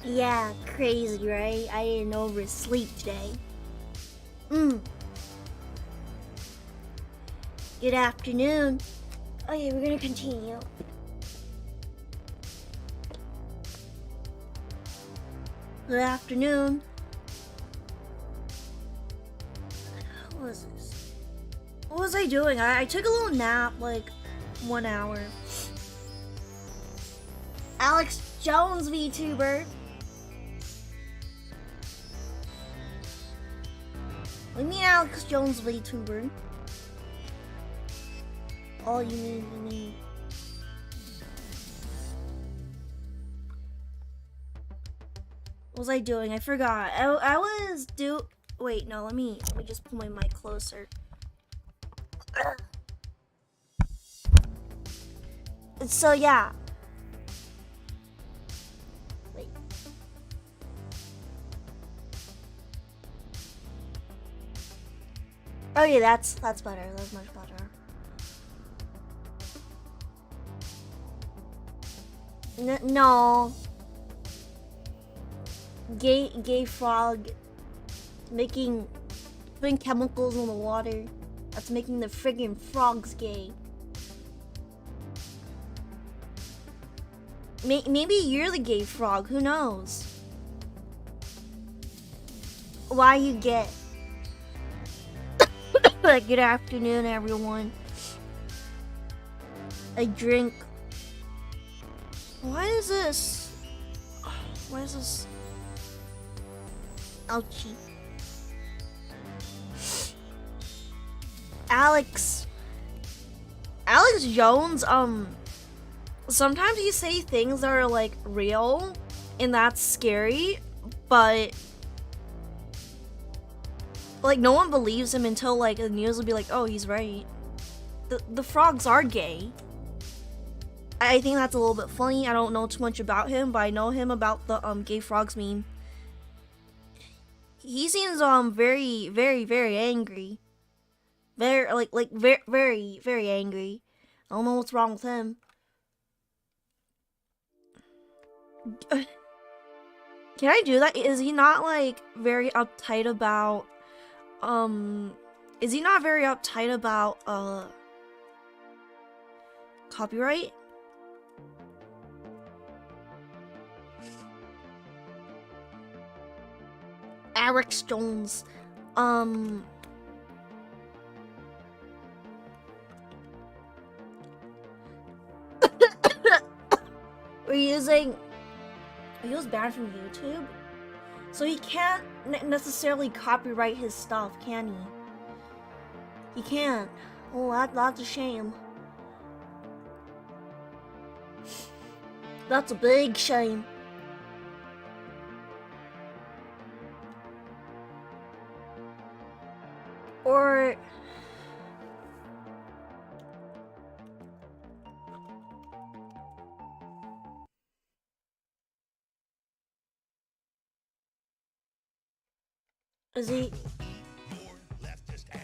Yeah, crazy, right? I didn't oversleep today. Good afternoon. Oh yeah, we're gonna continue. Good afternoon. What was this? What was I doing? I took a little nap, like 1 hour. Alex Jones, VTuber. What do you mean Alex Jones, VTuber? All you need. What was I doing? I forgot. I was wait, no, let me just pull my mic closer. So yeah. Wait. Oh yeah, that's better. That's much better. No. Gay frog putting chemicals in the water. That's making the friggin' frogs gay. Maybe you're the gay frog, who knows? Why you gay? Good afternoon, everyone. I drink. Why is this? Why is this? Ouchie. Alex Jones, sometimes you say things that are like real and that's scary, but like no one believes him until like the news will be like, oh, he's right. The frogs are gay. I think that's a little bit funny. I don't know too much about him, but I know him about the gay frogs meme. He seems very, very, very angry. Very very, very angry. I don't know what's wrong with him. Can I do that? Is he not like very uptight about is he not very uptight about copyright? Alex Jones. He was banned from YouTube, so he can't necessarily copyright his stuff, can he? He can't. Oh, that's a shame. That's a big shame. Or is he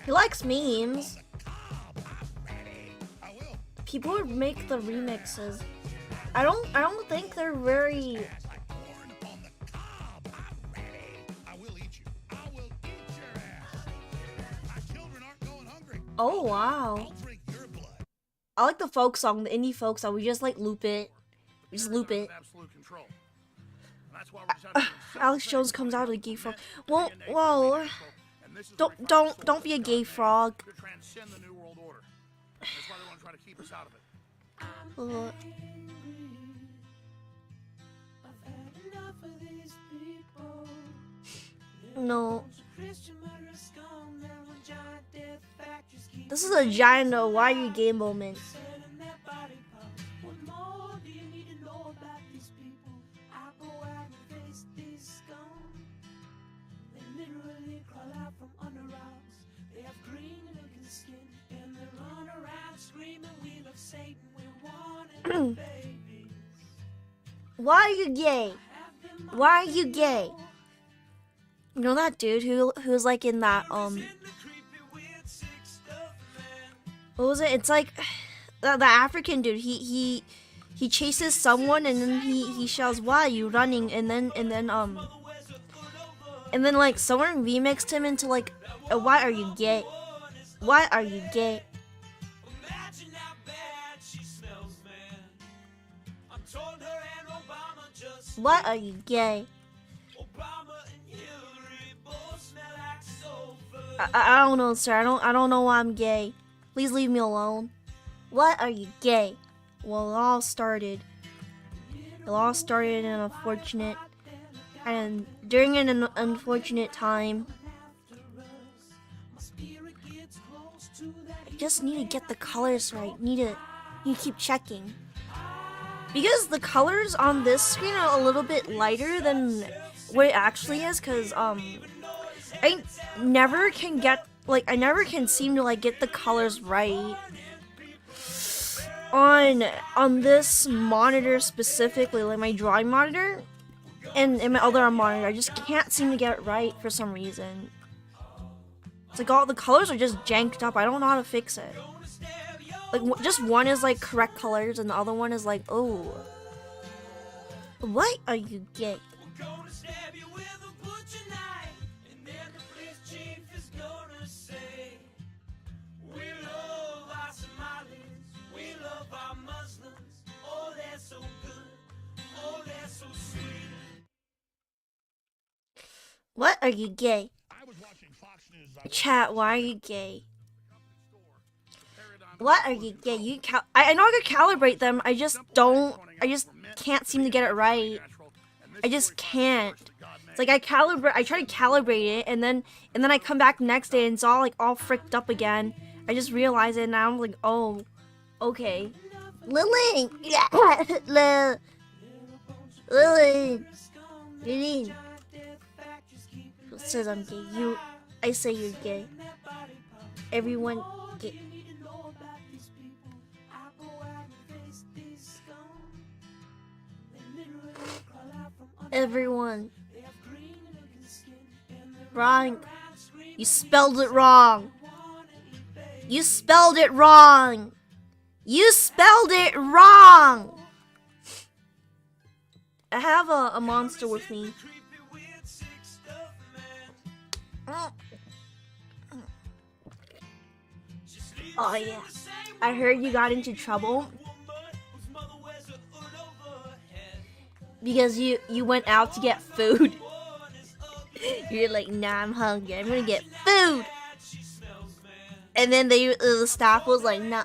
likes memes. People would make the remixes. I don't think they're very Oh wow. I like the folk song, the indie folk song. We just like loop it. We just loop it. Alex Jones comes out of the gay frog. Well, don't be a gay frog. No. This is a giant why are you gay moment. Why are you gay? Why are you gay? You know that dude who's like in that what was it? It's like the African dude. He he chases someone and then he shouts, "Why are you running?" And then like someone remixed him into like, "Why are you gay? Why are you gay?" Why are you gay? I don't know, sir. I don't know why I'm gay. Please leave me alone. Why are you gay? Well, it all started in an unfortunate, and during an unfortunate time, I just need to get the colors right. Need to keep checking. Because the colors on this screen are a little bit lighter than what it actually is, cause I never can seem to like get the colors right on this monitor specifically, like my drawing monitor and my other monitor. I just can't seem to get it right for some reason. It's like all the colors are just janked up. I don't know how to fix it. Like, just one is like correct colors and the other one is like, oh, why are you gay? What are you gay? Chat, why are you gay? What are you gay? I know I could calibrate them. I just can't seem to get it right. I just can't. It's like I try to calibrate it and then I come back next day and it's all fricked up again. I just realize it and now I'm like, oh, okay. Lily, yeah, Lily. Who says I'm gay? I say you're gay. Everyone gay. Everyone. Wrong. You spelled it wrong. You spelled it wrong. You spelled it wrong. I have a monster with me. Oh yeah. I heard you got into trouble because you went out to get food. You're like, nah, I'm hungry. I'm gonna get food. And then the staff was like, nah,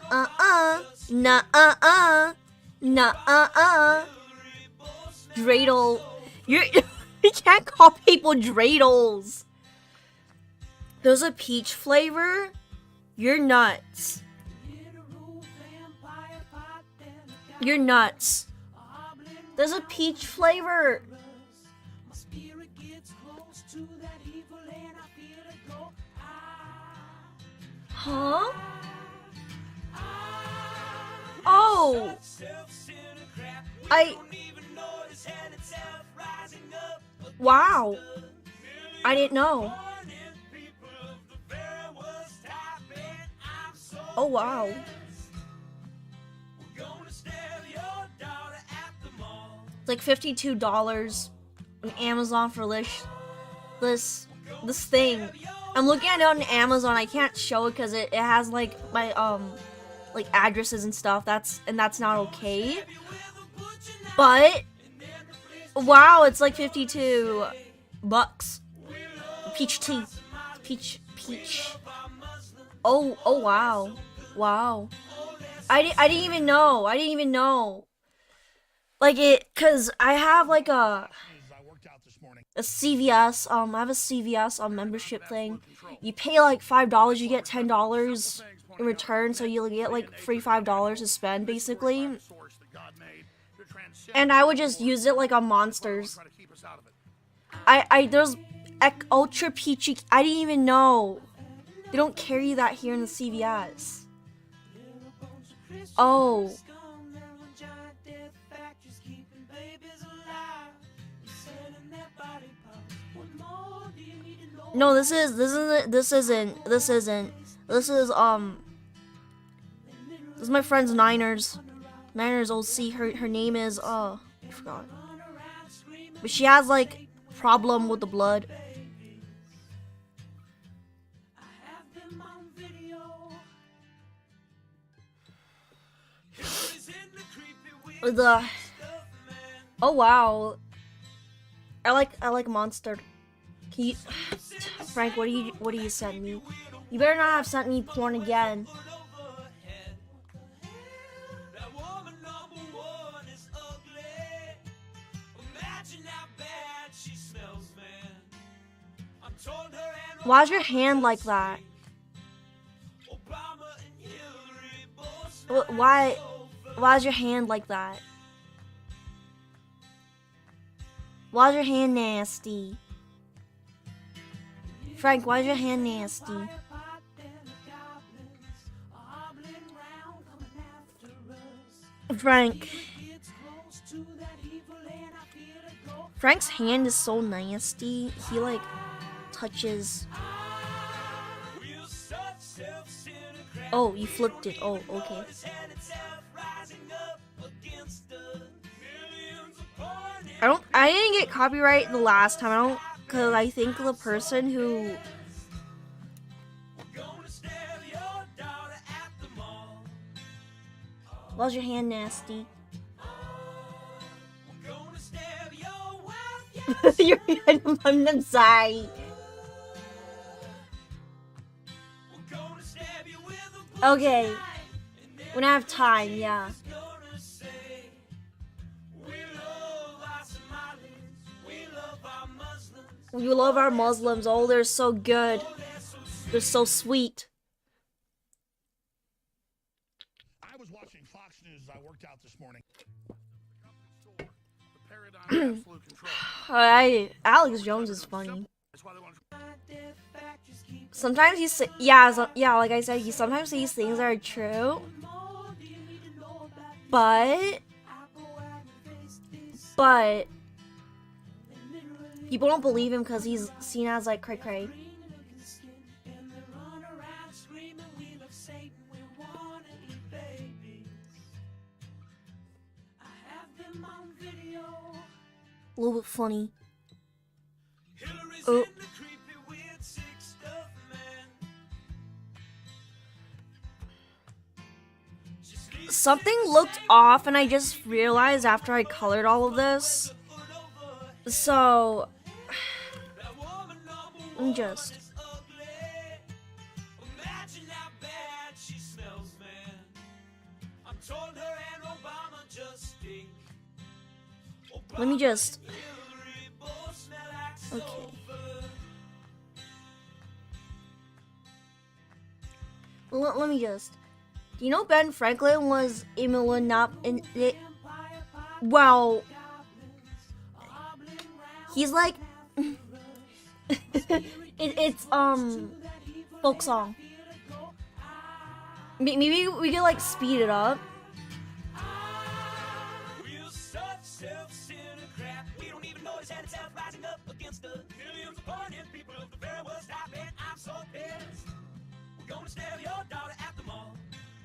dreidel. You can't call people dreidels. There's a peach flavor. You're nuts. You're nuts. There's a peach flavor. Huh? Oh. Wow. I didn't know. Oh wow. It's like $52 on Amazon for this thing. I'm looking at it on Amazon. I can't show it because it has like my like addresses and stuff. That's not okay. But wow, it's like $52. Peach tea. Peach. Oh wow. Wow. I didn't even know. Like cause I have like a CVS, I have a CVS membership thing. You pay like $5, you get $10 in return, so you'll get like free $5 to spend basically. And I would just use it like on Monsters. There's Ultra Peachy. I didn't even know. They don't carry that here in the CVS. Oh. No, this is my friend's Niners. Manners OC. Her name is I forgot. But she has like problem with the blood. Oh wow. I like Monster. Can you, Frank, what do you send me? You better not have sent me porn again. Why's your hand like that? Why's your hand like that? Why's your hand nasty? Frank, why's your hand nasty? Frank's hand is so nasty. He like touches. Oh, you flipped it. Oh, okay. I didn't get copyright the last time. Cause I think the person who was your hand nasty. I'm sorry. Okay, when I have time, yeah. We love our Muslims. Oh, they're so good. They're so sweet. I was watching Fox News as I worked out this morning. Alex Jones is funny. Sometimes he say, yeah, like I said, he sometimes says things that are true. But people don't believe him because he's seen as like cray cray. A little bit funny. Oh. Something looked off and I just realized after I colored all of this. So let me just okay. Let me just. Do you know Ben Franklin was a well, he's like it's folk song. Maybe we could like speed it up.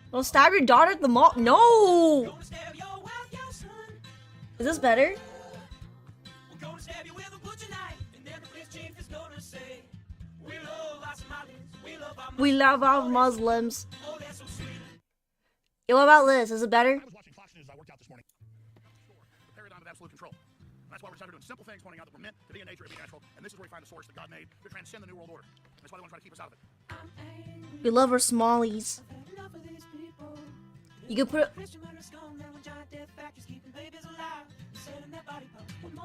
Don't stab your daughter at the mall. No! Is this better? We love our Muslims. Yo, what about this? Is it better? I was watching Fox News as I worked out this morning. The paradigm of absolute control. That's why we're trying to do simple things, pointing out that we're meant to be in nature and be natural, and this is where we find the source that God made to transcend the New World Order. That's why they want to try to keep us out of it. We love our smallies. You can put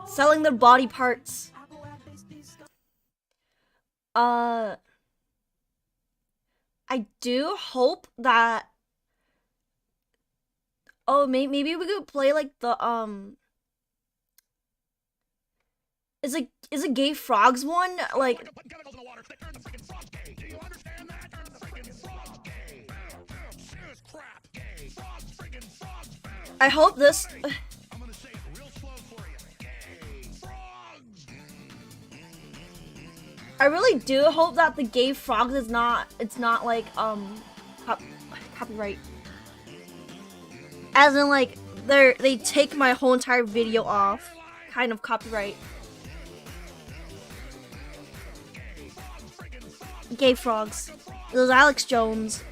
selling their body parts. I do hope that. Oh, maybe we could play like the Is a gay frogs one like? I hope this. I really do hope that the gay frogs is not. It's not like copyright. As in, like, they take my whole entire video off. Kind of copyright. Gay frogs. It was Alex Jones.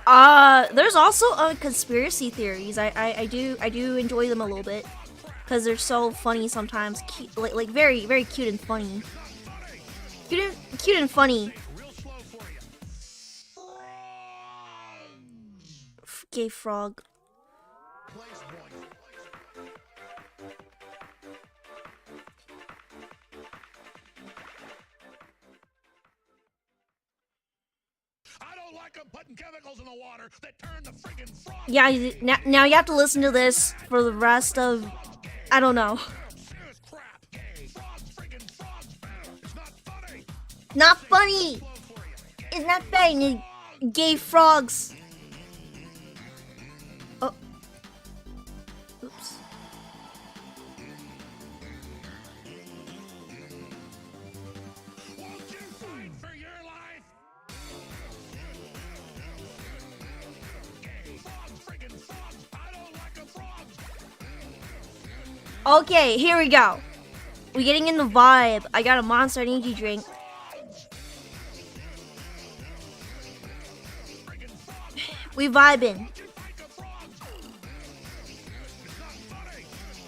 There's also conspiracy theories. I do enjoy them a little bit because they're so funny sometimes. Cute, like very very cute and funny. Cute and funny. Gay frog. Yeah, now you have to listen to this for the rest of, I don't know. Not funny. It's not funny. Gay frogs. Oh. Oops. Okay, here we go. We're getting in the vibe. I got a Monster Energy drink. We vibing.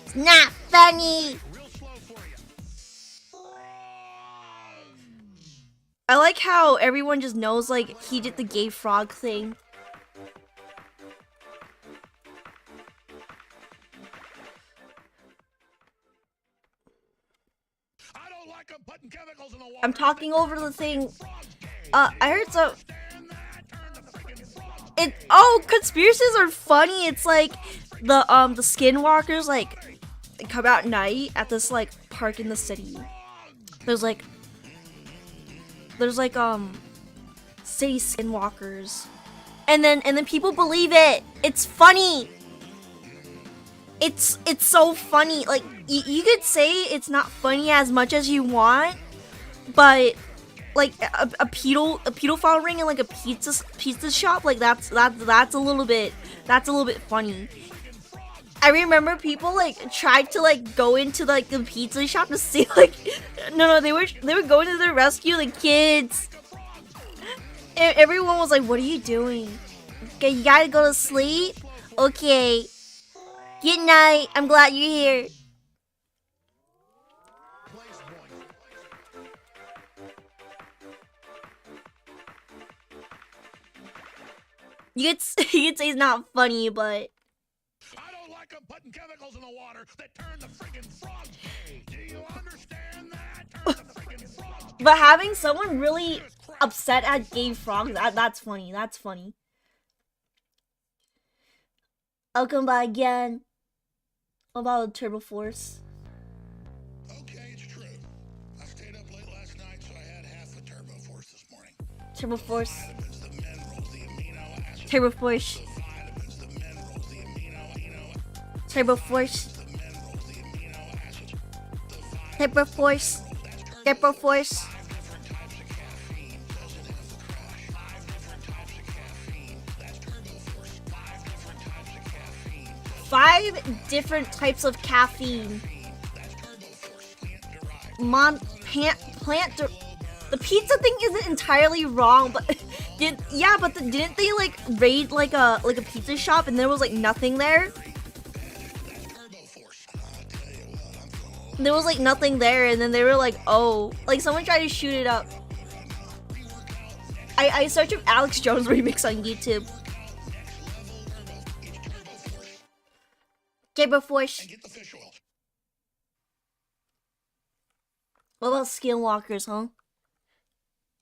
It's not funny. I like how everyone just knows, like, he did the gay frog thing. I'm talking over the thing. I heard so. Conspiracies are funny. It's like the skinwalkers like come out at night at this like park in the city. There's like city skinwalkers, and then people believe it. It's funny. It's so funny. Like you could say it's not funny as much as you want, but like a pedophile ring in like a pizza shop, like that's a little bit funny. I remember people like tried to like go into like the pizza shop to see like no they were going to the rescue the kids. Everyone was like, "What are you doing? Okay, you gotta go to sleep. Okay, good night. I'm glad you're here." You could say it's not funny, but I don't like them putting chemicals in the water that turn the friggin' frogs gay. Do you understand that? Turn the friggin' frogs. But having someone really upset at gay frogs, that's funny. That's funny. Welcome back again. What about Turbo Force? Okay, it's true. I stayed up late last night, so I had half a Turbo Force this morning. Turbo Force. Vitamins, the minerals, the amino acids. Turbo Force. The vitamins, the minerals, the amino. Turbo Force. The minerals, the amino acids. The Turbo Force. Turbo Force. 5 different types of caffeine. 5 different types of caffeine. Plant. The pizza thing isn't entirely wrong, but didn't they like raid like a pizza shop and there was like nothing there? There was like nothing there, and then they were like, oh, like someone tried to shoot it up. I searched up Alex Jones remix on YouTube. Turbo Force. What about skinwalkers, huh?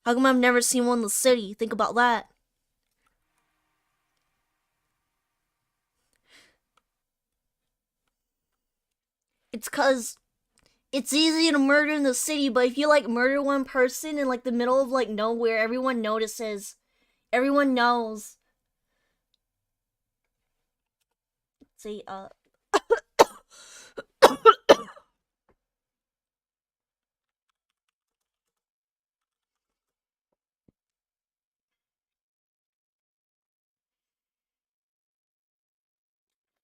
How come I've never seen one in the city? Think about that. It's 'cause it's easy to murder in the city, but if you like murder one person in like the middle of like nowhere, everyone notices. Everyone knows. See,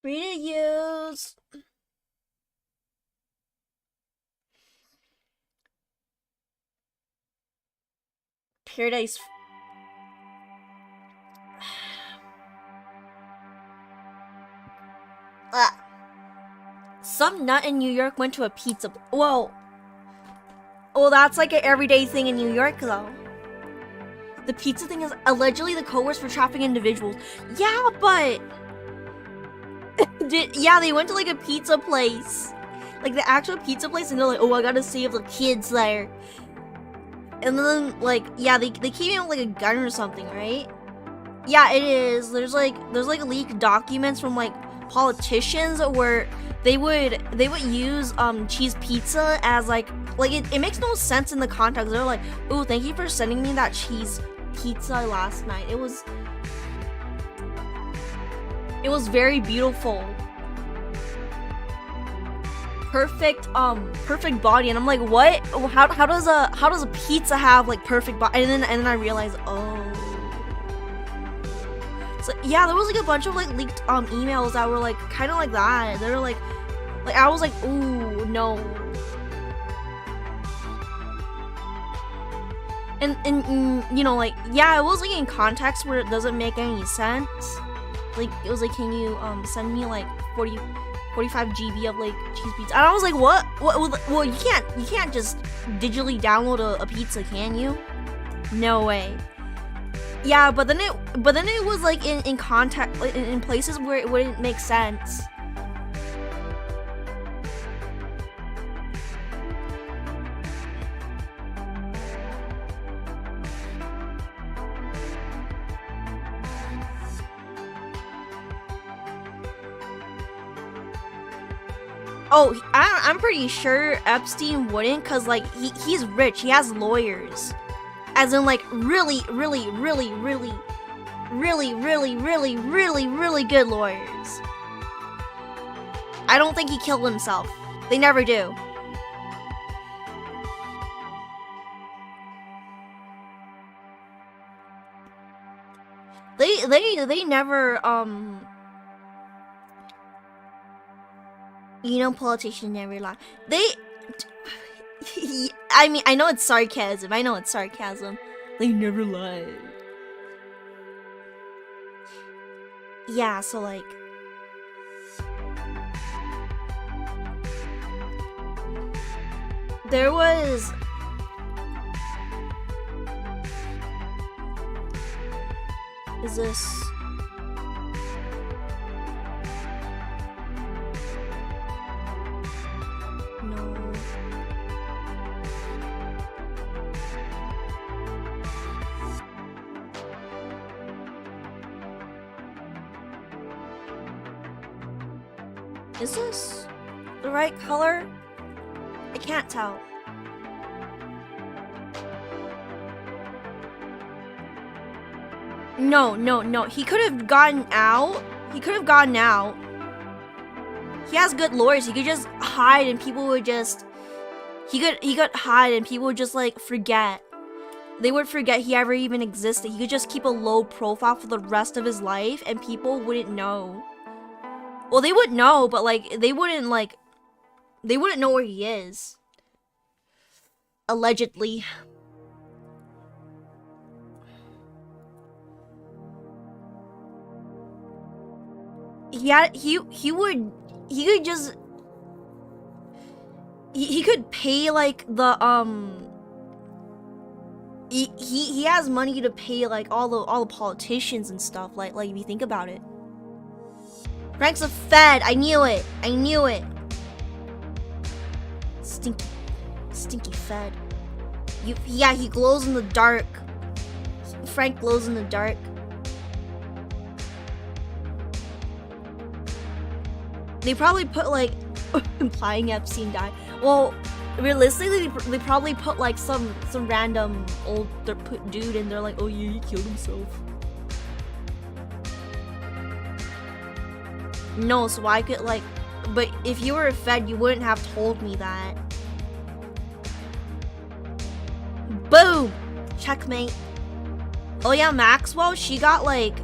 Free to use. Paradise. Some nut in New York went to a pizza. Whoa. Well, that's like an everyday thing in New York, though. The pizza thing is allegedly the coerce for trafficking individuals. Yeah, but yeah, they went to like a pizza place, like the actual pizza place, and they're like, "Oh, I gotta save the kids there." And then like, yeah, they came in with like a gun or something, right? Yeah, it is. There's like leaked documents from like politicians where they would use cheese pizza as like it makes no sense in the context. They're like, "Oh, thank you for sending me that cheese pizza last night. It was very beautiful. Perfect body." And I'm like, "What? How does a pizza have like perfect body?" And then I realized, oh. So yeah, there was like a bunch of like leaked emails that were like kind of like that. They were like I was like, ooh, no. And you know, like, yeah, it was like in context where it doesn't make any sense. Like, it was like, can you send me like 45 GB of like cheese pizza? And I was like, what? Well, you can't just digitally download a pizza, can you? No way. Yeah, but then it was like in context, like, in places where it wouldn't make sense. Oh, I'm pretty sure Epstein wouldn't, cause like he's rich. He has lawyers, as in like really good lawyers. I don't think he killed himself. They never do. They never you know, politicians never lie. I mean, I know it's sarcasm. They never lie. Yeah, so like, there was is this no. Is this the right color? I can't tell. No. He could have gotten out. He has good lawyers. He could just hide and people would just... He could hide and people would just like forget. They would forget he ever even existed. He could just keep a low profile for the rest of his life and people wouldn't know. Well, they would know, but like they wouldn't know where he is. Allegedly. Yeah, he could pay like the he has money to pay like all the politicians and stuff, like if you think about it. Frank's a Fed. I knew it. Stinky Fed. Yeah, he glows in the dark. Frank glows in the dark. They probably put like implying Epstein died. Well, realistically, they probably put like some random old dude and they're like, oh yeah, he killed himself. No, so I could like, but if you were a Fed, you wouldn't have told me that. Boom! Checkmate. Oh yeah, Maxwell, she got like...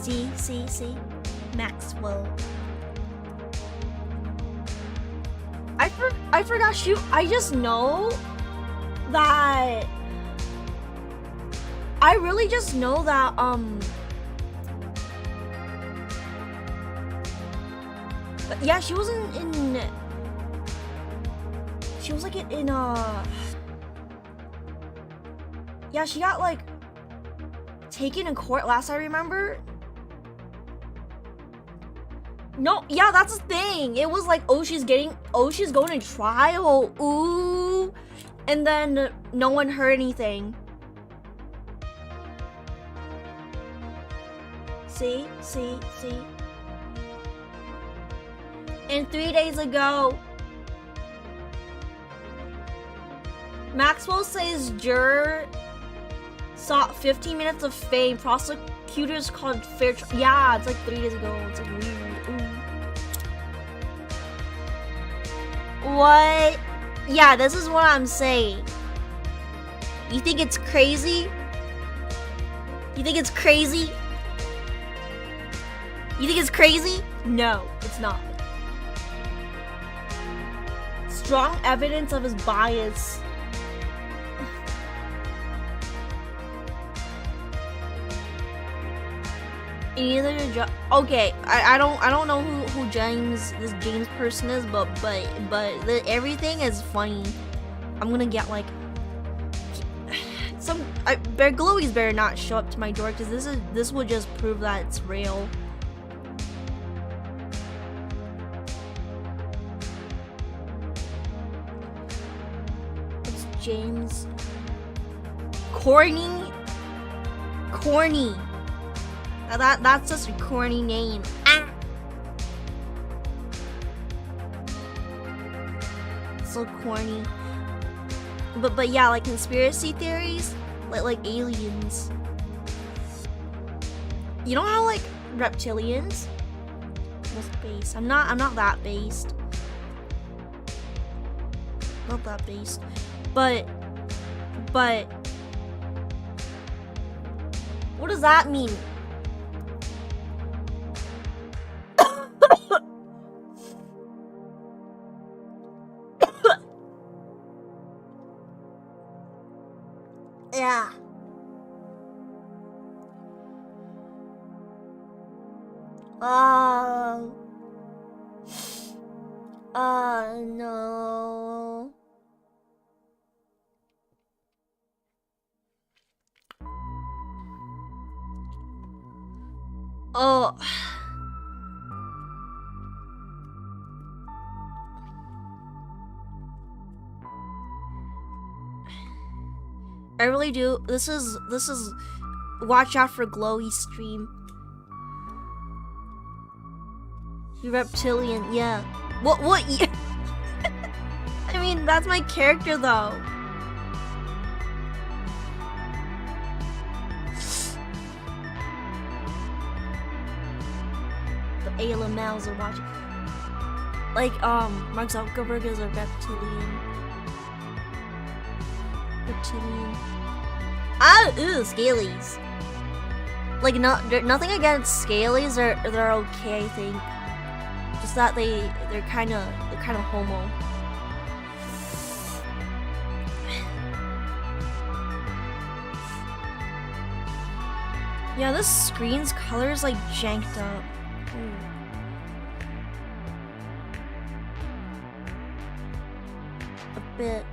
See, Maxwell. I forgot. Shoot, I just know that. I really just know that yeah, she was in she was like in yeah, she got like taken in court last I remember. No, yeah, that's the thing. It was like, oh, she's going to trial. Ooh. And then no one heard anything. See? And 3 days ago, Maxwell says juror sought 15 minutes of fame. Prosecutors called fair trial. Yeah, it's like 3 days ago. It's like weird. Ooh. What? Yeah, this is what I'm saying. You think it's crazy? You think it's crazy? You think it's crazy? No, it's not. Strong evidence of his bias. Either okay, I don't know who this James person is, but everything is funny. I'm gonna get like Glowies better not show up to my door because this will just prove that it's real. It's James. Corny. That's just a corny name. Ah. So corny. But yeah, like conspiracy theories, like aliens. You know how like reptilians? Most based. I'm not that based. Not that based. But what does that mean? Yeah. No. Oh. I really do. This is watch out for Glowy stream. You reptilian, yeah. What I mean, that's my character though. The ALMLs are watching. Like Mark Zuckerberg is a reptilian. Ooh, scalies. Like nothing against scalies. They're okay, I think. Just that they're kind of homo. Yeah, this screen's color is like janked up. Ooh. A bit.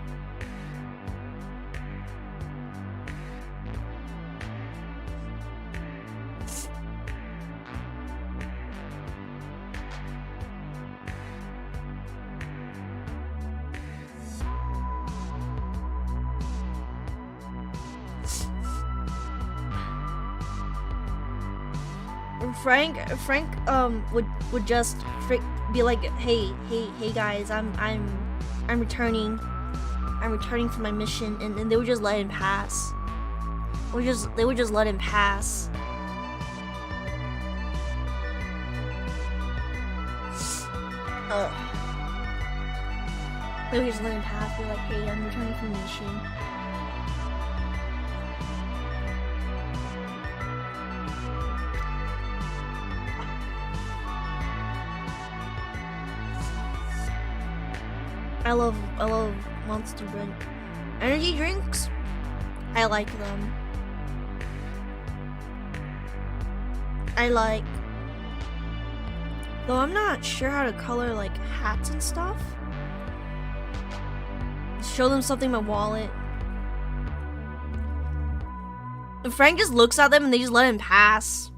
Frank would just be like, hey guys, I'm returning from my mission, and they would just let him pass. They would just let him pass. They would just let him pass, be like, hey, I'm returning from the mission. I love Monster drink. Energy drinks, I like them. Though I'm not sure how to color like hats and stuff. Show them something in my wallet. And Frank just looks at them and they just let him pass.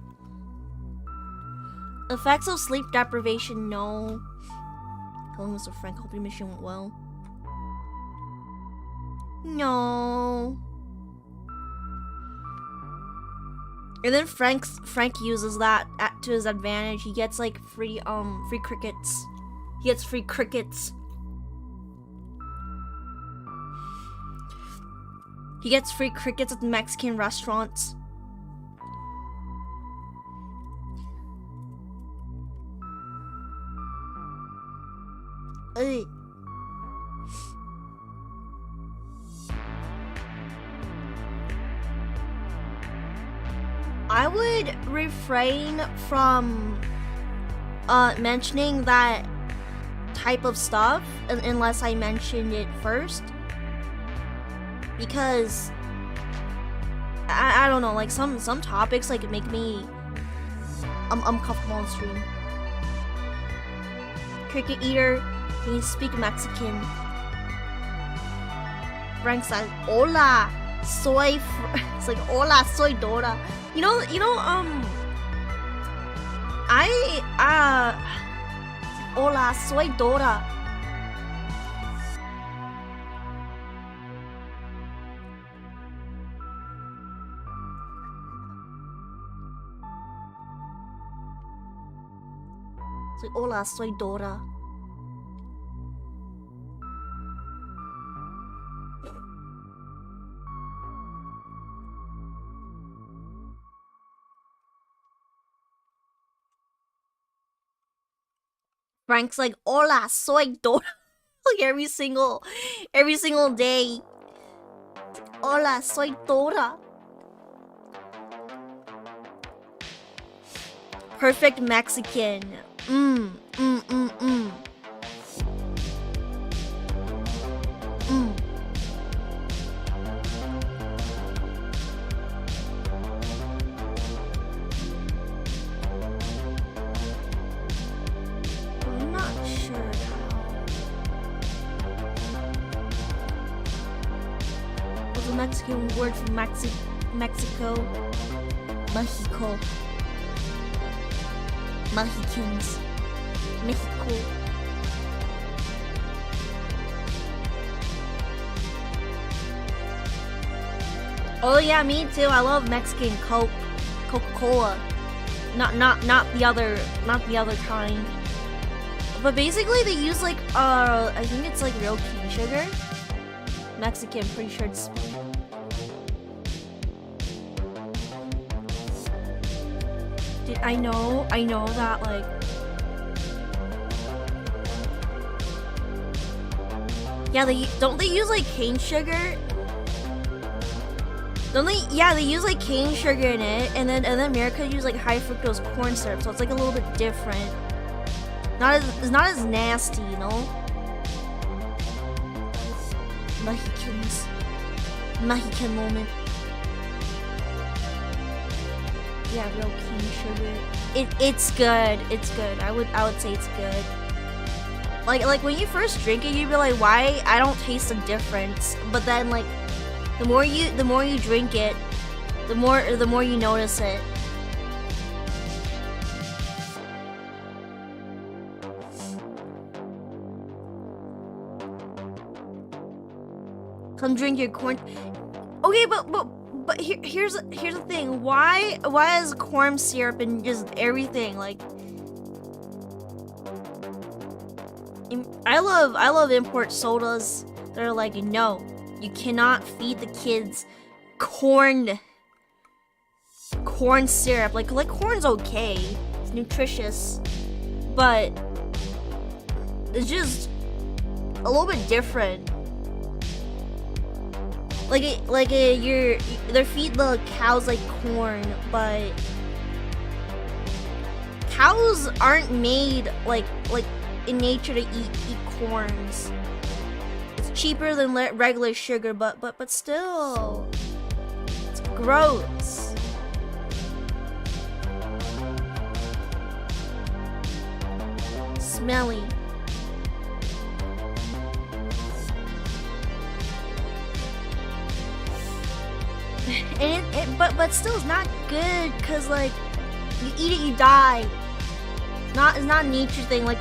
Effects of sleep deprivation, no. Hello, Mr. Frank. Hope your mission went well. No. And then Frank uses that to his advantage. He gets like free crickets. He gets free crickets. He gets free crickets at the Mexican restaurants. Ugh. I would refrain from mentioning that type of stuff unless I mentioned it first, because I don't know, like some topics like make me uncomfortable on stream. Cricket eater, can you speak Mexican? Frank says, "Hola, soy." It's like, "Hola, soy Dora." You know, hola, soy Dora. It's like, hola, soy Dora. Frank's like, hola, soy Dora. Like every single day. Hola, soy Dora. Perfect Mexican. I'm not sure what's the Mexican word for Mexico? Mexico. Mexicans. Mexico. Oh yeah, me too. I love Mexican Coke, Coca-Cola. Not the other kind. But basically they use like I think it's like real cane sugar. Mexican, pretty sure it's. Dude, I know that like. Yeah, don't they use like cane sugar? Don't they? Yeah, they use like cane sugar in it, and then America use like high fructose corn syrup, so it's like a little bit different. It's not as nasty, you know. Mexican moment. Yeah, real cane sugar. It's good. It's good. I would say it's good. Like when you first drink it, you'd be like, why? I don't taste the difference. But then like, the more you drink it, the more you notice it. Come drink your corn. Okay, but here's the thing. Why is corn syrup and just everything like? I love import sodas that are like, no, you cannot feed the kids corn syrup. Like corn's okay, it's nutritious, but it's just a little bit different. They feed the cows like corn, but cows aren't made like in nature to eat corns. cheaper than regular sugar, but still, it's gross. Smelly. And but still, it's not good, cause like you eat it, you die. It's not a nature thing. Like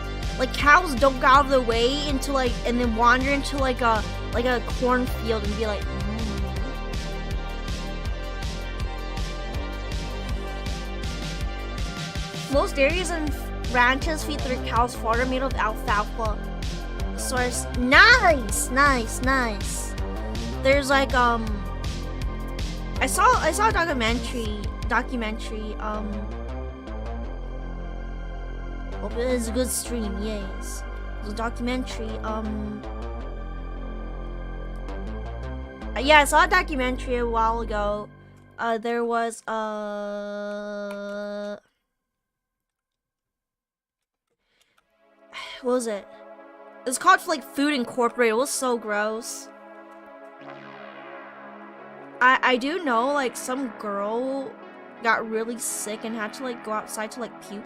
cows don't go out of their way into like, and then wander into like a cornfield and be like. Most areas and ranches feed their cows fodder made of alfalfa. Source. Nice. There's like I saw a documentary. Hope it is a good stream. Yes, it was a documentary. Yeah, I saw a documentary a while ago. There was what was it? It was called like Food Incorporated. It was so gross. I do know like some girl got really sick and had to like go outside to like puke.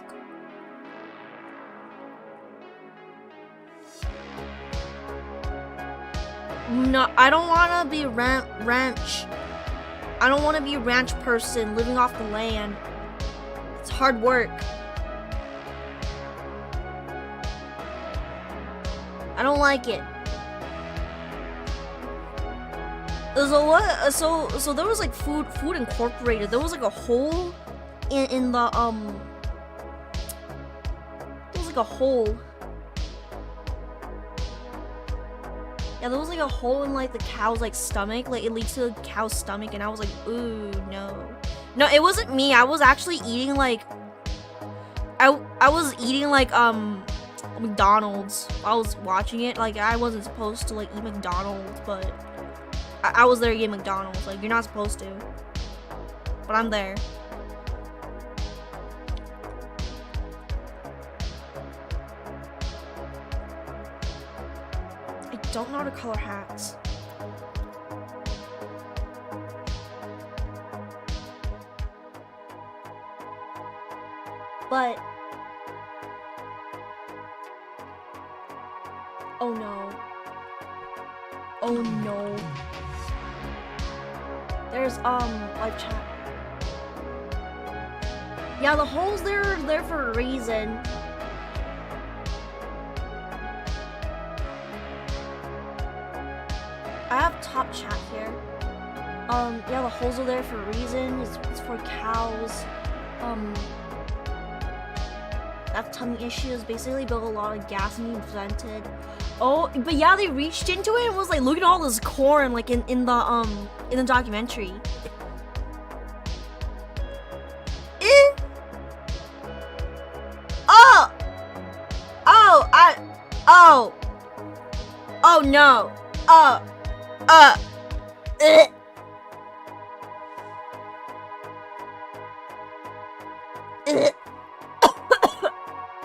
No, I don't want to be ranch. I don't want to be a ranch person living off the land. It's hard work. I don't like it. There's a lot. So there was like Food Incorporated. There was like a hole in the There was like a hole. Yeah, there was like a hole in like the cow's like stomach. Like it leads to the cow's stomach, and I was like, ooh, no. No, it wasn't me. I was actually eating like I was eating like McDonald's. I was watching it. Like I wasn't supposed to like eat McDonald's, but I was there eating McDonald's. Like you're not supposed to, but I'm there. I don't know how to color hats. But oh no. Oh no. There's live chat. Yeah, the holes there are there for a reason. I have top chat here. Yeah, the holes are there for a reason. It's for cows. Have tummy issues, basically built a lot of gas and being prevented. Oh, but yeah, they reached into it and was like, look at all this corn, like in the documentary. Oh no.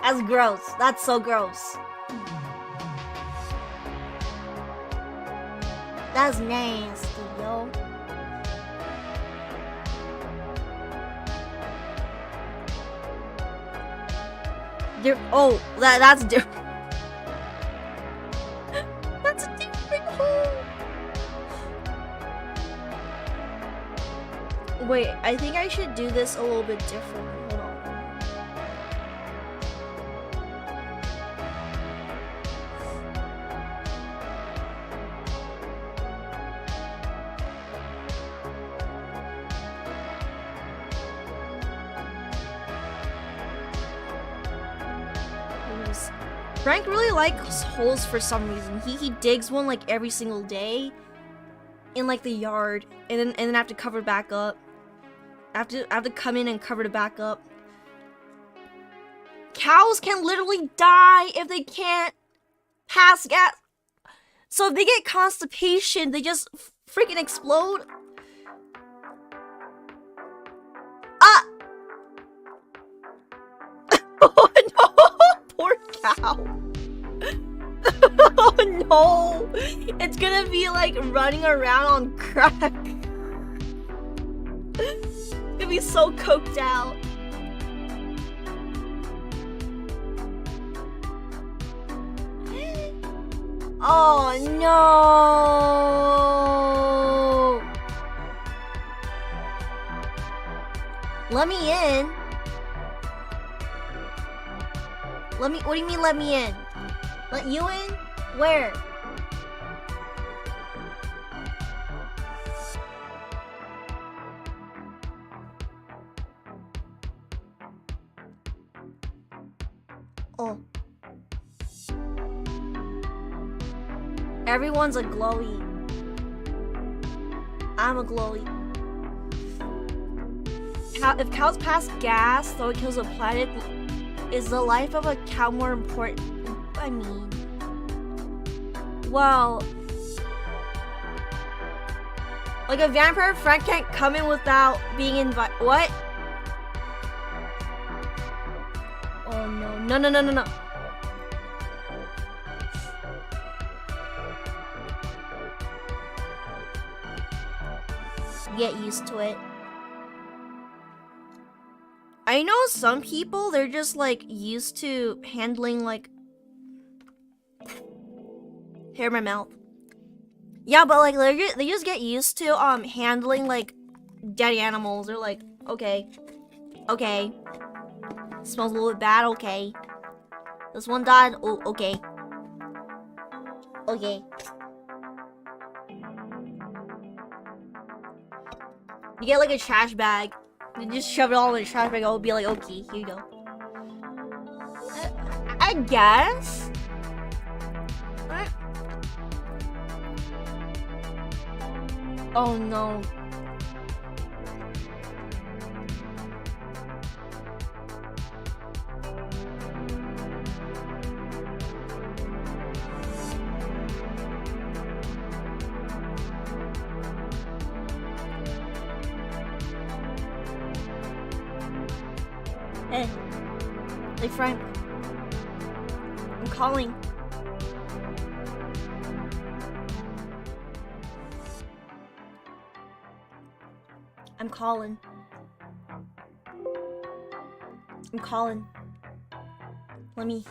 That's gross. That's so gross. That's nasty, yo. Oh, that's different. That's a different hole. Wait, I think I should do this a little bit different. Hold on. Frank really likes holes for some reason. He digs one like every single day in like the yard, and then have to cover it back up. I have to come in and cover it back up. Cows can literally die if they can't pass gas. So if they get constipation, they just freaking explode. Ah! Oh no! Poor cow. Oh No! It's gonna be like running around on crack. It's gonna be so coked out. Oh no! Let me in. Let me. What do you mean? Let me in? Let you in? Where? Oh. Everyone's a glowy. I'm a glowy. If cows pass gas, though it kills a planet, is the life of a cow more important? I mean, well, like a vampire friend can't come in without being invited. What? Oh no! No! No! No! No! No! Get used to it. I know some people, they're just like used to handling like hair in my mouth. Yeah, but like they just get used to handling like dead animals. They're like, okay, okay, smells a little bit bad. Okay, this one died. Oh, okay, okay. You get like a trash bag. You just shove it all in the trash bag. I'll be like, okay, here you go. I guess. Oh no. Hey. Hey, Frank. I'm calling. I'm calling. I'm calling. Let me.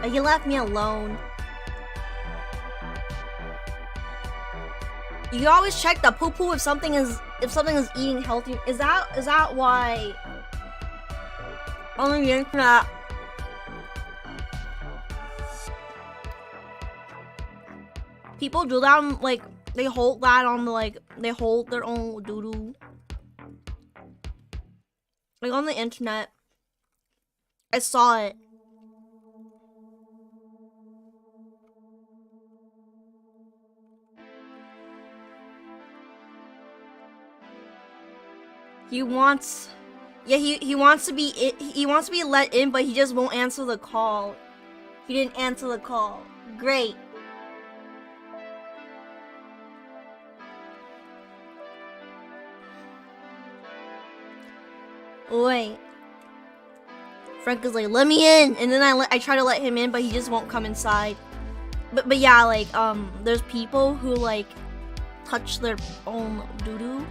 You left me alone. You always check the poo-poo if something is eating healthy. Is that why on the internet people do that on, like they hold that on the like they hold their own doo-doo? Like on the internet. I saw it. He wants to be let in, but he just won't answer the call. He didn't answer the call. Great. Wait. Frank is like, let me in, and then I try to let him in, but he just won't come inside. But yeah, like there's people who like touch their own doo-doo.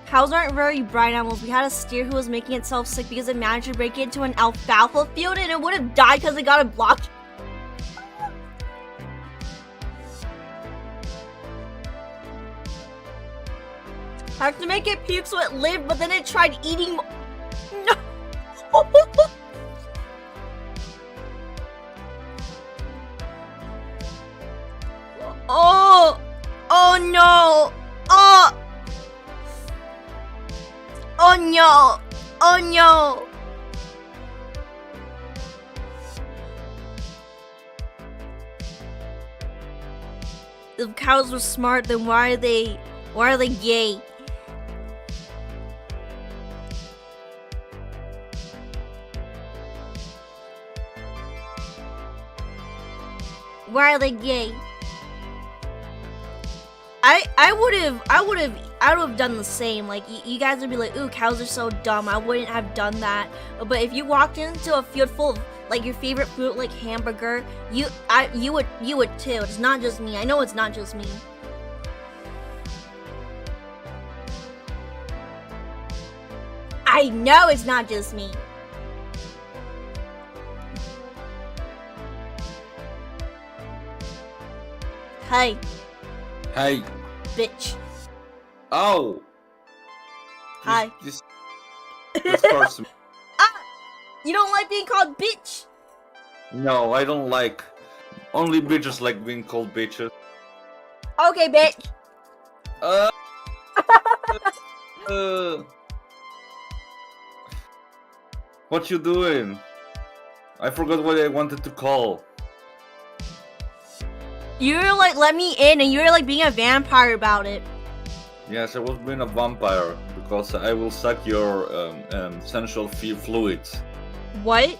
Cows aren't very bright animals. We had a steer who was making itself sick because it managed to break into an alfalfa field and it would have died because it got it blocked. I have to make it puke so it lived, but then it tried eating. No. Oh. Oh no. Oh. Oh no! Oh no! If cows were smart, then why are they gay? I would have done the same. Like you guys would be like, ooh, cows are so dumb. I wouldn't have done that. But if you walked into a field full of like your favorite fruit, like hamburger, you would too. It's not just me. I know it's not just me. I know it's not just me. Hey. Hey. Bitch. Oh. Hi. This person. You don't like being called bitch? No, I don't like. Only bitches like being called bitches. Okay, bitch. Uh. uh. What you doing? I forgot what I wanted to call. You were like, let me in, and you were like being a vampire about it. Yes, I was being a vampire because I will suck your sensual fluids. What?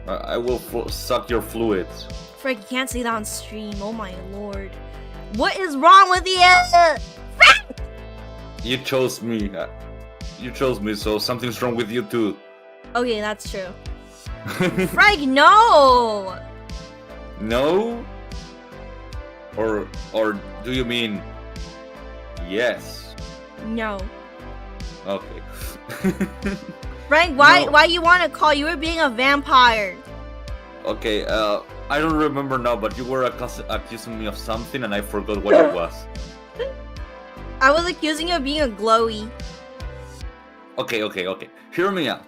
I will suck your fluids. Frank, you can't say that on stream. Oh my lord. What is wrong with you? Frank! You chose me. You chose me, so something's wrong with you too. Okay, that's true. Frank, no! No? Or do you mean yes? No. Okay. Frank, why you want to call? You were being a vampire. Okay, I don't remember now, but you were accusing me of something and I forgot what it was. I was accusing you of being a glowy. Okay. Hear me out.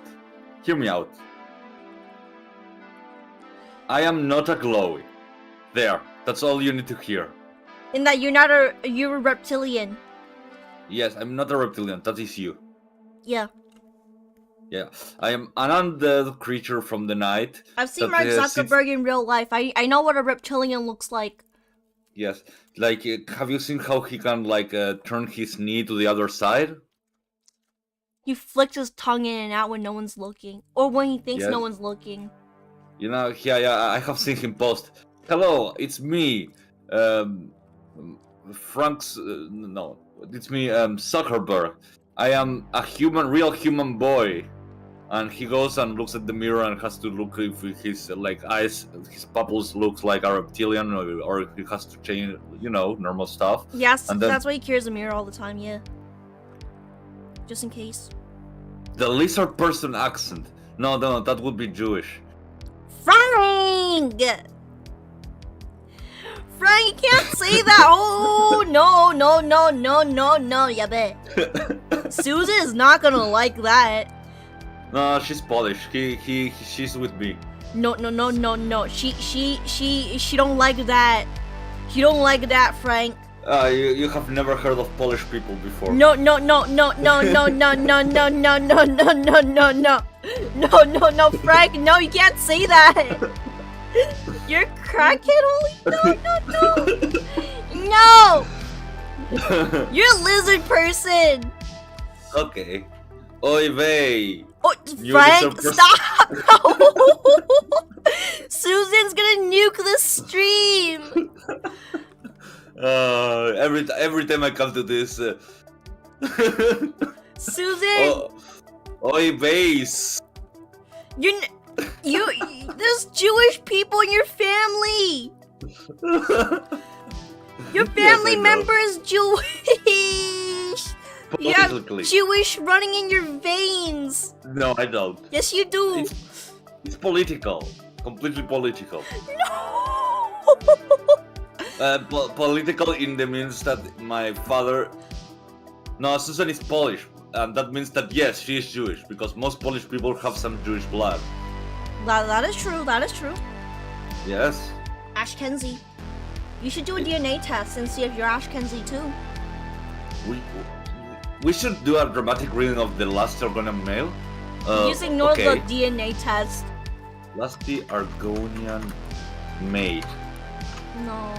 I am not a glowy. There. That's all you need to hear. In that you're a reptilian. Yes, I'm not a reptilian. That is you. Yeah. Yeah. I am an undead creature from the night. I've seen Mark Zuckerberg in real life. I know what a reptilian looks like. Yes. Like, have you seen how he can, like, turn his knee to the other side? He flicks his tongue in and out when no one's looking. Or when he thinks Yes. no one's looking. You know, yeah, I have seen him post. Hello, it's me, Frank's, no, it's me, Zuckerberg. I am a real human boy. And he goes and looks at the mirror and has to look if his, like, eyes, his pupils looks like a reptilian, or he has to change, you know, normal stuff. Yes, and then, that's why he carries a mirror all the time, yeah. Just in case. The lizard person accent. No, that would be Jewish. Frank! Frank, you can't say that! Oh, no, yeah, bet. Susan is not gonna like that. No, she's Polish. She's with me. No. She don't like that. She don't like that, Frank. You have never heard of Polish people before. No, Frank, no, you can't say that. You're crackhead, Oli? No. You're a lizard person. Okay. Oy vey. Oh, Frank, stop. Susan's gonna nuke the stream. Every time I come to this, Susan. Oy veys. There's Jewish people in your family. Your family member is Jewish. You have Jewish running in your veins. No, I don't. Yes, you do. It's political. Completely political. No. Political in the means that my father... No, Susan is Polish. And that means that, yes, she is Jewish. Because most Polish people have some Jewish blood. That is true. Yes. Ashkenazi. You should do a DNA test and see if you're Ashkenazi too. We should do a dramatic reading of the last Argonian male. Just ignore the DNA test. Last Argonian maid. No.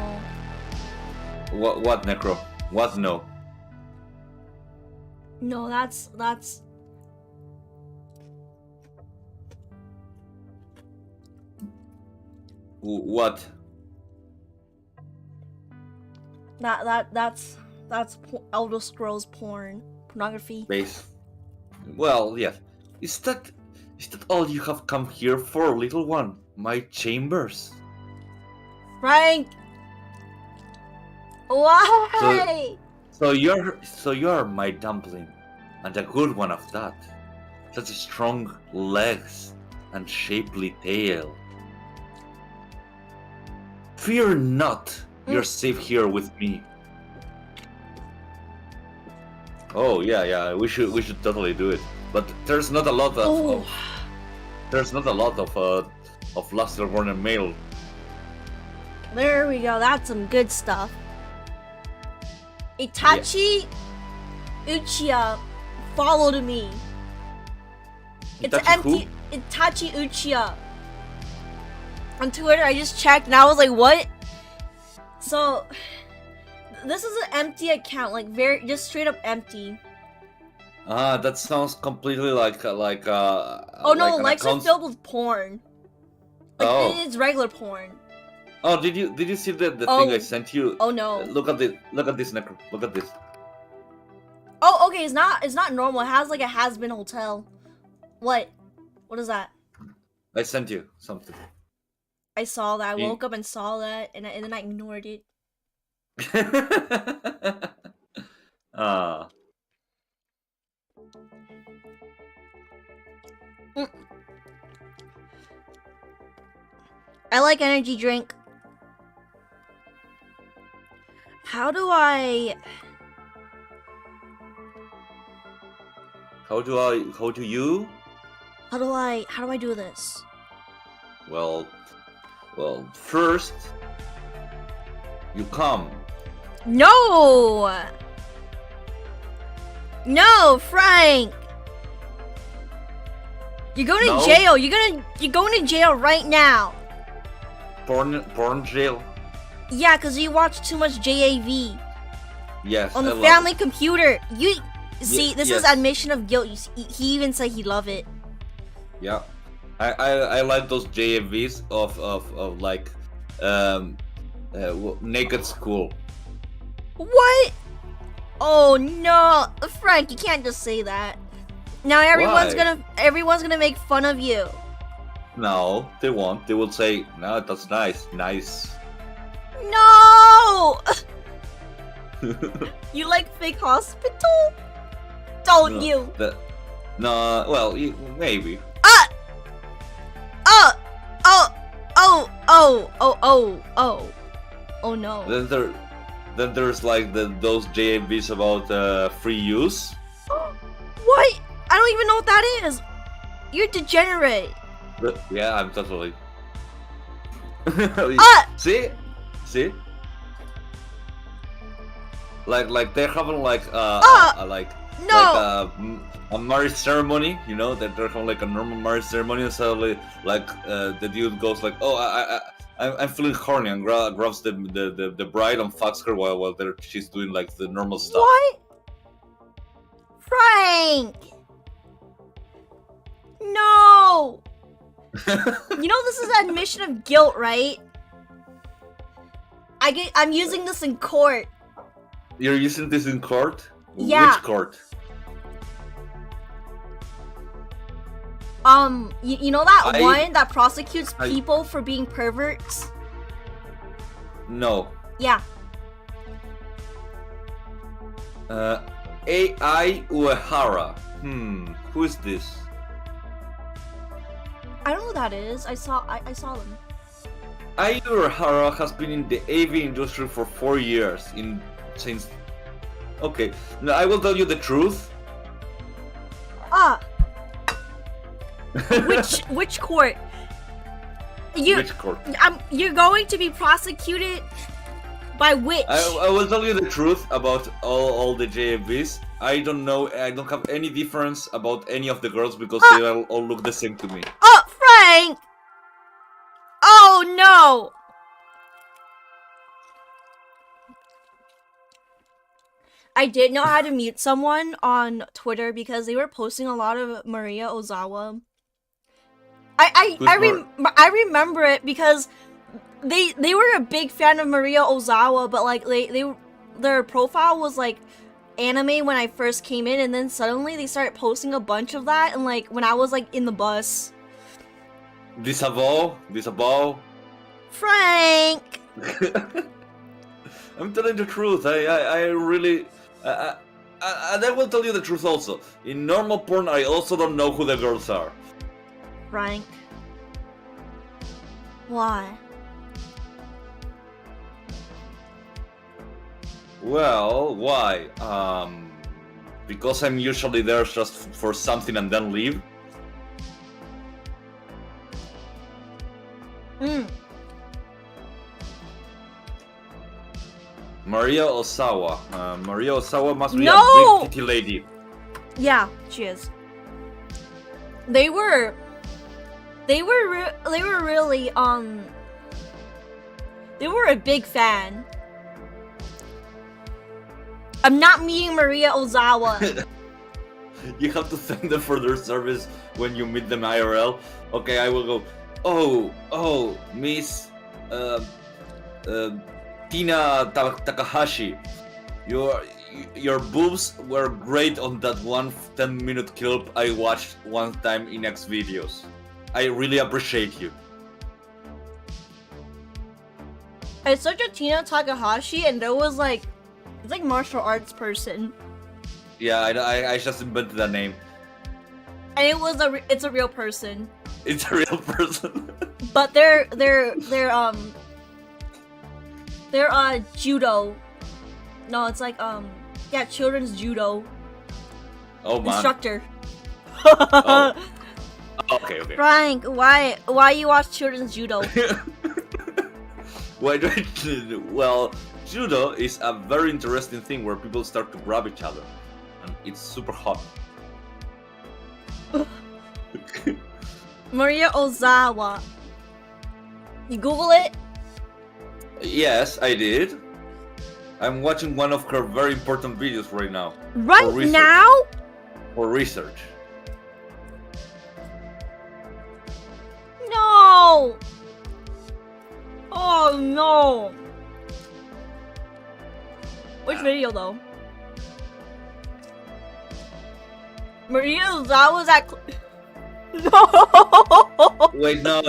What, Necro? What, no? No, that's... What? That's... That's Elder Scrolls pornography. Base. Well, yes. Is that all you have come here for, little one? My chambers. Frank! Why? So you're my dumpling, and a good one of that. Such strong legs and shapely tail. Fear not, you're safe here with me. Oh yeah, we should totally do it. But there's not a lot of Luster-born male. There we go. That's some good stuff. Itachi Uchiha followed me. It's Itachi empty. Itachi Uchiha. On Twitter, I just checked and I was like, what? So, this is an empty account, like just straight up empty. That sounds completely like Oh no, like the likes are account... filled with porn. Like it's regular porn. Oh, did you see the thing I sent you? Oh no. Look at this, Necro. Look at this. Oh, okay. It's not normal. It has like a has-been hotel. What? What is that? I sent you something. I saw that. I woke up and saw that, and then I ignored it. I like energy drink. How do I do this? Well, first you come. No, Frank. You're going to jail. You're going to jail right now. Porn jail. Yeah, because you watch too much JAV. Yes. On the family computer. You see, this is yes. admission of guilt. He even said he loved it. Yeah, I like those JAVs of like naked school. What? Oh no, Frank, you can't just say that. Now everyone's gonna make fun of you. No, they won't. They will say, "No, that's nice." No. You like fake hospital? Don't you? No, well, maybe. Oh no. Then there's like those JAVs about free use. What? I don't even know what that is. You're degenerate. Yeah, I'm totally. See? Like they're having like a marriage ceremony, you know, that they're having like a normal marriage ceremony, and suddenly like the dude goes like, oh, I'm feeling horny, and grabs the bride and fucks her while she's doing like the normal stuff. What? Frank! No! You know this is admission of guilt, right? I'm using this in court. You're using this in court? Yeah. Which court? You know that one that prosecutes people for being perverts? No. Yeah. A.I. Uehara. Who is this? I don't know who that is. I saw them. A.I. Uehara has been in the AV industry for 4 years. Okay, now I will tell you the truth. Which court? Which court? You're going to be prosecuted by which? I will tell you the truth about all the JFVs. I don't know. I don't have any difference about any of the girls because they all look the same to me. Oh, Frank! Oh no! I did know how to mute someone on Twitter because they were posting a lot of Maria Ozawa. I remember it because they were a big fan of Maria Ozawa, but like they their profile was like anime when I first came in, and then suddenly they started posting a bunch of that, and like when I was like in the bus. Disavow. Frank! I'm telling the truth. I really. And I will tell you the truth also. In normal porn, I also don't know who the girls are. Frank. Why? Well, why? Because I'm usually there just for something and then leave. Maria Osawa. Maria Osawa must be a big titty lady. Yeah, she is. They were really they were a big fan. I'm not meeting Maria Ozawa. You have to thank them for their service when you meet them IRL. Okay, I will go. Oh, Miss Tina Takahashi, your boobs were great on that one 10-minute clip I watched one time in X videos. I really appreciate you. It's such a Tina Takahashi, and there was like, it's like martial arts person. Yeah, I just invented that name. And it's a real person. It's a real person. But they're judo. No, it's like yeah, children's judo. Oh man. Instructor. Oh. Okay. Frank, why you watch children's judo? Why do I? Well, judo is a very interesting thing where people start to grab each other, and it's super hot. Maria Ozawa. You Google it? Yes, I did. I'm watching one of her very important videos right now. Right now? For research. No! Oh no! Which video though? Maria Ozawa's at. No! Wait, no.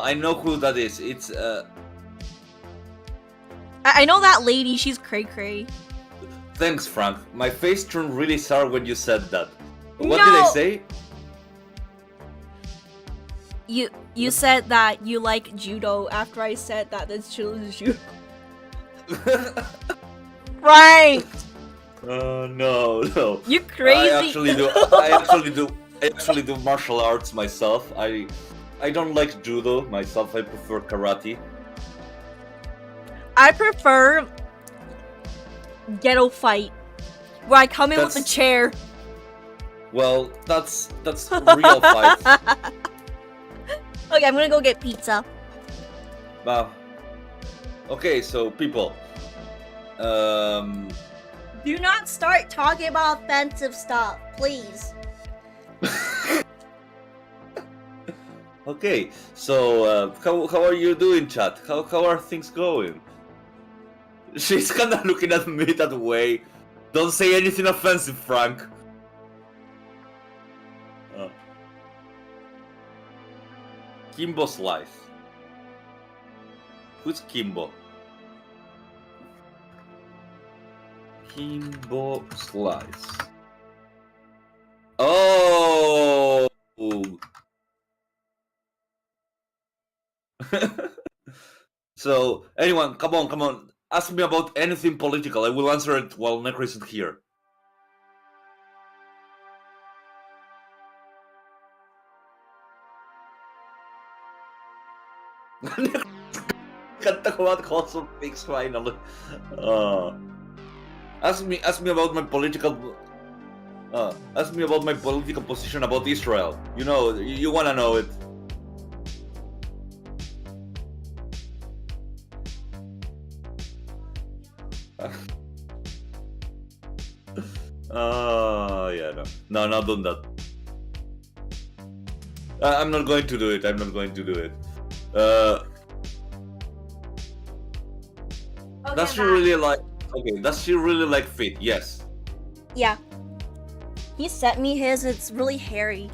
I know who that is. It's I know that lady. She's cray cray. Thanks, Frank. My face turned really sour when you said that. What No. did I say? You said that you like judo after I said that that's children's judo. Frank! No. You crazy. I actually do martial arts myself. I don't like judo myself. I prefer karate. I prefer ghetto fight, where I come in with a chair. Well, that's real fight. Okay, I'm gonna go get pizza. Wow. Okay, so people. Do not start talking about offensive stuff, please. Okay, so how are you doing, chat? How are things going? She's kinda looking at me that way. Don't say anything offensive, Frank. Kimbo Slice. Who's Kimbo? Kimbo Slice. Oh! So, anyone, come on. Ask me about anything political. I will answer it while Necro isn't here. Can't talk about wholesome things finally. Ask me about my political. Ask me about my political position about Israel. You know, you wanna know it. Yeah, no, not done that. I'm not going to do it. Okay, Does she really like? Okay, does she really like feet? Yes. Yeah. He sent me his. It's really hairy.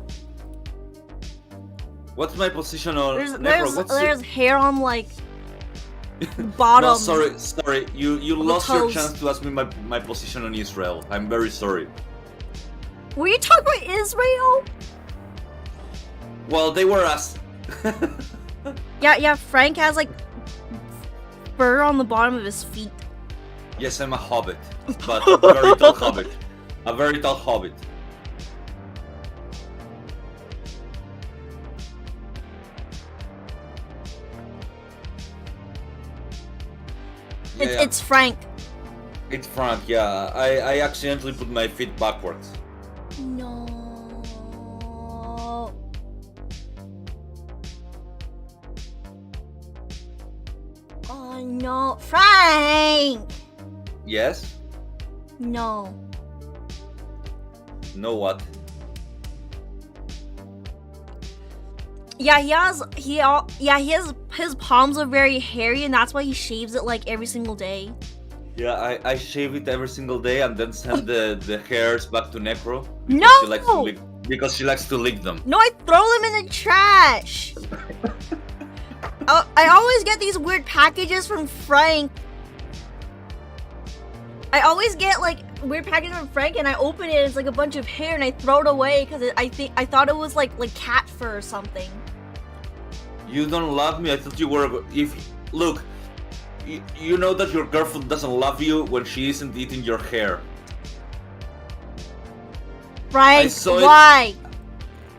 What's my position on There's Necro? there's hair on like bottom. No, sorry. You lost your toes. chance to ask me my position on Israel. I'm very sorry. Were you talking about Israel? Well, they were asked. Yeah. Frank has like fur on the bottom of his feet. Yes, I'm a hobbit, but a very tall hobbit. A very tall hobbit. Yeah. It's Frank. It's Frank, yeah. I accidentally put my feet backwards. No. Oh no, Frank! Yes? No. Know what? Yeah, his palms are very hairy, and that's why he shaves it like every single day. Yeah, I shave it every single day and then send the hairs back to Necro. No! Because she likes to lick them. No, I throw them in the trash. I always get these weird packages from Frank. I always get like weird packages from Frank, and I open it. It's like a bunch of hair, and I throw it away because I thought it was like cat fur or something. You don't love me? I thought you were. Look, you know that your girlfriend doesn't love you when she isn't eating your hair. Frank, why?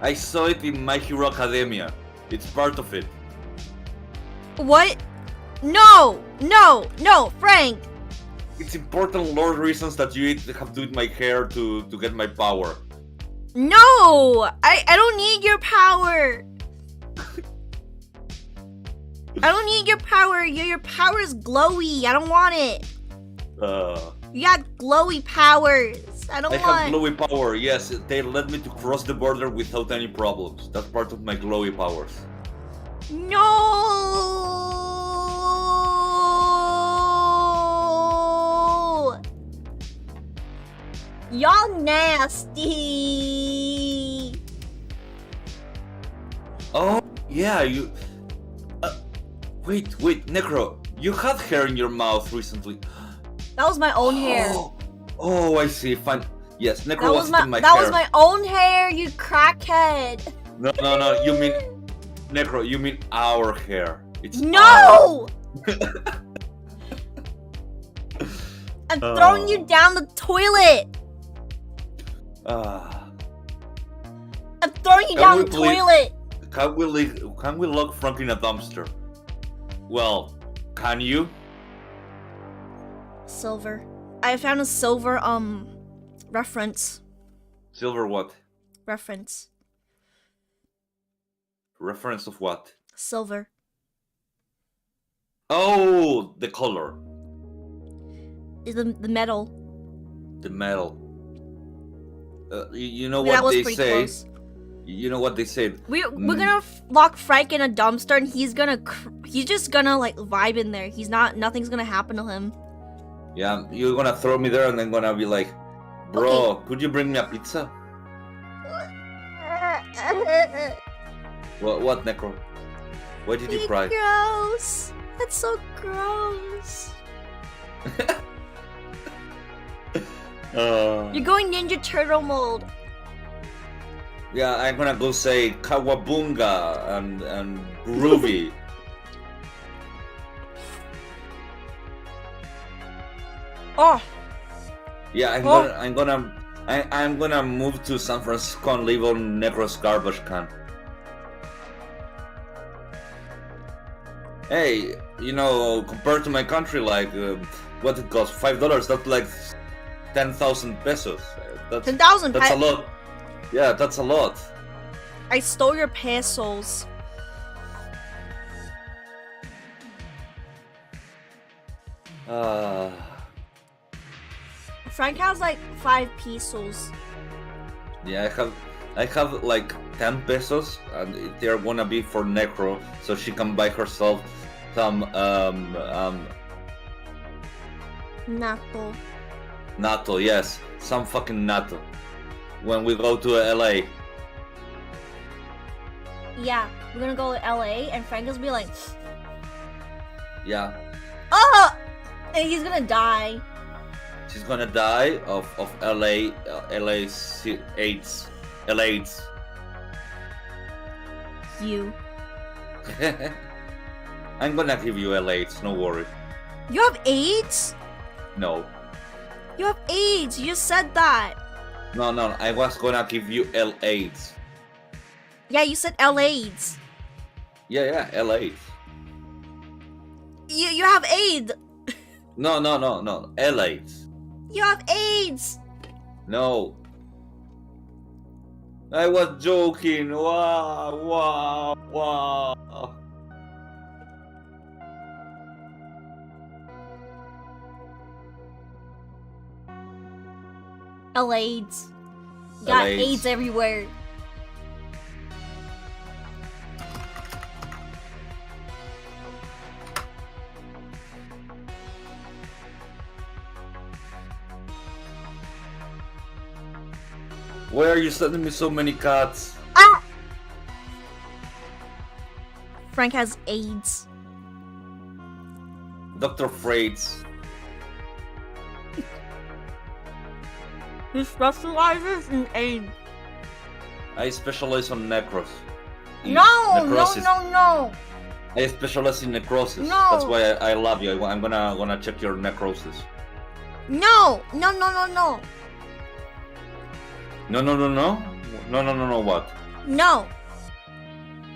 I saw it in My Hero Academia. It's part of it. What? No, Frank. It's important lore reasons that you have to eat my hair to get my power. No, I don't need your power. I don't need your power. Your power is glowy. I don't want it. You got glowy powers. I have glowy power, yes. They let me to cross the border without any problems. That's part of my glowy powers. No! Y'all nasty! Oh, yeah, you... Wait, Necro, you had hair in your mouth recently. That was my own hair. Oh, I see, fine. Yes, Necro was in my hair. That was my own hair, you crackhead! No, you mean... Necro, you mean our hair. It's No! I'm throwing you down the toilet! I'm throwing you down the toilet! Can we lock Frank in a dumpster? Well, can you? Silver. I found a silver, reference. Silver what? Reference. Reference of what? Silver. Oh, the color. The metal. The metal. You know what they say? Close. You know what they said? We're gonna lock Frank in a dumpster, and he's just gonna like vibe in there. Nothing's gonna happen to him. Yeah, you're gonna throw me there, and I'm gonna be like, bro, okay. Could you bring me a pizza? What, Necro? Why did you cry? Gross. That's so gross. You're going Ninja Turtle mode. Yeah, I'm gonna go say Kawabunga and Groovy. Oh. Yeah, I'm gonna move to San Francisco and live on Necro's garbage can. Hey, you know, compared to my country, like what it costs, $5. That's like 10,000 pesos. 10,000. That's a lot. Yeah, that's a lot. I stole your pesos. Frank has like 5 pesos. Yeah, I have like 10 pesos, and they're gonna be for Necro, so she can buy herself some Nato. NATO, yes. Some fucking NATO. When we go to LA. Yeah, we're gonna go to LA and Frank is be like, Yeah. oh! And he's gonna die. She's gonna die of LA, AIDS. LA's. You. I'm gonna give you LA's, no worry. You have AIDS? No. You have AIDS, you just said that. No, I was gonna give you LA's. Yeah, you said LA's. Yeah, LA's. You have AIDS. No, LA's. You have AIDS. No. I was joking. Wow. AIDS. You got AIDS. AIDS everywhere. Why are you sending me so many cats? Ah! Frank has AIDS. Dr. Freights. He specializes in AIDS. I specialize on necros. No! Necrosis. No! I specialize in necrosis. No. That's why I love you. I'm gonna check your necrosis. No! No, what? No!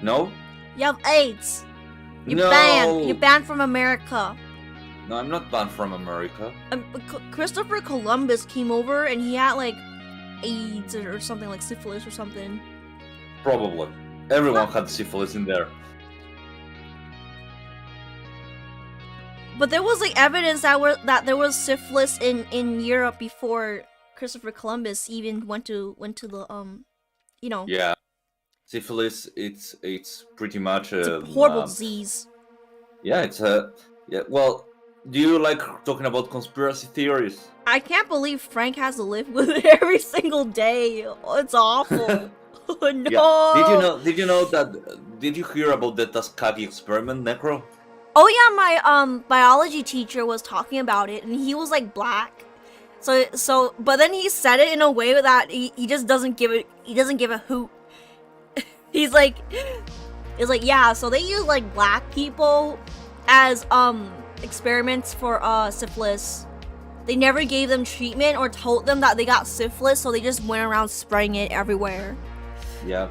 No? You have AIDS. No. You're banned from America. No, I'm not banned from America. Christopher Columbus came over and he had like AIDS or something, like syphilis or something. Probably. Everyone had syphilis in there. But there was like evidence that there was syphilis in Europe before Christopher Columbus even went to the you know. Yeah. Syphilis, it's pretty much It's a horrible disease. Yeah, it's a well, do you like talking about conspiracy theories? I can't believe Frank has to live with it every single day. It's awful. Oh, no. Yeah. Did you hear about the Tuskegee experiment, Necro? Oh yeah, my biology teacher was talking about it and he was like black. So but then he said it in a way that he just doesn't give a hoot. He's like yeah, so they use like black people as experiments for syphilis. They never gave them treatment or told them that they got syphilis, so they just went around spraying it everywhere. Yeah.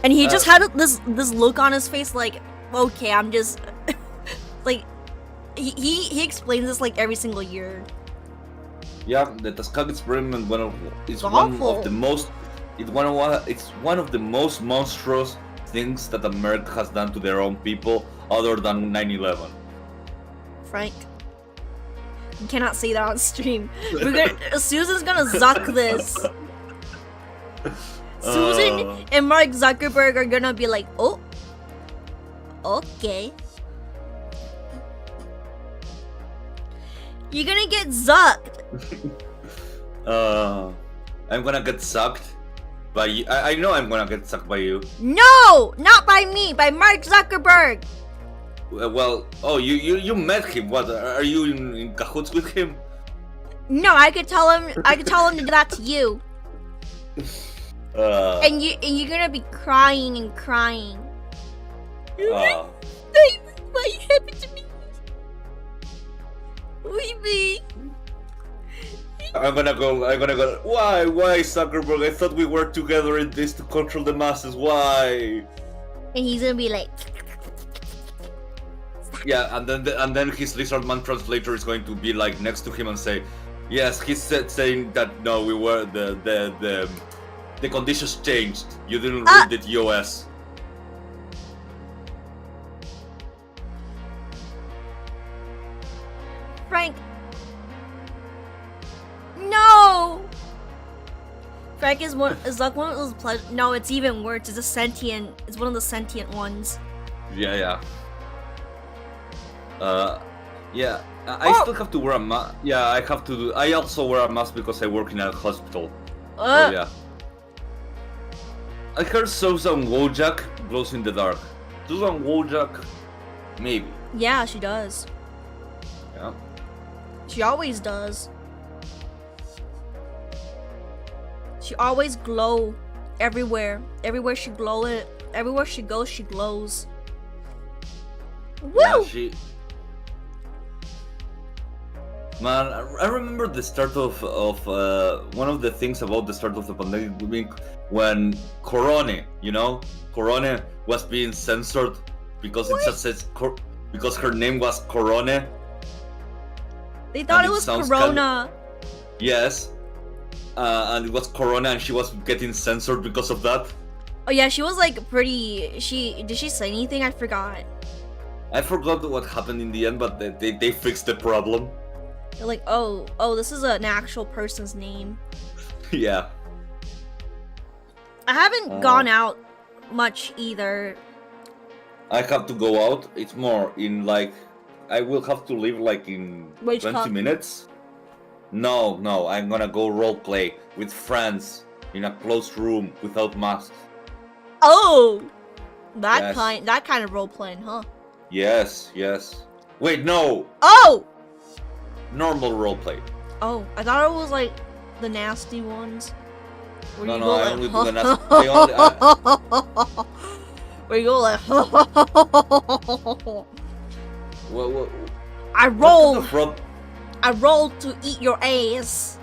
And he just had this look on his face like, okay, I'm just like he explains this like every single year. Yeah, the Tuskegee experiment it's awful. It's one of the most monstrous things that America has done to their own people, other than 9/11. Frank, you cannot say that on stream. Susan's gonna zuck this. Susan and Mark Zuckerberg are gonna be like, oh, okay. You're gonna get zucked. I'm gonna get sucked by you. I know I'm gonna get sucked by you. No, not by me, by Mark Zuckerberg. Well, oh, you met him. What? Are you in cahoots with him? No, I could tell him to do that to you. And you're gonna be crying and crying. Why happened to me? Leave me. I'm gonna go. Why, Zuckerberg? I thought we were together in this to control the masses. Why? And he's gonna be like, yeah, and then his lizardman translator is going to be like next to him and say, yes, he saying that no, we were the conditions changed. You didn't read the TOS. Frank. No. Frank is like one of those no, it's even worse. It's one of the sentient ones. Yeah. Yeah, I Oh! still have to wear a mask. Yeah, I have to do. I also wear a mask because I work in a hospital. So yeah. I heard Susan Wojak glows in the dark. Susan Wojak, maybe. Yeah, she does. Yeah. She always does. She always glow everywhere. Everywhere she glow it. Everywhere she goes, she glows. Woo! Yeah, Man, I remember the start of one of the things about the start of the pandemic when Corone, Corone was being censored because it just says because her name was Corone. They thought and it was sounds Corona. Yes, and it was Corona, and she was getting censored because of that. Oh yeah, she was like pretty. Did she say anything? I forgot. I forgot what happened in the end, but they fixed the problem. They're like, oh, this is an actual person's name. Yeah. I haven't gone out much either. I have to go out. It's more in like I will have to leave like in Wage 20 Cup. minutes. No, I'm gonna go roleplay with friends in a closed room without masks. Oh, that Yes. kind of role playing, huh? Yes. Wait, no. Oh, Normal roleplay. oh, I thought it was like the nasty ones. Where No, you no, go I like, only do the nasty. I only. where you go like, Well, I what kind rolled. of role? I rolled to eat your ass.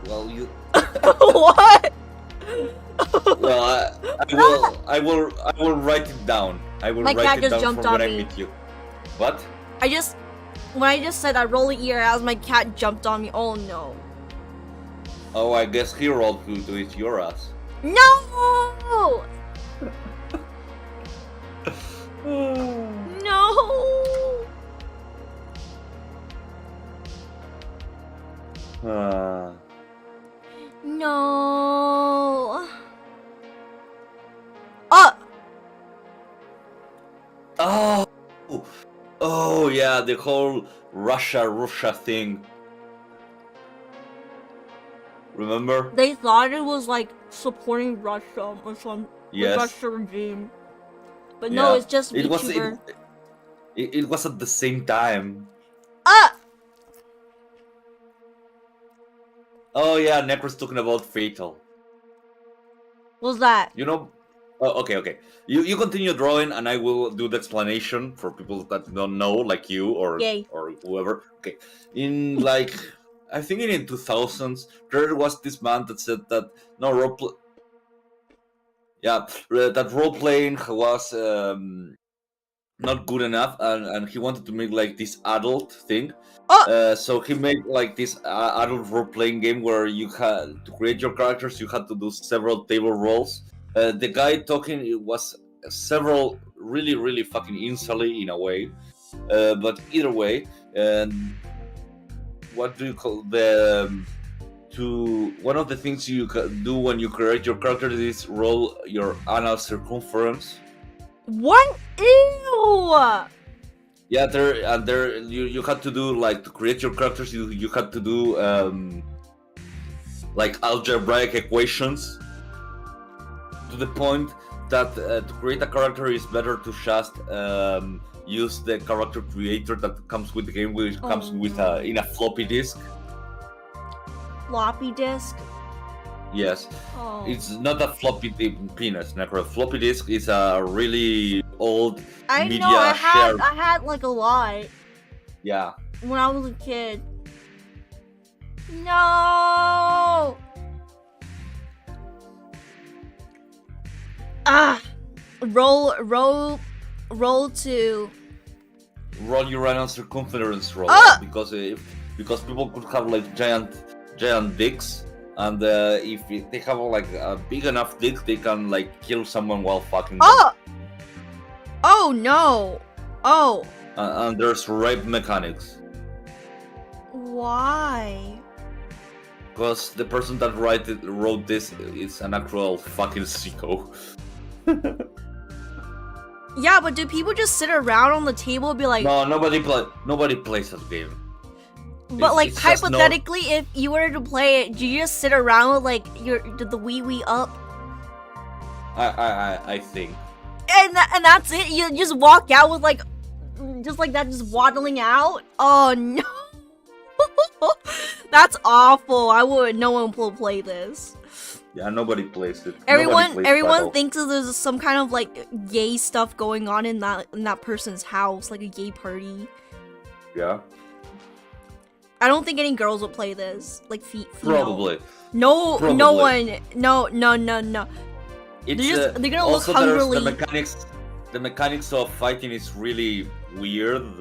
Well, you. What? Well, I will write it down. I will My write cat it just down jumped for when on I me. meet you. What? When I just said I roll to eat your ass, my cat jumped on me. Oh no. Oh, I guess he rolled to eat your ass. No! No! No! Oh yeah, the whole Russia thing. Remember? They thought it was like supporting Russia or some Yes. Russia regime. But no, it's just VTuber. It was at the same time. Oh yeah, Necro's talking about Fatal. What's that? You know? Oh, okay. You continue drawing, and I will do the explanation for people that don't know, like you or Yay. or whoever. Okay, in like I think in 2000s, there was this man that said that no that role playing was not good enough, and he wanted to make like this adult thing. So he made like this adult role playing game where you had to create your characters. You had to do several table roles. The guy talking it was several really fucking insully in a way, but either way, what do you call one of the things you do when you create your character is roll your anal circumference. What? Ew! Yeah, there you had to do like to create your characters. You had to do like algebraic equations to the point that to create a character is better to just use the character creator that comes with the game, which comes with in a floppy disk. Floppy disk? Yes. Oh. It's not a floppy penis, Necro. Floppy disk is a really old media I shared. had like a lot Yeah. when I was a kid. No! Roll to Roll your anal circumference roll because people could have like giant dicks, and if they have like a big enough dick, they can like kill someone while fucking them. Oh no! Oh. And there's rape mechanics. Why? Because the person that wrote this is an actual fucking sicko. Yeah, but do people just sit around on the table and be like... No, nobody plays that game. But like, it's just hypothetically, if you were to play it, do you just sit around with like the wee up? I think. And that's it? You just walk out with like... Just like that, just waddling out? Oh no. That's awful. No one will play this. Yeah, nobody plays it. Everyone thinks that there's some kind of like gay stuff going on in that person's house, like a gay party. Yeah. I don't think any girls will play this. Like female. Probably. No, Probably. no one. No. They're gonna look hungrily. The mechanics of fighting is really weird.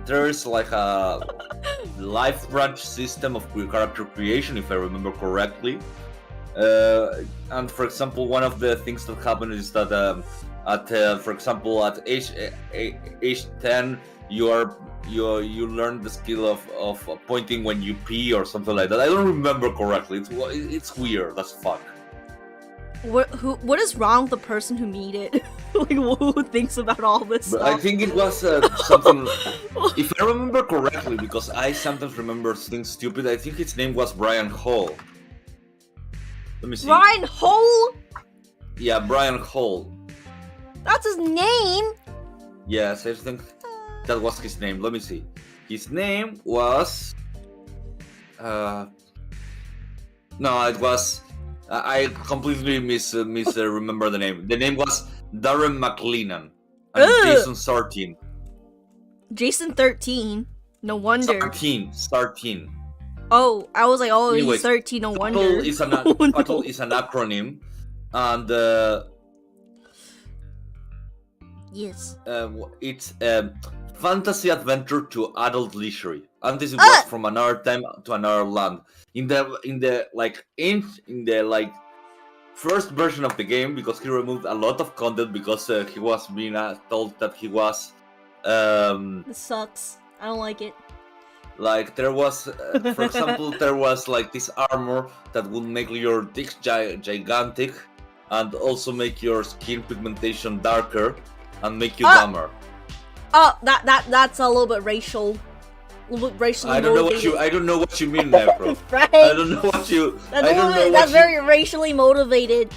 There's like a life branch system of character creation, if I remember correctly. And for example, one of the things that happen is that for example, at age 10, you learn the skill of pointing when you pee or something like that. I don't remember correctly. It's weird as fuck. What is wrong with the person who made it? Like, who thinks about all this But stuff? I think it was something. If I remember correctly, because I sometimes remember things stupid. I think his name was Brian Hall. Let me see. Brian Hole? Yeah, Brian Hall. That's his name? Yes, I think that was his name. Let me see. His name was. No, it was. I completely remember the name. The name was Darren McLennan and Jason Sartin. Jason 13. No wonder. Sartin. Oh, I was like, oh, Anyways, he's 13. No wonder. Fatal is an acronym, and yes. It's fantasy adventure to adult leisure, and this was from another time to another land. In the first version of the game, because he removed a lot of content because he was being told that he was This sucks. I don't like it. like there was for example there was like this armor that would make your dick gigantic and also make your skin pigmentation darker and make you dumber. Oh, that's a little bit racial. A little bit racially I don't know what you mean there, bro. Right? I don't know what you. That's very racially motivated.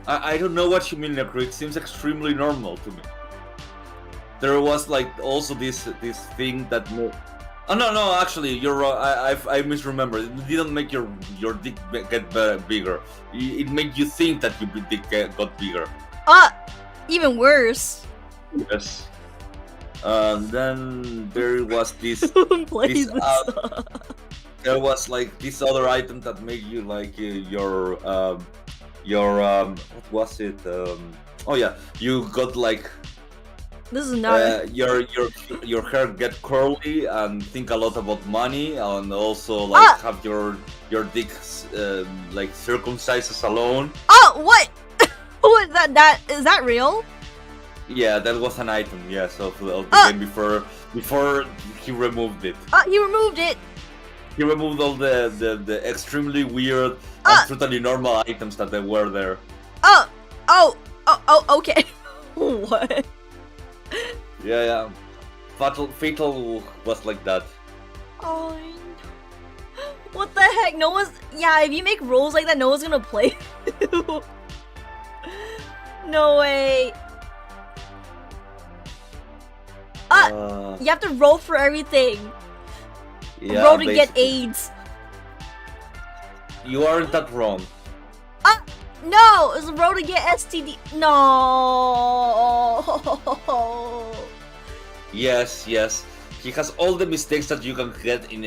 I don't know what you mean, Necro. It seems extremely normal to me. There was like also this thing that. Oh no! Actually, you're wrong. I misremember. It didn't make your dick get bigger. It made you think that your dick got bigger. Even worse. Yes. Then there was this. There was like this other item that made you like your what was it? Oh yeah, you got like. This is not. Your hair get curly and think a lot about money and also like have your dick like circumcised as alone. Oh, what? What that is that real? Yeah, that was an item. Yes, of the game before he removed it. He removed it. He removed all the extremely weird and totally normal items that they were there. Oh, okay. What? Yeah. Fatal was like that. Oh, what the heck? No one's. Yeah, if you make rules like that, no one's gonna play. No way. You have to roll for everything. Yeah, roll to get AIDS. You aren't that wrong. No, it's a roll to get STD. No. Yes. He has all the mistakes that you can get in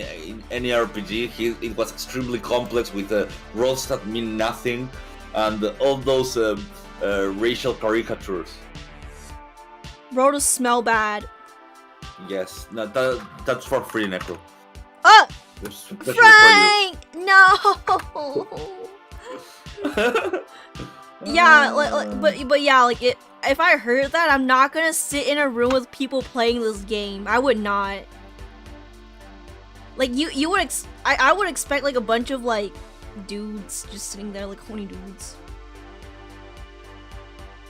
any RPG. It was extremely complex with roles that mean nothing, and all those racial caricatures. Roll to smell bad. Yes, no, that's for free, Necro. Frank! No! Yeah, but yeah, like if I heard that, I'm not gonna sit in a room with people playing this game. I would not. Like you would I would expect like a bunch of like dudes just sitting there like horny dudes.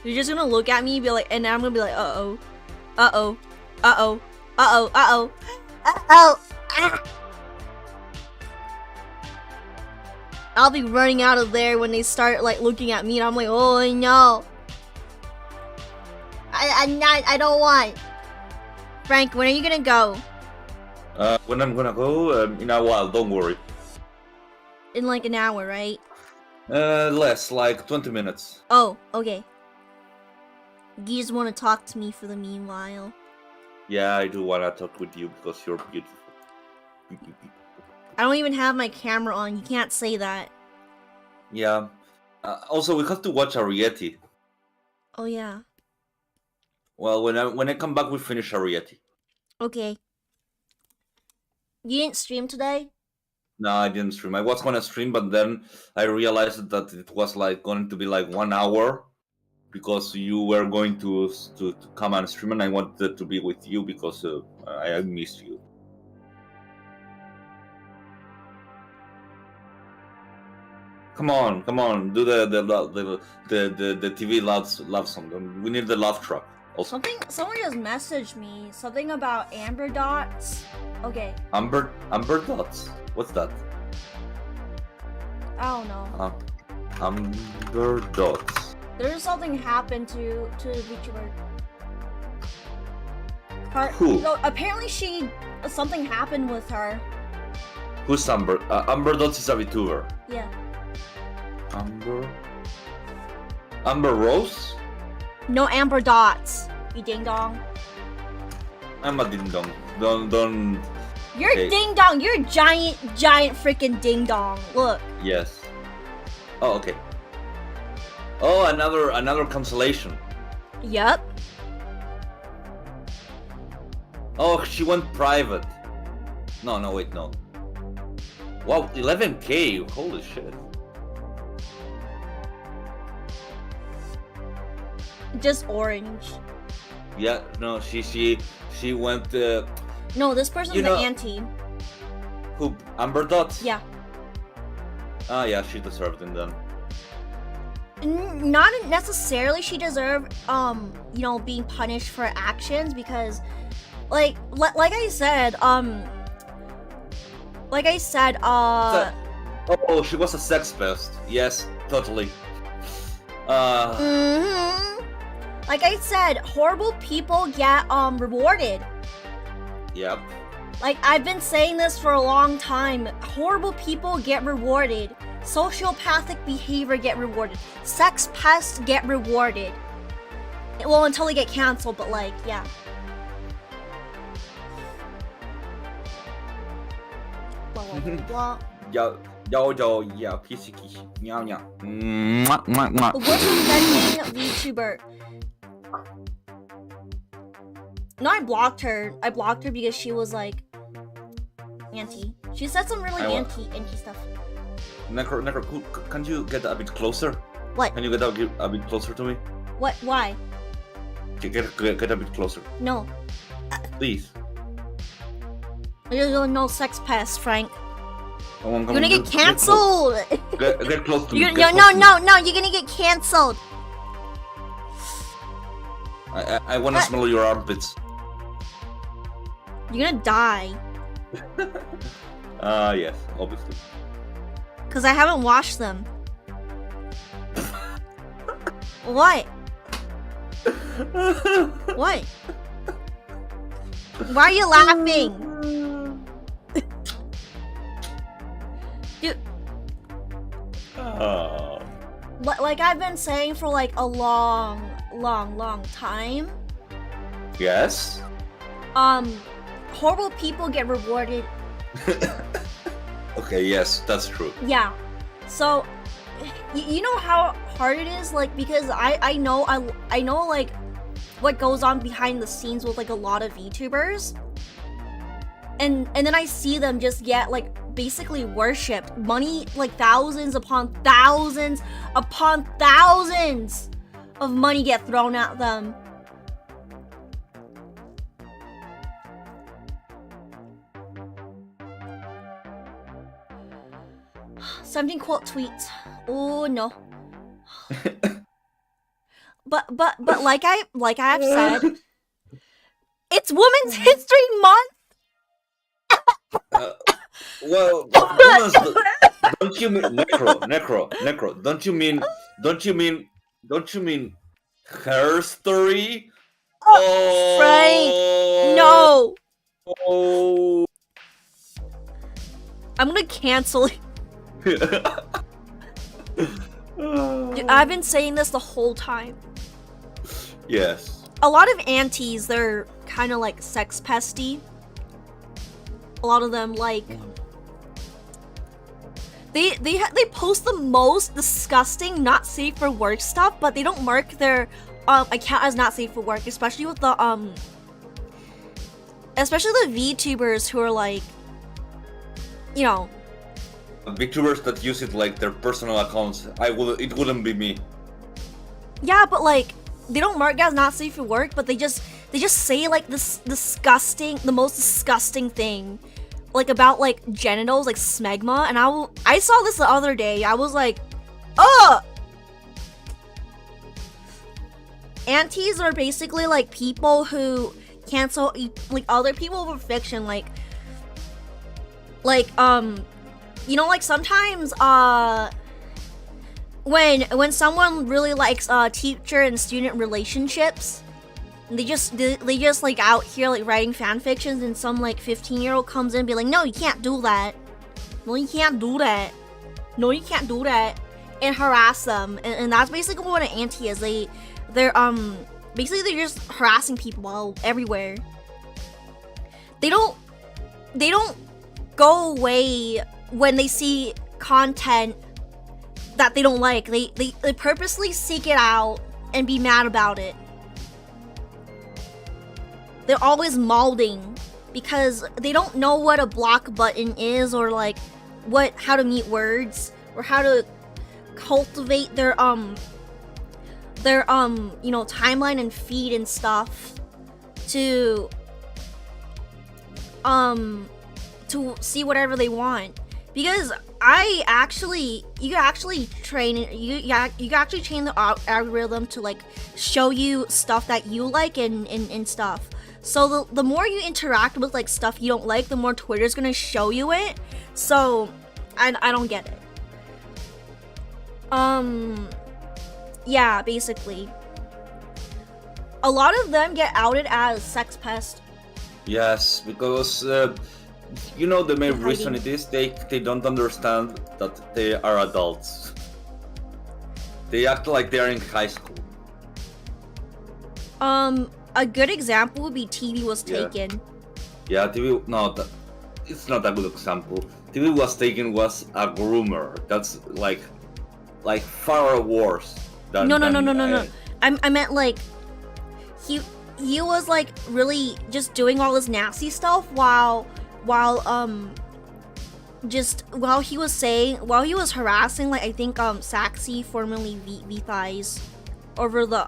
You're just gonna look at me, be like, and I'm gonna be like, uh-oh, uh-oh, uh-oh, uh-oh, uh-oh, uh-oh, ah. I'll be running out of there when they start like looking at me, and I'm like, oh no, I don't want. Frank, when are you gonna go? When I'm gonna go, in a while, don't worry. In like an hour, right? Less, like 20 minutes. Oh, okay. You just want to talk to me for the meanwhile. Yeah, I do wanna talk with you because you're beautiful. I don't even have my camera on. You can't say that. Yeah. Also, we have to watch Ariete. Oh yeah. Well, when I come back, we finish Ariete. Okay. You didn't stream today? No, I didn't stream. I was gonna stream, but then I realized that it was like going to be like 1 hour because you were going to come and stream, and I wanted to be with you because I missed you. Come on, do the TV love song. We need the love track. Also. Someone just messaged me something about amber dots. Okay. Amber dots. What's that? I don't know. Amber dots. There's something happened to the VTuber. Who? No, apparently something happened with her. Who's Amber? Amber dots is a VTuber. Yeah. Amber Rose? No amber dots. You ding dong. I'm a ding dong. Don't. You're okay. Ding dong. You're a giant freaking ding dong. Look. Yes. Oh, okay. Oh, another cancellation. Yep. Oh, she went private. No, wait, no. Wow, 11K. Holy shit. Just orange. Yeah, no, she went. No, this person's the auntie. Who? Amber Dots? Yeah. Ah, yeah, she deserved it then. Not necessarily she deserved, being punished for actions because, like I said, Oh, she was a sex pest. Yes, totally. Like I said, horrible people get rewarded. Yep. Like I've been saying this for a long time. Horrible people get rewarded. Sociopathic behavior get rewarded. Sex pests get rewarded. Well, until they get canceled, but like, yeah. Blah. Yeah, PC meow meow. What's offending VTuber? No, I blocked her. I blocked her because she was like anti. She said some really anti stuff. Necro, can you get a bit closer? What? Can you get a bit closer to me? What? Why? Get a bit closer. No. Please. There's no sex pest, Frank. You're gonna get cancelled. Get close to me. No, you're gonna get cancelled. I wanna smell your armpits. You're gonna die. Yes, obviously. Cause I haven't washed them. What? What? Why are you laughing? Dude. Like I've been saying for like a long time. Yes? Horrible people get rewarded. Okay, yes, that's true. Yeah. So, you know how hard it is? Like, because I know like what goes on behind the scenes with like a lot of VTubers. And then I see them just get like basically worshipped. Money, like thousands upon thousands of money get thrown at them. Something quote tweets. Oh no. but like I've said, it's Women's History Month. Well, don't you mean necro? Don't you mean her story? Frank, no. Oh. I'm gonna cancel you. Dude, I've been saying this the whole time. Yes. A lot of aunties, they're kind of like sex pesty. A lot of them like they post the most disgusting, not safe for work stuff, but they don't mark their account as not safe for work, especially with the VTubers who are like, you know, VTubers that use it like their personal accounts. It wouldn't be me. yeah, but like they don't mark it as not safe for work, but they just say like this the most disgusting thing, like about like genitals, like smegma, and I saw this the other day. I was like, ugh. Aunties are basically like people who cancel like other people for fiction, like you know, like sometimes when someone really likes teacher and student relationships, they just like out here like writing fan fictions, and some like 15-year-old comes in and be like, no, you can't do that, no, you can't do that, no, you can't do that, and harass them, and that's basically what an auntie is. They're basically they're just harassing people everywhere. They don't go away when they see content that they don't like. They purposely seek it out and be mad about it. They're always molding because they don't know what a block button is, or like how to meet words, or how to cultivate their you know, timeline and feed and stuff to see whatever they want. Because you can actually train the algorithm to like show you stuff that you like and stuff. So the more you interact with like stuff you don't like, the more Twitter's gonna show you it. So I don't get it. Yeah, basically. A lot of them get outed as sex pest. Yes, because you know the main reason hiding. it is they don't understand that they are adults. They act like they are in high school. A good example would be TV Was Taken. Yeah, it's not a good example. TV Was Taken was a groomer. That's like far worse than No. I meant like he was like really just doing all this nasty stuff while he was harassing, like, I think Saxy, formerly V-Thighs, over the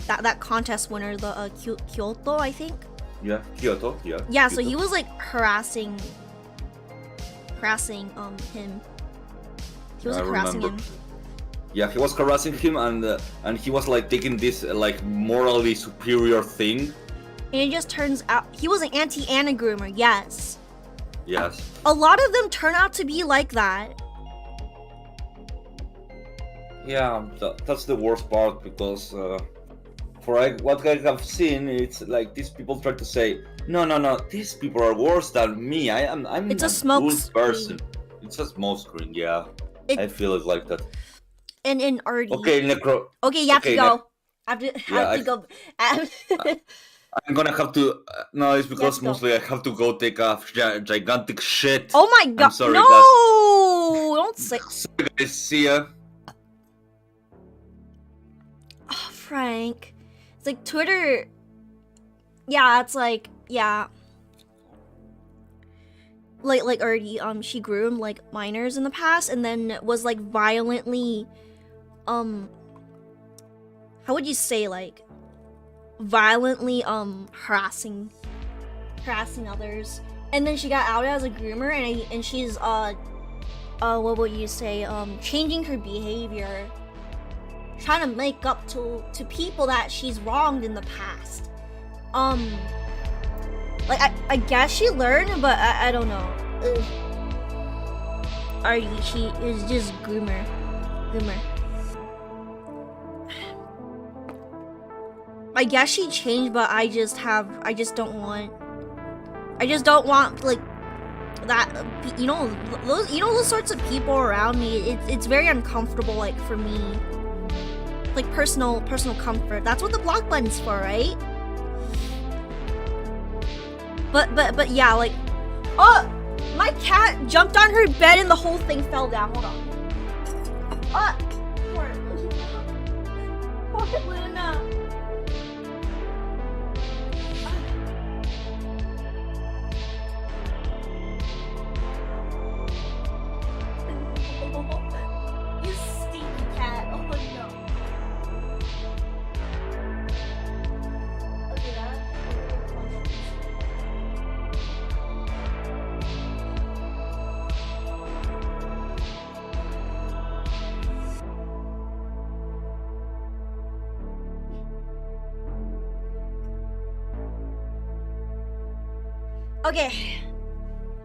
that contest winner, the Kyoto, I think. Yeah, Kyoto. Yeah. Yeah, Kyoto. so he was like harassing him. He was like harassing him. Yeah, he was harassing him, and he was like taking this like morally superior thing. And it just turns out he was an anti-Anna groomer. Yes. Yes. A lot of them turn out to be like that. Yeah, that's the worst part, because what I have seen, it's like these people try to say, no, these people are worse than me. I'm It's a good smoke person. screen. It's a smoke screen. Yeah, It- I feel it like that. And in Artie. Okay, Necro. Okay, you have to go. I have to go. I'm gonna have to. No, it's because Yes, go. mostly I have to go take a gigantic shit. Oh my god! I'm sorry, no, guys. don't say. Sorry, guys. See ya. Oh, Frank, it's like Twitter. Yeah, it's like like Artie. She groomed like minors in the past, and then was like violently, how would you say, like violently harassing others, and then she got outed as a groomer, and she's what would you say, changing her behavior. trying to make up to people that she's wronged in the past. Like I guess she learned, but I don't know. She is just groomer. I guess she changed, but I just don't want like that, those sorts of people around me. It's very uncomfortable, like, for me, like personal comfort. That's what the block button's for, right? But yeah, like, oh, my cat jumped on her bed and the whole thing fell down. Hold on. Poor Luna. You stinky cat. Oh no. Look at that. Okay.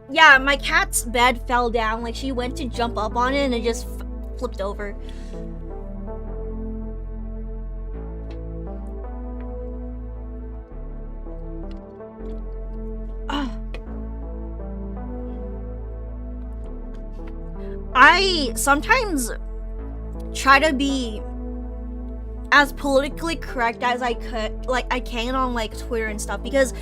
Yeah, my cat's bed fell down. Like, she went to jump up on it and it just flipped over. I sometimes try to be as politically correct as I can on, like, Twitter and stuff, because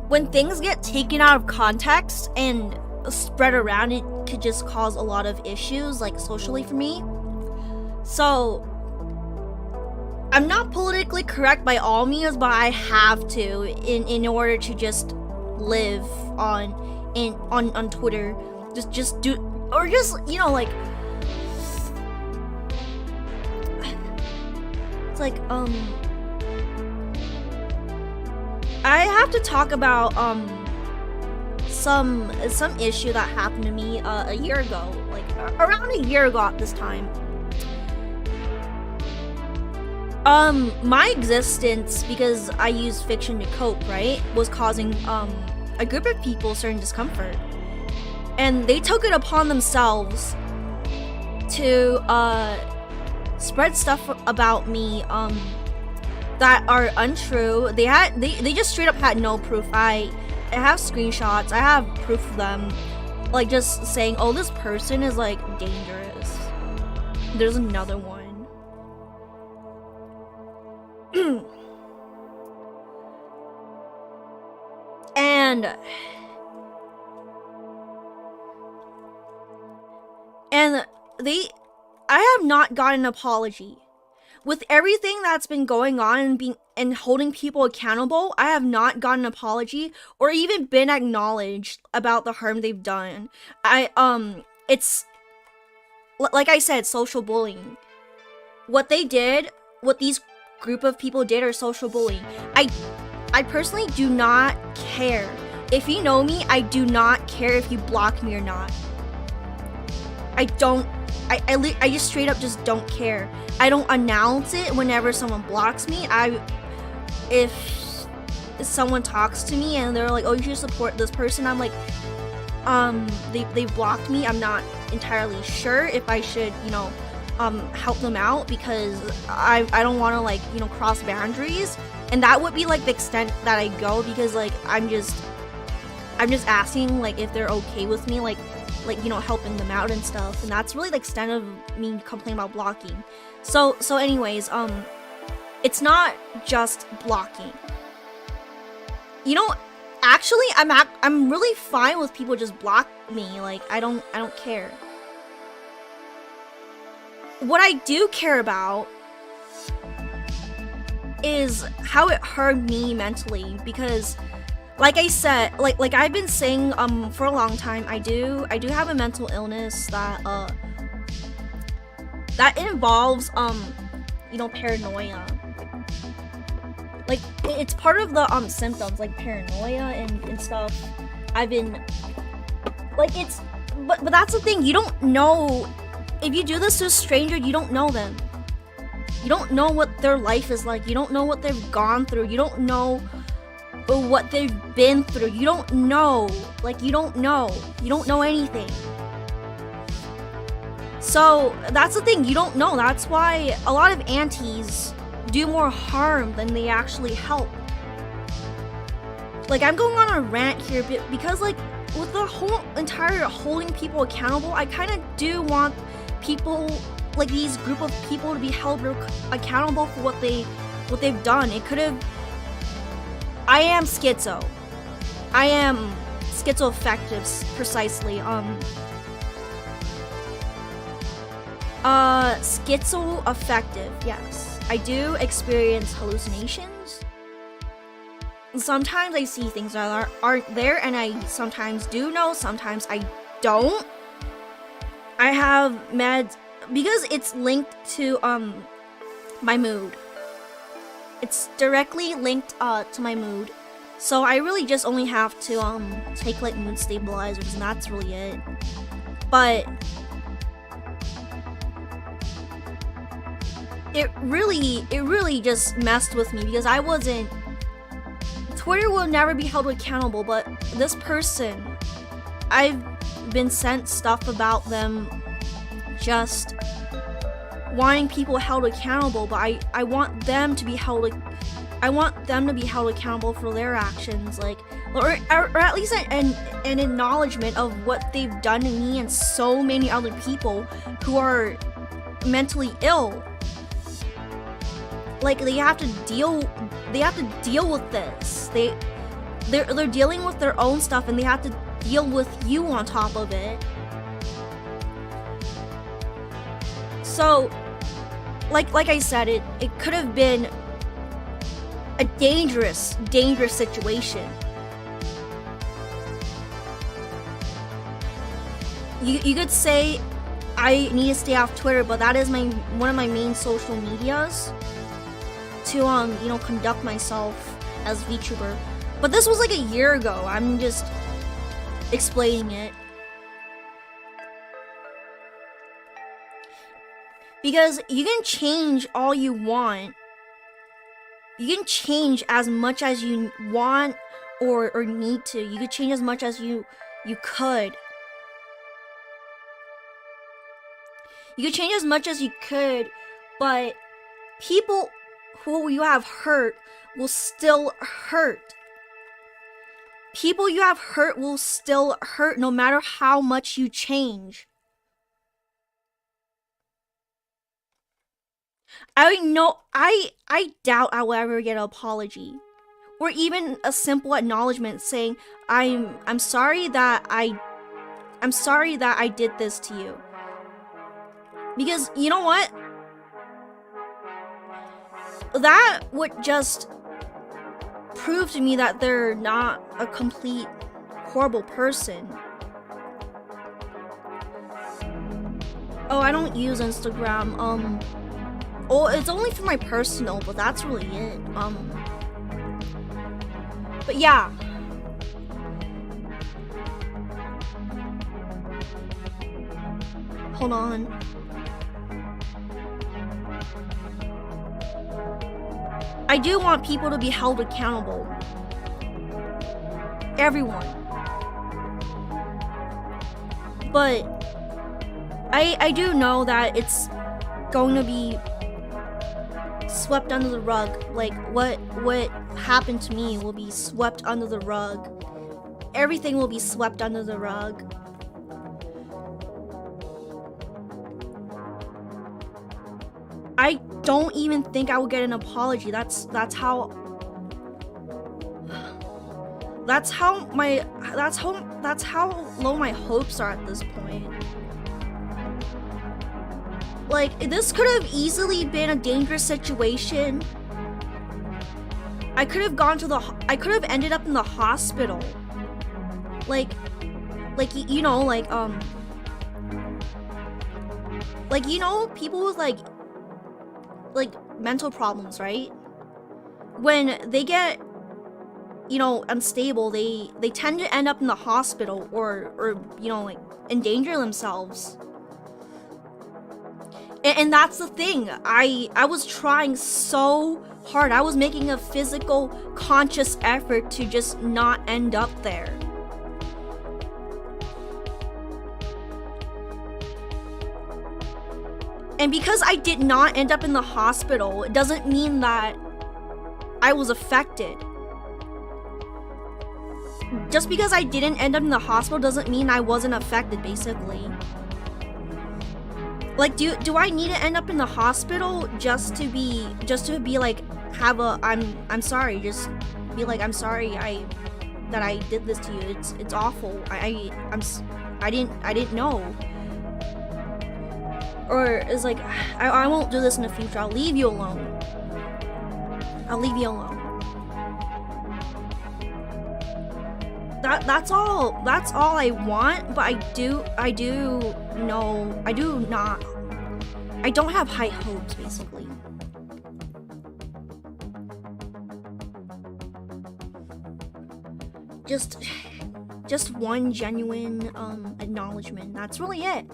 when things get taken out of context and spread around, it could just cause a lot of issues, like, socially for me. So I'm not politically correct by all means, but I have to in order to just live on Twitter. Just do, or just, you know, like, it's like, I have to talk about some issue that happened to me a year ago, like around a year ago at this time. My existence, because I use fiction to cope, right, was causing a group of people certain discomfort, and they took it upon themselves to spread stuff about me that are untrue. They just straight up had no proof. I have screenshots, I have proof of them, like, just saying, oh, this person is, like, dangerous. There's another one. and I have not gotten an apology. With everything that's been going on and holding people accountable, I have not gotten an apology or even been acknowledged about the harm they've done. It's like I said, social bullying. What they did, what these group of people did, are social bullying. I personally do not care. If you know me, I do not care if you block me or not. I just straight up just don't care. I don't announce it whenever someone blocks me. If someone talks to me and they're like, oh, you should support this person, I'm like, they blocked me. I'm not entirely sure if I should, you know, help them out, because I don't want to, like, you know, cross boundaries. And that would be, like, the extent that I go, because, like, I'm just asking, like, if they're okay with me, like, you know, helping them out and stuff. And that's really the extent of me complaining about blocking. So anyways, it's not just blocking. You know, actually, I'm really fine with people just block me. Like, I don't care. What I do care about is how it hurt me mentally, because, like I said, like I've been saying for a long time, I do have a mental illness that involves you know, paranoia. Like, it's part of the symptoms, like paranoia and stuff. I've been, like, it's, but that's the thing, you don't know if you do this to a stranger, you don't know them. You don't know what their life is like. You don't know what they've gone through. You don't know what they've been through. You don't know. Like, you don't know. You don't know anything. So, that's the thing. You don't know. That's why a lot of aunties do more harm than they actually help. Like, I'm going on a rant here because, like, with the whole entire holding people accountable, I kind of do want people, like these group of people, to be held accountable for what they've done. It could have. I am schizo. I am schizoaffective, precisely. Schizoaffective. Yes, I do experience hallucinations. Sometimes I see things that aren't there, and I sometimes do know, sometimes I don't. I have meds because it's linked to my mood. It's directly linked to my mood. So I really just only have to take like mood stabilizers, and that's really it. But it really just messed with me because I wasn't. Twitter will never be held accountable, but this person, I've been sent stuff about them just wanting people held accountable, but I want them to be held accountable for their actions, like, or at least an acknowledgement of what they've done to me and so many other people who are mentally ill. Like, they have to deal with this. They're dealing with their own stuff, and they have to deal with you on top of it. So, like I said, it could have been a dangerous situation. You could say I need to stay off Twitter, but that is one of my main social medias to conduct myself as VTuber. But this was like a year ago. I'm just explaining it. Because you can change all you want. You can change as much as you want or need to. You could change as much as you could. You could change as much as you could, but people who you have hurt will still hurt. People you have hurt will still hurt no matter how much you change. I doubt I will ever get an apology, or even a simple acknowledgement saying I'm sorry that I did this to you. Because you know what? That would just prove to me that they're not a complete horrible person. Oh, I don't use Instagram. Oh, it's only for my personal, but that's really it. But yeah. Hold on. I do want people to be held accountable. Everyone. But I do know that it's going to be swept under the rug. Like, what happened to me will be swept under the rug. Everything will be swept under the rug. I don't even think I will get an apology. That's how low my hopes are at this point. Like, this could have easily been a dangerous situation. I could have ended up in the hospital. People with like mental problems, right? When they get unstable, they tend to end up in the hospital or endanger themselves. And that's the thing. I was trying so hard. I was making a physical, conscious effort to just not end up there. And because I did not end up in the hospital, it doesn't mean that I was affected. Just because I didn't end up in the hospital doesn't mean I wasn't affected, basically. Like, do I need to end up in the hospital just to be like, have a, I'm sorry, just be like, I'm sorry that I did this to you. It's awful. I didn't know. Or it's like, I won't do this in the future. I'll leave you alone. I'll leave you alone. That's all I want, but I don't have high hopes, basically. Just one genuine acknowledgement. That's really it.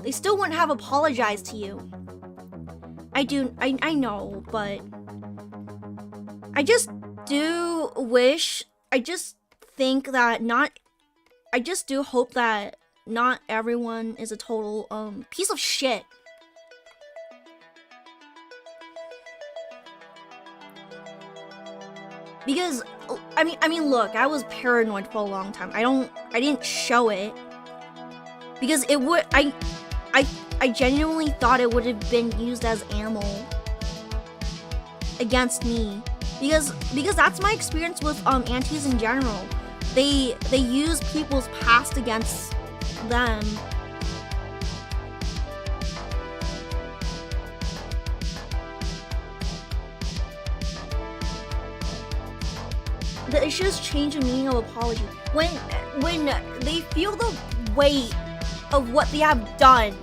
They still wouldn't have apologized to you. I know, but I just think that I just do hope that not everyone is a total piece of shit. Because I mean look, I was paranoid for a long time. I didn't show it because it would I genuinely thought it would have been used as ammo against me. Because that's my experience with antis in general. They use people's past against them. The issue is change the meaning of apology. When they feel the weight of what they have done,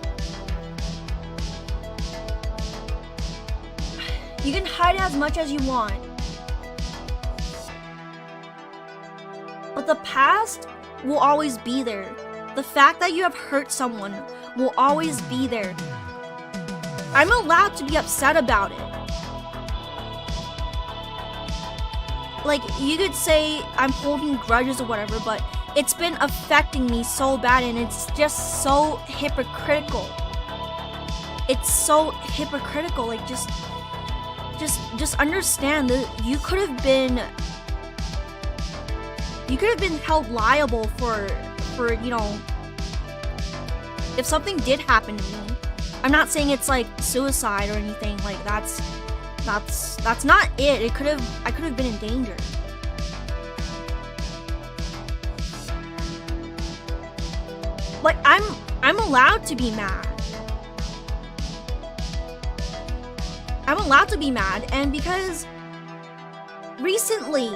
you can hide it as much as you want. But the past will always be there. The fact that you have hurt someone will always be there. I'm allowed to be upset about it. Like, you could say I'm holding grudges or whatever, but it's been affecting me so bad and it's just so hypocritical. It's so hypocritical. Like, just understand that you could have been held liable for you know, if something did happen to me. I'm not saying it's like suicide or anything. Like, that's not it. I could have been in danger. Like, I'm allowed to be mad. I'm allowed to be mad, and because recently,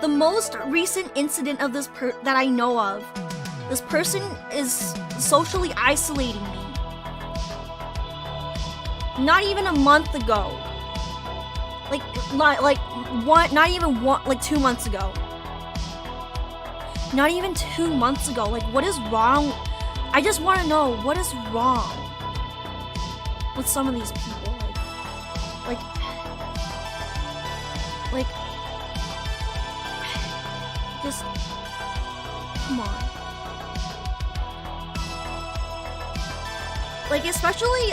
the most recent incident of this that I know of, this person is socially isolating me. Not even a month ago. Like 2 months ago. Not even 2 months ago. Like, what is wrong? I just want to know what is wrong with some of these people. Like, just come on. Like, especially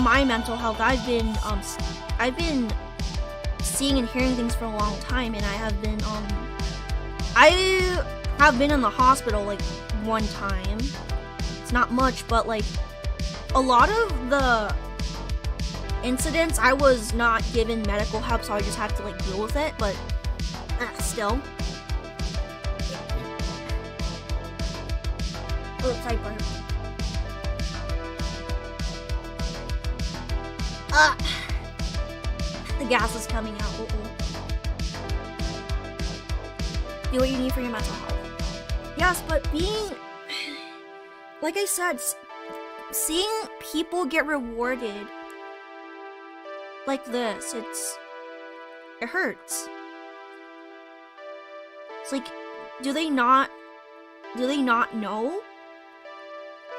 my mental health. I've been seeing and hearing things for a long time, and I have been in the hospital like one time. It's not much, but like a lot of the incidents I was not given medical help, so I just have to like deal with it, but still. Oh, sorry, burp. The gas is coming out. Do what you need for your mental health. Yes, but being, like I said, seeing people get rewarded like this, it hurts. It's like, do they not Do they not know?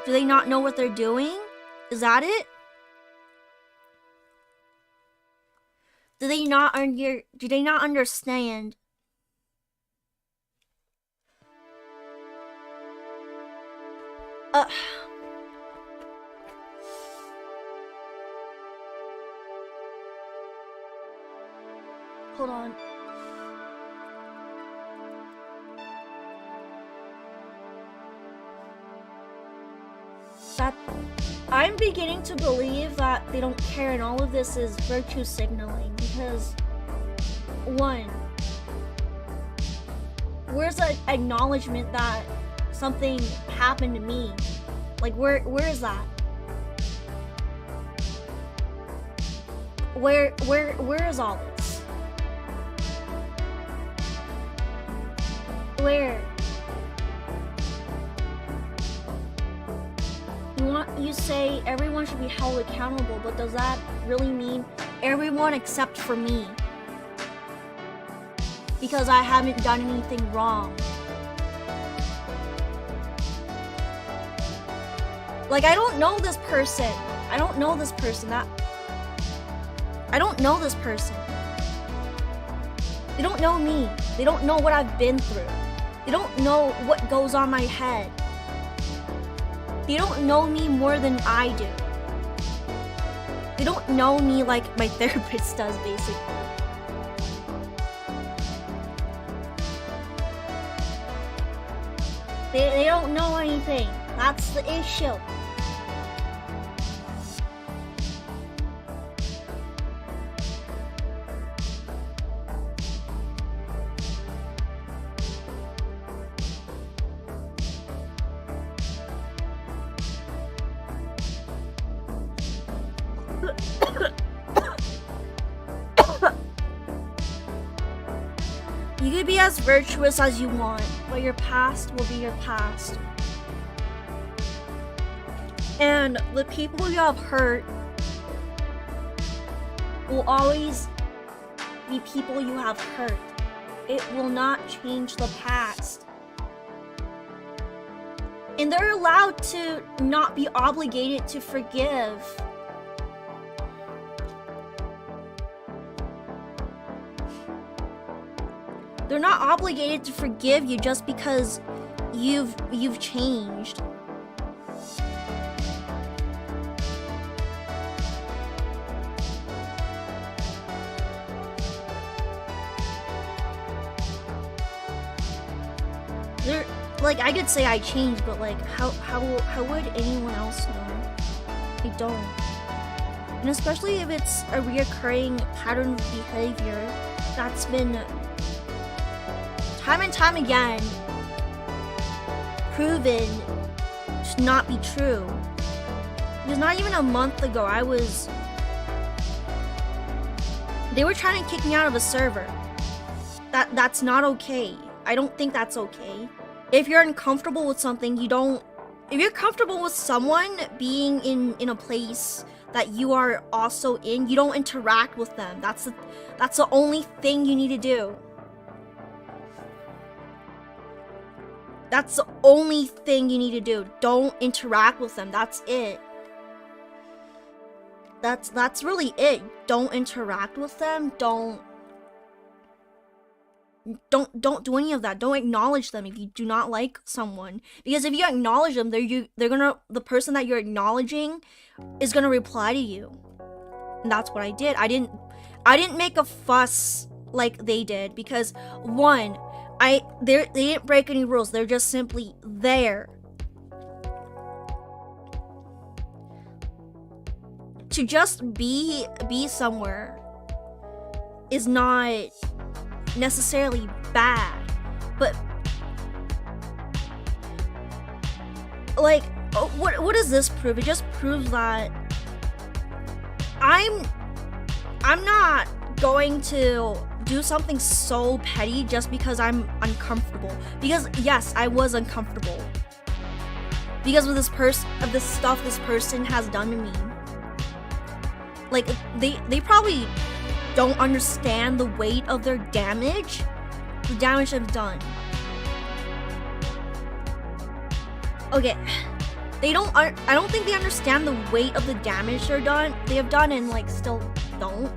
Do they not know what they're doing? Is that it? Do they not understand? Hold on. That I'm beginning to believe that they don't care, and all of this is virtue signaling, because one, where's the acknowledgement that something happened to me? Like, where is that? Where is all this? Where? You say everyone should be held accountable, but does that really mean everyone except for me? Because I haven't done anything wrong. Like, I don't know this person. I don't know this person. I don't know this person. They don't know me. They don't know what I've been through. They don't know what goes on my head. They don't know me more than I do. They don't know me like my therapist does, basically. They don't know anything. That's the issue. You can be as virtuous as you want, but your past will be your past. And the people you have hurt will always be people you have hurt. It will not change the past. And they're allowed to not be obligated to forgive. They're not obligated to forgive you just because you've changed. They're like, I could say I changed, but like how would anyone else know? I don't. And especially if it's a reoccurring pattern of behavior that's been time and time again proven to not be true. Because not even a month ago, they were trying to kick me out of a server. That's not okay. I don't think that's okay. If you're uncomfortable with something, if you're comfortable with someone being in a place that you are also in, you don't interact with them. That's the only thing you need to do. That's the only thing you need to do. Don't interact with them. That's it. That's really it. Don't interact with them. Don't do any of that. Don't acknowledge them if you do not like someone. Because if you acknowledge them, the person that you're acknowledging is gonna reply to you. And that's what I did. I didn't make a fuss like they did, because one, they didn't break any rules. They're just simply there. To just be somewhere is not necessarily bad, but like, what does this prove? It just proves that I'm not going to do something so petty just because I'm uncomfortable. Because yes, I was uncomfortable because of this stuff this person has done to me. Like, they probably don't understand the weight of their damage, the damage I've done. Okay, they don't. I don't think they understand the weight of the damage they have done, and like still don't.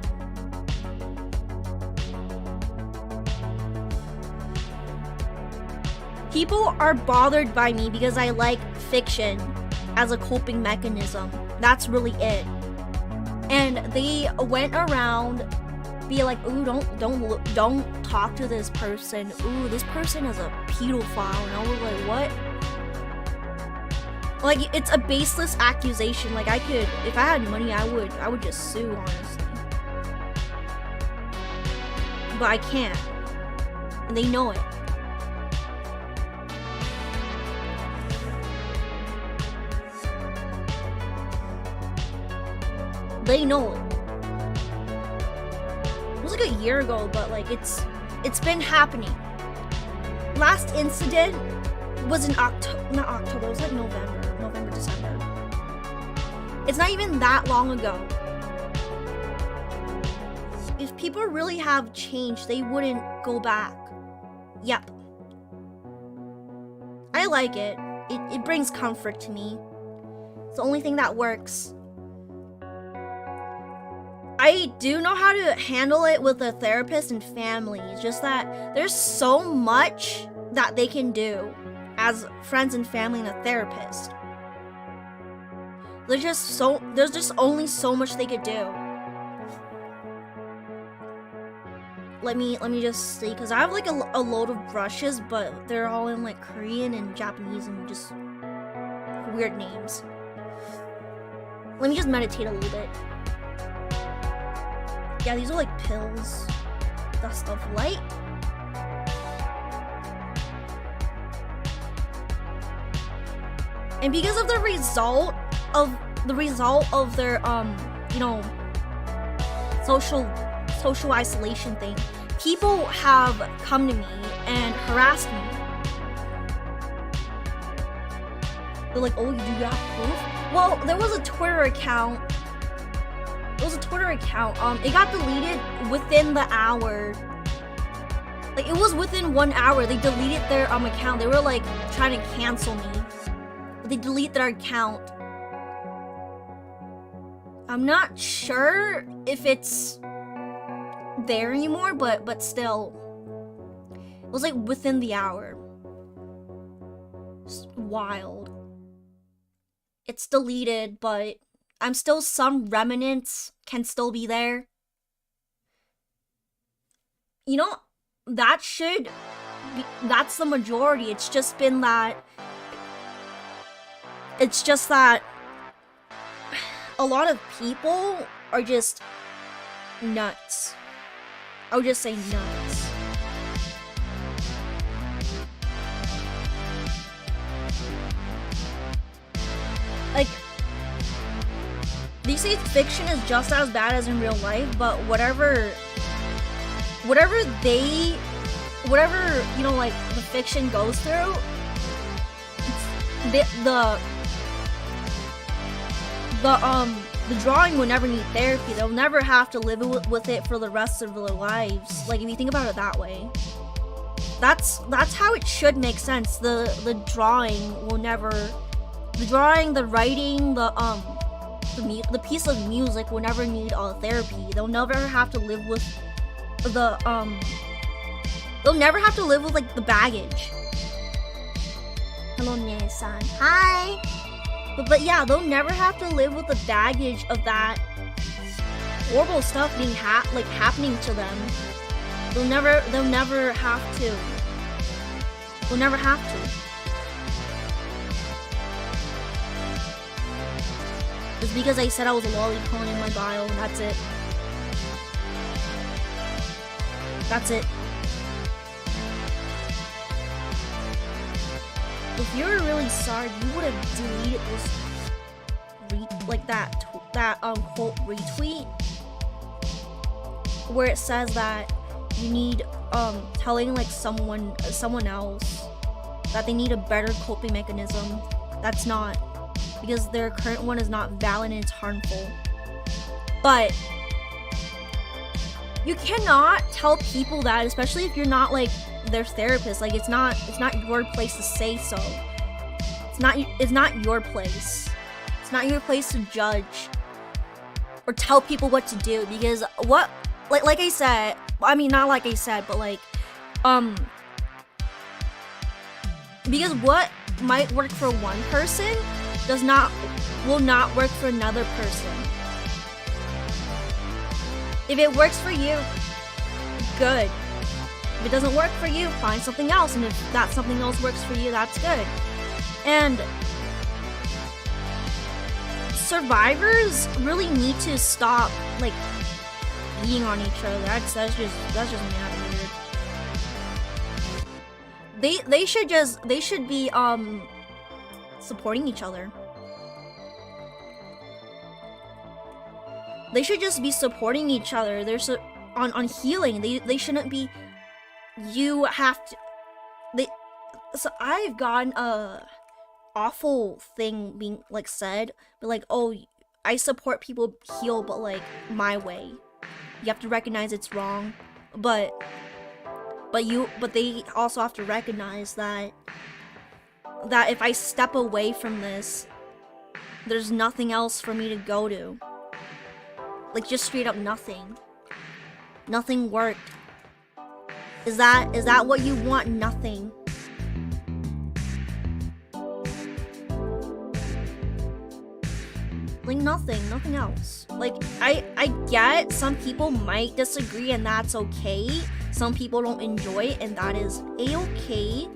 People are bothered by me because I like fiction as a coping mechanism. That's really it. And they went around be like, ooh, don't talk to this person. Ooh, this person is a pedophile. And I was like, what? Like, it's a baseless accusation. Like, I could, if I had money, I would just sue, honestly. But I can't. And they know it. They know it. It was like a year ago, but like it's been happening. Last incident was in not October, it was like November, December. It's not even that long ago. If people really have changed, they wouldn't go back. Yep. I like it. It brings comfort to me. It's the only thing that works. I do know how to handle it with a therapist and family. It's just that there's so much that they can do as friends and family and a therapist. There's just only so much they could do. Let me just see, because I have like a load of brushes, but they're all in like Korean and Japanese and just weird names. Let me just meditate a little bit. Yeah, these are like pills. Dust of light. And because of the result of their you know, social isolation thing, people have come to me and harassed me. They're like, oh, you do got proof? Well, there was a Twitter account. It got deleted within the hour. Like, it was within 1 hour. They deleted their account. They were like trying to cancel me. They deleted their account. I'm not sure if it's there anymore, but still. It was like within the hour. It's wild. It's deleted, but I'm still, some remnants can still be there. You know, that's the majority. It's just that a lot of people are just nuts. I would just say nuts. Like, they say fiction is just as bad as in real life, but whatever, you know, like, the fiction goes through, the drawing will never need therapy. They'll never have to live with it for the rest of their lives. Like, if you think about it that way, that's how it should make sense. The drawing will never, the drawing, the writing, the piece of music will never need therapy. They'll never have to live with they'll never have to live with like the baggage. Hello, Nae-san. Hi. But yeah, they'll never have to live with the baggage of that horrible stuff being happening to them. They'll never have to. They'll never have to. Just because I said I was a lolicon in my bio, and that's it. That's it. If you were really sorry, you would have deleted this that quote retweet where it says that you need telling like someone else that they need a better coping mechanism. That's not, because their current one is not valid and it's harmful. But you cannot tell people that, especially if you're not like their therapist. Like, it's not your place to say so. It's not your place. It's not your place to judge or tell people what to do, because what, like I said, I mean, not like I said, but like, because what might work for one person will not work for another person. If it works for you, good. If it doesn't work for you, find something else, and if that something else works for you, that's good. And survivors really need to stop like being on each other. That's just mad weird. They should be supporting each other. They should just be supporting each other. They're on healing. They shouldn't be. You have to. So I've gotten a awful thing being like said, but like, oh, I support people heal, but like my way. You have to recognize it's wrong, but they also have to recognize that if I step away from this, there's nothing else for me to go to. Like, just straight up nothing. Nothing worked. Is that what you want? Nothing. Like, nothing else. Like, I get some people might disagree, and that's okay. Some people don't enjoy it, and that is a-okay.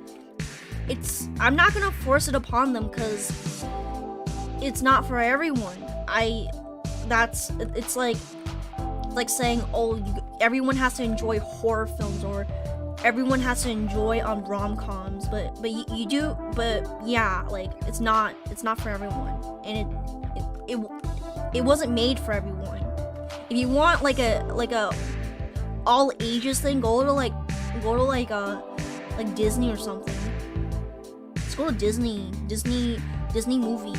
I'm not gonna force it upon them, because it's not for everyone. It's like saying, oh, everyone has to enjoy horror films, or everyone has to enjoy rom-coms, but you do, but yeah, like, it's not for everyone, and it wasn't made for everyone. If you want like a all ages thing, go to like Disney or something. Let's go to Disney movie.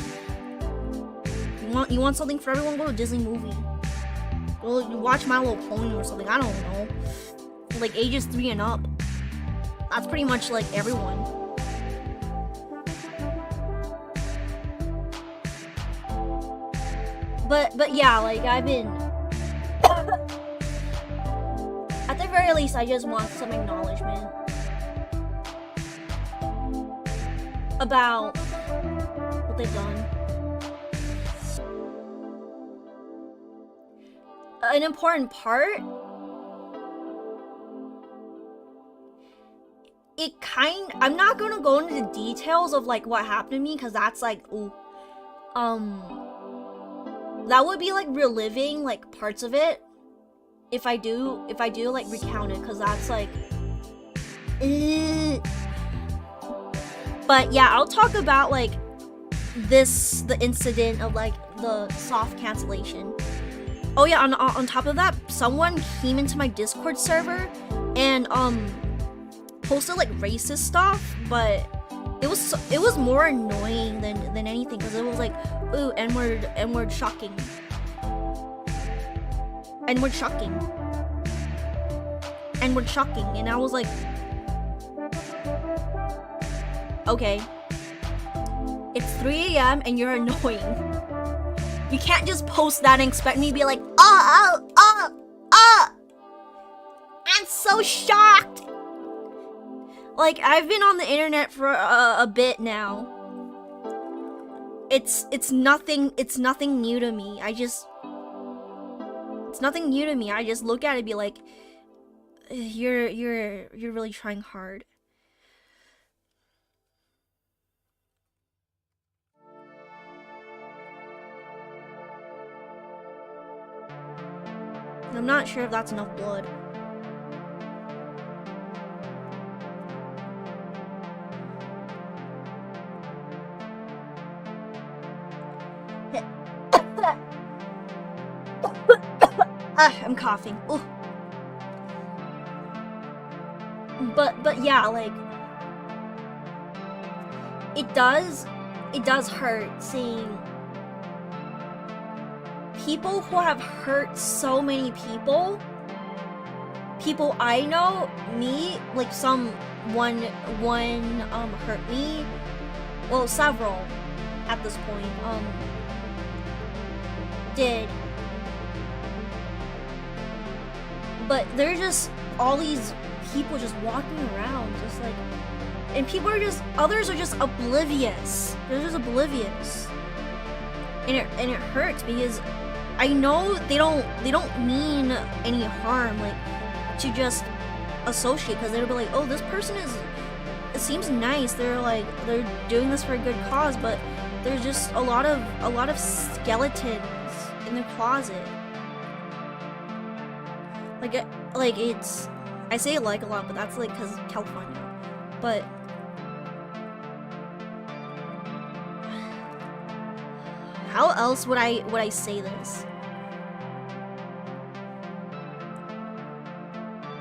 You want something for everyone? Go to Disney movie. Go watch My Little Pony or something. I don't know. Like ages 3 and up. That's pretty much like everyone. But yeah, like I've been. At the very least, I just want some acknowledgement about what they've done. An important part, I'm not gonna go into the details of like what happened to me, because that's like, ooh, that would be like reliving like parts of it if I do like recount it, because that's like, but yeah, I'll talk about like the incident of like the soft cancellation. Oh yeah, on top of that, someone came into my Discord server and posted like racist stuff, but it was more annoying than anything, because it was like, ooh, N-word shocking. N-word shocking. N-word shocking. And I was like, okay. It's 3 a.m. and you're annoying. You can't just post that and expect me to be like, I'm so shocked. Like, I've been on the internet for a bit now. It's nothing new to me. It's nothing new to me. I just look at it and be like, you're really trying hard. I'm not sure if that's enough blood. I'm coughing. Ooh. But yeah, like it does hurt seeing people who have hurt so many people I know, me, like one hurt me, well, several at this point, did. But there's just all these people just walking around, just like, and people are just, others are just oblivious. They're just oblivious. And it hurts because I know they don't mean any harm, like, to just associate, because they'll be like, oh, this person it seems nice, they're doing this for a good cause, but there's just a lot of skeletons in the closet. Like it's, I say like a lot, but that's like because California. But how else would I say this?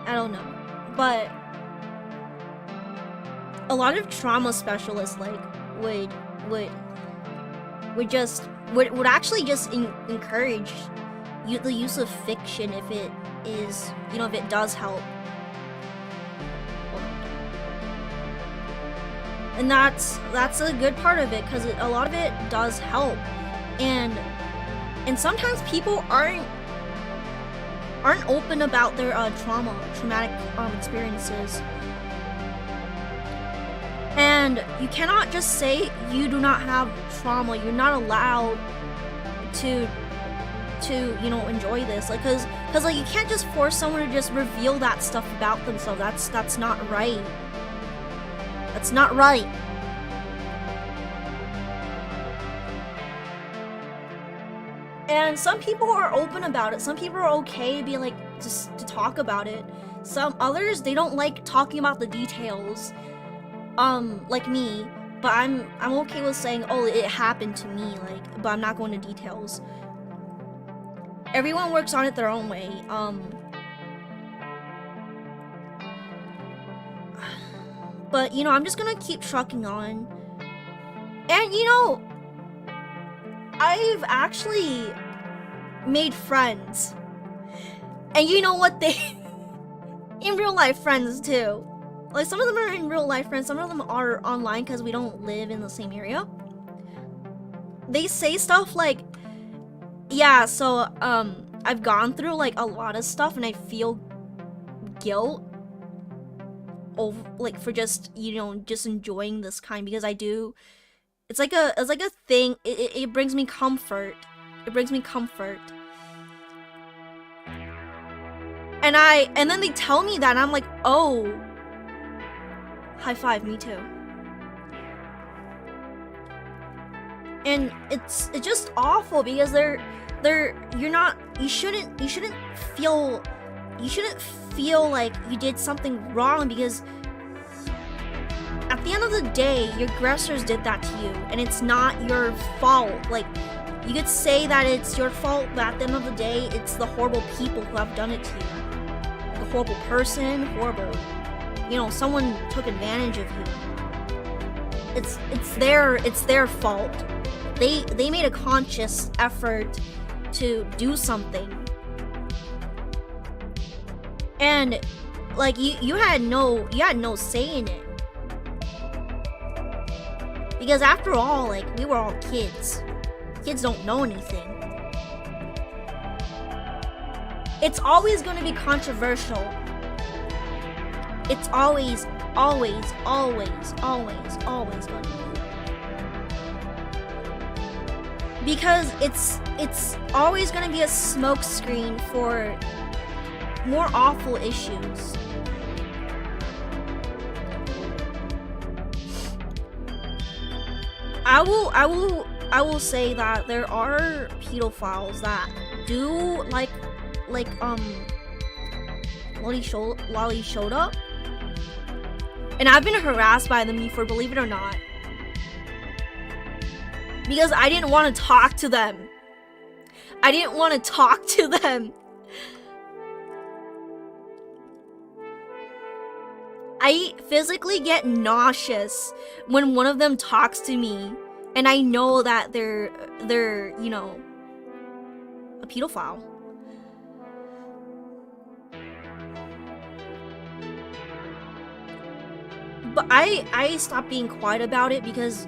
I don't know, but a lot of trauma specialists like would actually just encourage the use of fiction if it is, you know, if it does help. And that's a good part of it, because a lot of it does help, and sometimes people aren't open about their traumatic experiences. And you cannot just say you do not have trauma. You're not allowed to you know, enjoy this, like, cause like you can't just force someone to just reveal that stuff about themselves. That's not right. That's not right. And some people are open about it. Some people are okay being like, just to talk about it. Some others, they don't like talking about the details. Like me, but I'm okay with saying, oh, it happened to me, like, but I'm not going to details. Everyone works on it their own way. But you know, I'm just gonna keep trucking on. And you know, I've actually made friends. And you know what, they in real life friends too. Like, some of them are in real life friends, some of them are online because we don't live in the same area. They say stuff like, yeah, so I've gone through like a lot of stuff and I feel guilt over, like, for just, you know, just enjoying this kind, because I do, it's like a thing. It brings me comfort. It brings me comfort. And then they tell me that and I'm like, oh, high five, me too. And it's just awful, because you shouldn't feel like you did something wrong, because at the end of the day, your aggressors did that to you, and it's not your fault. Like, you could say that it's your fault, but at the end of the day, it's the horrible people who have done it to you. Like a horrible person, horrible, you know, someone took advantage of you. It's their fault. They made a conscious effort to do something. And like you had no say in it. Because after all, like, we were all kids. Kids don't know anything. It's always going to be controversial. It's always going to be. Because it's always going to be a smokescreen for more awful issues. I will say that there are pedophiles that do like Lolly showed up, and I've been harassed by them before, believe it or not, because I didn't want to talk to them. I didn't want to talk to them. I physically get nauseous when one of them talks to me, and I know that they're you know, a pedophile. But I stopped being quiet about it, because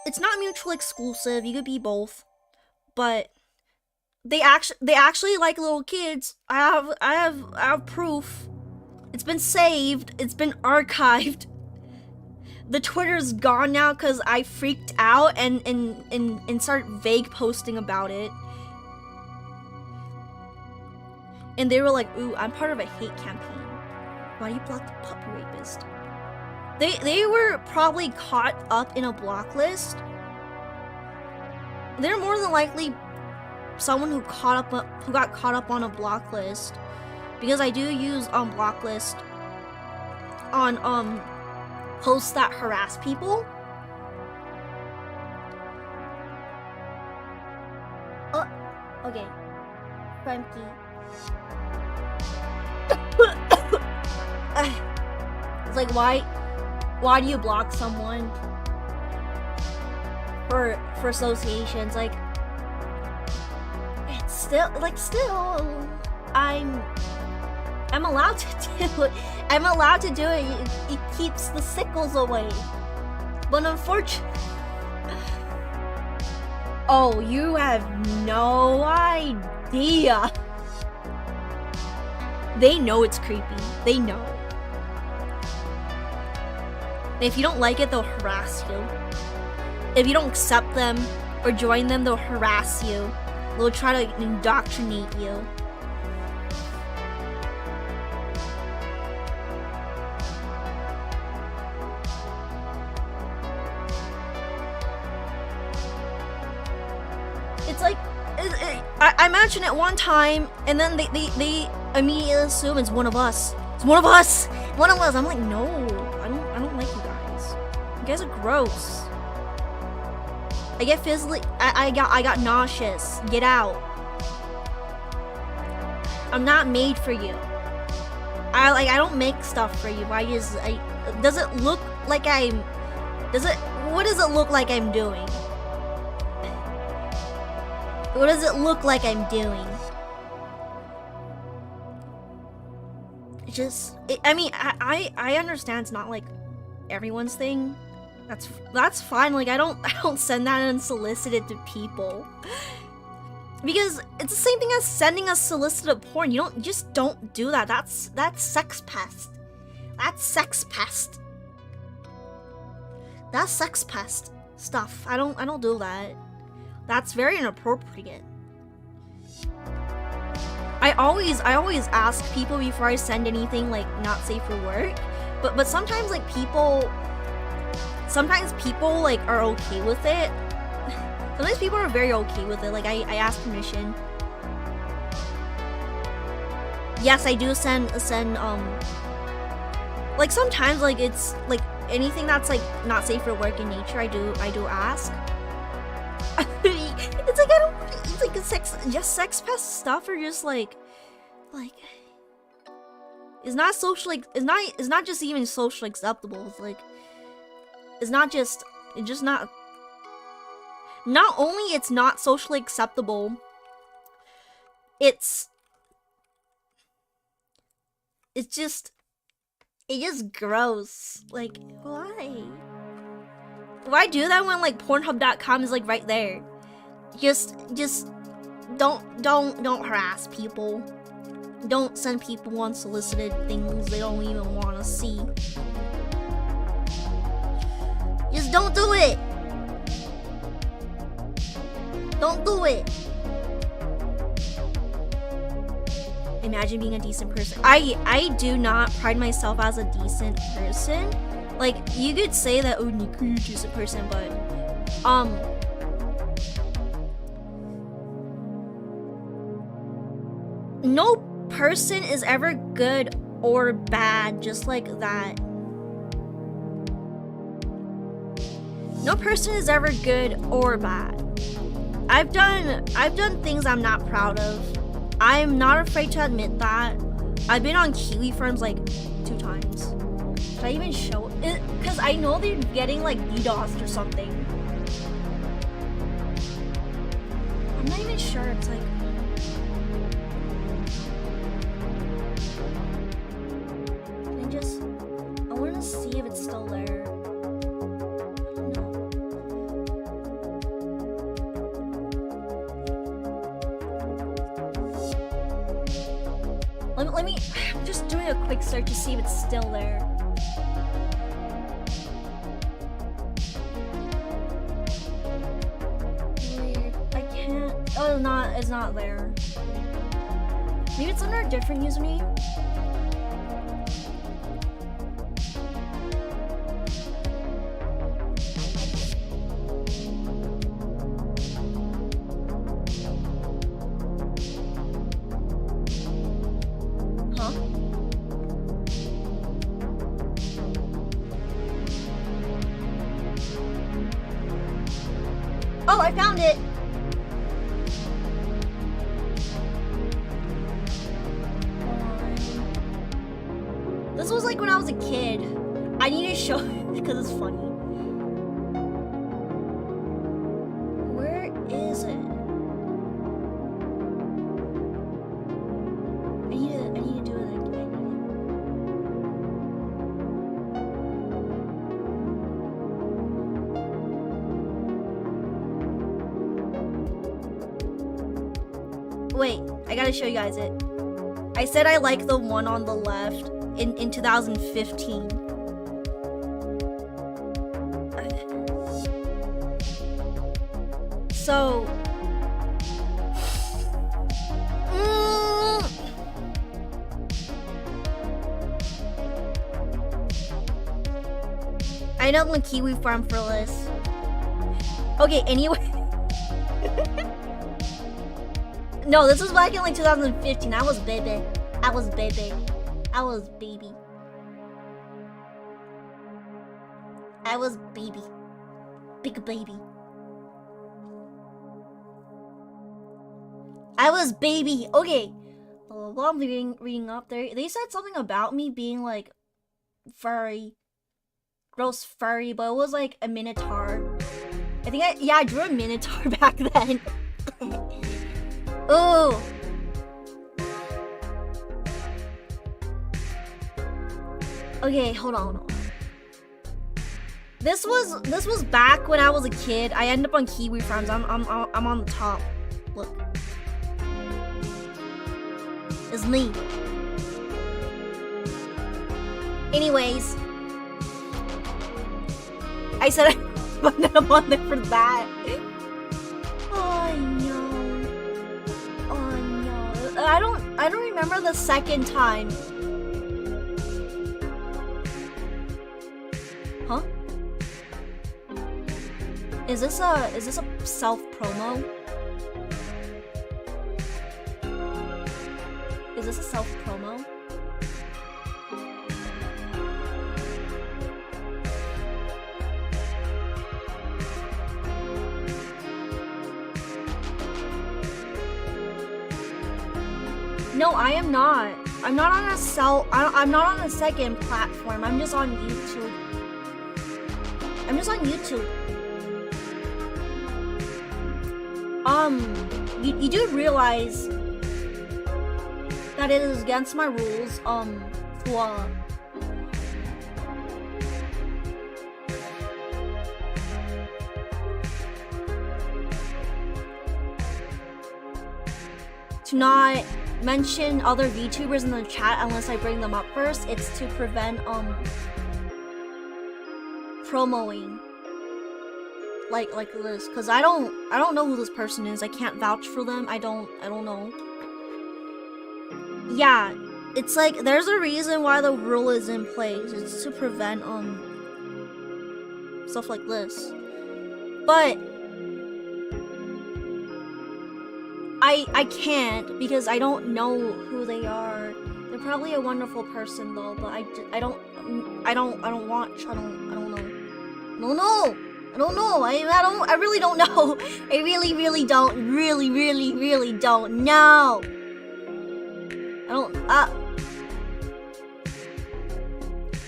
it's not mutually exclusive. You could be both, but they actually like little kids. I have proof. It's been saved. It's been archived. The Twitter's gone now because I freaked out and started vague posting about it. And they were like, "Ooh, I'm part of a hate campaign. Why do you block the puppy rapist?" They were probably caught up in a block list. They're more than likely someone who got caught up on a block list, because I do use block list on posts that harass people. Oh, okay. Frankie. It's like, why do you block someone for associations? Like, it's still I'm allowed to do it. I'm allowed to do it. It keeps the sickles away. But unfortunately, oh, you have no idea. They know it's creepy. They know. If you don't like it, they'll harass you. If you don't accept them or join them, they'll harass you. They'll try to indoctrinate you. It's like, I mentioned it one time, and then they immediately assume it's one of us. It's one of us. One of us. I'm like, no, I don't like you guys. You guys are gross. I get physically. I got nauseous. Get out. I'm not made for you. I don't make stuff for you. Does it look like I'm? What does it look like I'm doing? What does it look like I'm doing? I mean, I understand it's not like everyone's thing. That's fine. Like, I don't send that unsolicited to people, because it's the same thing as sending unsolicited porn. You just don't do that. That's sex pest. That's sex pest. That's sex pest stuff. I don't do that. That's very inappropriate. I always ask people before I send anything, like, not safe for work. But sometimes, like, people like are okay with it. Sometimes people are very okay with it. Like, I ask permission. Yes, I do send like, sometimes, like, it's like anything that's like not safe for work in nature, I do ask. It's like, it's like sex pest stuff, or just like it's not socially, it's not just even socially acceptable. It's like, not only it's not socially acceptable, it's just gross. Like, why do that when, like, Pornhub.com is, like, right there? Just don't harass people. Don't send people unsolicited things they don't even want to see. Just don't do it. Don't do it. Imagine being a decent person. I do not pride myself as a decent person. Like, you could say that, oh, Nico, you're a decent person, but no person is ever good or bad just like that. No person is ever good or bad. I've done things I'm not proud of. I'm not afraid to admit that. I've been on Kiwi Firms like 2 times. Should I even show it? Because I know they're getting like DDoSed or something. I'm not even sure. It's like, I want to see if it's still there. No. Let me. I'm just doing a quick search to see if it's still there. Weird. I can't. Oh, it's not there. Maybe it's under a different username. Oh, I found it! This was like when I was a kid. I need to show it because it's funny. Where is it? I need to do it again. Wait, I gotta show you guys it. I said I like the one on the left in 2015. So... I know the Kiwi Farm for this. Okay, anyway... No, this was back in like 2015. I was baby. I was baby. I was baby. I was baby. Big baby. I was baby. Okay. While I'm reading up there, they said something about me being like furry. Gross furry, but it was like a minotaur. I think I drew a minotaur back then. Oh. Okay, hold on. This was back when I was a kid. I ended up on Kiwi Farms. I'm on the top. Look. It's me. Anyways, I said I'm on there for that. Oh no. I don't remember the second time. Huh? Is this a self promo? Is this a self promo? No, I am not. I'm not on I'm not on a second platform. I'm just on YouTube. You do realize that it is against my rules, to not mention other VTubers in the chat unless I bring them up first. It's to prevent promoing like this, because I don't know who this person is. I can't vouch for them. I don't know. Yeah, it's like there's a reason why the rule is in place. It's to prevent stuff like this. But I can't because I don't know who they are. They're probably a wonderful person though, but I don't watch. I don't know. I really don't know. I really don't know. I don't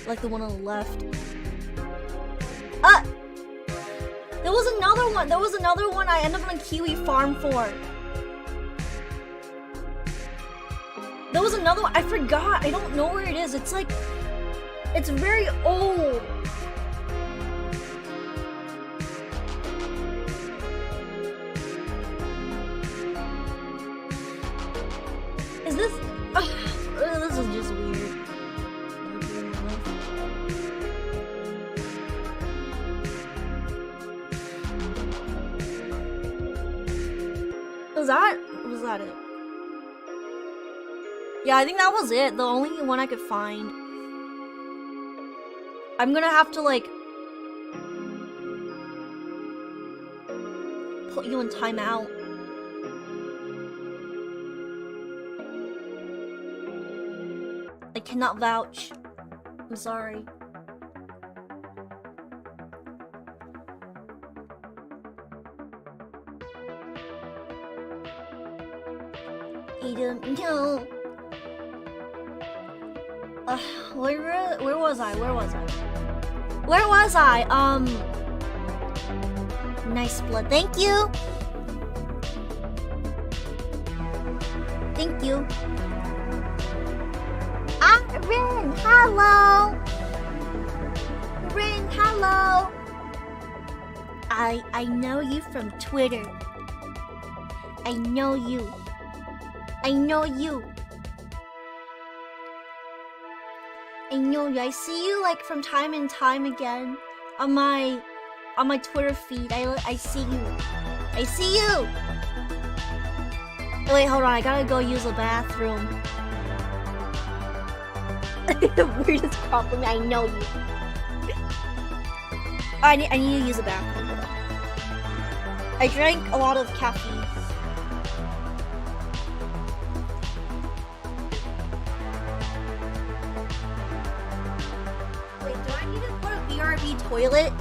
like the one on the left. There was another one I ended up on a Kiwi Farm for. There was another one, I forgot. I don't know where it is. It's like, it's very old. Is this? Was that it? Yeah, I think that was it. The only one I could find. I'm gonna have to like put you in timeout. I cannot vouch. I'm sorry. No. Where was I? Nice blood. Thank you. Thank you. Rin, hello. Rin, hello. I know you from Twitter. I know you. I know you. I see you like from time and time again on my Twitter feed. I see you. I see you. Oh, wait, hold on. I gotta go use the bathroom. The weirdest compliment. I know you. I need to use the bathroom. Hold on. I drank a lot of caffeine. Toilet.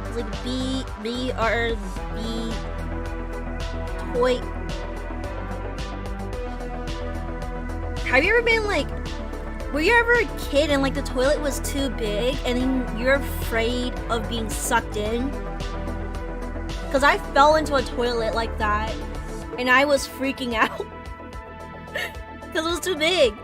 It's like BRB toy. Have you ever been like, were you ever a kid and like the toilet was too big and then you're afraid of being sucked in? Cause I fell into a toilet like that and I was freaking out. Cause it was too big.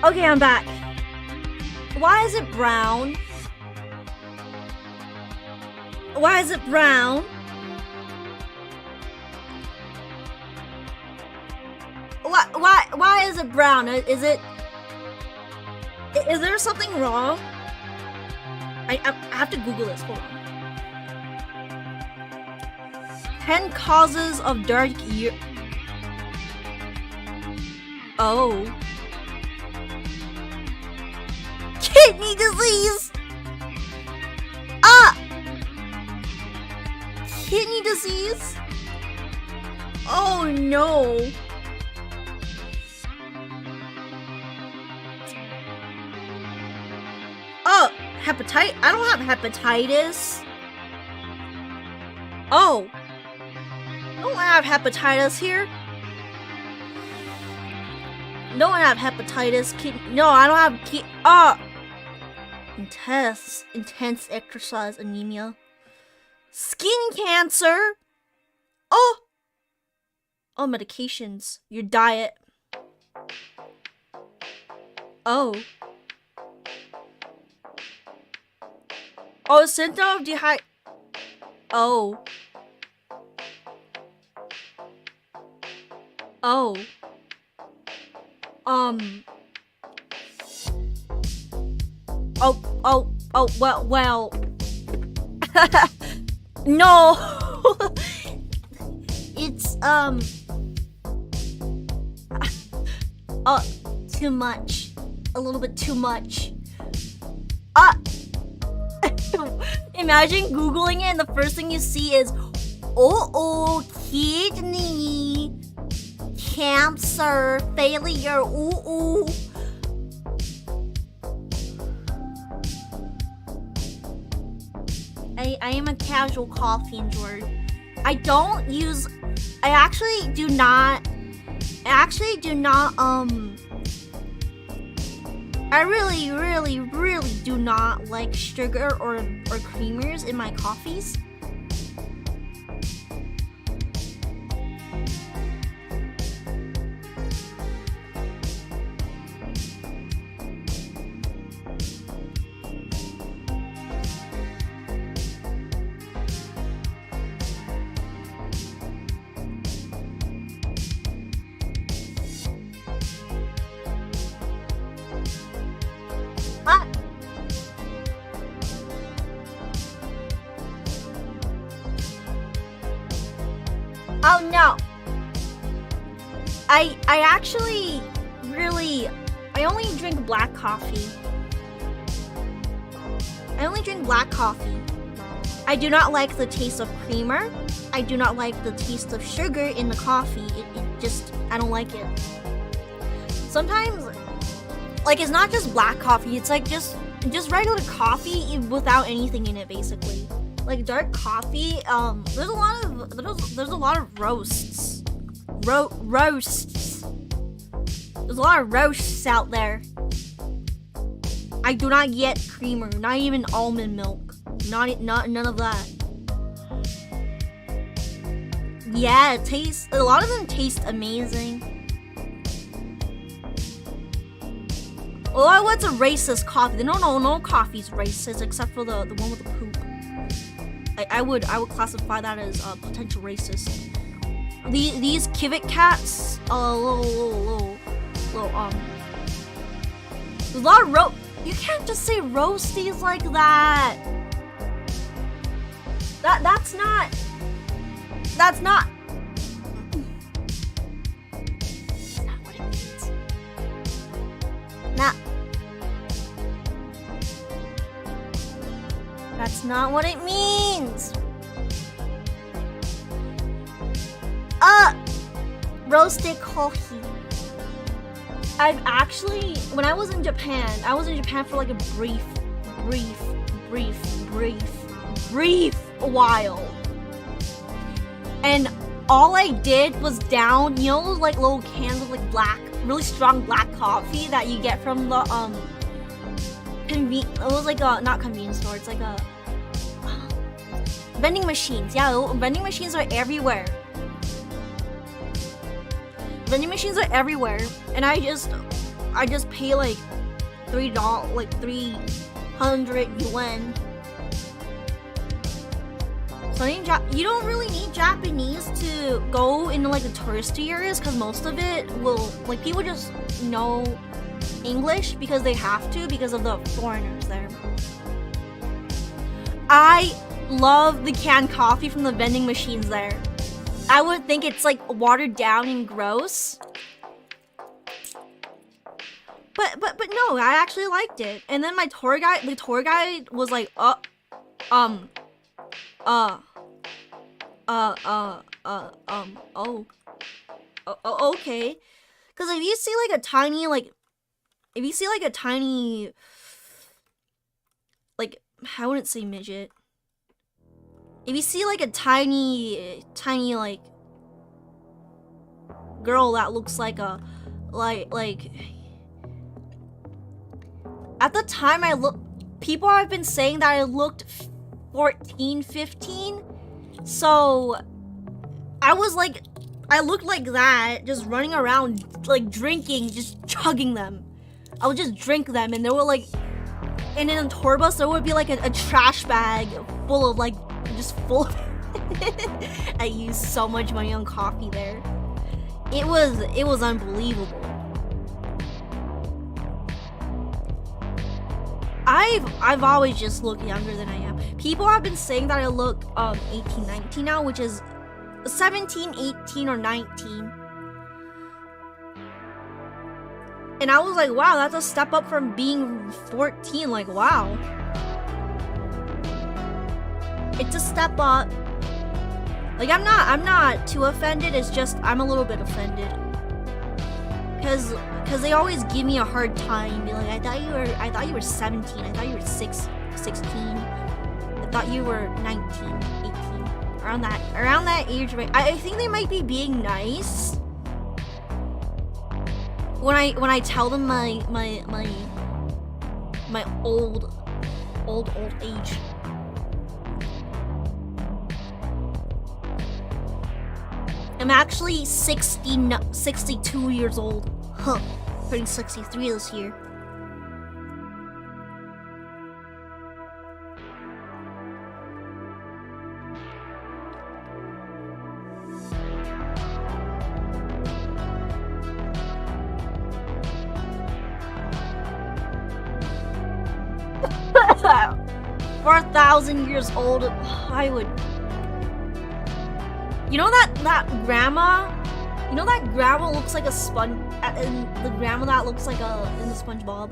Okay, I'm back. Why is it brown? Why is it brown? Why is it brown? Is there something wrong? I have to Google this. Hold on. 10 causes of dark ear. Oh. Kidney disease! Ah! Kidney disease? Oh no. Oh, hepatitis? I don't have hepatitis. Oh. I don't have hepatitis here. Don't have hepatitis. No, I don't have intense exercise anemia. Skin cancer. Oh, medications. Your diet. Oh, symptom of Oh. Well. No. It's, too much. A little bit too much. Imagine Googling it and the first thing you see is, kidney cancer failure, I am a casual coffee enjoyer. I actually do not, I really do not like sugar or creamers in my coffees. Oh no! I actually I only drink black coffee. I do not like the taste of creamer. I do not like the taste of sugar in the coffee. It just, I don't like it. Sometimes, like, it's not just black coffee, it's like just regular coffee without anything in it, basically. Like dark coffee, there's a lot of roasts. Roasts. There's a lot of roasts out there. I do not get creamer, not even almond milk. None of that. Yeah, a lot of them taste amazing. Oh, what's a racist coffee? No coffee's racist except for the one with the poop. I would classify that as potential racist. These Kit Kats, little there's a lot of you can't just say roasties like that. That's not what it means. That's not what it means. Roasted coffee. I've actually, when I was in Japan for like a brief while. And all I did was down, you know those like little cans of like black, really strong black coffee that you get from the it was like a, not convenience store, it's like a vending machines. Yeah, vending machines are everywhere. And I just I just pay like $3, like 300 yuan. So you don't really need Japanese to go into like the touristy areas, because most of it will, like, people just know English because they have to, because of the foreigners there. I love the canned coffee from the vending machines there. I would think it's like watered down and gross. But no, I actually liked it. And then the tour guide was like, oh. Okay. Because if you see like a tiny, like, I wouldn't say midget. If you see like a tiny, like, girl that looks like a, like, at the time people have been saying that I looked 14, 15. So I looked like that, just running around, like, drinking, just chugging them. I would just drink them, and they were like, and in a tour bus there would be like a trash bag full of, like, just full of I used so much money on coffee there. It was unbelievable. I've always just looked younger than I am. People have been saying that I look 18, 19 now, which is 17, 18, or 19. And I was like, wow, that's a step up from being 14. Like, wow. It's a step up. Like, I'm not too offended. It's just I'm a little bit offended. Cause they always give me a hard time. Be like, I thought you were 17. I thought you were 16. I thought you were 19, 18. Around that age range. I think they might be being nice. When I tell them my old age. I'm actually 62 years old. Huh. Turning 63 this year. For 1,000 years old, I would. You know that grandma? You know that grandma looks like a sponge, and the grandma that looks like in the SpongeBob.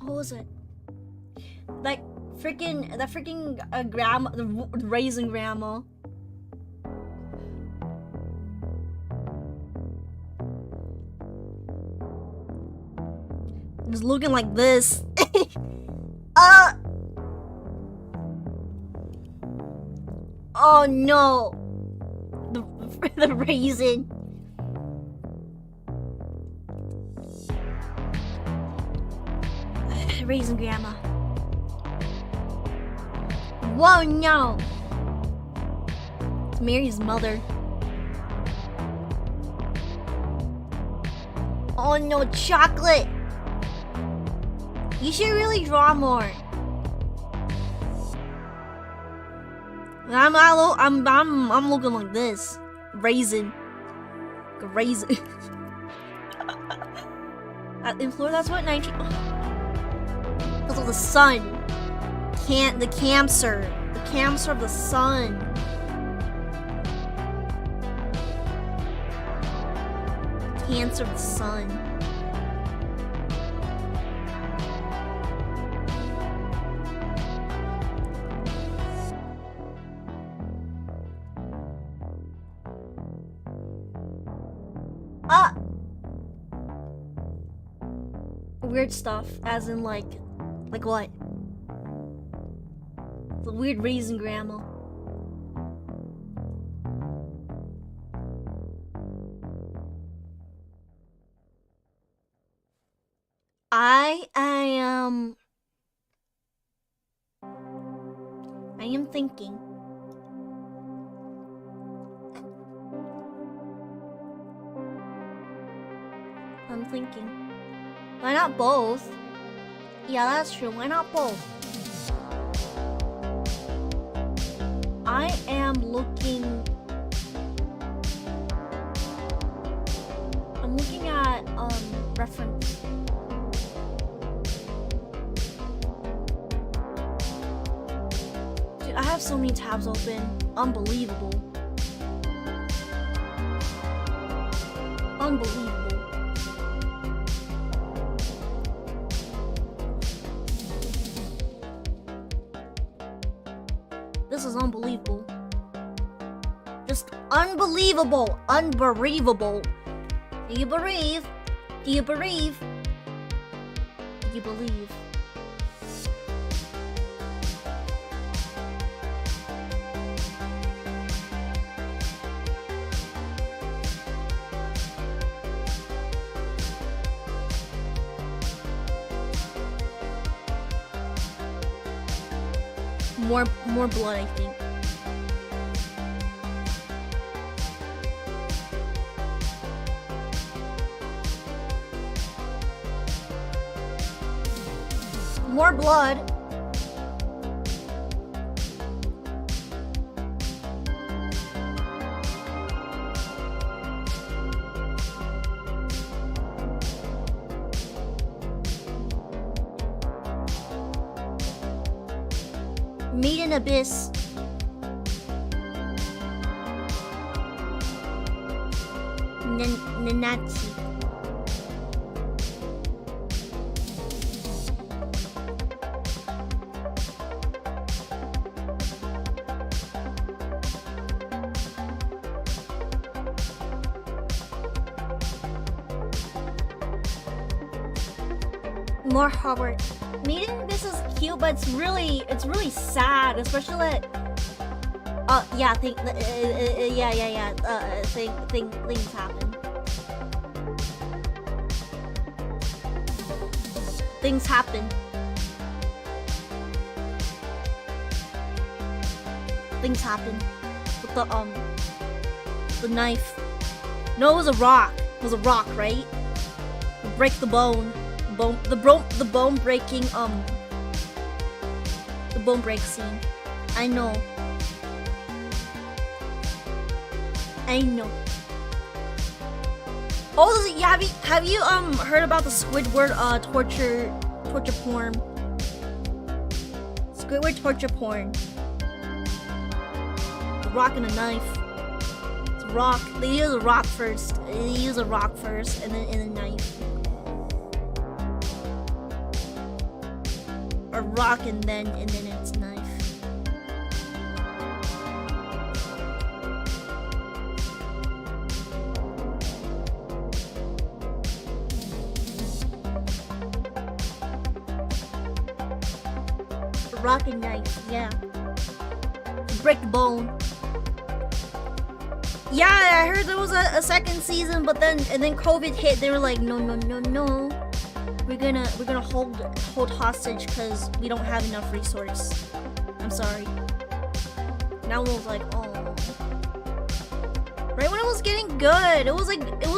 What was it? That freaking grandma, the raisin grandma. Just looking like this. Oh no. The raisin. Raisin grandma. Whoa, no. It's Mary's mother. Oh no, chocolate. You should really draw more. I'm looking like this. Raisin. Like a raisin. In Florida, that's what 19. Because of the sun. The cancer. The cancer of the sun. Cancer of the sun. Weird stuff, as in like what? The weird raisin grandma. I am I am thinking. I'm thinking. Why not both? Yeah, that's true. Why not both? I am looking. I'm looking at reference. Dude, I have so many tabs open. Unbelievable. Unbelievable. This is unbelievable. Just unbelievable. Unbelievable. Do you believe? Do you believe? Do you believe? More blood, I think. More blood. Maiden Abyss. Nanatsu. More Howard. Maiden Abyss is cute, but it's really sad, especially that. Yeah, things happen. Things happen. Things happen with the knife. No, it was a rock. It was a rock, right? Break the bone. The bone breaking the bone break scene. I know. Oh, yeah, have you heard about the Squidward torture porn? Squidward torture porn. A rock and a knife. It's a rock. They use a rock first. And then a knife. A rock and then it's knife. A rock and knife, yeah. To break the bone. Yeah, I heard there was a second season, but then COVID hit. They were like, no. We're gonna hold hostage because we don't have enough resource. I'm sorry. Now it was like, oh. Right when it was getting good, it was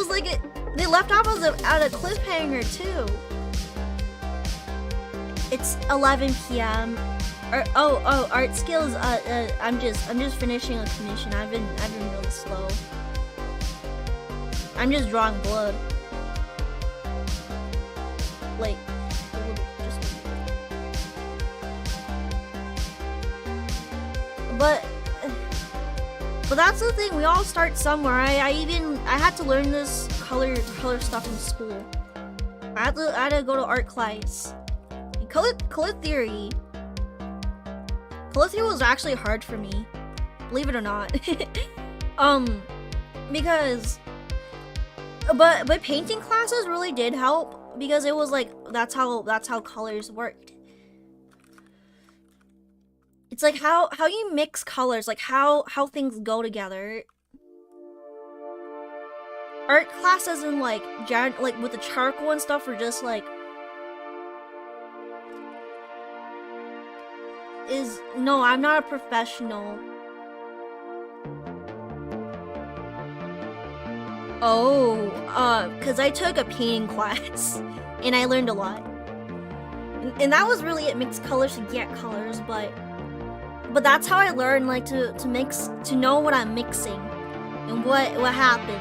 like they left off at a cliffhanger too. It's 11 p.m. Art skills. I'm just finishing a commission. I've been really slow. I'm just drawing blood. Like, but that's the thing. We all start somewhere. I had to learn this color stuff in school. I had to go to art class. Color theory was actually hard for me, believe it or not. Because but painting classes really did help. Because it was like that's how colors worked. It's like how you mix colors, like how things go together. Art classes and like with the charcoal and stuff are just like is no, I'm not a professional. Oh, cause I took a painting class and I learned a lot. And that was really it, mix colors to get colors, but that's how I learned like to mix, to know what I'm mixing and what happened.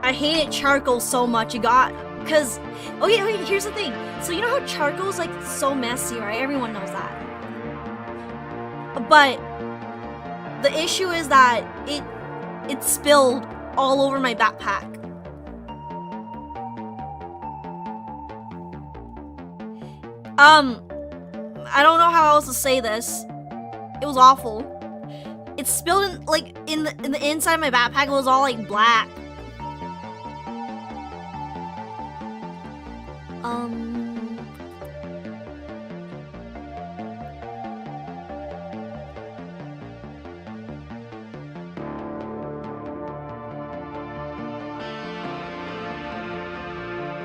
I hated charcoal so much. Cause okay, here's the thing. So you know how charcoal's like so messy, right? Everyone knows that. But the issue is that it spilled all over my backpack. I don't know how else to say this. It was awful. It spilled in the inside of my backpack. It was all like black.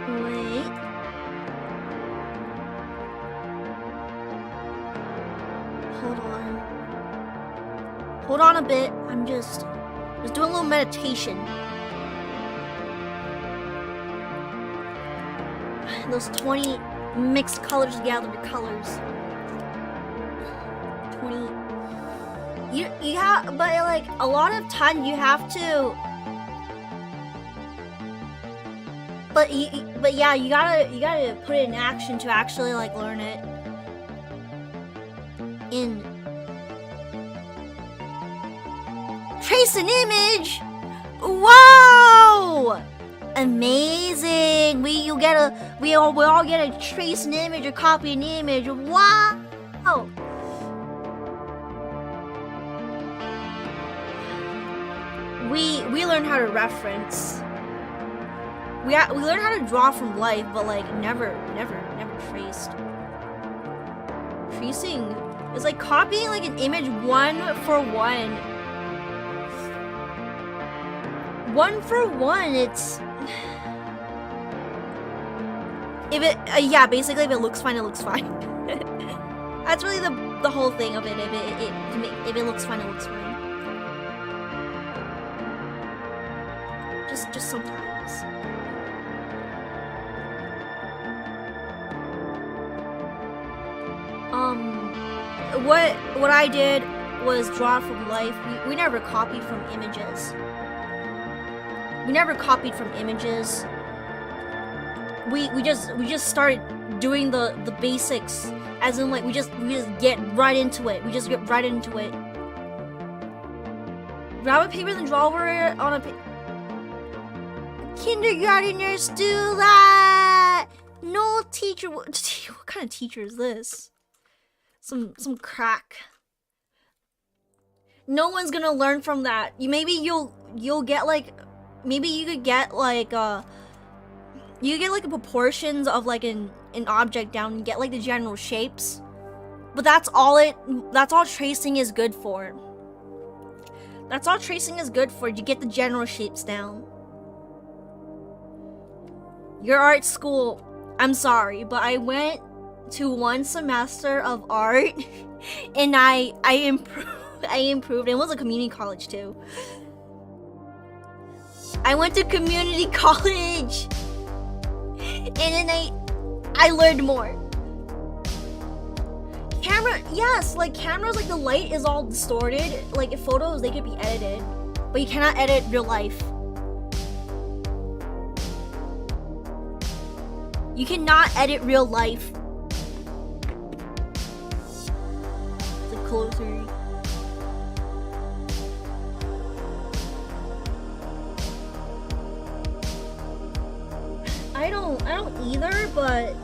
Wait. Hold on a bit. I'm just doing a little meditation. Those 20 mixed colors together, the colors. 20. You have, but like a lot of time you have to. But yeah, you gotta put it in action to actually like learn it. Trace an image. Wow! Amazing! We all get a trace an image or copy an image. Wow! We learn how to reference. We learn how to draw from life, but like never traced. Tracing is like copying like an image one for one. One for one, it's if it yeah, basically if it looks fine, it looks fine. That's really the whole thing of it. If it looks fine, it looks fine. Just sometimes. What I did was draw from life. We never copied from images. We never copied from images. We just started doing the basics, as in like we just get right into it. We just get right into it. Grab a paper and draw over it on a kindergarteners do that. No teacher. What kind of teacher is this? Some crack. No one's gonna learn from that. Maybe you'll get like. Maybe you could get like you get like the proportions of like an object down and get like the general shapes. But that's all tracing is good for. That's all tracing is good for. You get the general shapes down. Your art school, I'm sorry, but I went to one semester of art and I improved. It was a community college too. I went to community college and then I learned more. Camera, yes, like cameras, like the light is all distorted. Like if photos, they could be edited, but you cannot edit real life. You cannot edit real life. It's like closer. I don't either, but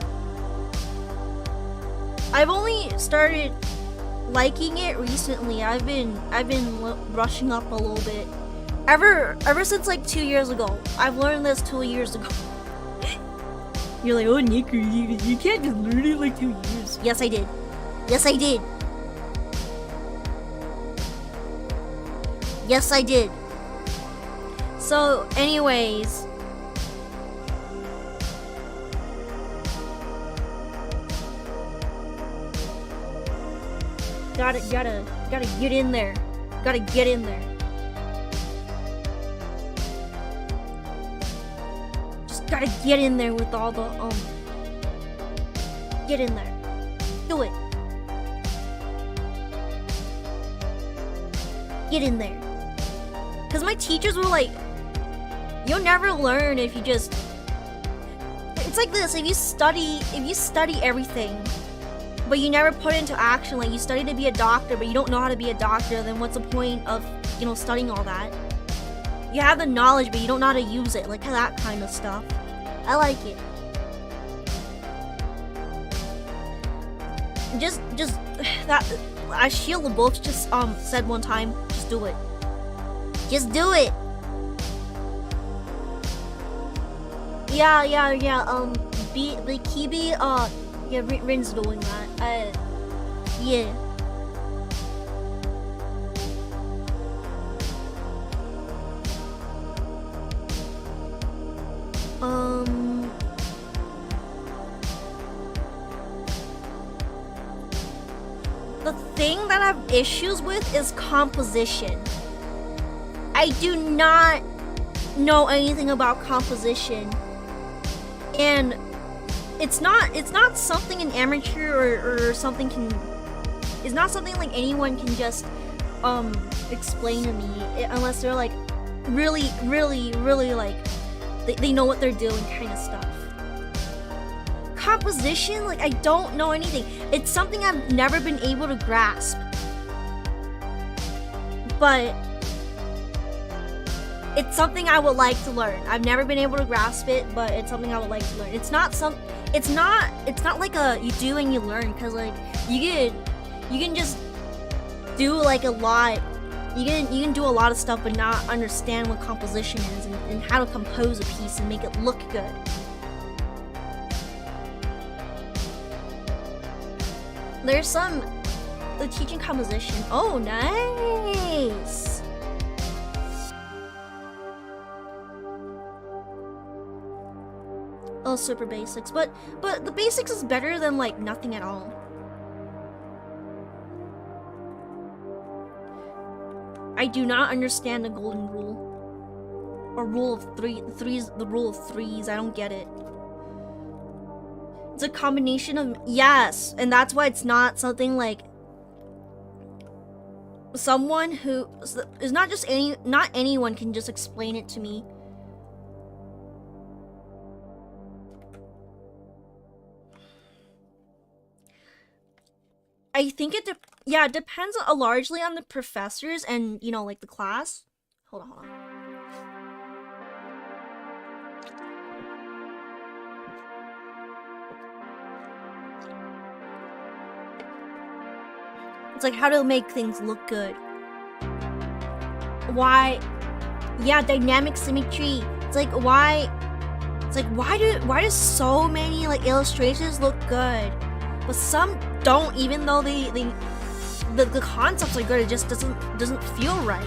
I've only started liking it recently. I've been brushing up a little bit. Ever since like 2 years ago. I've learned this 2 years ago. You're like, oh Nick, you can't just learn it like 2 years. Yes, I did. Yes, I did. Yes, I did. So, anyways. Gotta get in there. Gotta get in there. Just gotta get in there with all the, get in there. Do it. Get in there. Cause my teachers were like, you'll never learn if you just... It's like this, if you study everything, but you never put it into action, like you study to be a doctor, but you don't know how to be a doctor, then what's the point of, you know, studying all that? You have the knowledge, but you don't know how to use it, like that kind of stuff. I like it. Just that, as Sheila both just said one time, just do it. Just do it. Yeah. The Kibi, yeah, Rin's doing that. Yeah. The thing that I have issues with is composition. I do not know anything about composition, and it's not something an amateur or something can. It's not something like anyone can just explain to me unless they're like really like they know what they're doing kind of stuff. Composition, like I don't know anything. It's something I've never been able to grasp, but it's something I would like to learn. I've never been able to grasp it, but it's something I would like to learn. It's not like a you do and you learn, because like you can just do like a lot. You can do a lot of stuff but not understand what composition is and how to compose a piece and make it look good. There's the teaching composition. Oh, nice. Oh, super basics, but the basics is better than like nothing at all. I do not understand the golden rule or rule of three. The rule of threes. I don't get it. It's a combination of yes, and that's why it's not something like someone who is not just not anyone can just explain it to me. I think it depends largely on the professors and, you know, like the class. Hold on. It's like how to make things look good. Why? Yeah, dynamic symmetry. It's like why do so many like illustrations look good, but some don't, even though the concepts are good. It just doesn't feel right.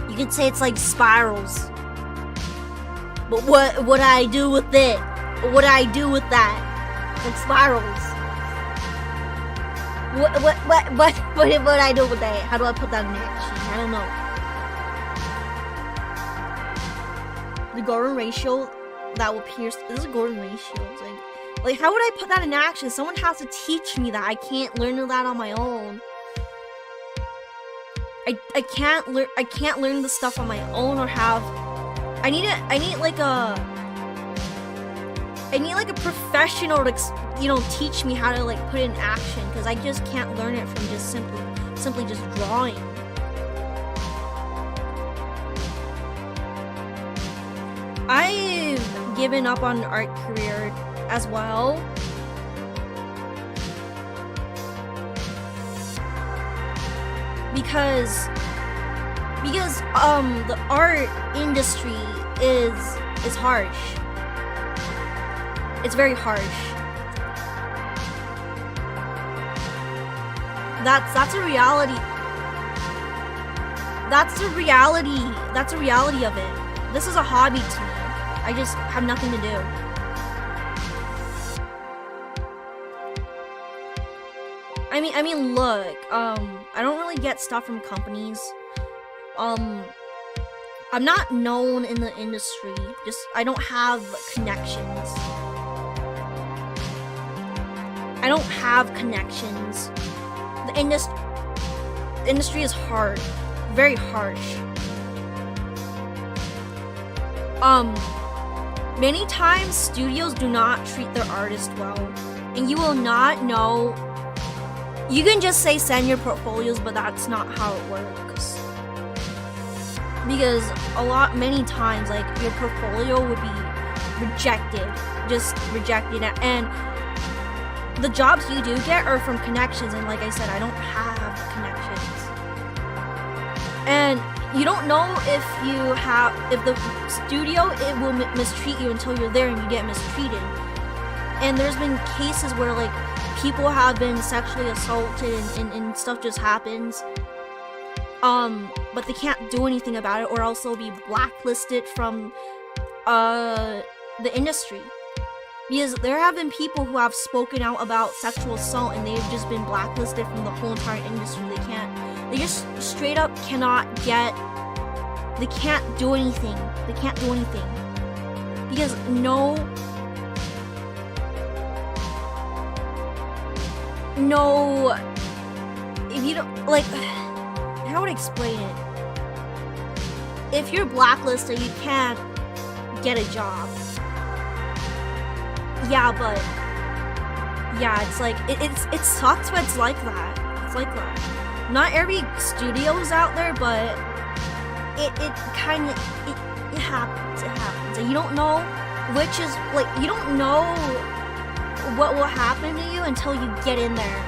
You could say it's like spirals, but what would I do with it? What do I do with that? Like spirals. What would I do with that? How do I put that in action? I don't know. The Gordon ratio that will pierce. This is a Gordon ratio. It's like how would I put that in action? Someone has to teach me that. I can't learn that on my own. I can't learn the stuff on my own or have. I need like a professional to, you know, teach me how to like put it in action, because I just can't learn it from just simply just drawing. I've given up on an art career as well. Because the art industry is harsh. It's very harsh. That's a reality. that's the reality. That's the reality of it. This is a hobby to me. I just have nothing to do. I mean, look. I don't really get stuff from companies. I'm not known in the industry. I don't have connections. I don't have connections. The industry is hard. Very harsh. Many times studios do not treat their artists well. And you will not know. You can just say send your portfolios, but that's not how it works. Because many times, like, your portfolio would be rejected. Just rejected. And the jobs you do get are from connections, and like I said, I don't have connections. And you don't know if the studio, it will mistreat you until you're there and you get mistreated. And there's been cases where, like, people have been sexually assaulted and stuff just happens. But they can't do anything about it, or else they'll be blacklisted from the industry. Because there have been people who have spoken out about sexual assault and they've just been blacklisted from the whole entire industry. They just straight up they can't do anything. They can't do anything. Because no, if you don't, like, how would I explain it? If you're blacklisted, you can't get a job. Yeah, but it's like it sucks, but it's like that. It's like that. Not every studio's out there, but it happens. It happens. And you don't know which is, like, you don't know what will happen to you until you get in there.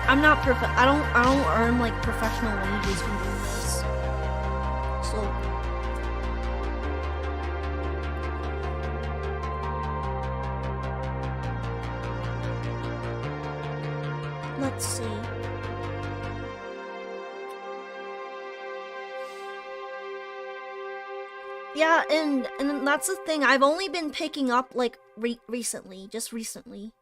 I'm not I don't earn, like, professional wages from doing this. So let's see. Yeah, and that's the thing. I've only been picking up, like, recently, just recently.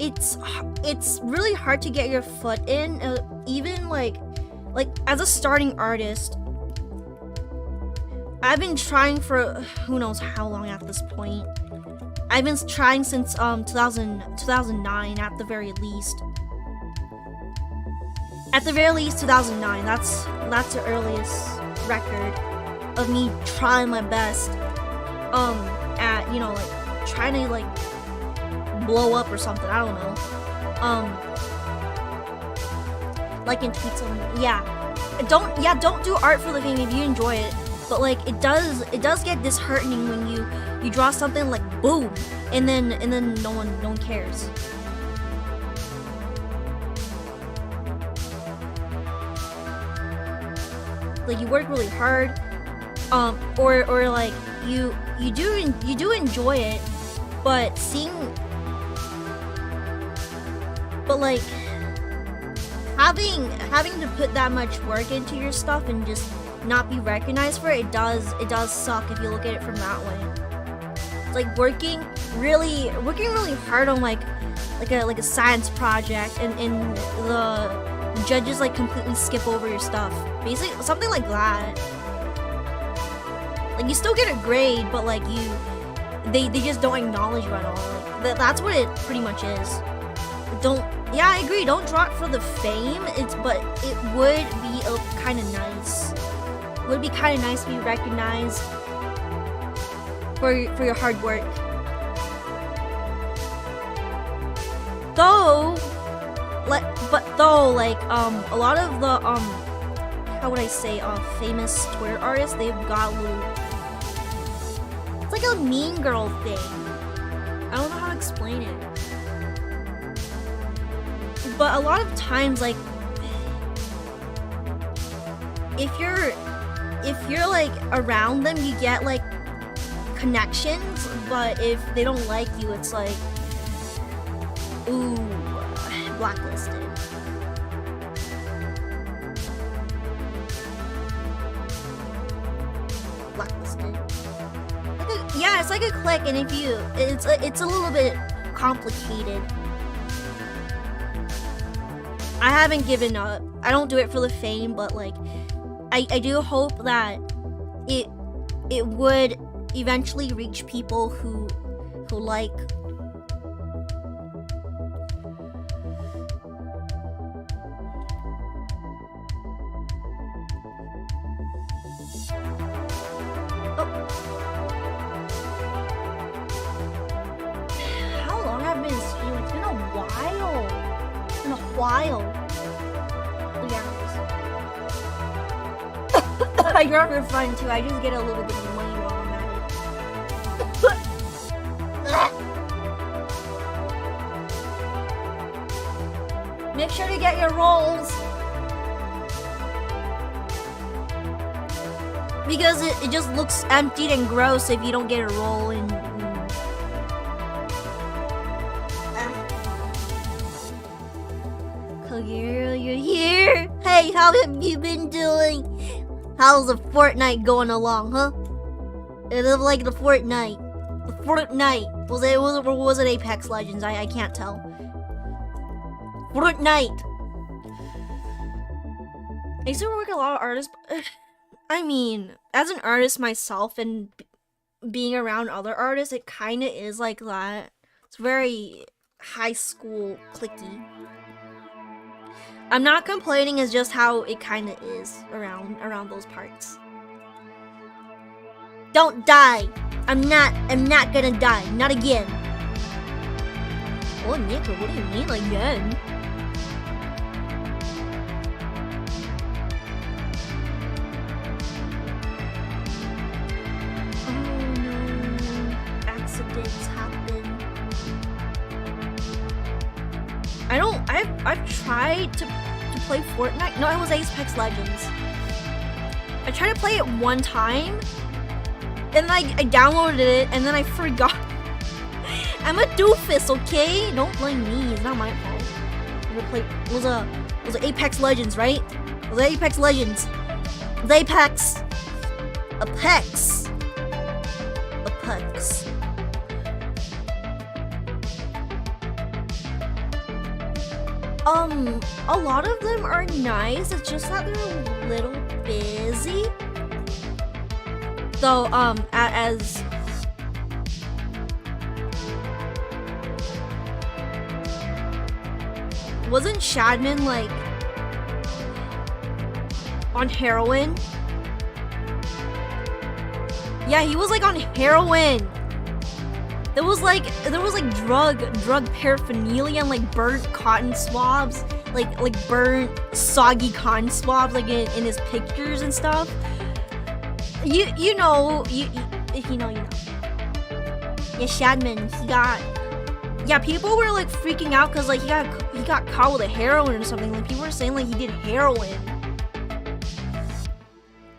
It's really hard to get your foot in, even like as a starting artist. I've been trying for who knows how long at this point. I've been trying since 2009 at the very least. At the very least 2009. That's the earliest record of me trying my best at, you know, like, trying to, like, blow up or something. I don't know. Like, in tweets and don't do art for the fame if you enjoy it. But, like, it does get disheartening when you draw something like boom, and then no one cares. Like, you work really hard, or like you do enjoy it, but like having to put that much work into your stuff and just not be recognized for it, it does suck if you look at it from that way. It's like working really hard on like a science project, and the judges, like, completely skip over your stuff. Basically something like that. Like, you still get a grade, but, like, they just don't acknowledge you at all. Like, that's what it pretty much is. Yeah, I agree, don't draw it for the fame, but it would be kind of nice. It would be kind of nice to be recognized for your hard work. Though, a lot of the how would I say, famous Twitter artists, they've got a little, it's like a mean girl thing. I don't know how to explain it. But a lot of times, like, if you're like around them, you get like connections, but if they don't like you, it's like, ooh, blacklisted. Blacklisted. Yeah, it's like a click, and if you, it's a little bit complicated. I haven't given up. I don't do it for the fame, but like, I do hope that it would eventually reach people who like. How long have I been streaming? It's been a while. It's been a while. 3 hours. I got for fun too. I just get a little bit of money while I'm at it. Make sure to get your rolls. Because it just looks empty and gross if you don't get a roll and Kagero, you're here. Hey, how have you been doing? How's the Fortnite going along, huh? It is like the Fortnite. The Fortnite. Was it Apex Legends? I can't tell. Fortnite. I used to work with a lot of artists. I mean, as an artist myself and being around other artists, it kind of is like that. It's very high school clicky. I'm not complaining, it's just how it kind of is around those parts. Don't die. I'm not gonna die. Not again. Oh, Nico, what do you mean again? Accidents happen. I've tried to play Fortnite. No, it was Apex Legends. I tried to play it one time, and I downloaded it, and then I forgot. I'm a doofus, okay? Don't blame me. It's not my fault. It was Apex Legends, right? It was Apex Legends. It was Apex. Apex. A lot of them are nice, it's just that they're a little busy. Though, as wasn't Shadman like on heroin? Yeah, he was like on heroin. There was like drug paraphernalia and like burnt cotton swabs, like burnt soggy cotton swabs, like in his pictures and stuff. You know. Yeah, Shadman, people were like freaking out because like he got caught with a heroin or something. Like people were saying like he did heroin.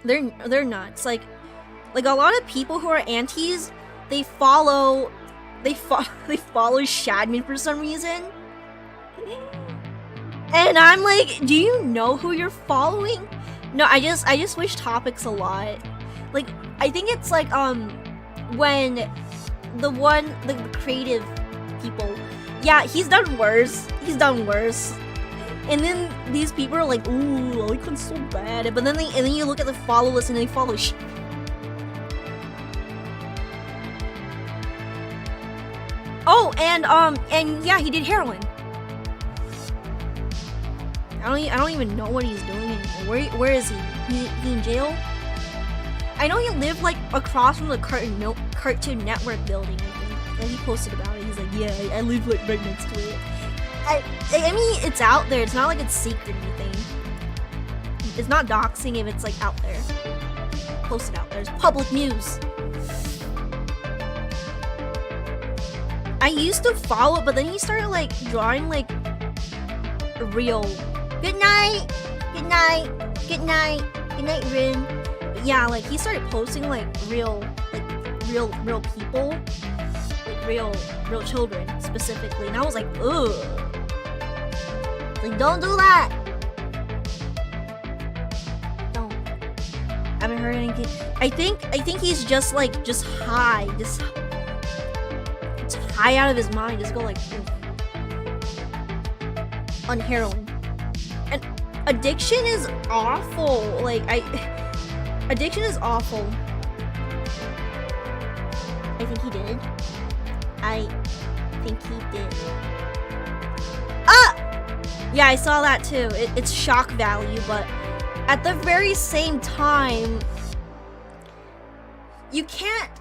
They're nuts. Like a lot of people who are antis, they follow Shadman for some reason. And I'm like, do you know who you're following? No, I just switch topics a lot. Like, I think it's like when the creative people, yeah, he's done worse. And then these people are like, ooh, Oikon's so bad. But then you look at the follow list and they follow Oh, and yeah, he did heroin. I don't even know what he's doing anymore. Where is he? He in jail? I know he lived like across from the Cartoon Network building, I think. And he posted about it. He's like, yeah, I live like right next to it. I mean, it's out there. It's not like it's secret or anything. It's not doxing if it's like out there. Posted out there. It's public news. I used to follow it, but then he started like drawing like real good night, good night, good night, Good night, Rin. But yeah, like he started posting like real people, like real children specifically, and I was like, ugh. Like, don't do that. Don't. I haven't heard anything. I think he's just high, just high out of his mind. Just go like on heroin. And addiction is awful. Like addiction is awful. I think he did. I think he did. Ah! Yeah, I saw that too. It's shock value, but at the very same time, you can't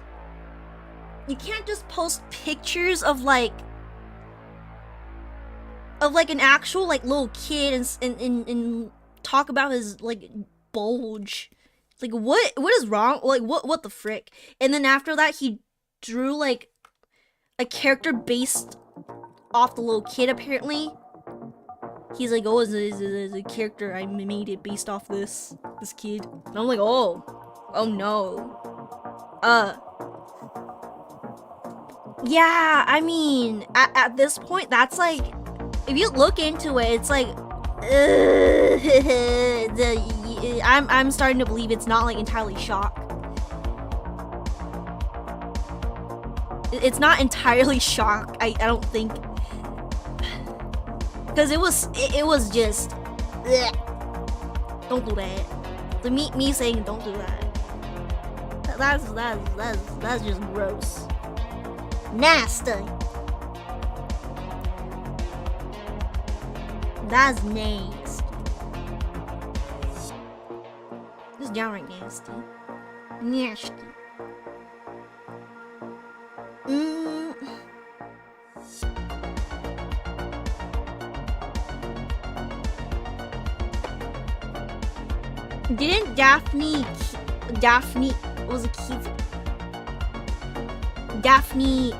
just post pictures of like an actual like little kid and talk about his like bulge. Like what is wrong? Like what the frick? And then after that he drew like a character based off the little kid apparently. He's like, oh, it's a character, I made it based off this kid. And I'm like, oh no. Yeah, I mean, at this point, that's like, if you look into it, it's like, I'm starting to believe it's not like entirely shock. It's not entirely shock. I don't think, because it was just, don't do that. The me saying don't do that. That's just gross. Nasty. That's nasty. Just downright nasty. Nasty. Didn't Daphne, what was it, Daphne,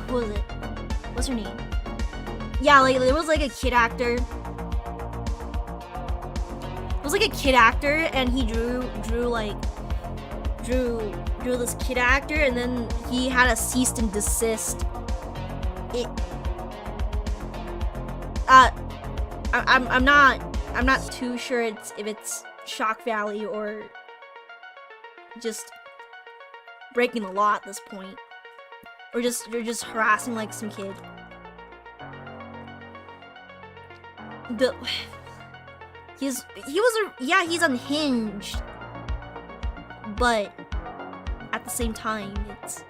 who was it? What's her name? Yeah, like there was like a kid actor. It was like a kid actor, and he drew this kid actor, and then he had a cease and desist. I'm not too sure if it's shock value or just breaking the law at this point, or you're just harassing like some kid. He's unhinged, but at the same time it's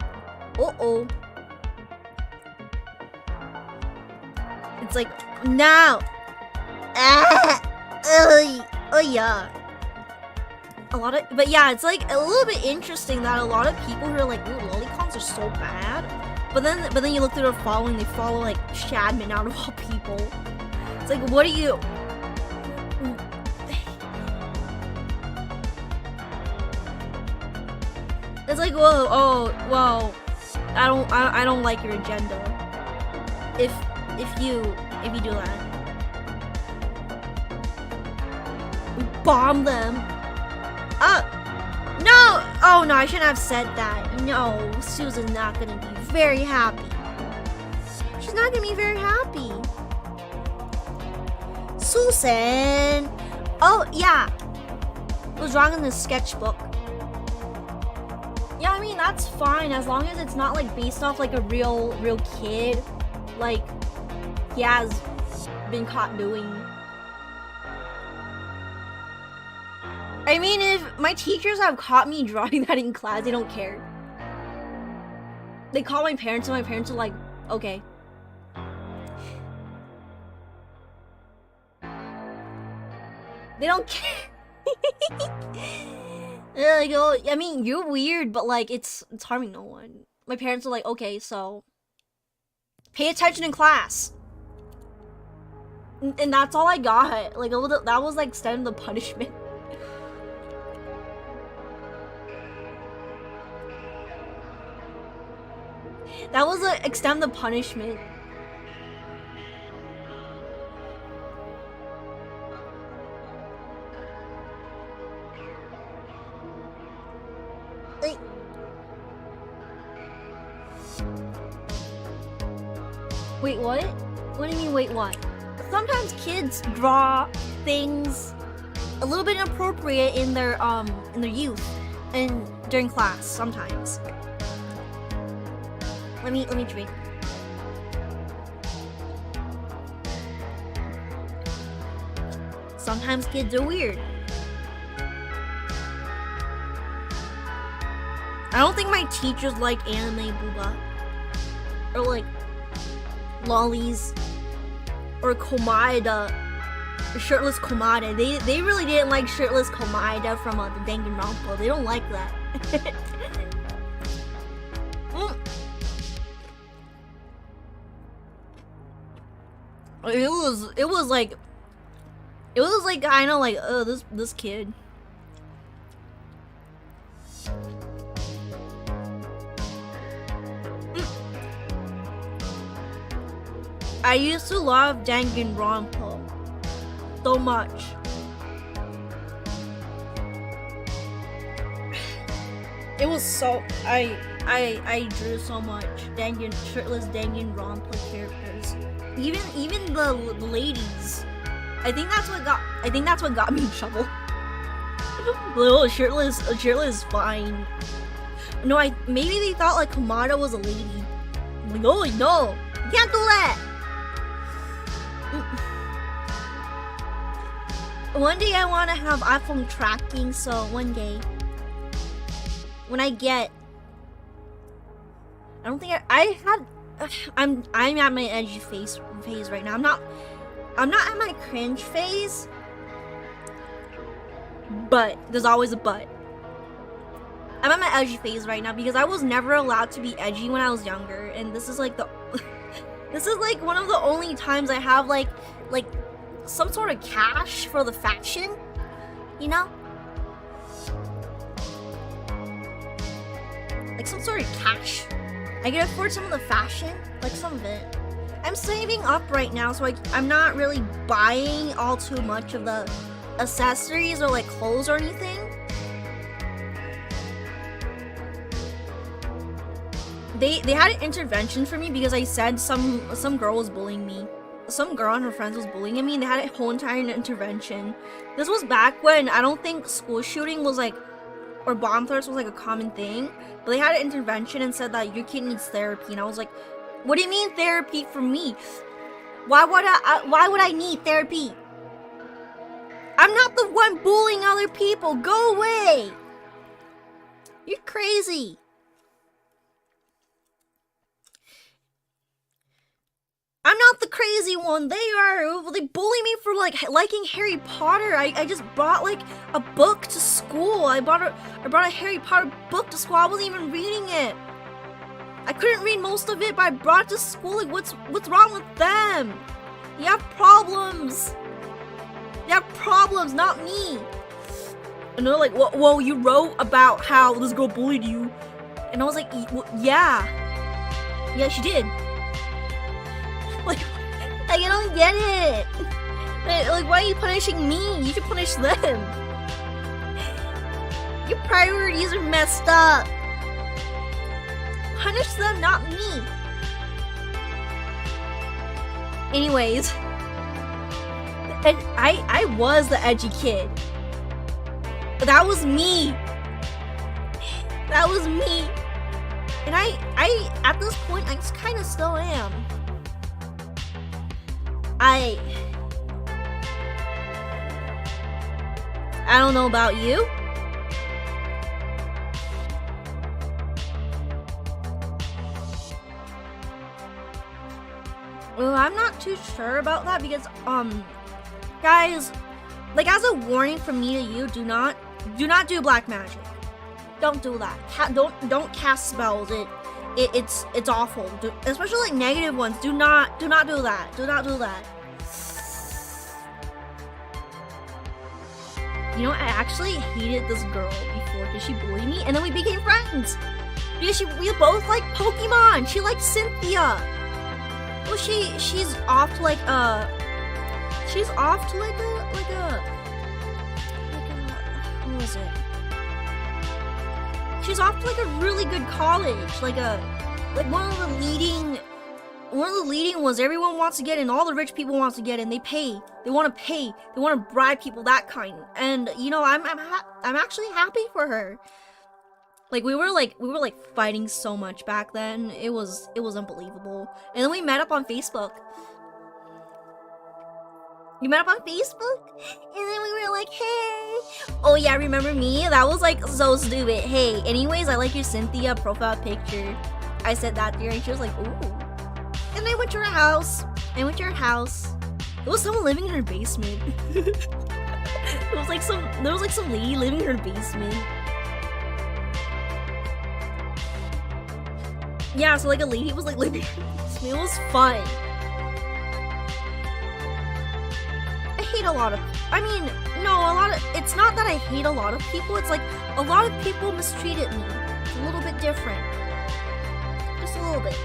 it's like no. Oh yeah. But yeah, it's like a little bit interesting that a lot of people who are like, ooh, lolicons are so bad. But then you look through their following, they follow like Shadman out of all people. It's like, what are you? It's like, well, I don't like your agenda. If you do that, bomb them. No! Oh no, I shouldn't have said that. No, Susan's not gonna be very happy. She's not gonna be very happy. Susan! Oh, yeah. What was wrong in the sketchbook? Yeah, I mean, that's fine as long as it's not like based off like a real kid. Like, he has been caught doing. I mean, if my teachers have caught me drawing that in class, they don't care. They call my parents, and my parents are like, okay. They don't care. They're like, oh, I mean, you're weird, but like, it's harming no one. My parents are like, okay, so pay attention in class. And that's all I got. Like, that was like extent of the punishment. That was the extent of the punishment. Wait, what? What do you mean, wait, what? Sometimes kids draw things a little bit inappropriate in their youth and during class sometimes. Let me drink. Sometimes kids are weird. I don't think my teachers liked anime booba. Or like lollies. Or Komada. Or shirtless Komada. They really didn't like shirtless Komada from the Danganronpa. They don't like that. It was like kind of like, oh, this kid. I used to love Danganronpa so much. It was so I drew so much shirtless Danganronpa characters. Even the ladies. I think that's what got me in trouble. Little shirtless fine. No, maybe they thought like Komada was a lady. I'm like, oh no, you can't do that. One day I want to have iPhone tracking, so one day when I get, I don't think I had. I'm at my edgy phase right now. I'm not at my cringe phase, but there's always a but. I'm at my edgy phase right now because I was never allowed to be edgy when I was younger, and this is like this is like one of the only times I have like some sort of cash for the fashion, you know? Like some sort of cash. I can afford some of the fashion, like some of it. I'm saving up right now, so I'm not really buying all too much of the accessories or like clothes or anything. They had an intervention for me because I said some girl was bullying me. Some girl and her friends was bullying me, and they had a whole entire intervention. This was back when I don't think school shooting was like, or bomb threats was like a common thing. But they had an intervention and said that your kid needs therapy, and I was like, what do you mean therapy for me? Why would I need therapy? I'm not the one bullying other people. Go away. You're crazy. I'm not the crazy one. They are. They bully me for like liking Harry Potter. I just brought like a book to school. I brought a Harry Potter book to school. I wasn't even reading it. I couldn't read most of it, but I brought it to school. Like, what's wrong with them? You have problems. You have problems, not me. And they're like, well, you wrote about how this girl bullied you. And I was like, well, yeah. Yeah, she did. Like, I don't get it. Like, why are you punishing me? You should punish them. Your priorities are messed up. Punish them, not me. Anyways, and I was the edgy kid. That was me. That was me. And I at this point, I just kind of still am. I don't know about you. Well, I'm not too sure about that because, guys, like as a warning from me to you, do not do black magic. Don't do that. Don't cast spells. It's awful. Especially like negative ones. Do not do that. Do not do that. You know, I actually hated this girl before because she bullied me, and then we became friends. Because we both like Pokemon. She liked Cynthia. Well, she's off to like what was it? She's off to like a really good college, like one of one of the leading ones, everyone wants to get in, all the rich people wants to get in, they want to bribe people, that kind. And you know, I'm actually happy for her. Like we were fighting so much back then. It was unbelievable. And then we met up on Facebook. You met up on Facebook? And then we were like, hey. Oh yeah, remember me? That was like so stupid. Hey, anyways, I like your Cynthia profile picture. I said that to her and she was like, ooh. And I went to her house. There was someone living in her basement. There was like some lady living in her basement. Yeah, so like a lady was like living in her basement. It was fun. It's not that I hate a lot of people, it's like a lot of people mistreated me. It's a little bit different. Just a little bit.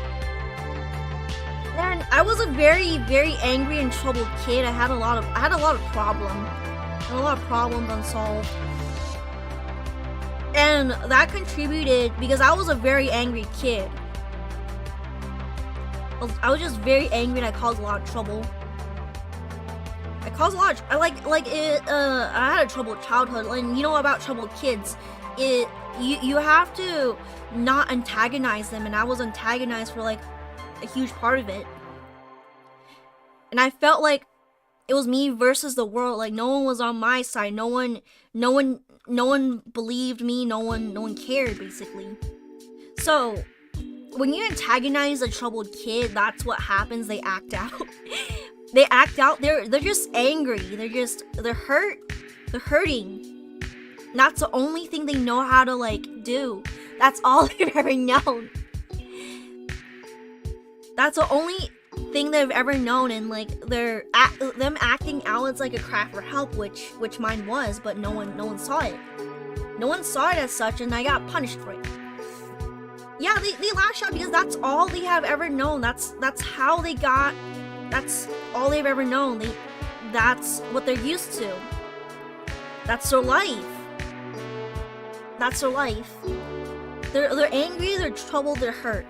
And I was a very, very angry and troubled kid. I had a lot of problems. And a lot of problems unsolved. And that contributed because I was a very angry kid. I was just very angry and I caused a lot of trouble. I had a troubled childhood, and you know about troubled kids, you have to not antagonize them, and I was antagonized for like a huge part of it. And I felt like it was me versus the world, like no one was on my side, no one believed me, no one cared basically. So when you antagonize a troubled kid, that's what happens, they act out. They act out, they're just angry, they're hurting. That's the only thing they know how to like do. That's all they've ever known. That's the only thing they've ever known, and like them acting out is like a cry for help, which mine was, but no one saw it. No one saw it as such, and I got punished for it. Yeah, they lash out because that's all they have ever known. That's how they got. That's all they've ever known. That's what they're used to. That's their life. That's their life. They're angry, they're troubled, they're hurt.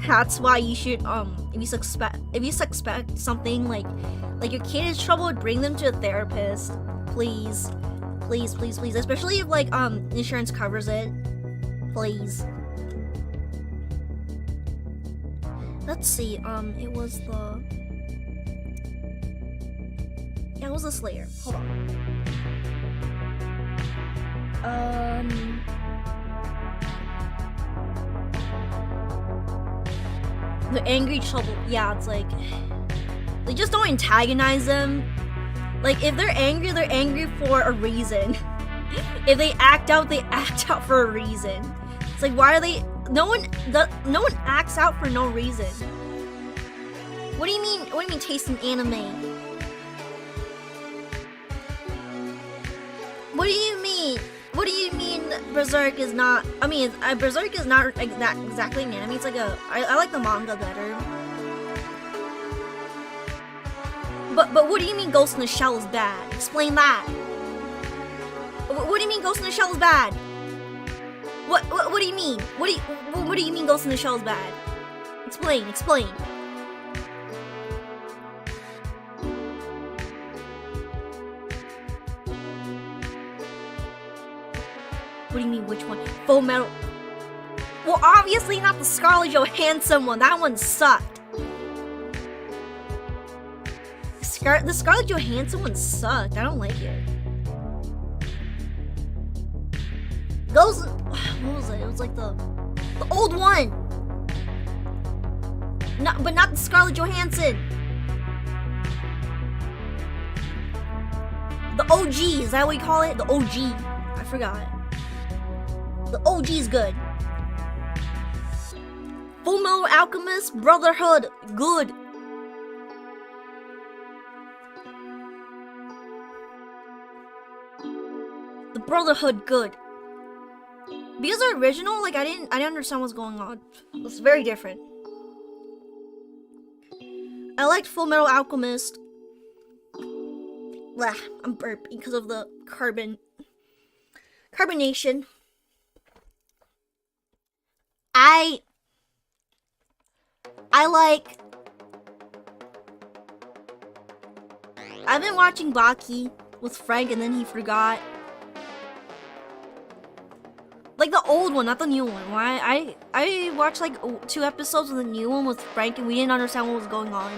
That's why you should if you suspect something like your kid is troubled, bring them to a therapist. Please. Especially if like insurance covers it. Please. Let's see, it was the Slayer. Hold on. The angry trouble. Yeah, it's like they just don't antagonize them. Like if they're angry for a reason. If they act out for a reason. It's like why are they? No one acts out for no reason. What do you mean? What do you mean tasting anime? What do you mean? What do you mean Berserk is not? I mean, Berserk is not exactly an anime. It's like I like the manga better. But what do you mean Ghost in the Shell is bad? Explain that. What do you mean Ghost in the Shell is bad? What do you mean? What do you mean Ghost in the Shell is bad? Explain. What do you mean, which one? Full Metal. Well, obviously not the Scarlett Johansson one. That one sucked. The Scarlett Johansson one sucked. I don't like it. Those. What was it? It was like the old one. But not the Scarlett Johansson. The OG. Is that what you call it? The OG. I forgot. The OG is good. Full Metal Alchemist Brotherhood, good. The Brotherhood, good. Because the original, like I didn't understand what's going on. It was very different. I liked Full Metal Alchemist. Blah, I'm burping because of the carbonation. I've been watching Baki with Frank and then he forgot. Like the old one, not the new one. Why I watched like 2 episodes of the new one with Frank and we didn't understand what was going on.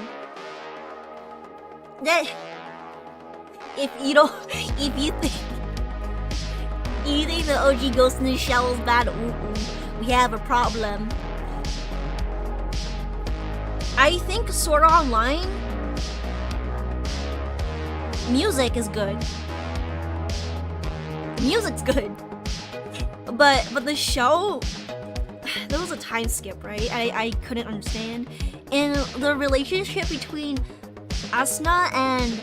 That if you don't, if you think the OG Ghost in the Shell is bad, we have a problem. I think Sword Art Online music is good. Music's good. But the show, there was a time skip, right? I couldn't understand. And the relationship between Asuna and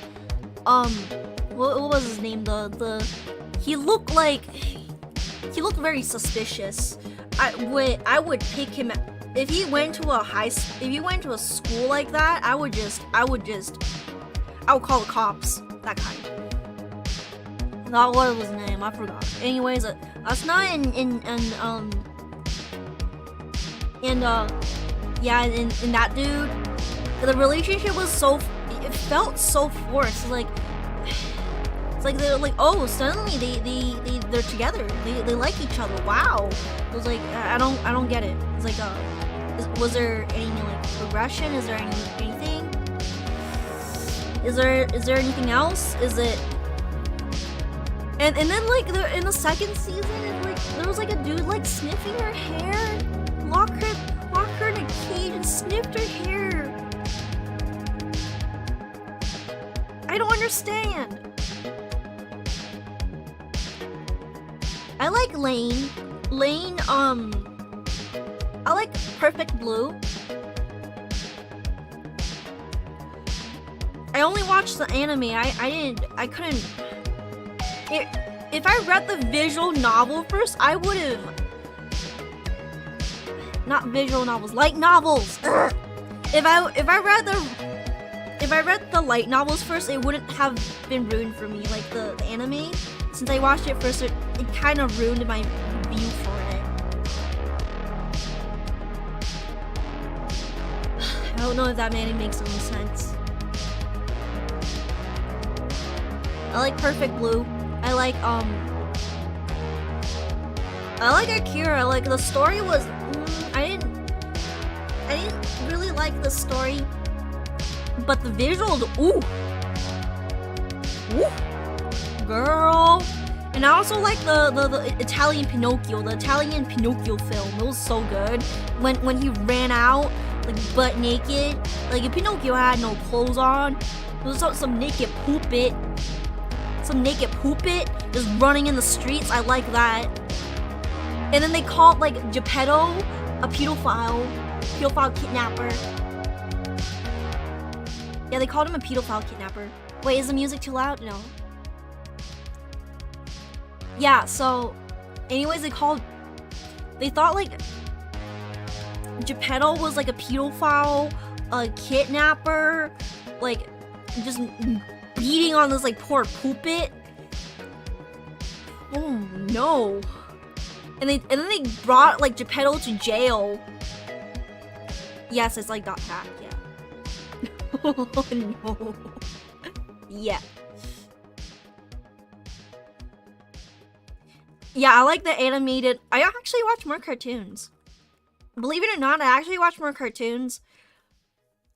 what was his name? He looked very suspicious. I would pick him if he went to a school like that. I would call the cops. That kind. Not what was his name, I forgot. Anyways, Asuna and that dude, the relationship was it felt so forced. It's like they're like, oh, suddenly they're together. They like each other. Wow. It was like I don't get it. It's like was there any like progression? Is there anything? Is there anything else? Is it? And then like in the second season, like there was like a dude like sniffing her hair, lock her in a cage and sniffed her hair. I don't understand. I like Lane. I like Perfect Blue. I only watched the anime. I couldn't. If I read the visual novel first, I would have. Not visual novels, light novels. If I read the light novels first, it wouldn't have been ruined for me. Like the anime, since I watched it first, it kind of ruined my view for it. I don't know if that makes any sense. I like Perfect Blue. I like Akira. Like the story was I didn't really like the story, but the visuals, ooh, girl. And I also like the Italian Pinocchio, film. It was so good. When he ran out like butt naked, like Pinocchio had no clothes on. It was some naked poop it. Just running in the streets. I like that. And then they called like Geppetto a pedophile kidnapper. Yeah, they called him a pedophile kidnapper. Wait, is the music too loud? No. Yeah, so anyways, they thought like Geppetto was like a pedophile, a kidnapper, like just beating on this like poor poopit. Oh no. And then they brought like Geppetto to jail. Yes, it's like .hack, yeah. Oh no. Yeah. Yeah, I like the animated. I actually watch more cartoons. Believe it or not, I actually watch more cartoons.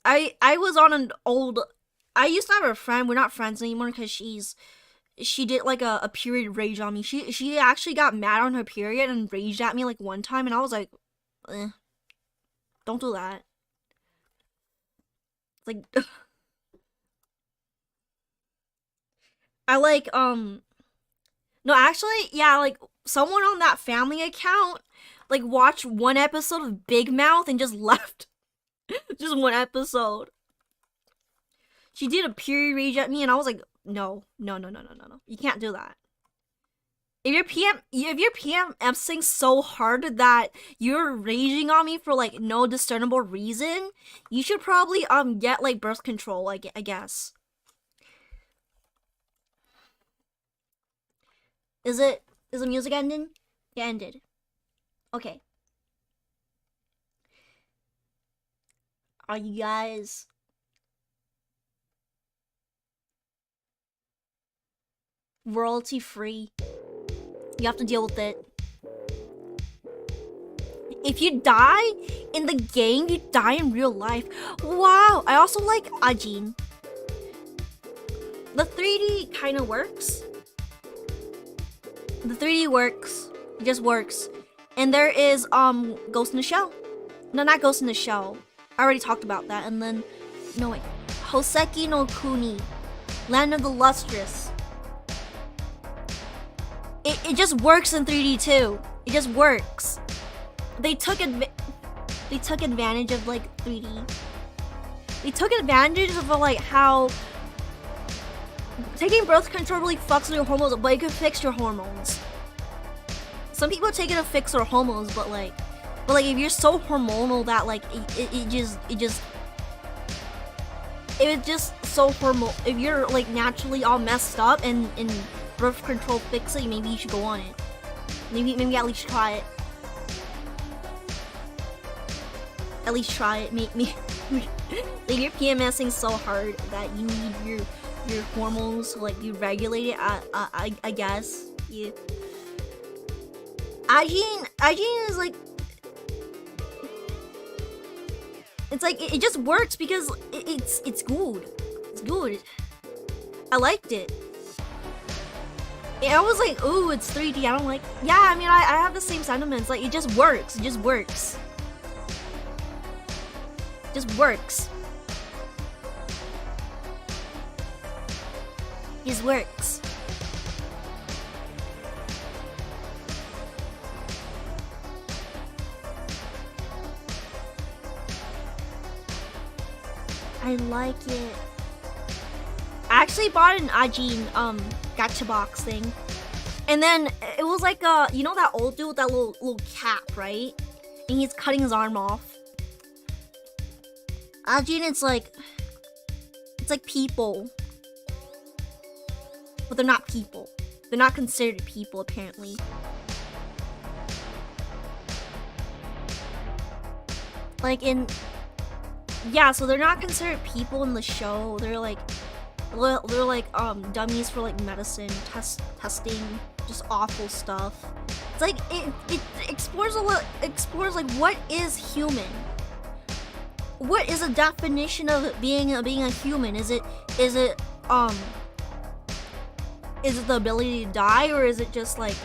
I was on an old. I used to have a friend. We're not friends anymore because she did like a period rage on me. She actually got mad on her period and raged at me like one time, and I was like, don't do that. Like, I like no, actually, yeah, like someone on that family account like watched one episode of Big Mouth and just left. Just one episode. She did a period rage at me and I was like, no. You can't do that. If you're PMSing so hard that you're raging on me for like no discernible reason, you should probably get like birth control, I guess. Is the music ending? It ended. Okay. Are you guys? Royalty free. You have to deal with it. If you die in the game, you die in real life. Wow, I also like Ajin. The 3D kind of works. The 3D works. It just works. And there is Ghost in the Shell. No, not Ghost in the Shell. I already talked about that. And then, no wait, Hoseki no Kuni, Land of the Lustrous. It just works in 3D too. It just works. They took advantage of like 3D. They took advantage of like how taking birth control really fucks with your hormones, but it can fix your hormones. Some people take it to fix their hormones, but like if you're so hormonal that like it just so hormonal. If you're like naturally all messed up and birth control fix it, maybe you should go on it. Maybe at least try it. At least try it. Like you're PMSing so hard that you need your hormones to like be regulated. I guess. Yeah. Ajin is like, it's like it just works because it's good. It's good. I liked it. Yeah, I was like, ooh, it's 3D. I don't like. Yeah, I mean, I have the same sentiments. Like, it just works. It just works. Just works. Just works. I like it. I actually bought an Ajin gacha box thing, and then it was like you know that old dude with that little cap, right? And he's cutting his arm off. Ajin, it's like people, but they're not people. They're not considered people apparently. Like yeah, so they're not considered people in the show. They're like dummies for like medicine testing, just awful stuff. It's like it explores like what is human. What is a definition of being a human? Is it the ability to die, or is it just like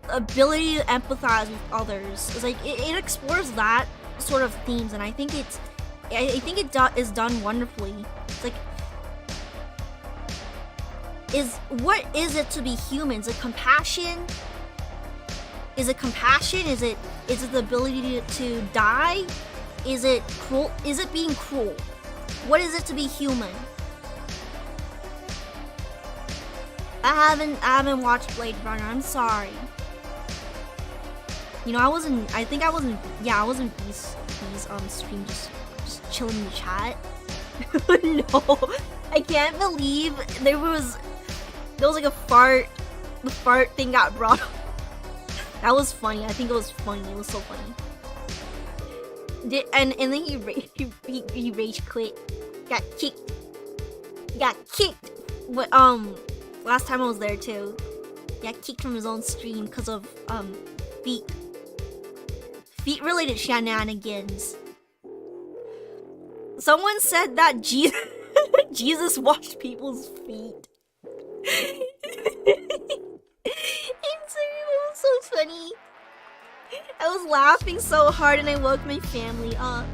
ability to empathize with others? It's like it explores that sort of themes, and I think it is done wonderfully. It's like, what is it to be human? Is it compassion? Is it compassion? Is it the ability to die? Is it cruel? Is it being cruel? What is it to be human? I haven't watched Blade Runner. I'm sorry. You know, I was in B's stream, just chilling in the chat. No, I can't believe there was like a fart. The fart thing got brought up. That was funny. I think it was funny. It was so funny. And then he rage quit. Got kicked. But last time I was there too. Got kicked from his own stream because of feet related shenanigans. Someone said that Jesus washed people's feet. It was so funny. I was laughing so hard and I woke my family up.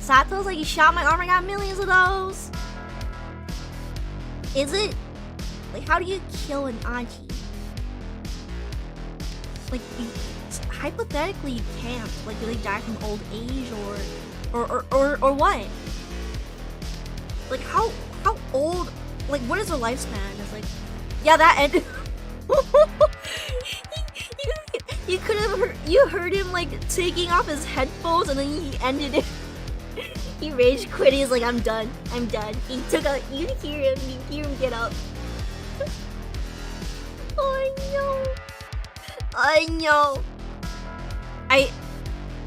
Sato's like, you shot my arm, I got millions of those. Is it? Like, how do you kill an Aji? Like, hypothetically you can't. Like, do they die from old age or what? Like, how old? Like, what is their lifespan? It's like, yeah, that ended. You could have heard him like taking off his headphones, and then he ended it. He rage quit. He's like, I'm done. He took out. You hear him get up. Oh, I know.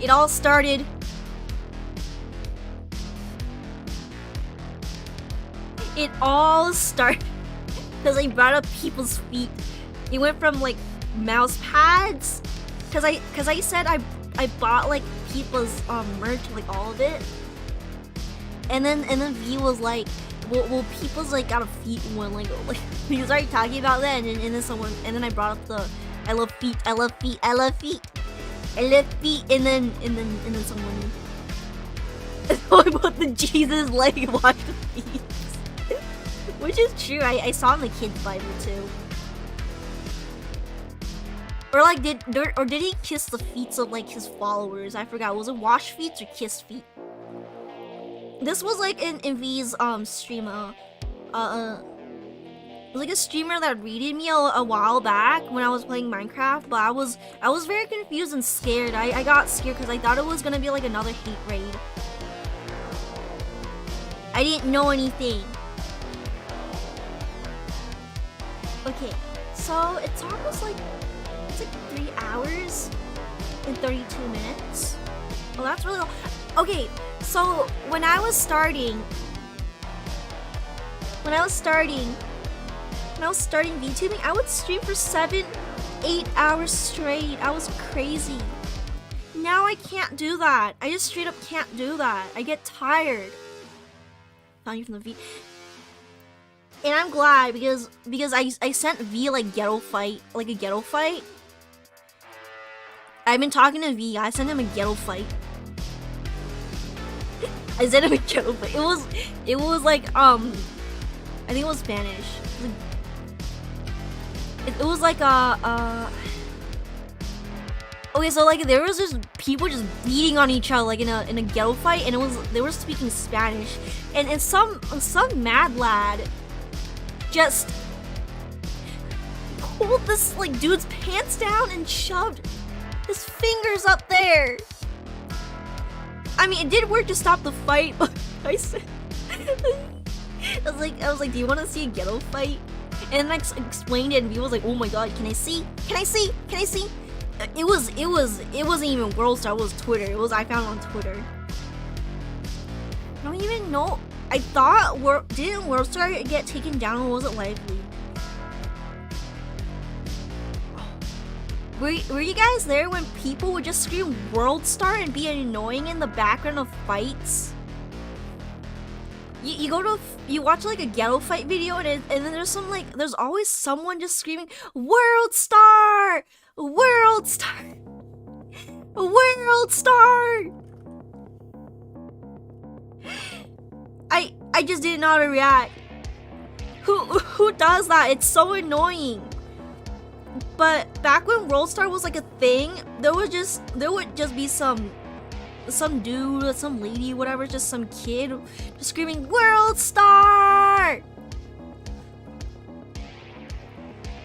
It all started. It all started because I brought up people's feet. It went from like mouse pads, cause I said I bought like people's merch, like all of it, and then V was like, well people's like got a feet one, like he was already talking about that, and then I brought up the I love feet, I love feet, I love feet, I love feet, and then someone talking about the Jesus like watch the feet. Which is true, I saw in the kids' Bible too. Or like did he kiss the feet of like his followers? I forgot. Was it wash feet or kiss feet? This was like in V's stream. It was like a streamer that raided me a while back when I was playing Minecraft, but I was very confused and scared. I got scared because I thought it was gonna be like another hate raid. I didn't know anything. Okay, so it's almost like 3 hours and 32 minutes. Well, that's really long. Okay, so when I was starting VTubing, I would stream for 7-8 hours straight. I was crazy. Now I can't do that. I just straight up can't do that. I get tired. Found you from the V. And I'm glad because I sent V like a ghetto fight. I've been talking to V. I sent him a ghetto fight. I sent him a ghetto fight. It was like I think it was Spanish. It was like okay, so like there was just people just beating on each other like in a ghetto fight, and they were speaking Spanish, and some mad lad just pulled this like dude's pants down and shoved his fingers up there. I mean, it did work to stop the fight, but I said, I was like, do you want to see a ghetto fight? And then I explained it, and he was like, oh my god, can I see? Can I see? Can I see? It wasn't even World Star, it was Twitter. I found it on Twitter. I don't even know. I thought didn't World Star get taken down, or was it Lively? Were you guys there when people would just scream World Star and be annoying in the background of fights? You watch like a ghetto fight video, and then there's always someone just screaming World Star, World Star, World Star. I just didn't know how to react. Who does that? It's so annoying. But back when World Star was like a thing, there would just be some dude, some lady, whatever, just some kid just screaming World Star.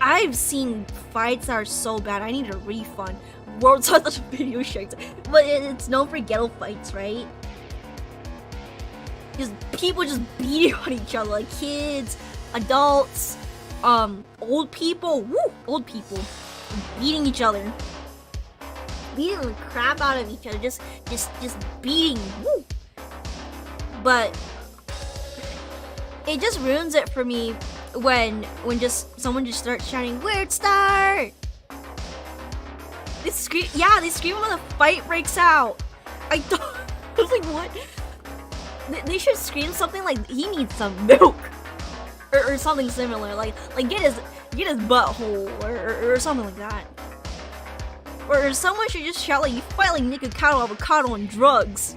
I've seen fights that are so bad. I need a refund. World Star, the video shirts, but it's known for ghetto fights, right? Just people just beating on each other, like kids, adults, old people, old people beating each other, beating the crap out of each other, just beating, woo. But it just ruins it for me when someone just starts shouting Weird Star. They scream when the fight breaks out. I was like, what? They should scream something like he needs some milk, or something similar, like get his butthole, or something like that. Or someone should just shout like you fight like Nikocado Avocado on drugs.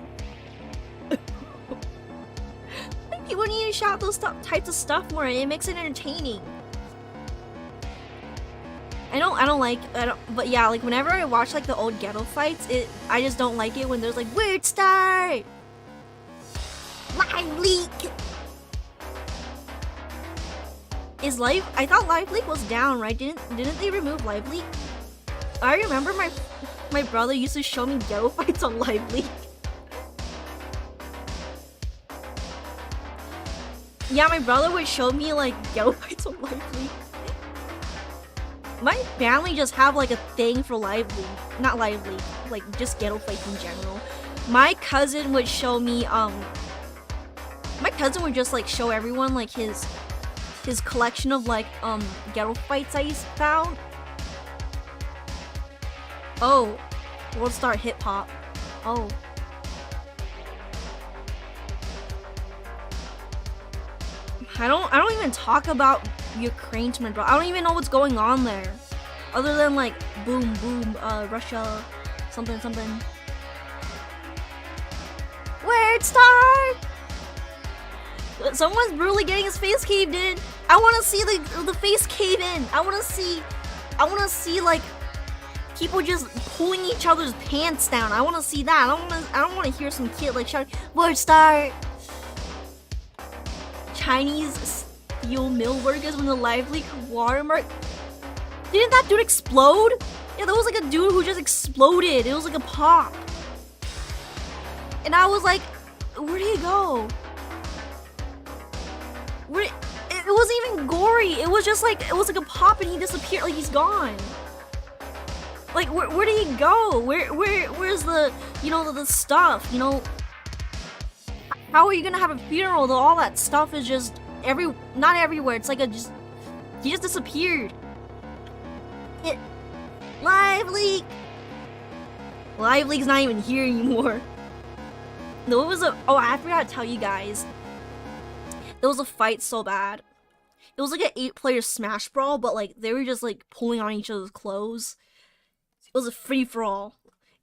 People need to shout those types of stuff more. It makes it entertaining. But yeah, like whenever I watch like the old ghetto fights, I just don't like it when there's like Weird Star, Live Leak. Is Live? I thought Live Leak was down, right? Didn't they remove Live Leak? I remember my brother used to show me ghetto fights on Live Leak. Yeah, my brother would show me like ghetto fights on Live Leak. my family just have like a thing for lively, not lively, like just ghetto fights in general. My cousin would show me, my cousin would just like show everyone like his collection of like ghetto fights I found. Oh, World Star Hip Hop. Oh. I don't even talk about Ukraine to my bro. I don't even know what's going on there. Other than like boom boom Russia something something. Word Star! Someone's brutally getting his face caved in. I wanna see the face cave in. I wanna see like people just pulling each other's pants down. I wanna see that. I don't wanna hear some kid like shouting, Word Star! Chinese steel mill workers when the live leak watermark. Didn't that dude explode? Yeah, there was like a dude who just exploded. It was like a pop. And I was like, where'd he go? It wasn't even gory. It was just like, it was like a pop and he disappeared, like he's gone. Like, where did he go? Where's the, you know, the stuff, you know? How are you gonna have a funeral though all that stuff is just not everywhere. It's like he just disappeared. Live leak! Live leak's not even here anymore. No, it was oh, I forgot to tell you guys. There was a fight so bad. It was like an 8-player Smash Brawl, but like they were just like pulling on each other's clothes. It was a free-for-all.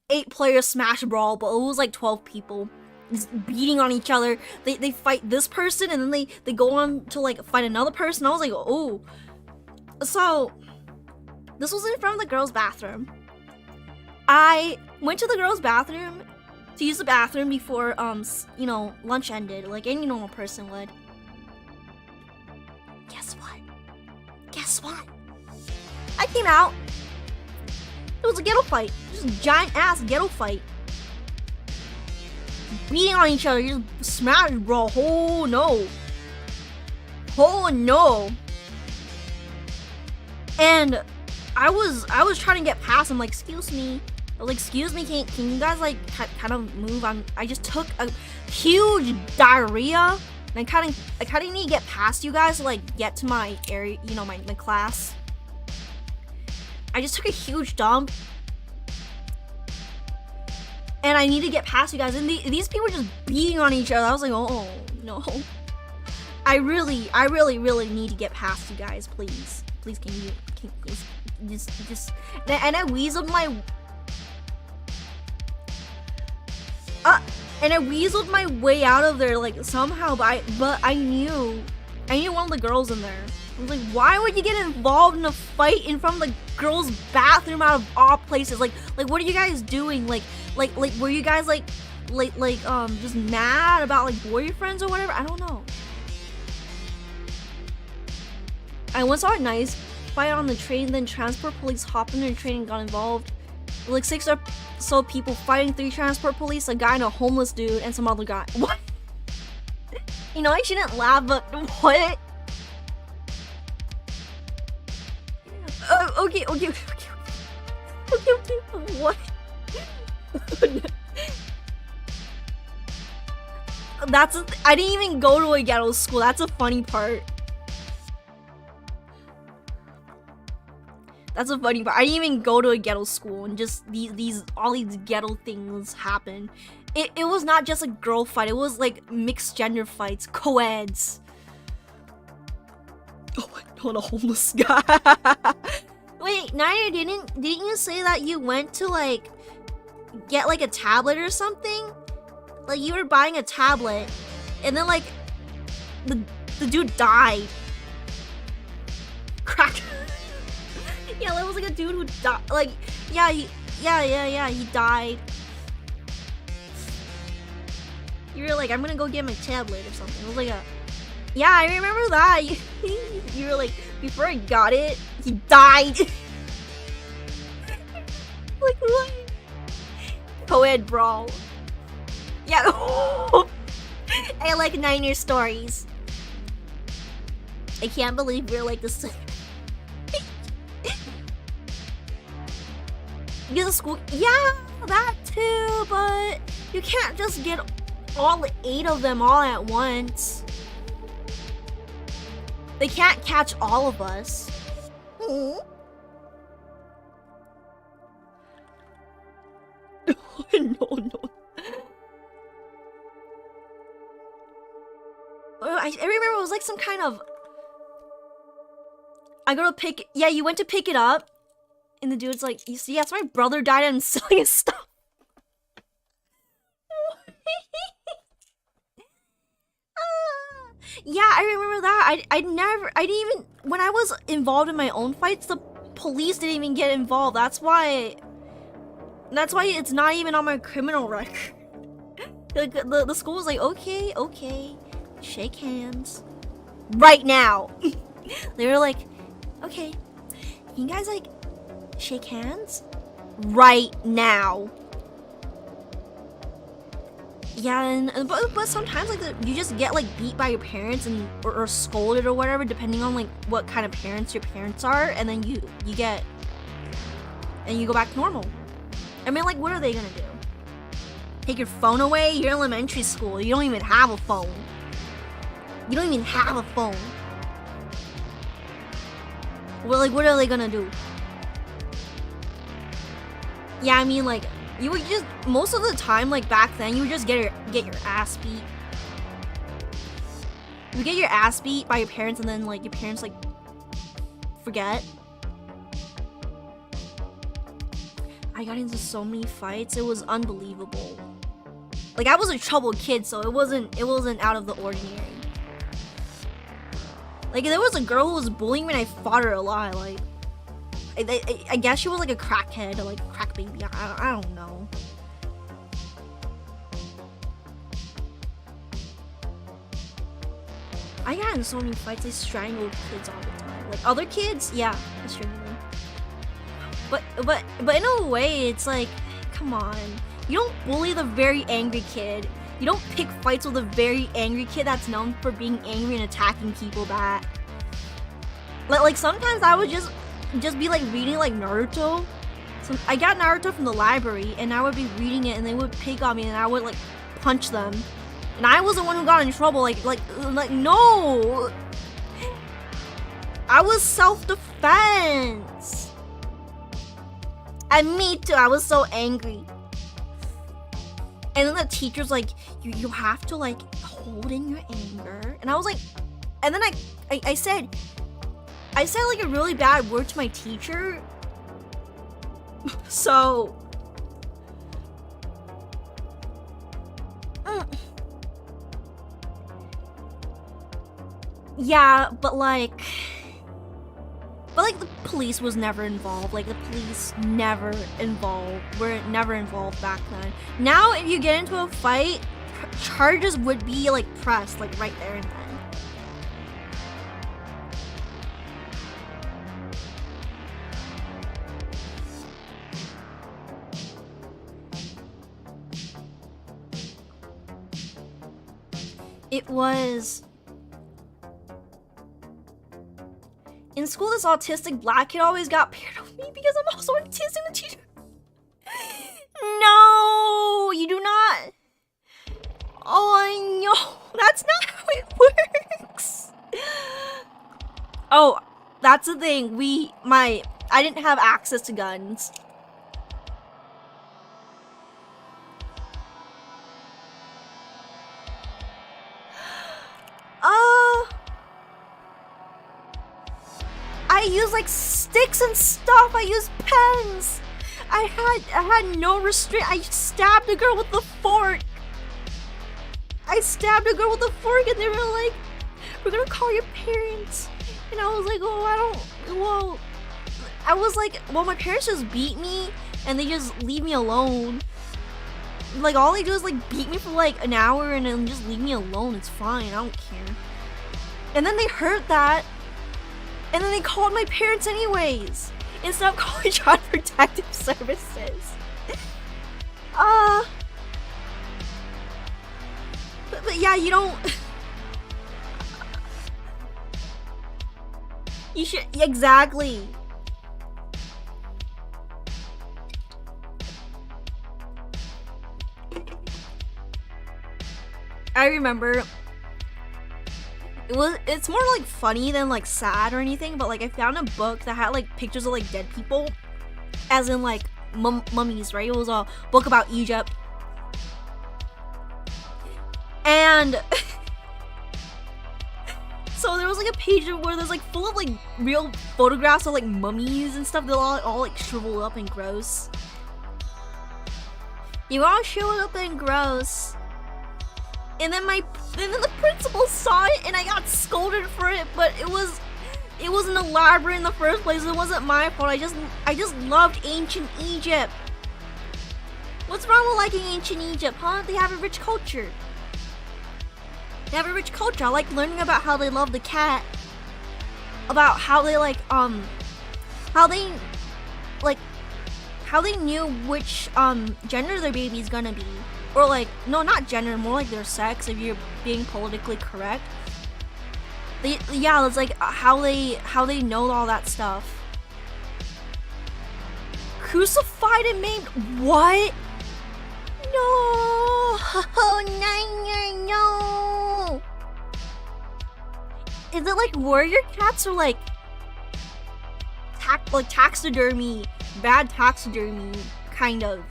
8-player Smash Brawl, but it was like 12 people. Just beating on each other. They fight this person and then they go on to like fight another person. I was like, oh. So this was in front of the girls' bathroom. I went to the girls' bathroom to use the bathroom before you know, lunch ended, like any normal person would. Guess what? Guess what? I came out. It was a ghetto fight. Just a giant ass ghetto fight. Beating on each other, you just smash, bro. Oh no. Oh no. And I was trying to get past him, like, excuse me. I was like, excuse me, can you guys like kind of move on? I just took a huge diarrhea. And I kind of need to get past you guys to like get to my area, you know, my class. I just took a huge dump. And I need to get past you guys. And these people were just beating on each other. I was like, oh, no. I really need to get past you guys, please. Please, can you just... And I weaseled my... and I weaseled my way out of there, like, somehow. But I knew one of the girls in there. I was like, why would you get involved in a fight in front of the girls' bathroom out of all places? Like, what are you guys doing? Like, were you guys just mad about like boyfriends or whatever? I don't know. I once saw a nice fight on the train, then transport police hopped in the train and got involved. Like 6 or so people fighting 3 transport police, a guy and a homeless dude, and some other guy. What? You know, I shouldn't laugh, but what? Okay. What? I didn't even go to a ghetto school. That's a funny part. That's a funny part. I didn't even go to a ghetto school, and just all these ghetto things happen. It was not just a girl fight. It was like mixed gender fights, co-eds. Oh my god, a homeless guy. Wait, Naya, didn't you say that you went to like get like a tablet or something? Like you were buying a tablet, and then like the dude died. Crack. Yeah, there was like a dude who died. Like, yeah, he died. You were like, I'm gonna go get my tablet or something. It was like a, yeah, I remember that. You were like, before I got it, he died. Like what? Co-ed brawl. Yeah. I like 9-year stories. I can't believe we're like this. Because the school, yeah, that too, but you can't just get all 8 of them all at once. They can't catch all of us. No, no. I remember it was like some kind of... I go to pick... Yeah, you went to pick it up. And the dude's like, you see, that's my brother died and I'm selling his stuff. Yeah, I remember that. I didn't even... When I was involved in my own fights, the police didn't even get involved. That's why it's not even on my criminal record. The school was like, okay, shake hands. Right now. They were like, okay, you guys like shake hands? Right now. Yeah, but sometimes like you just get like beat by your parents and or scolded or whatever, depending on like what kind of parents your parents are, and then you get and you go back to normal. I mean, like, what are they gonna do? Take your phone away? You're in elementary school. You don't even have a phone. You don't even have a phone. Well, like, what are they gonna do? Yeah, I mean, like, you would just, most of the time, like, back then, you would just get your ass beat. You would get your ass beat by your parents, and then, like, your parents, like, forget. I got into so many fights, it was unbelievable. Like, I was a troubled kid, so it wasn't out of the ordinary. Like, there was a girl who was bullying me and I fought her a lot, like... I guess she was like a crackhead or like a crack baby, I don't know. I got in so many fights, I strangled kids all the time. Like, other kids, yeah, I strangled them. But in a way, it's like, come on. You don't bully the very angry kid. You don't pick fights with a very angry kid that's known for being angry and attacking people back. Like sometimes I would just be like reading like Naruto. So I got Naruto from the library and I would be reading it and they would pick on me and I would like punch them. And I was the one who got in trouble. Like no. I was self-defense. And me too, I was so angry. And then the teacher's like, you have to like hold in your anger. And I was like, and then I said like a really bad word to my teacher. So yeah, but like the police was never involved. Like the police were never involved back then. Now if you get into a fight, charges would be like pressed like right there and then. It was in school, this autistic black kid always got paired with me because I'm also autistic. The teacher. No, you do not. Oh no, that's not how it works. Oh, that's the thing. I didn't have access to guns. I used like sticks and stuff. I used pens. I had no restraint. I stabbed a girl with the fork. And they were like, "We're gonna call your parents." And I was like, "Oh, I was like, well, my parents just beat me and they just leave me alone. Like all they do is like beat me for like an hour and then just leave me alone. It's fine. I don't care." And then they heard that. And then they called my parents anyways, instead of calling Child Protective Services. But yeah, you don't... You should... Exactly. I remember it's more like funny than like sad or anything, but like I found a book that had like pictures of like dead people, as in like mummies, right? It was a book about Egypt, and so there was like a page where there's like full of like real photographs of like mummies and stuff. They're all like shriveled up and gross. You all shriveled up and gross. And then the principal saw it and I got scolded for it, but it wasn't elaborate in the first place. It wasn't my fault. I just loved ancient Egypt. What's wrong with liking ancient Egypt, huh? They have a rich culture. They have a rich culture. I like learning about how they love the cat. About how they how they knew which gender their baby's gonna be. Or like, no, not gender, more like their sex, if you're being politically correct. Yeah, it's like how they know all that stuff. Crucified and maimed? What? No! Oh, no! Is it like warrior cats or like taxidermy, bad taxidermy, kind of?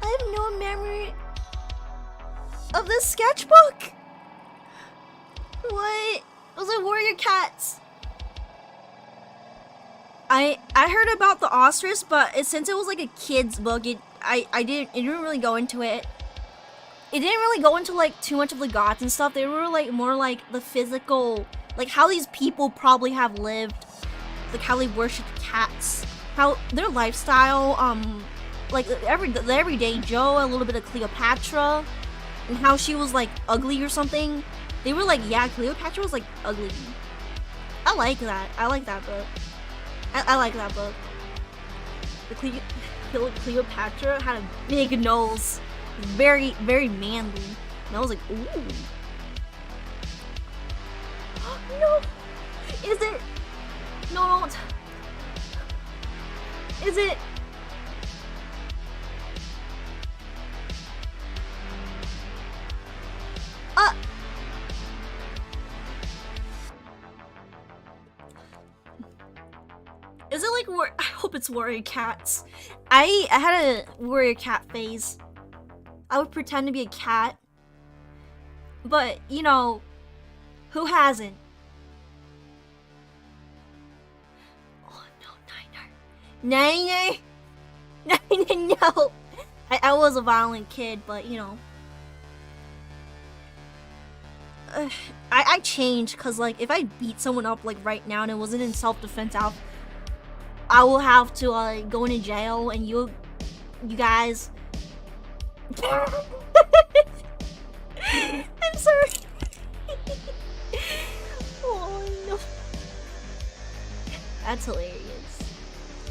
I have no memory of this sketchbook. What? Those are warrior cats. I heard about the ostrich, but since it was like a kid's book, it didn't really go into it. It didn't really go into like too much of the gods and stuff. They were like more like the physical, like how these people probably have lived, like how they worshipped cats, how their lifestyle, like the everyday Joe, a little bit of Cleopatra, and how she was like ugly or something. They were like, yeah, Cleopatra was like ugly. I like that. I like that book. I like that book. The Cleopatra had a big nose, very, very manly, and I was like, ooh. No, is it? No, don't. Is it? Is it like I hope it's warrior cats. I had a warrior cat phase. I would pretend to be a cat. But, you know, who hasn't? Oh no, Niner! Niner, no! I was a violent kid, but you know. I changed, cause like if I beat someone up like right now and it wasn't in self-defense, I will have to go into jail, and you guys. I'm sorry. Oh no, that's hilarious.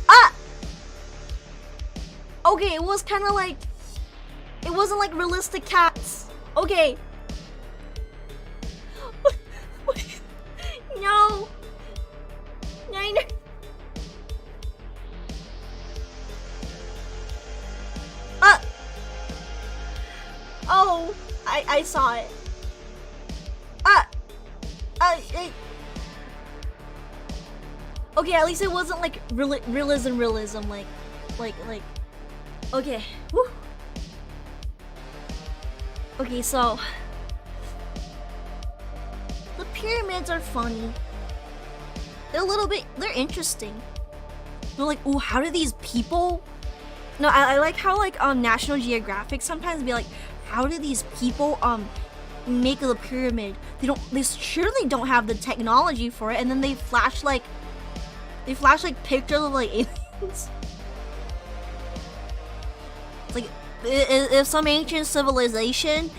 Ah. Okay, it was kind of like, it wasn't like realistic cats. Okay. No. Niner. Oh, I saw it. Okay, at least it wasn't like realism, like, okay, whew. Okay, so, the pyramids are funny. They're interesting. They're like, ooh, how do these people? No, I like how like National Geographic sometimes be like, how do these people make the pyramid? They surely don't have the technology for it, and then they flash like pictures of like aliens. It's like if some ancient civilization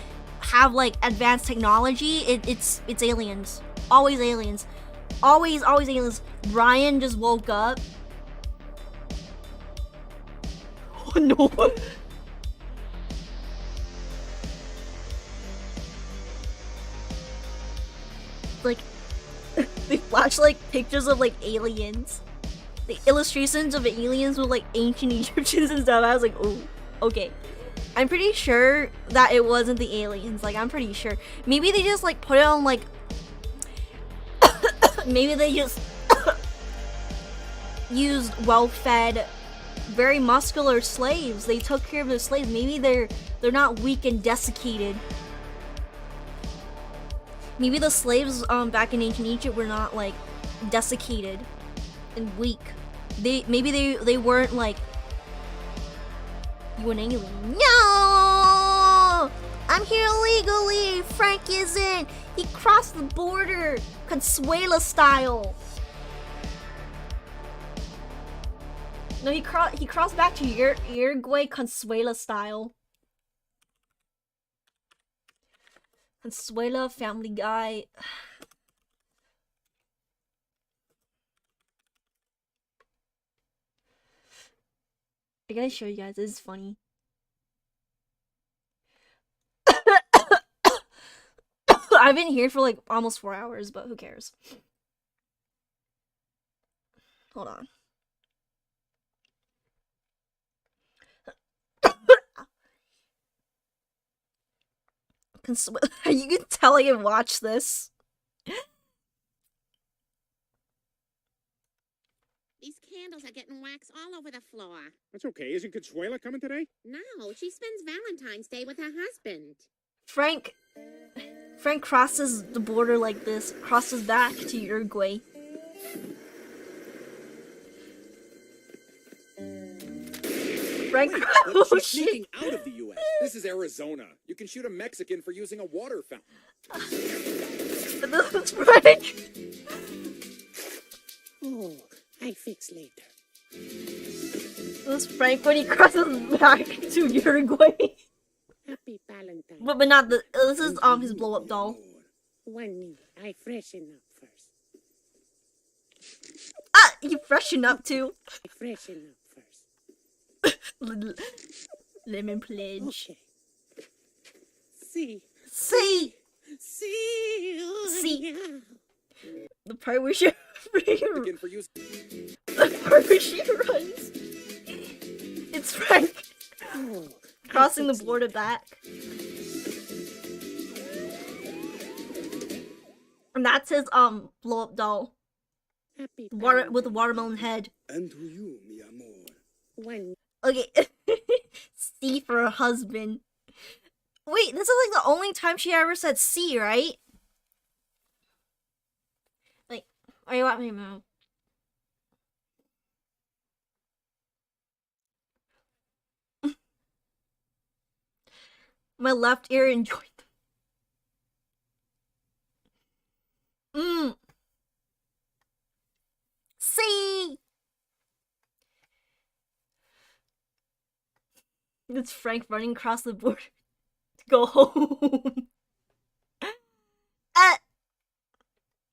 have like advanced technology, it's aliens. Always aliens. Always aliens. Brian just woke up. Oh no. Like they flash like pictures of like aliens. the illustrations of aliens with like ancient Egyptians and stuff. I was like, oh, okay. I'm pretty sure that it wasn't the aliens. Like, I'm pretty sure. Maybe they just like put it on like. Maybe they just used well-fed, very muscular slaves. They took care of their slaves. Maybe they're not weak and desiccated. Maybe the slaves back in ancient Egypt were not like desiccated and weak. Maybe they weren't like, you an alien. No! I'm here illegally! Frank isn't! He crossed the border! Consuela style! No, he crossed back to Uruguay Consuela style. Consuela, Family Guy. I gotta show you guys, this is funny. I've been here for like almost 4 hours, but who cares? Hold on. You can tell I can watch this. These candles are getting wax all over the floor. That's okay. Isn't Consuela coming today? No, she spends Valentine's Day with her husband. Frank crosses the border like this, crosses back to Uruguay. Frank, Look, oh she's shit. sneaking out of the U.S. This is Arizona. You can shoot a Mexican for using a water fountain. This is Frank. Oh, I fix later. This is Frank when he crosses back to Uruguay. Happy Valentine's. But not the. This is his blow up doll. 1 minute. I freshen up first. Ah, you freshen up too. I freshen up first. Lemon pledge. Okay. See. See. See. See. The part where she Mexican for using... the part where she runs. It's Frank Oh, crossing the border back. And that's his blow up doll. Happy With a watermelon head. And to you, mi amor. 1. Okay. C for a husband. Wait, this is like the only time she ever said C, right? Like, are you at me now? My left ear enjoyed them. C. It's Frank running across the border to go home.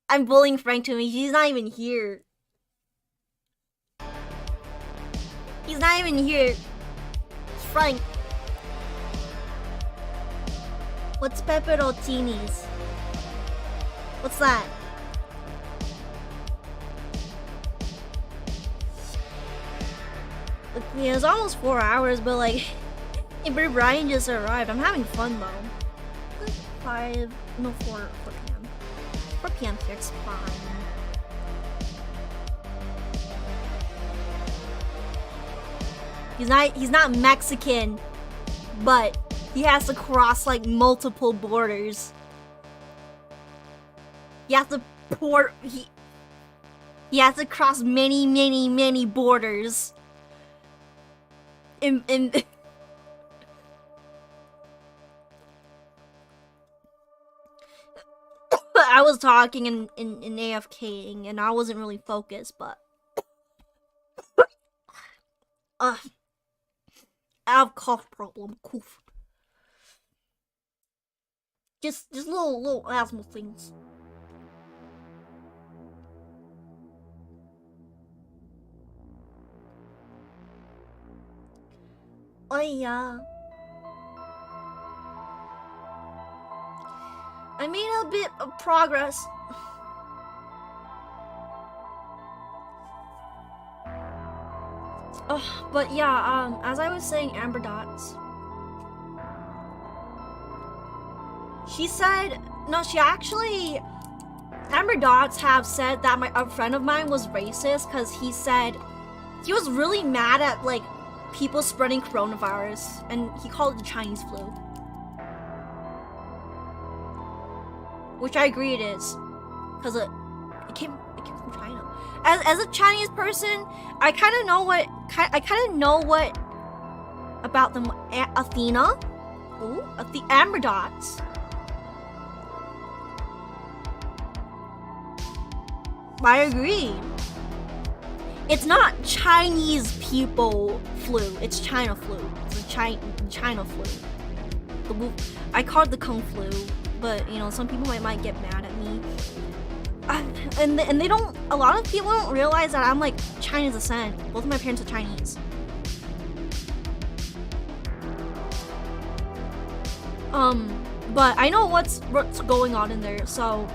I'm bullying Frank to me. He's not even here. He's not even here. It's Frank. What's pepperoncinis? What's that? Yeah, it's almost 4 hours, but like, hey, Brian just arrived. I'm having fun though. 4 p.m. 4 p.m. fix fine. He's not Mexican, but he has to cross like multiple borders. He has to he has to cross many borders. In I was talking in AFKing and I wasn't really focused, but I have cough problem. Cough. Just little asthma things. Oh yeah. I made a bit of progress. But yeah, as I was saying, Amber Dots. She said, no, she actually, Amber Dots have said that a friend of mine was racist because he said he was really mad at like people spreading coronavirus, and he called it the Chinese flu. Which I agree it is, because it came from China. As a Chinese person, I kind of know what about them. Athena, the Amber Dots. I agree. It's not Chinese people flu. It's China flu. It's a China flu. I call it the Kung flu, but you know, some people might get mad at me. And they don't. A lot of people don't realize that I'm like Chinese descent. Both of my parents are Chinese. But I know what's going on in there. So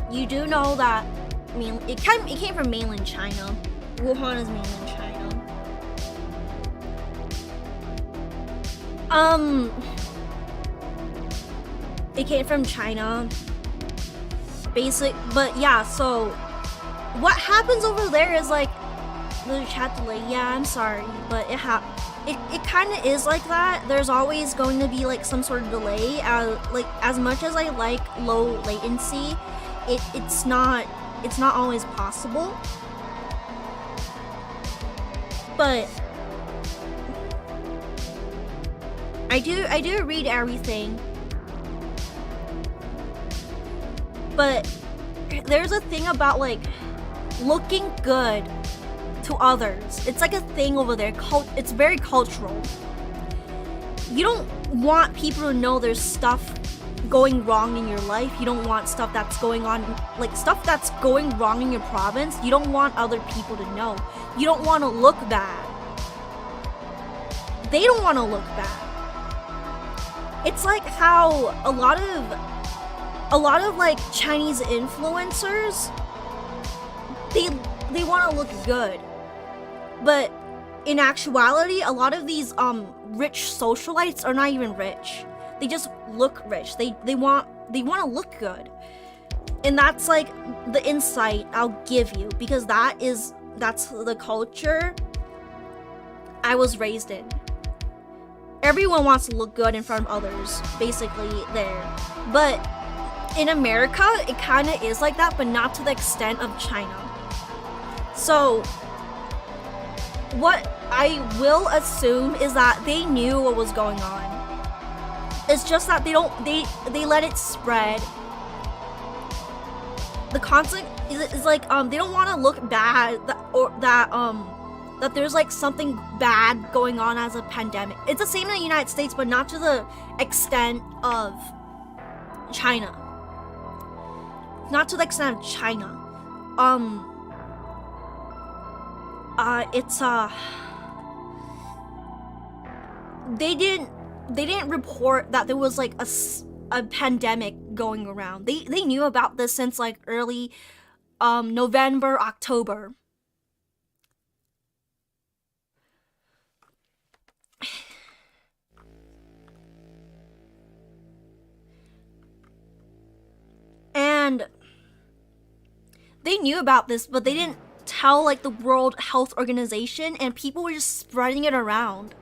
you do know that. I mean, it came from mainland China. Wuhan is mainland China. It came from China. But yeah, so what happens over there is like the chat delay. Yeah, I'm sorry, but it kind of is like that. There's always going to be like some sort of delay. Like as much as I like low latency, it's not always possible. But I do read everything. But there's a thing about like looking good to others. It's like a thing over there. It's very cultural. You don't want people to know there's stuff going wrong in your life. You don't want stuff that's going on, like stuff that's going wrong in your province. You don't want other people to know. You don't want to look bad. They don't want to look bad. It's like how a lot of like Chinese influencers, they want to look good, but in actuality, a lot of these rich socialites are not even rich. They just look rich. They want to look good, and that's like the insight I'll give you, because that's the culture I was raised in. Everyone wants to look good in front of others, basically there. But in America, it kind of is like that, but not to the extent of China. So what I will assume is that they knew what was going on. It's just that they let it spread. The concept is like they don't want to look bad, that there's like something bad going on as a pandemic. It's the same in the United States, but not to the extent of China. Not to the extent of China. They didn't report that there was like a pandemic going around. They knew about this since like early November, October. And they knew about this, but they didn't tell like the World Health Organization, and people were just spreading it around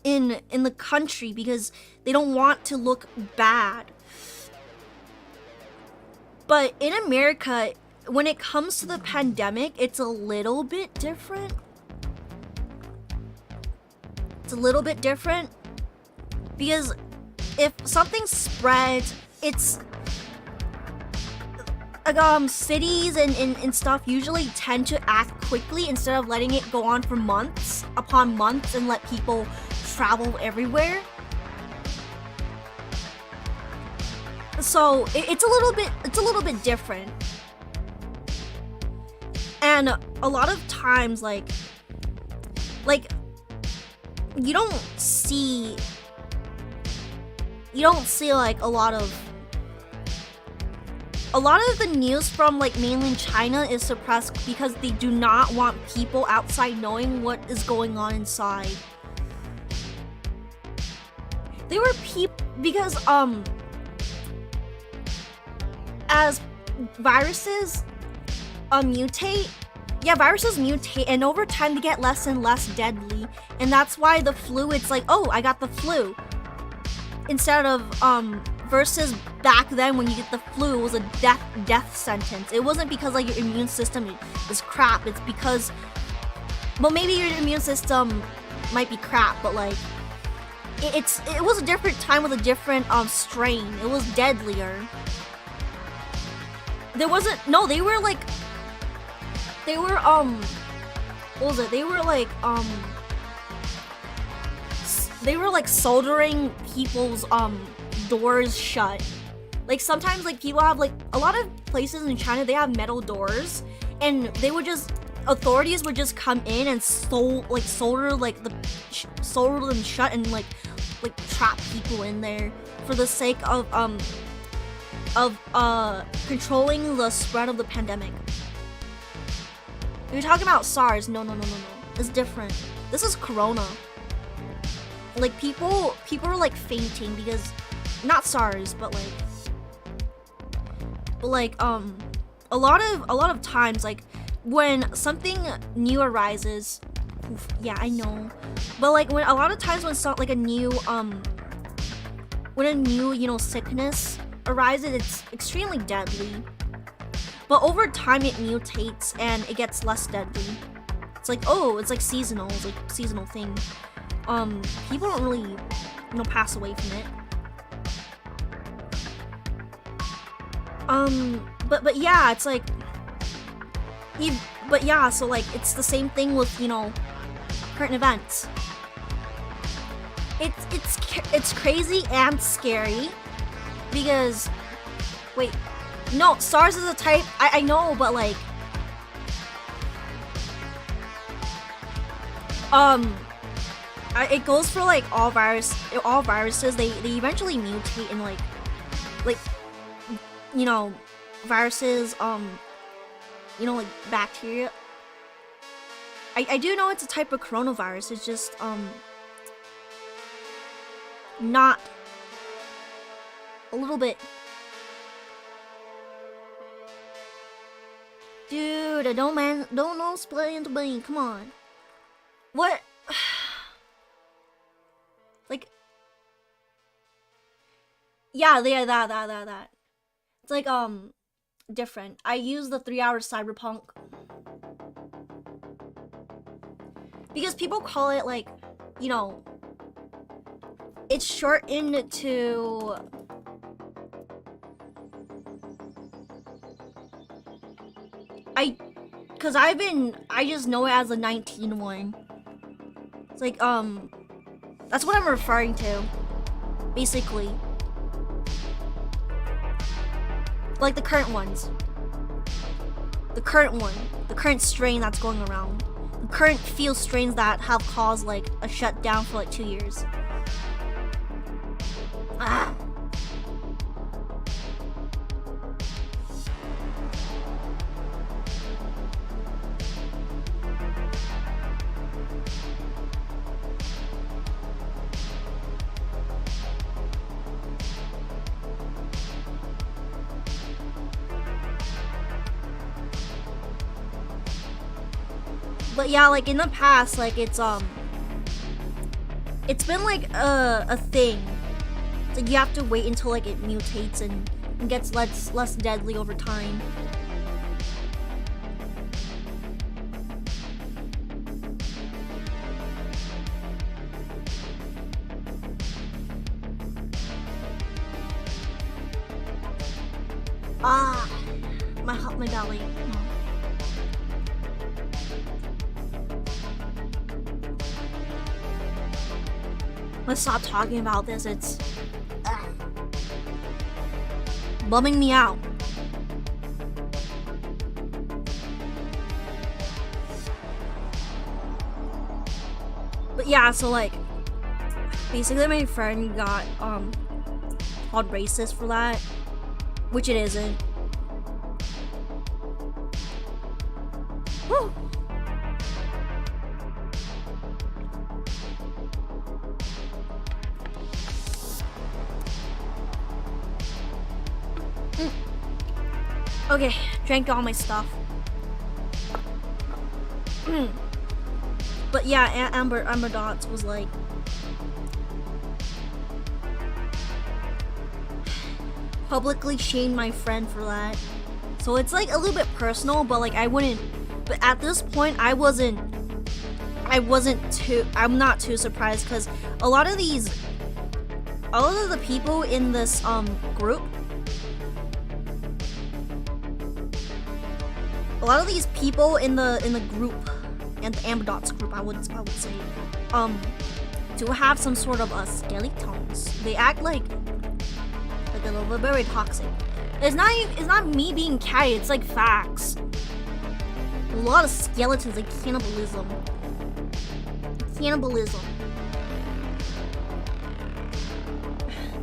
in the country because they don't want to look bad. But in America, when it comes to the pandemic, it's a little bit different. It's a little bit different because if something spreads, it's cities and stuff usually tend to act quickly instead of letting it go on for months upon months and let people travel everywhere. So it's a little bit different. And a lot of times like you don't see like a a lot of the news from like mainland China is suppressed because they do not want people outside knowing what is going on inside. There were people because as viruses mutate, viruses mutate, and over time they get less and less deadly, and that's why the flu, it's like, oh, I got the flu, instead of versus back then when you get the flu, it was a death sentence. It wasn't because like your immune system is crap. It's because, well, maybe your immune system might be crap, but like it was a different time with a different strain. It was deadlier. There wasn't, no, they were what was it? They were like soldering people's doors shut. Like sometimes like people have like a lot of places in China, they have metal doors, and they would just, authorities would just come in and solder them shut and like trap people in there for the sake of controlling the spread of the pandemic. You're talking about SARS? No. It's different. This is Corona. Like people are like fainting because, not SARS, but a lot of times, like when something new arises, yeah, I know, but like when a lot of times when like a new sickness arises, it's extremely deadly. But over time it mutates and it gets less deadly. It's like, oh, it's like seasonal. It's like a seasonal thing. People don't really, pass away from it. But yeah, it's like, but yeah, so like it's the same thing with current events. It's crazy and scary because, wait, no, SARS is a type. I know, but like, it goes for like all viruses. They eventually mutate and like viruses, like bacteria. I do know it's a type of coronavirus. It's just not a little bit. Dude, don't explain to me. Come on. What? Like, yeah, that. It's like different. I use the 3-hour cyberpunk because people call it like, it's shortened to I just know it as a 19 one. It's like, that's what I'm referring to, basically. Like the current ones. The current strain that's going around. The current field strains that have caused like a shutdown for like 2 years. Ah. But yeah, like in the past, like it's been like a thing. It's like you have to wait until like it mutates and gets less deadly over time. Ah, my belly. Oh. Let's stop talking about this. It's bumming me out. But yeah, so like basically my friend got called racist for that, which it isn't. Whew. Okay, drank all my stuff. But yeah, Amber Dots was like, publicly shamed my friend for that. So it's like a little bit personal, but like I wouldn't. But at this point, I'm not too surprised because a lot of the people in this group. A lot of these people in the group and the Amber Dots group, I would say, do have some sort of skeletons. They act like a little bit very toxic. It's not me being catty. It's like facts. A lot of skeletons, like cannibalism. Cannibalism.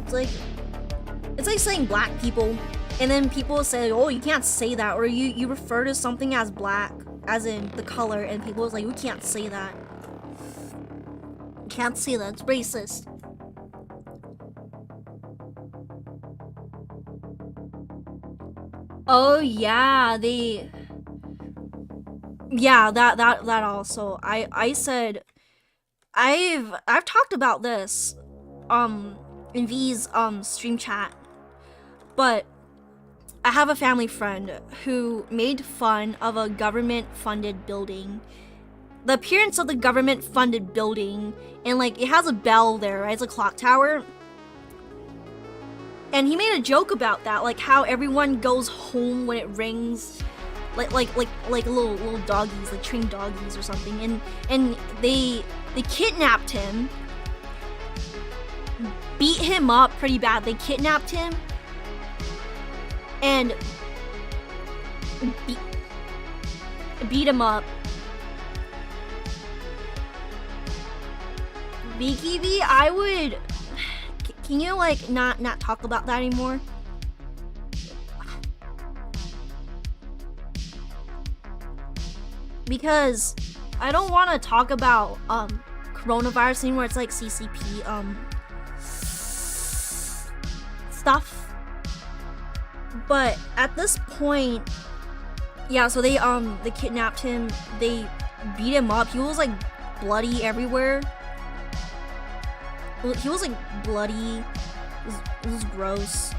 It's like saying black people. And then people say, oh, you can't say that, or you refer to something as black, as in the color, and people is like, you can't say that. You can't say that, it's racist. Oh yeah, that also. I said I've talked about this in V's stream chat, but I have a family friend who made fun of a government-funded building. The appearance of the government-funded building, and like it has a bell there, right? It's a clock tower. And he made a joke about that, like how everyone goes home when it rings, like little doggies, like trained doggies or something. And they kidnapped him, beat him up pretty bad. They kidnapped him. And beat him up. BKB, I would. Can you like not talk about that anymore? Because I don't want to talk about coronavirus anymore. It's like CCP stuff. But at this point, yeah, so they kidnapped him, they beat him up. He was like bloody everywhere. He was like bloody. It was gross.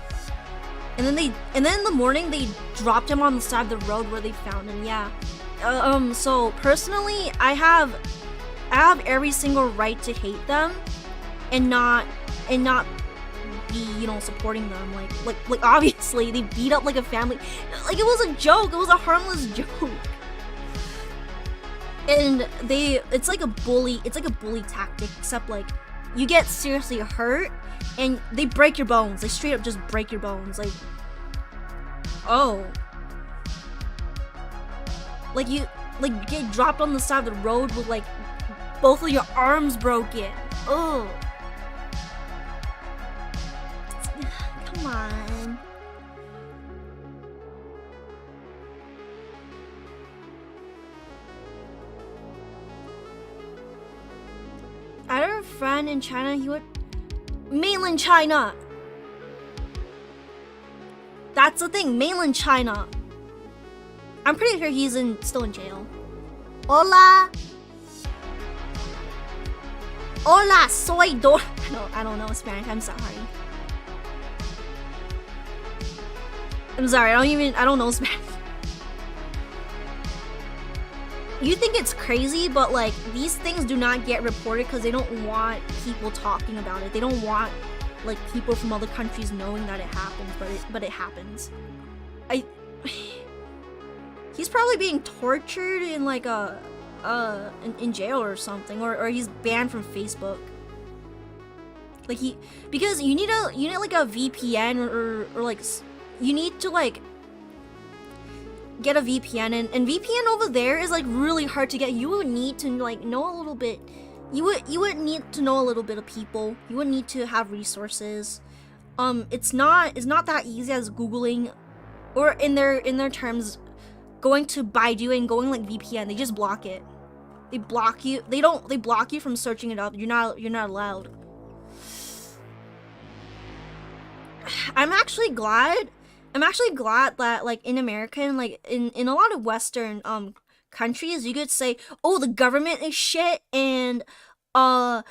And then in the morning they dropped him on the side of the road where they found him. Yeah. So personally, I have every single right to hate them and not be, you know, supporting them. Like obviously they beat up like a family. Like it was a joke. It was a harmless joke. And it's like a bully tactic, except like you get seriously hurt and they break your bones. They straight up just break your bones. Like, oh. Like you get dropped on the side of the road with like both of your arms broken. Oh. Come on. I had a friend in China, he would... Mainland China! That's the thing, mainland China. I'm pretty sure he's still in jail. Hola! Hola, soy Dor... I don't know Spanish, I'm sorry. I'm sorry, I don't know Spanish. You think it's crazy, but like these things do not get reported because they don't want people talking about it. They don't want like people from other countries knowing that it happens, but it happens. He's probably being tortured in like in jail or something, or he's banned from Facebook. Like because you need like a VPN or like you need to like get a VPN, and VPN over there is like really hard to get. You would need to like know a little bit. You would need to know a little bit of people. You would need to have resources. It's not that easy as Googling, or in their terms, going to Baidu and going like VPN. They just block it. They block you. They block you from searching it up. You're not allowed. I'm actually glad that like in America and like in a lot of Western countries, you could say, oh, the government is shit, and the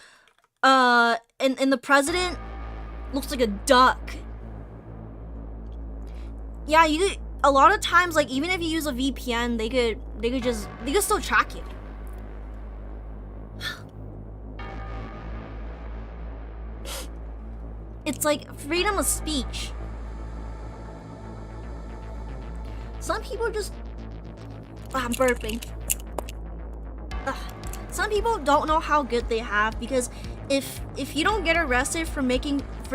president looks like a duck. Yeah, a lot of times, like, even if you use a VPN, they could still track you. It's like freedom of speech. Some people just... I'm burping. Ugh. Some people don't know how good they have, because if you don't get arrested for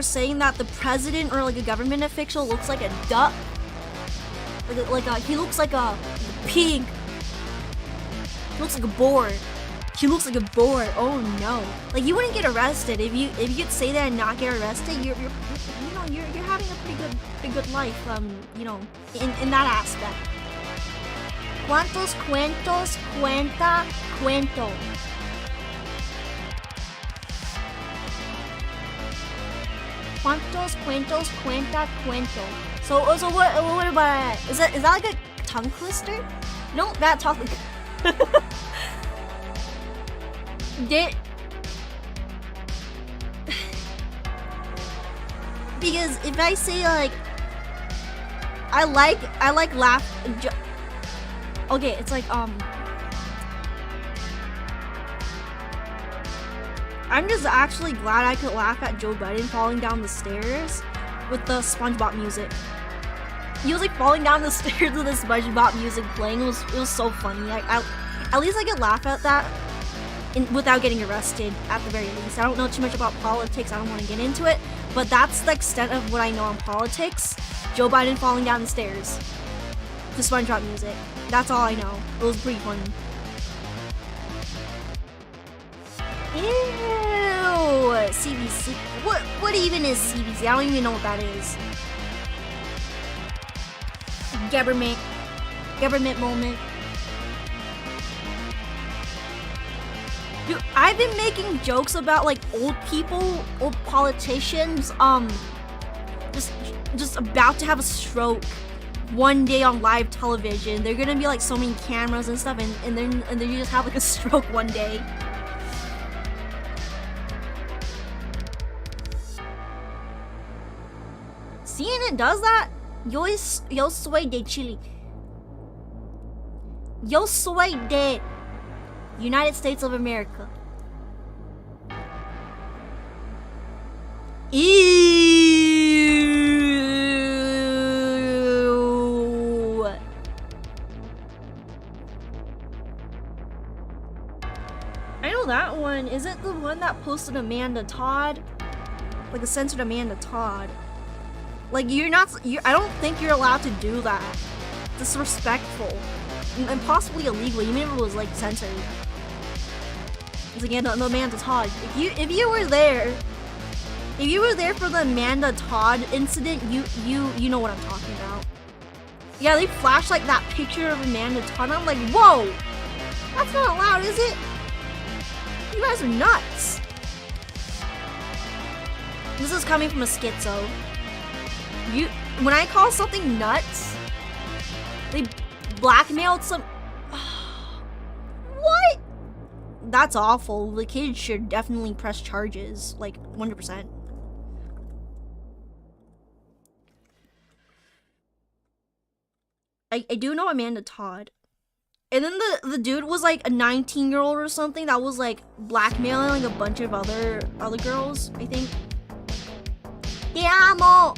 saying that the president or like a government official looks like a duck, he looks like a pig. He looks like a boar. He looks like a boar. Oh no! Like, you wouldn't get arrested if you could say that and not get arrested. You're having a pretty good life. You know, in that aspect. ¿Cuántos cuentos cuenta cuento? ¿Cuántos cuentos cuenta cuento? So what about that? Is that like a tongue twister? No, that talk. Because if I say like I like laugh. Okay, it's like I'm just actually glad I could laugh at Joe Biden falling down the stairs with the SpongeBob music. He was like falling down the stairs with the SpongeBob music playing. It was so funny. Like, at least I could laugh at that without getting arrested, at the very least. I don't know too much about politics. I don't want to get into it, but that's the extent of what I know on politics. Joe Biden falling down the stairs to SpongeBob music. That's all I know. It was pretty funny. Ew, CBC. What even is CBC? I don't even know what that is. Government moment. Dude, I've been making jokes about like old people, old politicians, just about to have a stroke one day on live television. They're gonna be like so many cameras and stuff, and then you just have like a stroke one day. CNN does that? Yo soy de Chile. Yo soy de United States of America. Ew. I know that one. Is it the one that posted Amanda Todd? Like a censored Amanda Todd. Like, I don't think you're allowed to do that. Disrespectful. And possibly illegal, even if it was like censored. It's like, yeah, no, Amanda Todd. If you were there for the Amanda Todd incident, you know what I'm talking about. Yeah, they flashed like that picture of Amanda Todd, and I'm like, whoa! That's not allowed, is it? You guys are nuts. This is coming from a schizo. When I call something nuts, they blackmailed some. What? That's awful. The kids should definitely press charges, like 100%. I do know Amanda Todd. And then the dude was like a 19-year-old or something that was like blackmailing like a bunch of other girls, I think. Te amo.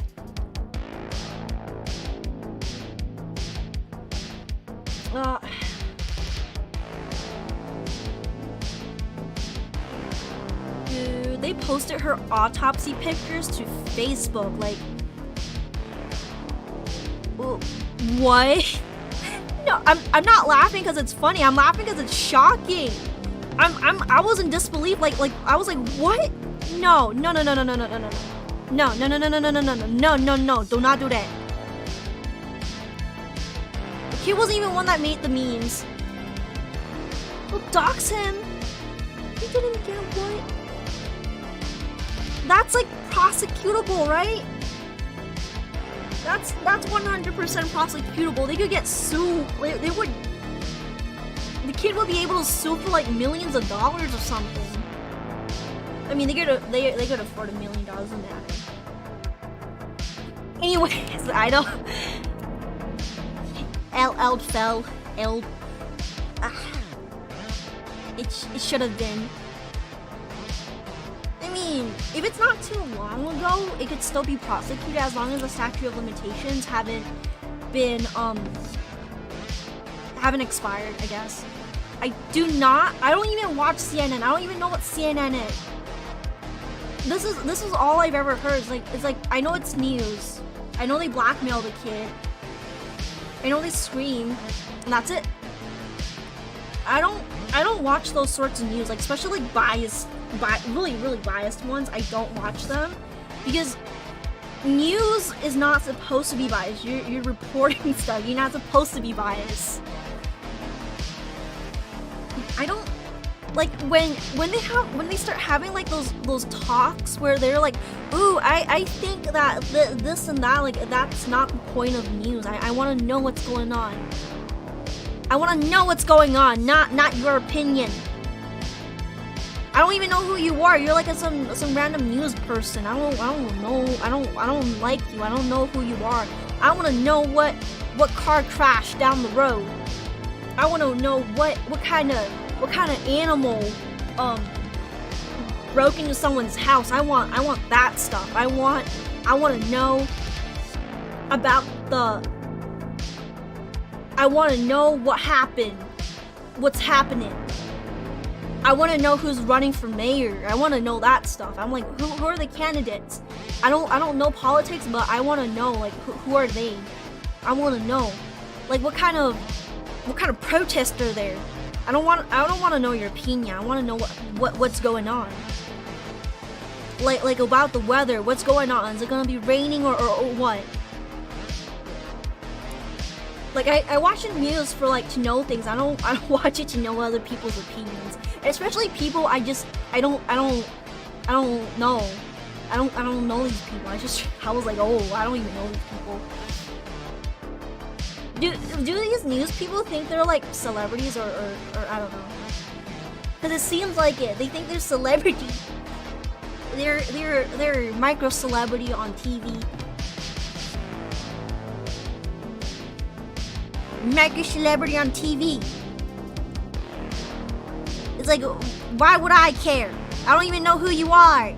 Dude, they posted her autopsy pictures to Facebook. Like, what? No, I'm not laughing because it's funny. I'm laughing because it's shocking. I was in disbelief. Like I was like, what? No. Do not do that. He wasn't even one that made the memes. Well, dox him. He didn't get what? That's like prosecutable, right? That's 100% prosecutable. They could get sued. They would. The kid would be able to sue for like millions of dollars or something. I mean, they could afford $1 million in that. Anyways, I don't. L fell. L. It should have been. I mean, if it's not too long ago, it could still be prosecuted as long as the statute of limitations haven't expired, I guess. I don't even watch CNN. I don't even know what CNN is. This is all I've ever heard. It's like I know it's news. I know they blackmail the kid. I know they scream, and that's it. I don't watch those sorts of news, like especially like really biased ones. I don't watch them because news is not supposed to be biased. You're reporting stuff. You're not supposed to be biased. I don't like when they start having like those talks where they're like, ooh, I think that this and that, like that's not the point of news. I want to know what's going on. I want to know what's going on, not your opinion. I don't even know who you are. You're like some random news person. I don't know. I don't like you. I don't know who you are. I want to know what car crashed down the road. I want to know what kind of animal broke into someone's house. I want that stuff. I want to know about I want to know what happened. What's happening. I want to know who's running for mayor. I want to know that stuff. I'm like, who are the candidates? I don't know politics, but I want to know like who are they? I want to know like what kind of protest are there. I don't want to know your opinion. I want to know what's going on. Like about the weather. What's going on? Is it gonna be raining or what? Like I watch the news for like to know things. I don't watch it to know other people's opinions. Especially people I don't know. I don't know these people. I was like, oh, I don't even know these people. Do these news people think they're like celebrities or I don't know? Because it seems like it. They think they're celebrity. They're micro celebrity on TV. Micro celebrity on TV. It's like, why would I care? I don't even know who you are.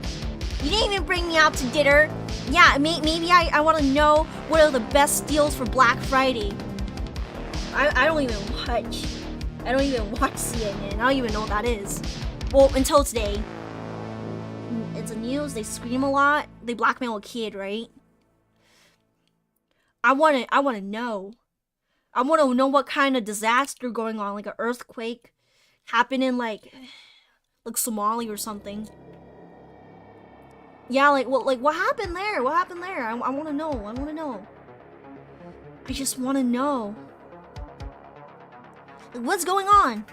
You didn't even bring me out to dinner. Yeah, maybe I want to know what are the best deals for Black Friday. I don't even watch CNN. I don't even know what that is. Well, until today. It's a news. They scream a lot. They blackmail a kid, right? I want to know. I want to know what kind of disaster going on, like an earthquake happening like Somalia or something. Yeah, like what happened there? What happened there? I want to know. I want to know. I just want to know. What's going on?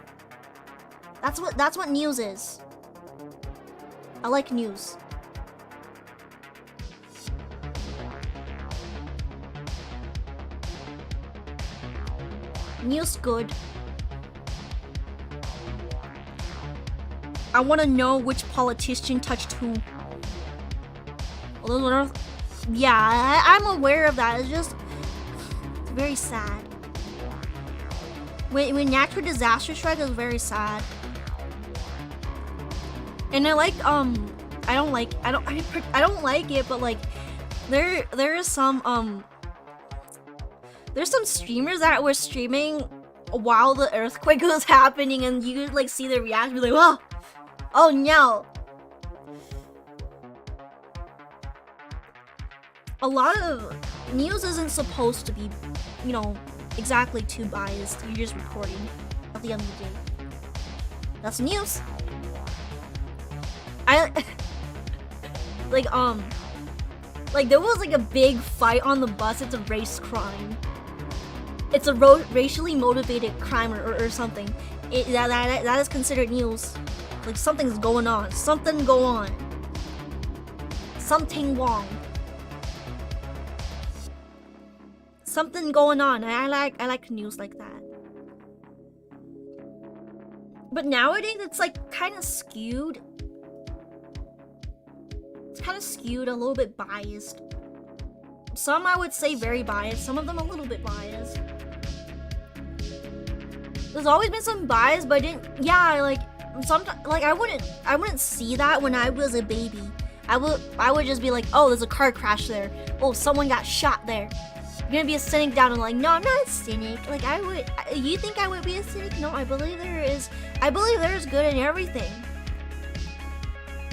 That's what news is. I like news. News good. I want to know which politician touched who. Yeah, I'm aware of that. It's just very sad. When natural disaster strike, is very sad. And I like I don't like it, but like there's some streamers that were streaming while the earthquake was happening, and you could like see their reaction, be like, oh no. A lot of news isn't supposed to be, you know, exactly too biased. You're just reporting at the end of the day. That's news. Like there was like a big fight on the bus. It's a race crime. it's a racially motivated crime or something. That is considered news. Like something's going on. Something go on. Something wrong. Something going on. I like news like that. But nowadays it's like kind of skewed. It's kind of skewed, a little bit biased. Some I would say very biased. Some of them a little bit biased. There's always been some bias, but I didn't. Yeah, like sometimes, like I wouldn't see that when I was a baby. I would just be like, oh, there's a car crash there. Oh, someone got shot there. You're gonna be a cynic down and like, no, I'm not a cynic. Like you think I would be a cynic? No, I believe there is good in everything.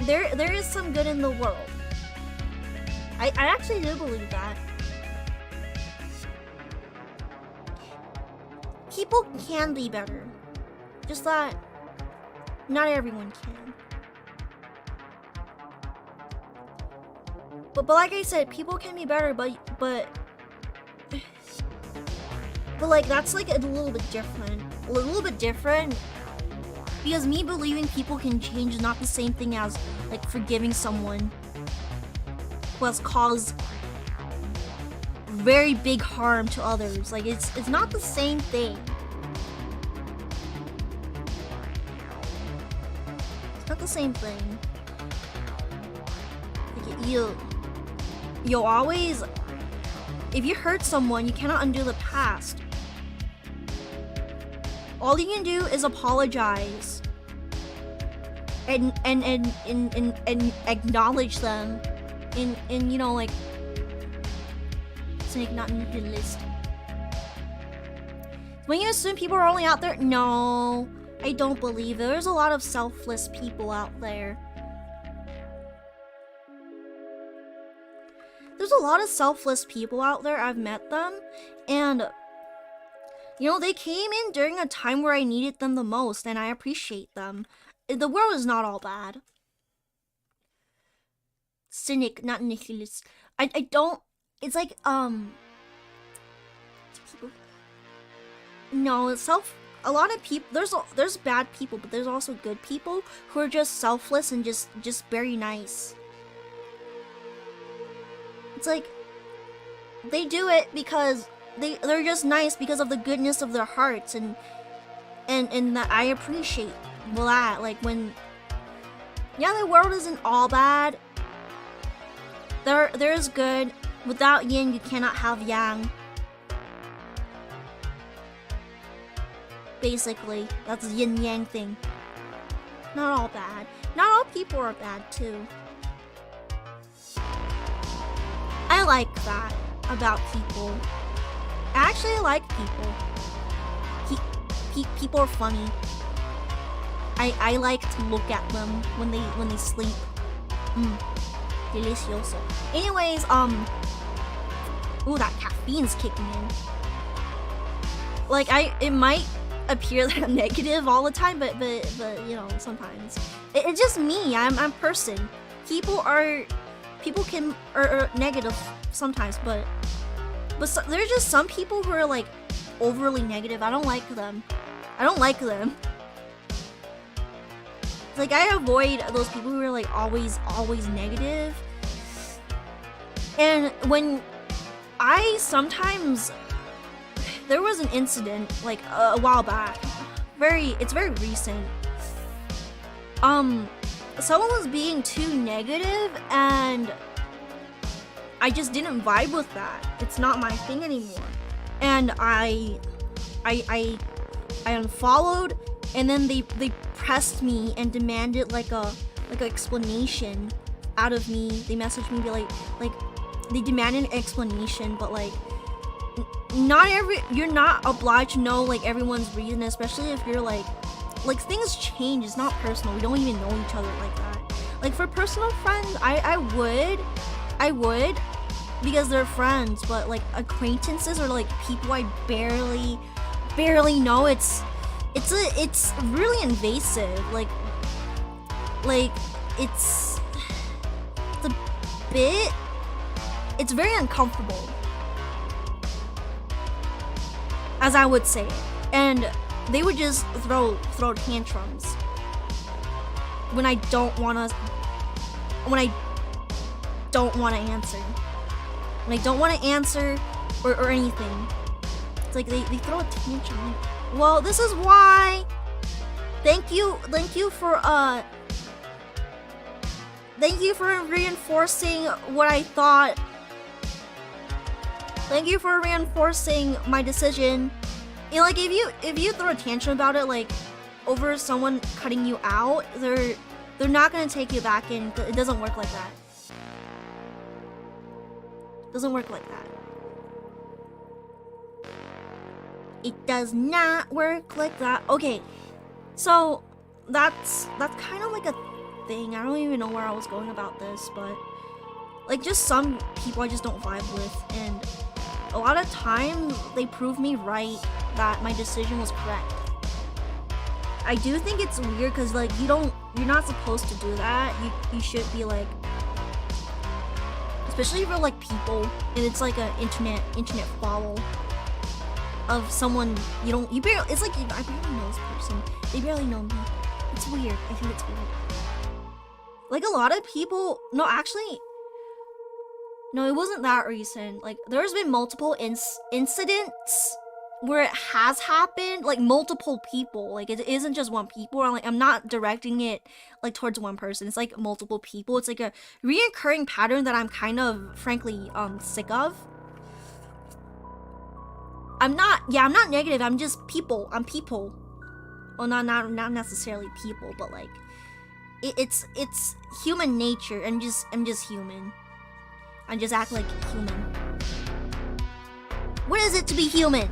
There is some good in the world. I actually do believe that. People can be better. Just that not everyone can. But like I said, people can be better, but like that's like a little bit different. A little bit different. Because me believing people can change is not the same thing as like forgiving someone who has caused very big harm to others. Like it's not the same thing. It's not the same thing. Like you'll always, if you hurt someone, you cannot undo the past. All you can do is apologize and acknowledge them in you know, like, Snake not in the list. When you assume people are only out there, no, I don't believe it. There's a lot of selfless people out there. There's a lot of selfless people out there. I've met them, and you know, they came in during a time where I needed them the most, and I appreciate them. The world is not all bad. Cynic, not nihilist. I don't. It's like no, a lot of people. There's bad people, but there's also good people who are just selfless and just very nice. It's like they do it because they're just nice because of the goodness of their hearts, and that I appreciate that. Like when, yeah, the world isn't all bad. There is good. Without yin, you cannot have yang. Basically, that's a yin yang thing. Not all bad. Not all people are bad too. I like that about people. I actually like people. People are funny. I like to look at them when they sleep. Delicioso. Anyways, ooh, that caffeine's kicking in. Like it might appear that I'm negative all the time, but you know, sometimes it's just me. I'm a person. People are negative sometimes, but so, there's just some people who are like overly negative. I don't like them. Like I avoid those people who are like always negative. And when I sometimes, there was an incident like a while back. It's very recent. Someone was being too negative, and I just didn't vibe with that. It's not my thing anymore. And I unfollowed, and then they pressed me and demanded like a explanation out of me. They messaged me, be like they demanded an explanation, but like you're not obliged to know like everyone's reason, especially if you're like things change. It's not personal. We don't even know each other like that. Like for personal friends, I would because they're friends, but like acquaintances or like people I barely know, it's really invasive. Like it's a bit, it's very uncomfortable. as I would say it, and they would just throw tantrums when I don't wanna answer. When I don't wanna answer or anything. It's like they throw a tantrum. Well, this is why. Thank you for reinforcing what I thought. Thank you for reinforcing my decision. You know, like if you throw a tantrum about it, like over someone cutting you out, they're not gonna take you back in. It doesn't work like that. It doesn't work like that. It does not work like that. Okay, so that's kind of like a thing. I don't even know where I was going about this, but like just some people I just don't vibe with, and a lot of times they prove me right that my decision was correct. I do think it's weird because like you're not supposed to do that. You should be like, especially for like people, and it's like an internet follow of someone you barely, it's like I barely know this person. They barely know me. It's weird. I think it's weird. Like a lot of people, no, it wasn't that recent. Like there's been multiple incidents where it has happened, like multiple people. Like it isn't just one people. I'm not directing it like towards one person. It's like multiple people. It's like a reoccurring pattern that I'm kind of frankly sick of. I'm not negative. I'm just people. I'm people. Well, not necessarily people, but like it's human nature. I'm just human. I just act like human. What is it to be human?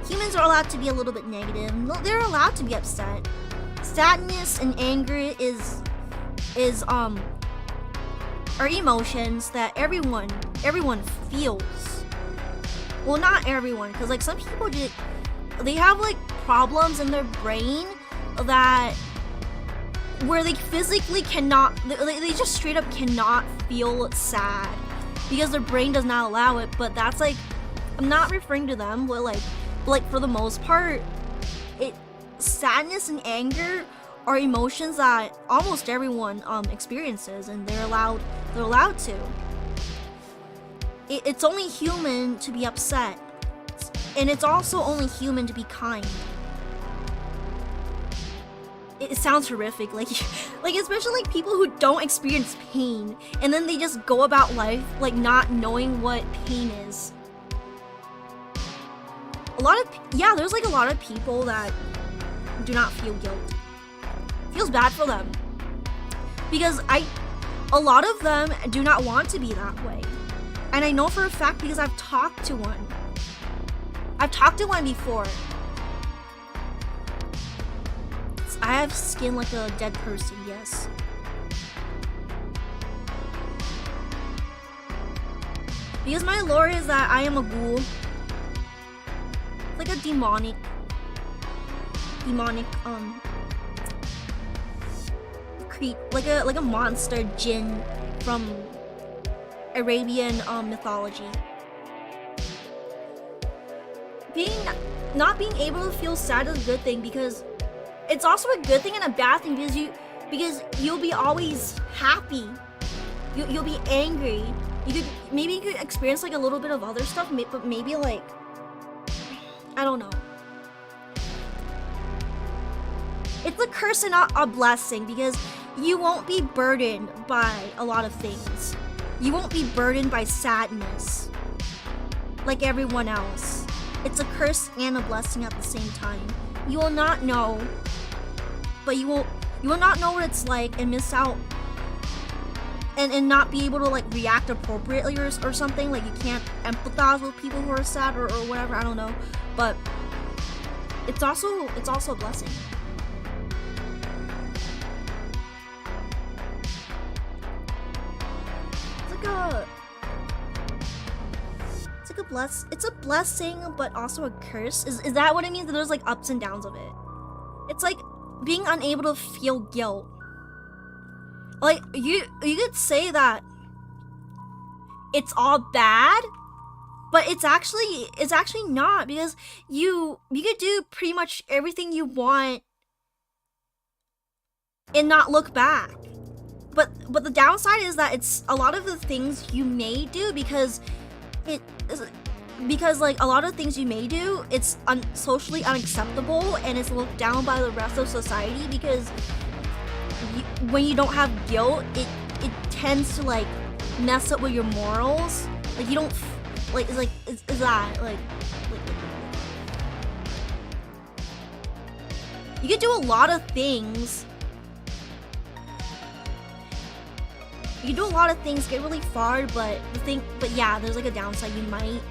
Humans are allowed to be a little bit negative. No, they're allowed to be upset. Sadness and anger are emotions that everyone feels. Well, not everyone, because like some people they have like problems in their brain that where they physically cannot, they just straight up cannot feel sad because their brain does not allow it. But that's like, I'm not referring to them, but like for the most part, sadness and anger are emotions that almost everyone experiences, and they're allowed to. It's only human to be upset, and it's also only human to be kind. It sounds horrific, like especially like people who don't experience pain, and then they just go about life like not knowing what pain is. There's like a lot of people that do not feel guilt. It feels bad for them because a lot of them do not want to be that way, and I know for a fact because I've talked to one. I've talked to one before. I have skin like a dead person, yes. Because my lore is that I am a ghoul. It's like a demonic like a monster jinn from Arabian mythology. Not being able to feel sad is a good thing, because it's also a good thing and a bad thing, because you'll be always happy. You'll be angry. You could experience like a little bit of other stuff, but maybe like, I don't know. It's a curse and not a blessing, because you won't be burdened by a lot of things. You won't be burdened by sadness like everyone else. It's a curse and a blessing at the same time. You will not know, but you will not know what it's like and miss out and not be able to like react appropriately or something. Like you can't empathize with people who are sad or whatever, I don't know. But it's also a blessing. It's a blessing, but also a curse. Is that what it means? That there's like ups and downs of it. It's like being unable to feel guilt. Like you could say that it's all bad, But it's actually not, because you could do pretty much everything you want and not look back. But the downside is that it's a lot of the things you may do because like a lot of things you may do, it's socially unacceptable and it's looked down by the rest of society, because when you don't have guilt, it tends to like mess up with your morals. Like you don't like it's like is that like you could do a lot of things. You can do a lot of things, get really far, but yeah, there's like a downside. You might,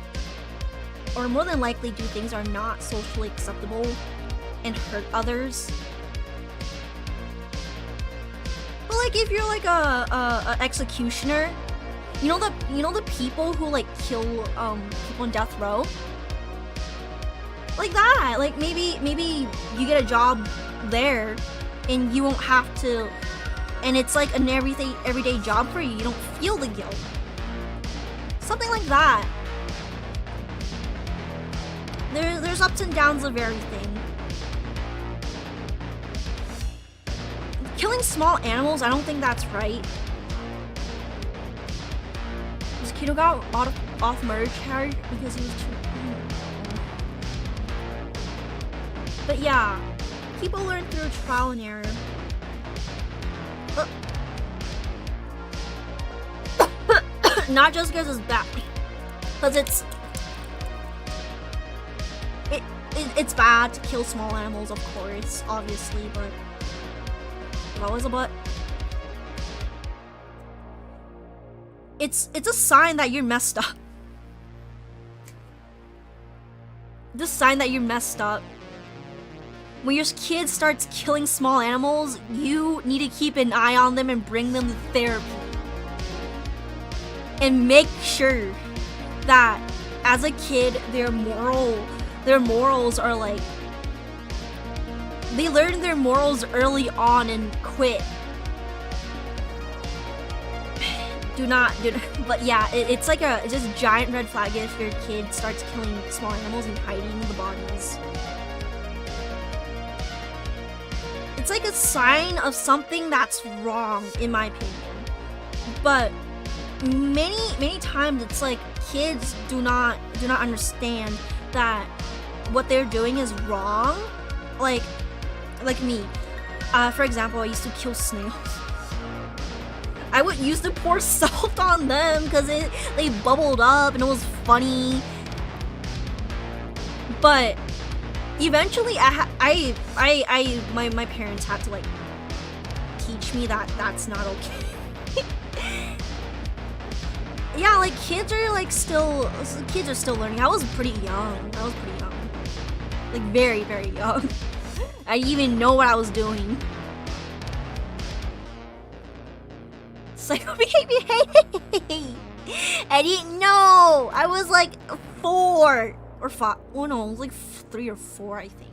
or more than likely, do things that are not socially acceptable and hurt others. But like if you're like a executioner, you know the people who like kill people on death row, like that. Like maybe you get a job there, and you won't have to. And it's like an everyday job for you. You don't feel the guilt. Something like that. There's ups and downs of everything. Killing small animals, I don't think that's right. This kid who got off merge card because he was too. But yeah, people learn through trial and error. Not just because it's bad, because it's bad to kill small animals, of course, obviously, but if I was a butt, it's a sign that you're messed up. It's a sign that you're messed up. When your kid starts killing small animals, you need to keep an eye on them and bring them to therapy. And make sure that as a kid, their morals are like, they learn their morals early on and quit. But yeah, it's like it's just a giant red flag if your kid starts killing small animals and hiding the bodies. It's like a sign of something that's wrong, in my opinion. But many times it's like kids do not understand that what they're doing is wrong. Like me, for example, I used to kill snails. I would use to pour salt on them because they bubbled up and it was funny. But eventually, my parents had to like teach me that that's not okay. Yeah, like kids are still learning. I was pretty young. Like very, very young. I didn't even know what I was doing. Psycho baby, hey! I didn't know. I was like 4 or 5. Oh no, I was like 3 or 4, I think.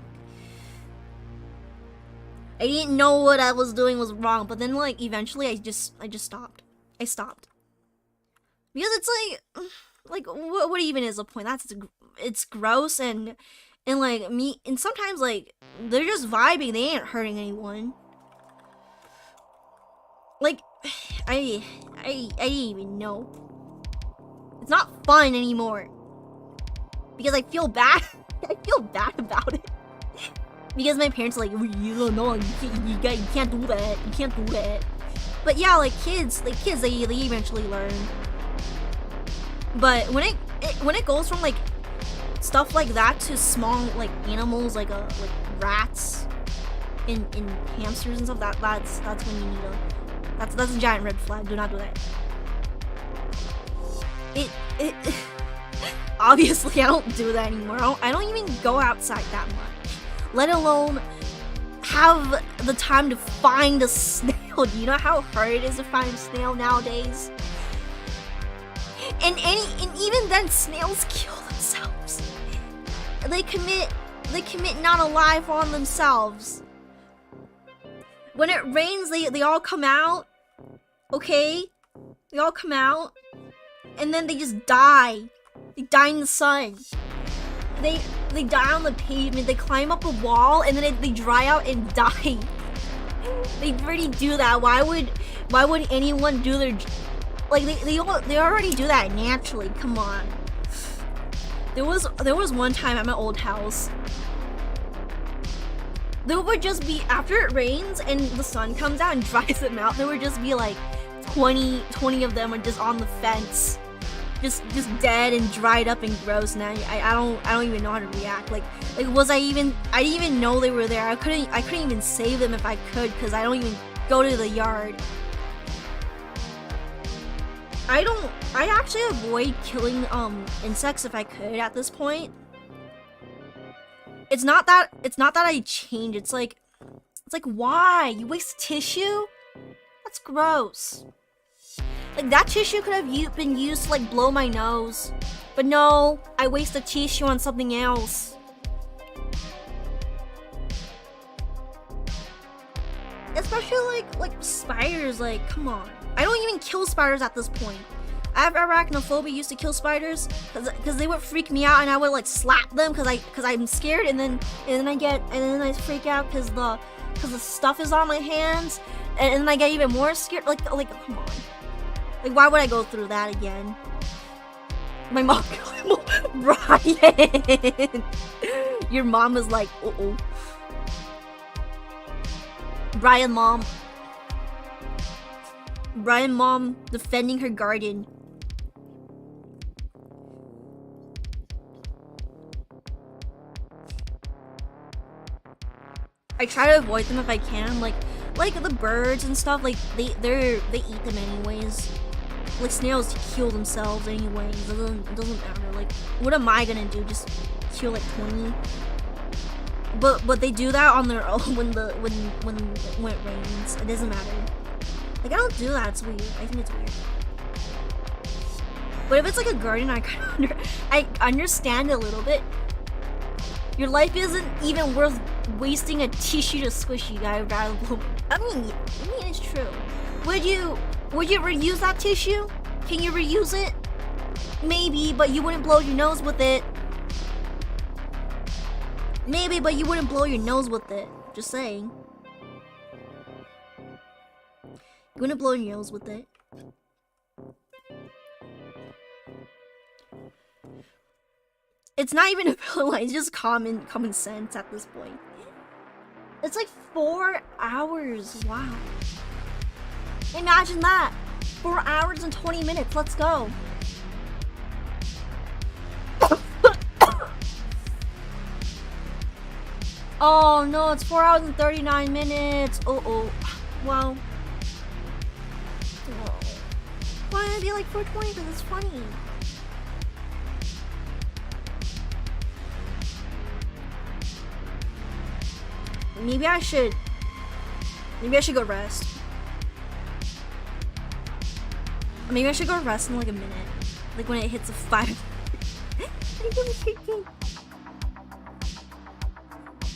I didn't know what I was doing was wrong, but then like eventually I just stopped. I stopped. Because it's like what even is the point? It's gross and like me, and sometimes like they're just vibing, they ain't hurting anyone. Like I didn't even know. It's not fun anymore. Because I feel bad. I feel bad about it. Because my parents are like, you don't know, you can't do that. You can't do that. But yeah, like kids, they eventually learn. But when it goes from like stuff like that to small like animals like rats and hamsters and stuff, that's when you need that's a giant red flag. Do not do that. It obviously I don't do that anymore. I don't even go outside that much, let alone have the time to find a snail. Do you know how hard it is to find a snail nowadays? And even then, snails kill themselves. They commit non-alive on themselves. When it rains, they all come out. Okay? They all come out. And then they just die. They die in the sun. They die on the pavement. They climb up a wall and then they dry out and die. They already do that. Why would anyone do their like they already do that naturally? Come on. There was one time at my old house. There would just be, after it rains and the sun comes out and dries them out, there would just be like 20 of them are just on the fence. Just dead and dried up and gross. Now I don't even know how to react. Like I didn't even know they were there. I couldn't even save them if I could, because I don't even go to the yard. I actually avoid killing insects if I could at this point. It's not that I change. It's like why? You waste tissue? That's gross. Like that tissue could have been used to like blow my nose. But no, I waste the tissue on something else. Especially like spiders, like come on. I don't even kill spiders at this point. I have arachnophobia, used to kill spiders because they would freak me out and I would like slap them because I'm scared, and then I freak out because the stuff is on my hands, and then I get even more scared. Like come on. Like why would I go through that again? My mom, Brian. Your mom was like, uh-oh. Brian mom defending her garden. I try to avoid them if I can, like the birds and stuff. Like they eat them anyways. Like snails kill themselves anyways. It doesn't matter. Like what am I gonna do? Just kill like 20? But they do that on their own when it rains. It doesn't matter. Like I don't do that. It's weird. I think it's weird. But if it's like a garden, I understand a little bit. Your life isn't even worth wasting a tissue to squish you, guy. I mean, it's true. Would you reuse that tissue? Can you reuse it? Maybe, but you wouldn't blow your nose with it. Maybe, but you wouldn't blow your nose with it. Just saying. You wouldn't blow your nose with it. It's not even a villain, it's just common sense at this point. It's like 4 hours. Wow. Imagine that. 4 hours and 20 minutes. Let's go. Oh no, it's 4 hours and 39 minutes. Oh. Wow. Why would it be like 420? Because it's funny. Maybe I should go rest. Maybe I should go rest in like a minute. Like when it hits a 5.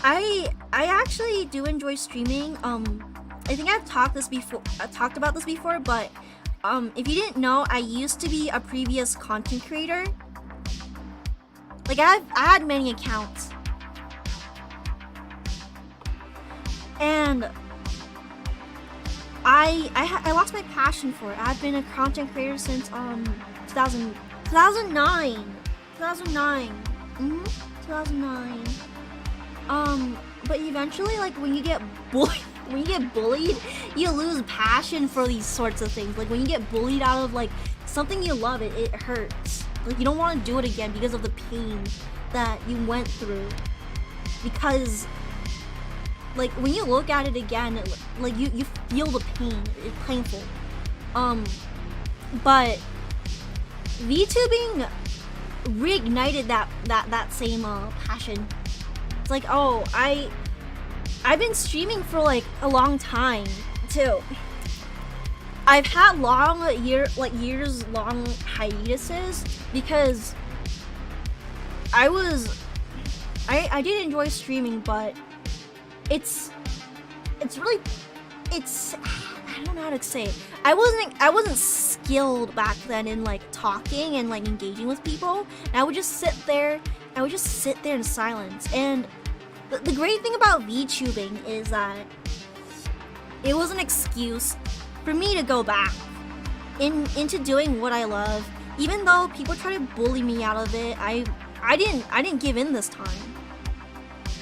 I actually do enjoy streaming. I think I've talked about this before, but if you didn't know, I used to be a previous content creator. Like I had many accounts. And I lost my passion for it. I've been a content creator since 2009. 2009. But eventually, like when you get bullied, you lose passion for these sorts of things. Like when you get bullied out of like something you love, it hurts. Like you don't want to do it again because of the pain that you went through. Because like when you look at it again, like you feel the pain. It's painful. But VTubing reignited that same passion. It's like, oh, I've been streaming for like a long time too. I've had years long hiatuses because I did enjoy streaming, but it's I don't know how to say it. I wasn't skilled back then in like talking and like engaging with people. And I would just sit there. In silence. And the great thing about VTubing is that it was an excuse for me to go back into doing what I love. Even though people try to bully me out of it, I didn't give in this time.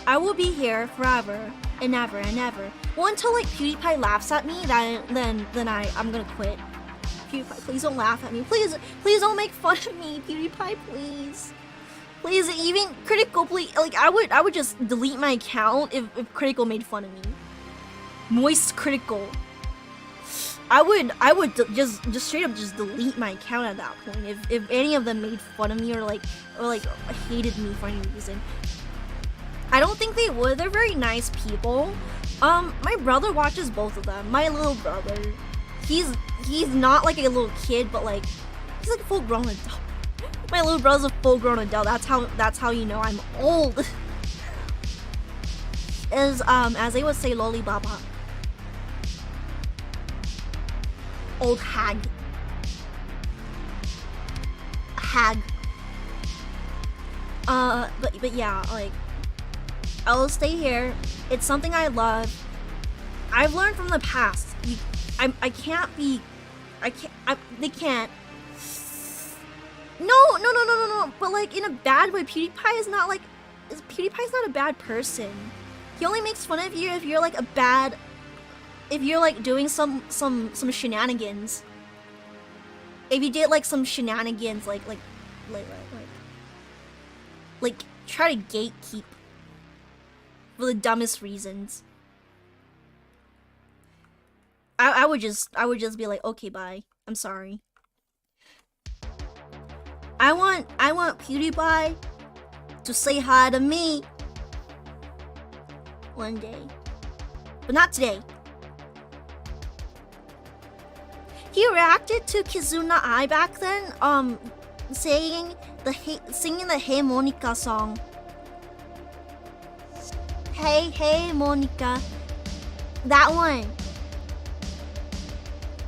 I will be here forever and ever and ever. Well, until like PewDiePie laughs at me, then I'm gonna quit. PewDiePie, please don't laugh at me. Please don't make fun of me, PewDiePie, please. Please, even Critical, please. Like I would just delete my account if Critical made fun of me. Moist Critical. I would just straight up just delete my account at that point if any of them made fun of me or like hated me for any reason. I don't think they would. They're very nice people. My brother watches both of them. My little brother, he's not like a little kid, but like he's like a full-grown adult. My little brother's a full-grown adult. That's how you know I'm old. As they would say, Loli Baba. Old hag. But yeah, like I will stay here. It's something I love. I've learned from the past. They can't. No. But like in a bad way. PewDiePie's not a bad person. He only makes fun of you if you're like if you're like doing some shenanigans. If you did like some shenanigans, like try to gatekeep for the dumbest reasons. I would just be like, okay, bye. I'm sorry. I want PewDiePie to say hi to me one day, but not today. He reacted to Kizuna Ai back then, singing the Hey Monica song. Hey Monica, that one.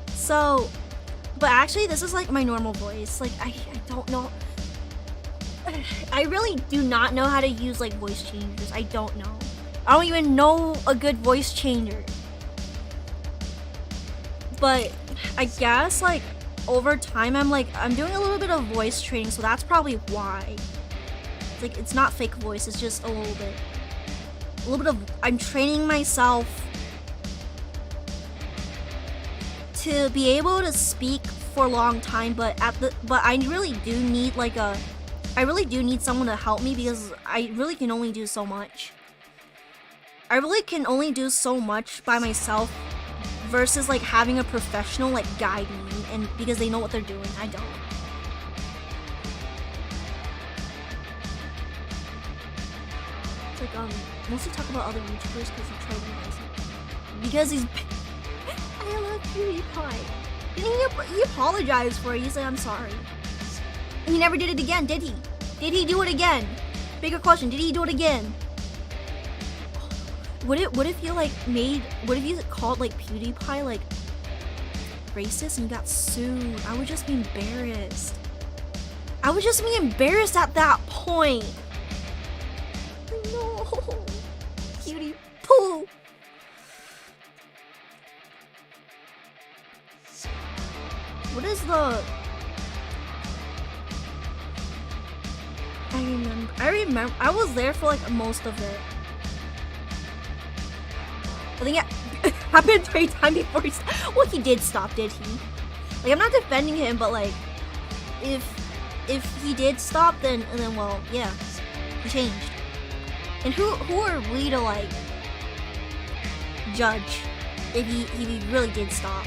So, but actually this is like my normal voice. Like I don't know. I really do not know how to use like voice changers. I don't know. I don't even know a good voice changer. But I guess like over time I'm doing a little bit of voice training, so that's probably why. It's like it's not fake voice, it's just a little bit of I'm training myself to be able to speak for a long time, but I really do need someone to help me because I really can only do so much. I really can only do so much by myself versus like having a professional like guide me, and because they know what they're doing. I don't. It's like mostly talk about other YouTubers because he tried to be nice. Because he's I love PewDiePie. Didn't he apologized for it? He said I'm sorry. He never did it again, did he? Did he do it again? Bigger question, did he do it again? What if you called like PewDiePie like racist and you got sued? I would just be embarrassed. I would just be embarrassed at that point. No, PewDiePie. What is the? I remember. I was there for like most of it. I think it happened 3 times before he stopped. Well, he did stop, did he? Like, I'm not defending him, but like, if he did stop, then well, yeah, he changed. And who are we to like judge if he really did stop?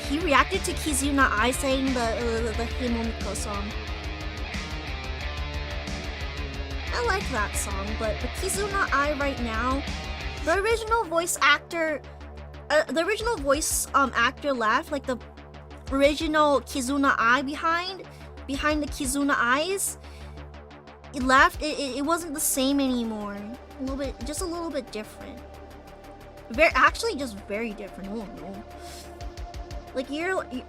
He reacted to Kizuna Ai saying the Hey Monica song. I like that song, but Kizuna Ai right now, the original voice actor left, like the original Kizuna Ai behind the Kizuna Eyes, it left. It wasn't the same anymore. Just a little bit different. Actually just very different. Oh no. Like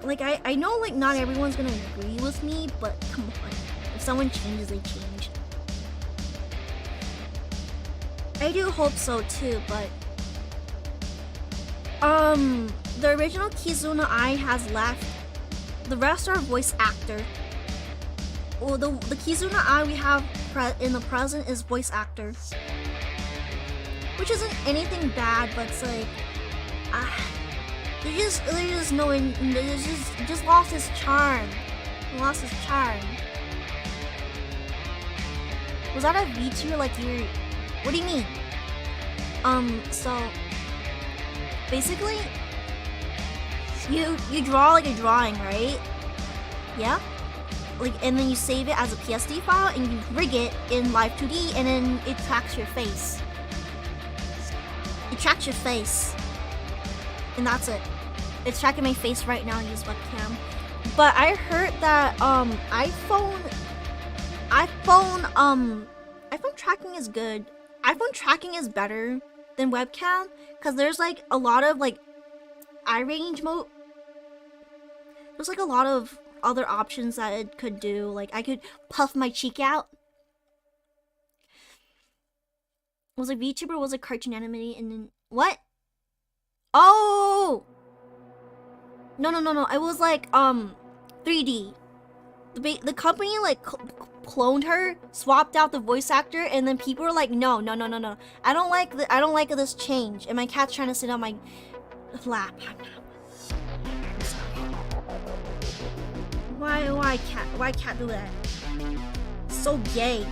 like I know like not everyone's gonna agree with me, but come on. If someone changes, they change. I do hope so too, but the original Kizuna Ai has left. The rest are voice actor. Well, the Kizuna Ai we have in the present is voice actor, which isn't anything bad, but it's like there's just lost his charm. Lost his charm. Was that a VTuber? Like you're? What do you mean? So basically, you draw like a drawing, right? Yeah. Like, and then you save it as a PSD file and you rig it in Live 2D, and then it tracks your face. It tracks your face, and that's it. It's tracking my face right now. I use webcam, but I heard that iPhone tracking is good. iPhone tracking is better than webcam because there's like a lot of like eye range mode. There's like a lot of other options that it could do. Like I could puff my cheek out. Was a VTuber, was a cartoon animated, and then what? Oh no. It was like 3D. The company like cloned her, swapped out the voice actor, and then people were like, no. I don't like this change. And my cat's trying to sit on my lap. Why cat do that? So gay.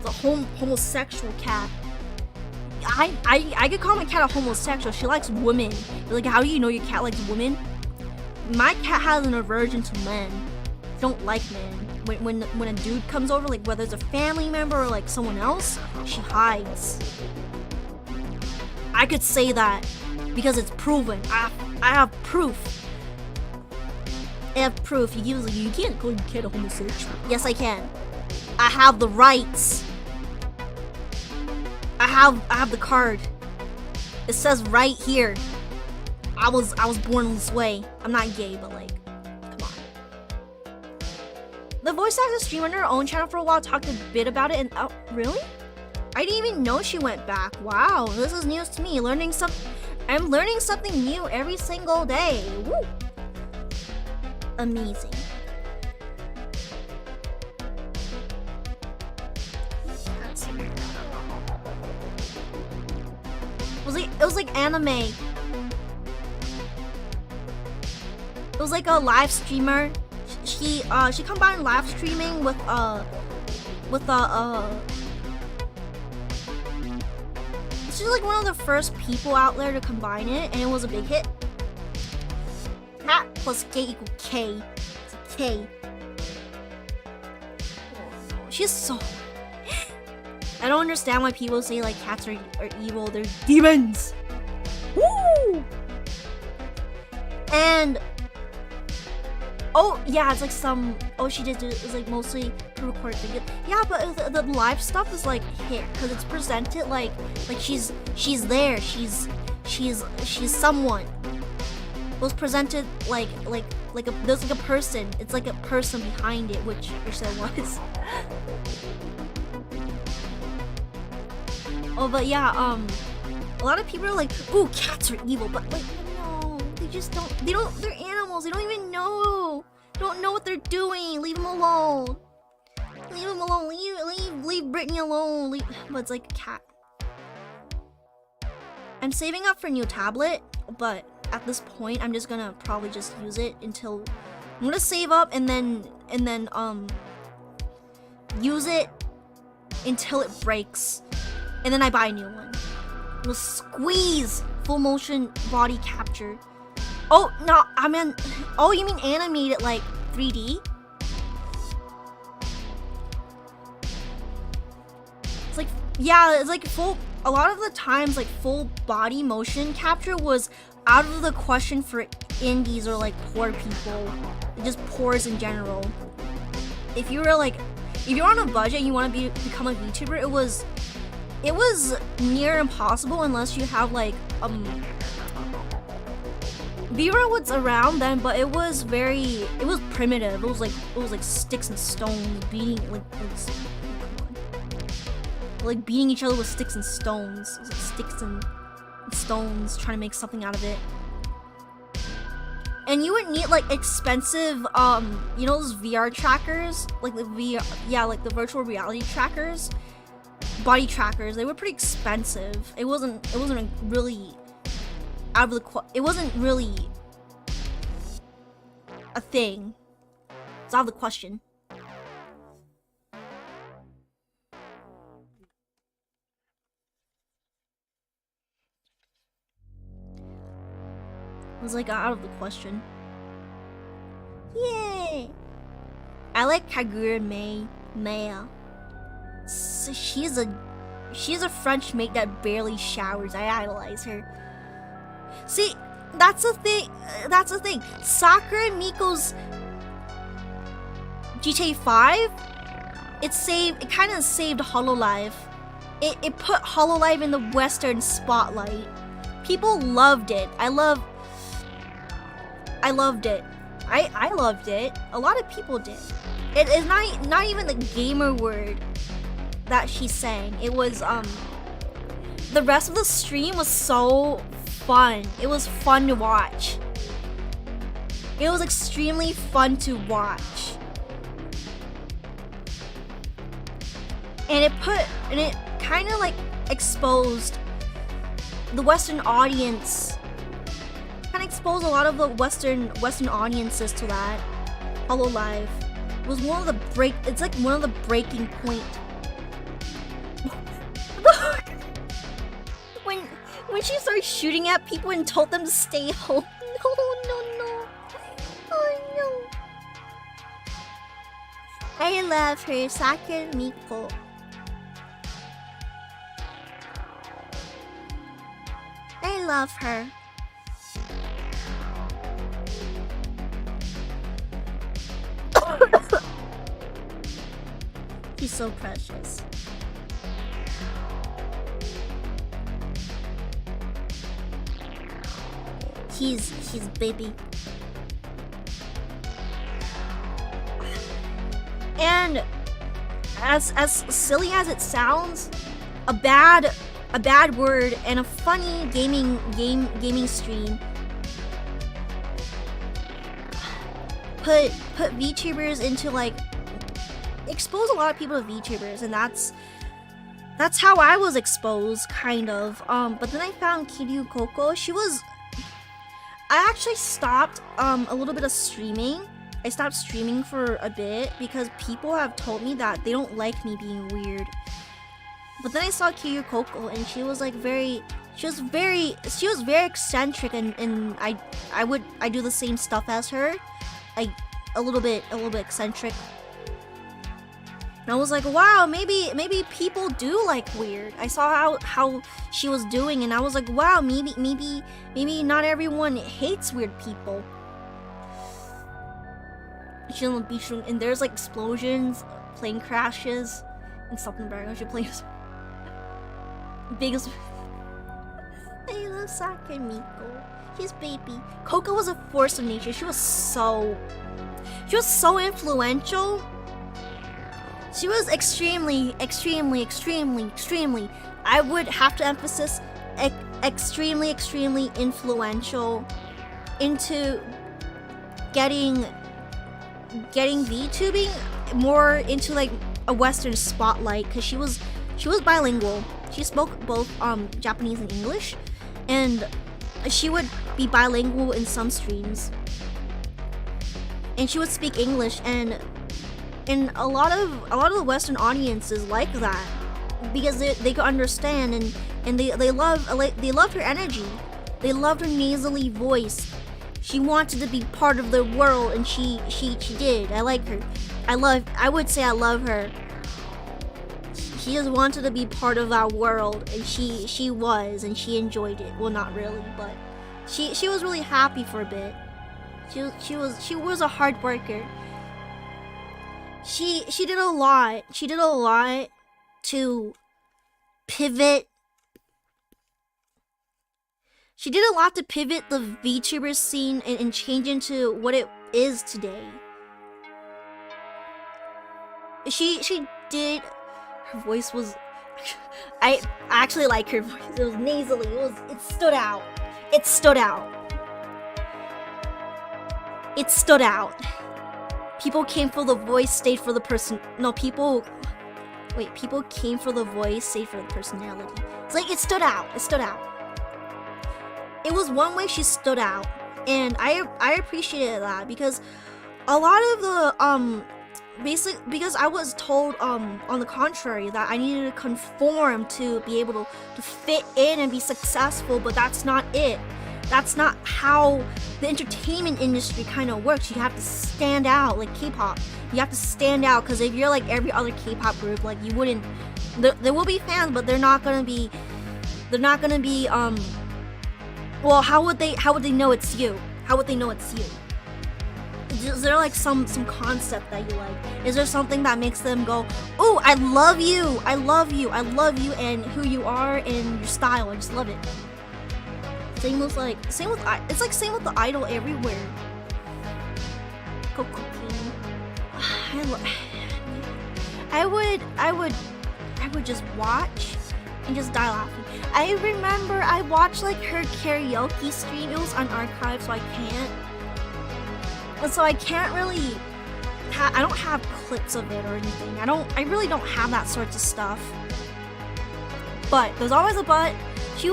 The homosexual cat. I could call my cat a homosexual. She likes women. Like, how do you know your cat likes women? My cat has an aversion to men. Don't like men. When a dude comes over, like whether it's a family member or like someone else, she hides. I could say that because it's proven. I have proof. I have proof. You can't call your kid a homosexual. Yes, I can. I have the rights. I have the card. It says right here. I was born this way. I'm not gay, but like, come on. The voice actor streamed on her own channel for a while, talked a bit about it, and oh, really? I didn't even know she went back. Wow, this is news to me. I'm learning something new every single day. Woo. Amazing. It was like anime. It was like a live streamer. She combined live streaming with she's like one of the first people out there to combine it, and it was a big hit. Cat plus K equal K. It's a K. She's so... I don't understand why people say like cats are evil. They're demons. Woo! And oh yeah, it's like some. Oh, she did. It's like mostly recorded video. Yeah, but the live stuff is like hit because it's presented like she's there. She's someone. It was presented like there's like a person. It's like a person behind it, which there was. Oh, but yeah, a lot of people are like, "Ooh, cats are evil," but like, no, they're animals. They don't even know. Don't know what they're doing. Leave them alone. Leave them alone. Leave Brittany alone. But it's like a cat. I'm saving up for a new tablet, but at this point, I'm just gonna probably just use it until I'm gonna save up and then use it until it breaks. And then I buy a new one. We'll squeeze full motion body capture. Oh no, I mean, oh, you mean animated like 3D? It's like, yeah, it's like full. A lot of the times, like full body motion capture was out of the question for indies or like poor people, just poors in general. If you're on a budget and you want to become a VTuber, it was near impossible unless you have like VTuber was around then, but it was primitive. It was like sticks and stones beating like beating each other with sticks and stones. It was like sticks and stones trying to make something out of it. And you would need like expensive you know those VR trackers, like the like the virtual reality trackers, body trackers. They were pretty expensive. It wasn't really out of the it wasn't really a thing. It's out of the question. It was like out of the question. Yay! I like Kagura Maya. So she's a French maid that barely showers. I idolize her. See, that's the thing. Sakura and Miko's GTA 5. It kind of saved Hololive. It put Hololive in the Western spotlight. People loved it. I loved it. I loved it. A lot of people did. It is not even the gamer word that she sang. It was the rest of the stream was so fun. It was fun to watch. It was extremely fun to watch. And it kind of like exposed the Western audience. Kind of exposed a lot of the Western audiences to that. Hololive was one of the it's like one of the breaking point. When she started shooting at people and told them to stay home. No. Oh no. I love her, Sakura Miko. I love her. She's so precious. He's baby. And as silly as it sounds, a bad word and a funny gaming stream put VTubers into like expose a lot of people to VTubers, and that's how I was exposed, kind of. But then I found Kiryu Coco. I actually stopped a little bit of streaming. I stopped streaming for a bit because people have told me that they don't like me being weird. But then I saw Kiryu Coco, and she was very eccentric, and I do the same stuff as her, like a little bit eccentric. And I was like, wow, maybe people do like weird. I saw how she was doing, and I was like, wow, maybe not everyone hates weird people. She's on the beach room, and there's like explosions, plane crashes, and stuff in the background. She plays biggest. I love Sakura Miko. She's baby. Coco was a force of nature. She was so influential. She was extremely, I would have to emphasize, extremely influential into getting VTubing more into like a Western spotlight, because she was bilingual. She spoke both Japanese and English, and she would be bilingual in some streams, and she would speak English, and a lot of the Western audiences like that because they could understand, and they loved her energy. They loved her nasally voice. She wanted to be part of the world, and she did. I like her. I would say I love her. She just wanted to be part of our world, and she was, and she enjoyed it. Well, not really, but she was really happy for a bit. She was a hard worker. She did a lot. She did a lot to pivot. She did a lot to pivot the VTuber scene and change into what it is today. She did. Her voice was. I actually like her voice. It was nasally. It stood out. It stood out. It stood out. People came for the voice, stayed for the person. No, people came for the voice, stayed for the personality. It's like it stood out. It stood out. It was one way she stood out, and I appreciated that because a lot of the because I was told on the contrary that I needed to conform to be able to fit in and be successful, but that's not it. That's not how the entertainment industry kind of works. You have to stand out, like K-pop. You have to stand out, because if you're like every other K-pop group, like you wouldn't. There will be fans, but they're not gonna be. Well, how would they know it's you? How would they know it's you? Is there like some concept that you like? Is there something that makes them go, "Oh, I love you, I love you, I love you," and who you are and your style? I just love it. Same with the idol everywhere. Coco King. I would just watch and just die laughing. I remember I watched like her karaoke stream. It was unarchived, so I can't really. I don't have clips of it or anything. I really don't have that sorts of stuff. But there's always a but. She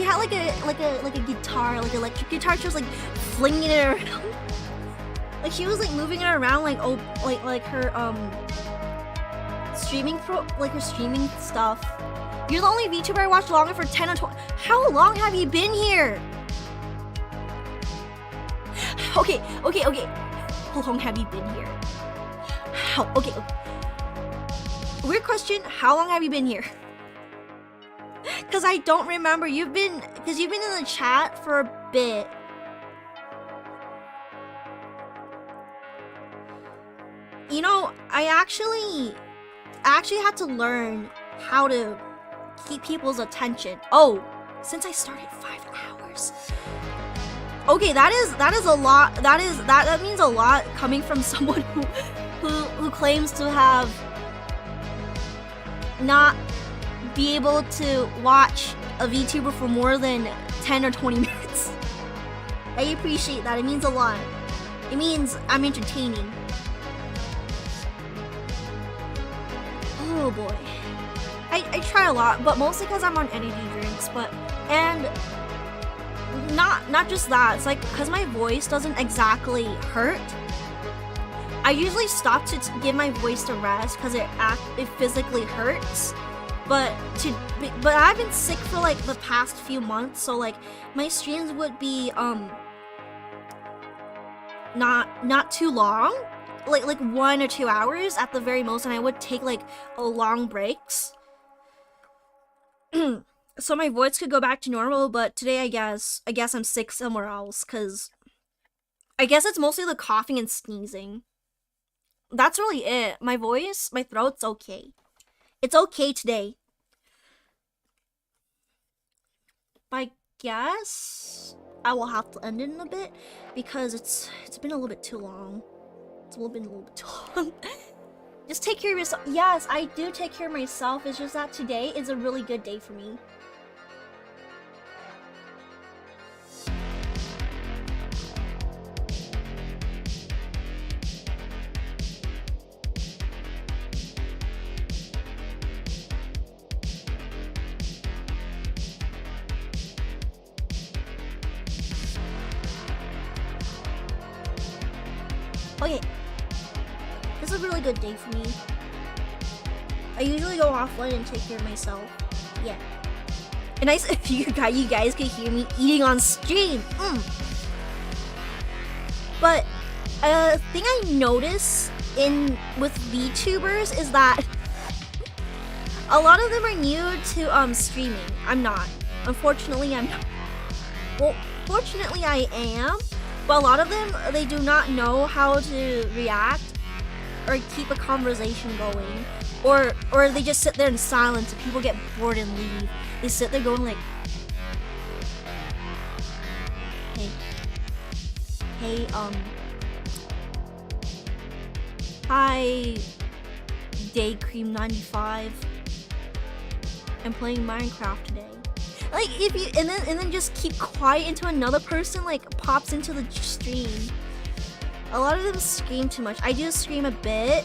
had like a guitar, like electric guitar. She was like flinging it around. Like she was like moving it around like her streaming her streaming stuff. You're the only VTuber I watched longer for 10 or 20. How long have you been here? Okay. How long have you been here? Okay. Weird question. How long have you been here? Because I don't remember. You've been in the chat for a bit. You know, I actually had to learn how to keep people's attention. Oh, since I started 5 hours. Okay, that is a lot. That means a lot coming from someone who claims to have not be able to watch a VTuber for more than 10 or 20 minutes. I appreciate that. It means a lot. It means I'm entertaining. Oh boy. I try a lot, but mostly because I'm on energy drinks, and not just that. It's like because my voice doesn't exactly hurt. I usually stop to give my voice to rest because it physically hurts. But I've been sick for like the past few months, so like my streams would be not too long, like 1 or 2 hours at the very most, and I would take like long breaks. So my voice could go back to normal, but today I guess I'm sick somewhere else, cause I guess it's mostly the coughing and sneezing. That's really it. My voice, my throat's okay. It's okay today. But I guess I will have to end it in a bit because it's been a little bit too long. It's been a little bit too long. Just take care of yourself. Yes, I do take care of myself. It's just that today is a really good day for me. Okay, this is a really good day for me. I usually go offline and take care of myself. Yeah. And nice if you guys could hear me eating on stream. But a thing I notice with VTubers is that a lot of them are new to streaming. I'm not. Unfortunately, I'm not. Well, fortunately I am. But a lot of them, they do not know how to react or keep a conversation going or they just sit there in silence and people get bored and leave. They sit there going like, hey, hi, Daycream95. I'm playing Minecraft today. Like if you and then just keep quiet until another person like pops into the stream. A lot of them scream too much. I do scream a bit.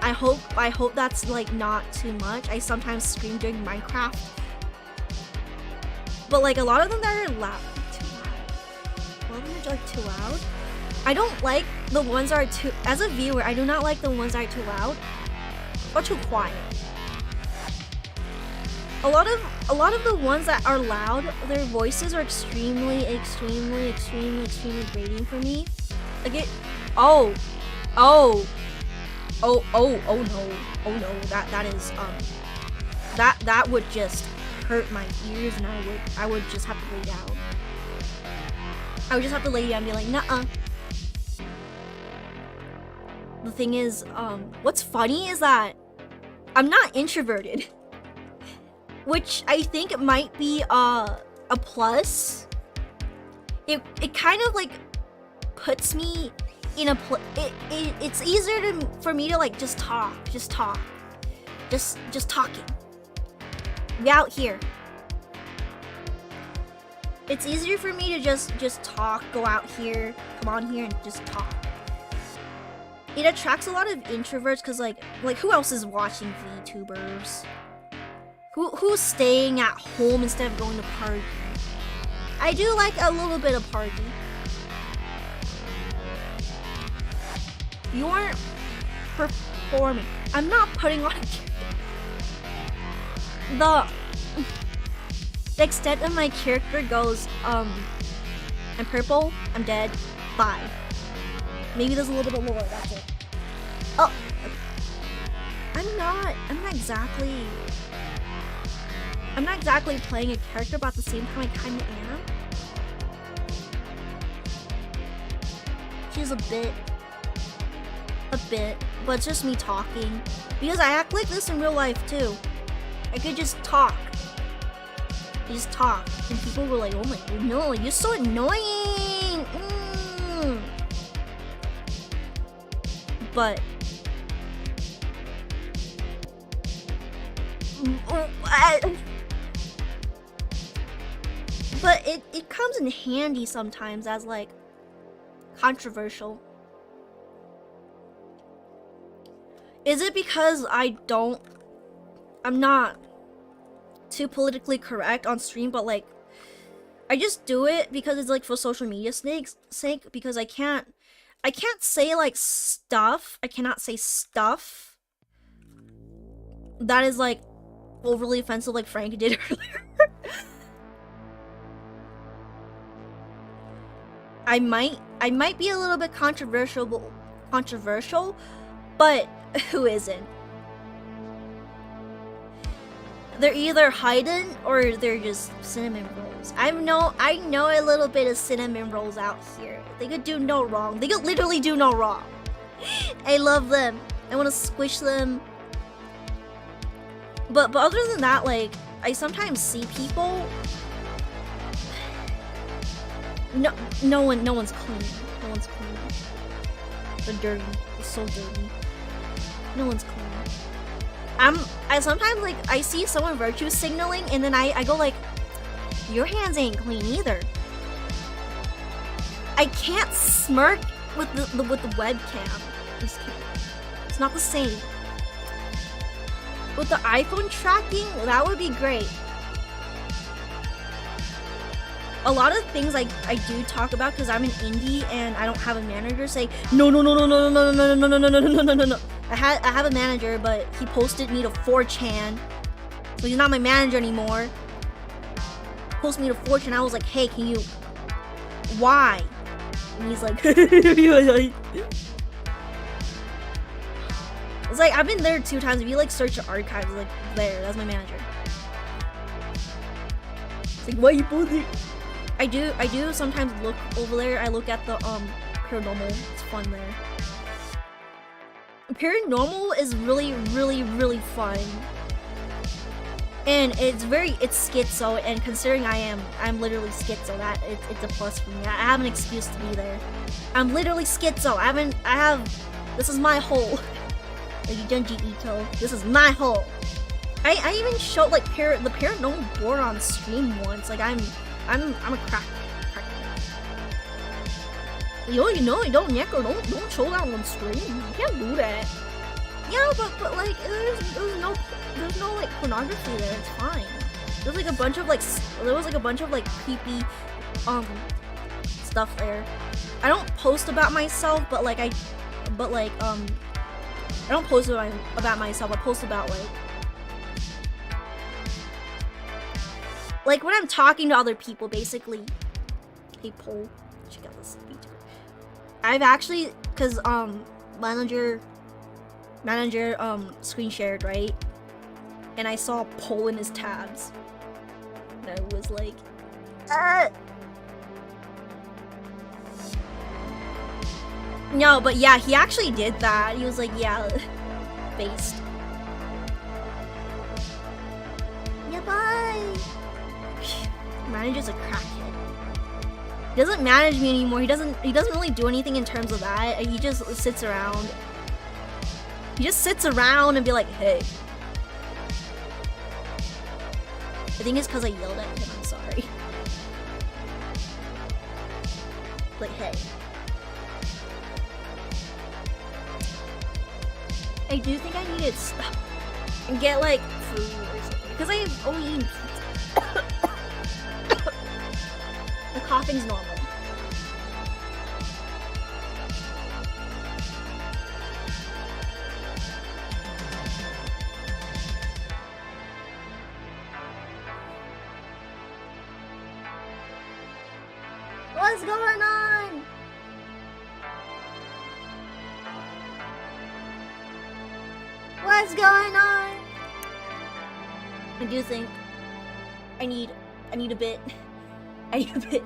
I hope that's like not too much. I sometimes scream during Minecraft. But like a lot of them that are loud. Too loud. A lot of them are like too loud. I don't like the ones that are too, as a viewer, I do not like the ones that are too loud or too quiet. A lot of the ones that are loud, their voices are extremely grating for me. Like it, oh no, that is that would just hurt my ears, and I would just have to lay down. I would just have to lay down and be like, nuh-uh. The thing is, what's funny is that I'm not introverted. Which I think might be a plus. It kind of like puts me in a it's easier for me to like just talking. Be out here. It's easier for me to just talk, go out here, come on here and just talk. It attracts a lot of introverts because like who else is watching VTUBERS? Who's staying at home instead of going to party? I do like a little bit of party. You aren't performing. I'm not putting on a character. The extent of my character goes, I'm purple, I'm dead, bye. Maybe there's a little bit of lore, that's it. Oh, I'm not exactly playing a character, but at the same time I kinda am. She's a bit, but it's just me talking. Because I act like this in real life too. I could just talk. I just talk. And people were like, oh my god, no, you're so annoying! But it comes in handy sometimes as like controversial. Is it because I'm not too politically correct on stream, but like I just do it because it's like for social media sake, because I can't say like stuff. I cannot say stuff that is like overly offensive like Frank did earlier. I might be a little bit controversial, but who isn't? They're either hiding or they're just cinnamon rolls. I know a little bit of cinnamon rolls out here. They could do no wrong. They could literally do no wrong. I love them. I want to squish them. But other than that, like I sometimes see people. No one's clean. No one's clean. They're dirty. They're so dirty. No one's clean. I sometimes like I see someone virtue signaling and then I go like, your hands ain't clean either. I can't smirk with the webcam. Just kidding. It's not the same. With the iPhone tracking, that would be great. A lot of things I do talk about because I'm an indie and I don't have a manager say no. I have a manager, but he posted me to 4chan, so he's not my manager anymore. Posted me to 4chan. I was like, hey, can you? Why? And he's like, it's like I've been there 2 times. If you like search the archives, like there, that's my manager. It's like, why you posting? I do sometimes look over there. I look at the paranormal. It's fun there. Paranormal is really, really, really fun. And it's schizo, and considering I'm literally schizo, that it's a plus for me. I have an excuse to be there. I'm literally schizo. This is my hole. Like Junji Ito. This is my hole. I even showed like the paranormal board on stream once. Like I'm a crack. You don't Neko, don't show that on stream. You can't do that. Yeah, but like there's no like pornography there. It's fine. There was like a bunch of like creepy stuff there. I don't post about myself, but I don't post about myself. I post about like when I'm talking to other people, basically. Hey, Paul, check out this VTuber. I've actually, cause manager screen shared, right? And I saw Poll in his tabs. And I was like, No, but yeah, he actually did that. He was like, yeah, based. Yeah, bye. Manager's a crackhead. He doesn't manage me anymore. He doesn't really do anything in terms of that. He just sits around. He just sits around and be like, hey. I think it's because I yelled at him. I'm sorry. Like, hey. I do think I need to stop and get like food or something because I only eat pizza. The coughing's normal. What's going on? What's going on? I do think I need a bit. I need a bit.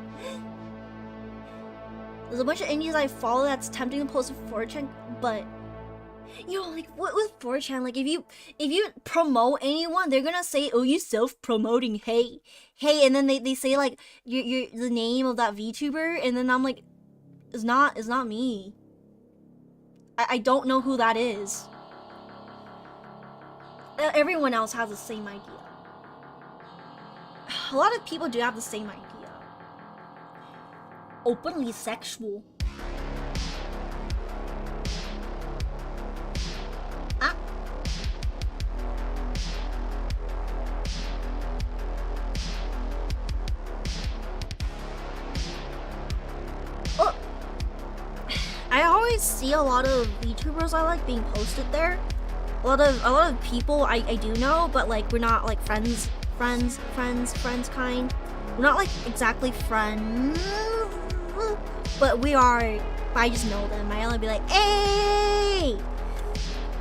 There's a bunch of indies I follow that's tempting to post to 4chan, but you know, like what with 4chan, like if you promote anyone, they're gonna say, oh, you self-promoting, hey, and then they say like you're the name of that VTuber, and then I'm like, it's not me. I don't know who that is. Everyone else has the same idea. A lot of people do have the same idea. Openly sexual. Ah. Oh. I always see a lot of VTubers I like being posted there. A lot of people I do know, but like we're not like friends kind. We're not like exactly friends, but we are. I just know them. I'll be like, hey.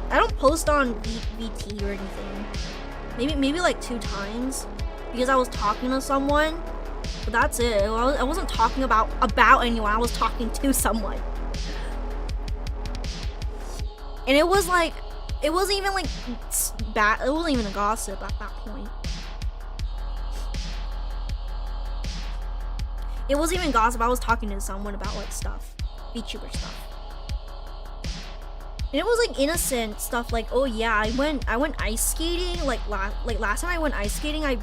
I don't post on VT or anything. Maybe like 2 times because I was talking to someone, but that's it. I wasn't talking about anyone. I was talking to someone, and it was like. It wasn't even like bad. It wasn't even a gossip at that point. It wasn't even gossip. I was talking to someone about like stuff, VTuber stuff, and it was like innocent stuff. Like, oh yeah, I went ice skating. Like last time I went ice skating, I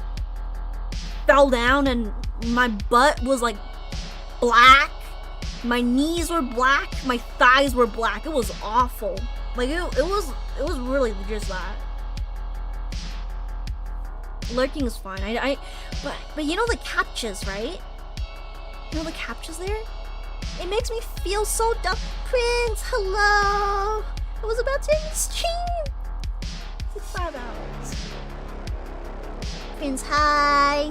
fell down and my butt was like black. My knees were black. My thighs were black. It was awful. Like it was really just that. Lurking is fine. But you know the captchas, right? You know the captchas there? It makes me feel so dumb. Prince, hello. I was about to end stream. It's 5 hours. Prince, hi.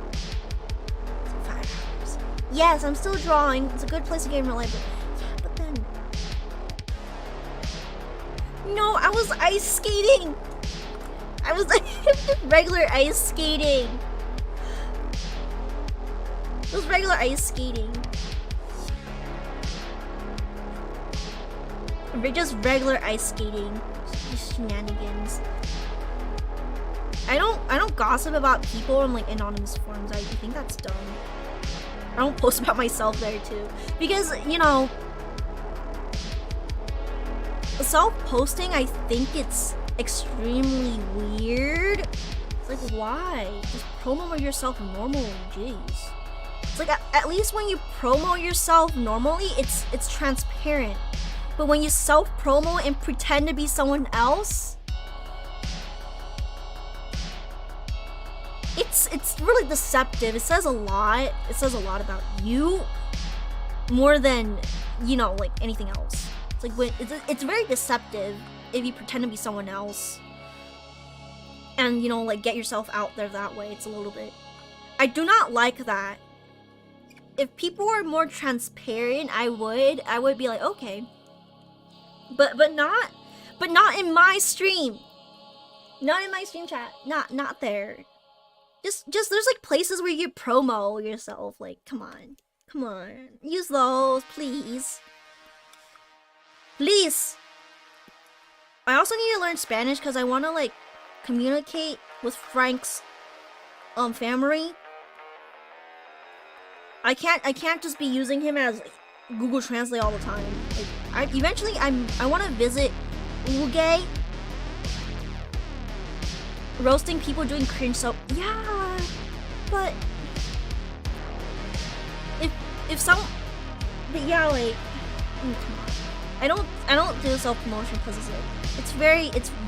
It's 5 hours. Yes, I'm still drawing. It's a good place to get in my life. No, I was ice skating. I was like regular ice skating. It was regular ice skating. just regular ice skating, just shenanigans. I don't gossip about people in like anonymous forums. I think that's dumb. I don't post about myself there too, because you know, self-posting, I think it's extremely weird. It's like, why? Just promo yourself normally, jeez. It's like at least when you promo yourself normally, it's transparent. But when you self-promo and pretend to be someone else, it's really deceptive. It says a lot. It says a lot about you more than, you know, like anything else. It's like when it's very deceptive if you pretend to be someone else and, you know, like get yourself out there that way. It's a little bit, I do not like that. If people were more transparent, I would be like, okay, but not in my stream, not in my stream chat, not there. Just there's like places where you promo yourself. Like, come on, use those, please. I also need to learn Spanish because I want to like communicate with Frank's family. I can't just be using him as like, Google Translate all the time. Like, eventually I want to visit Uruguay. Roasting people doing cringe, so yeah, but yeah, like, come on. I don't do self-promotion because it's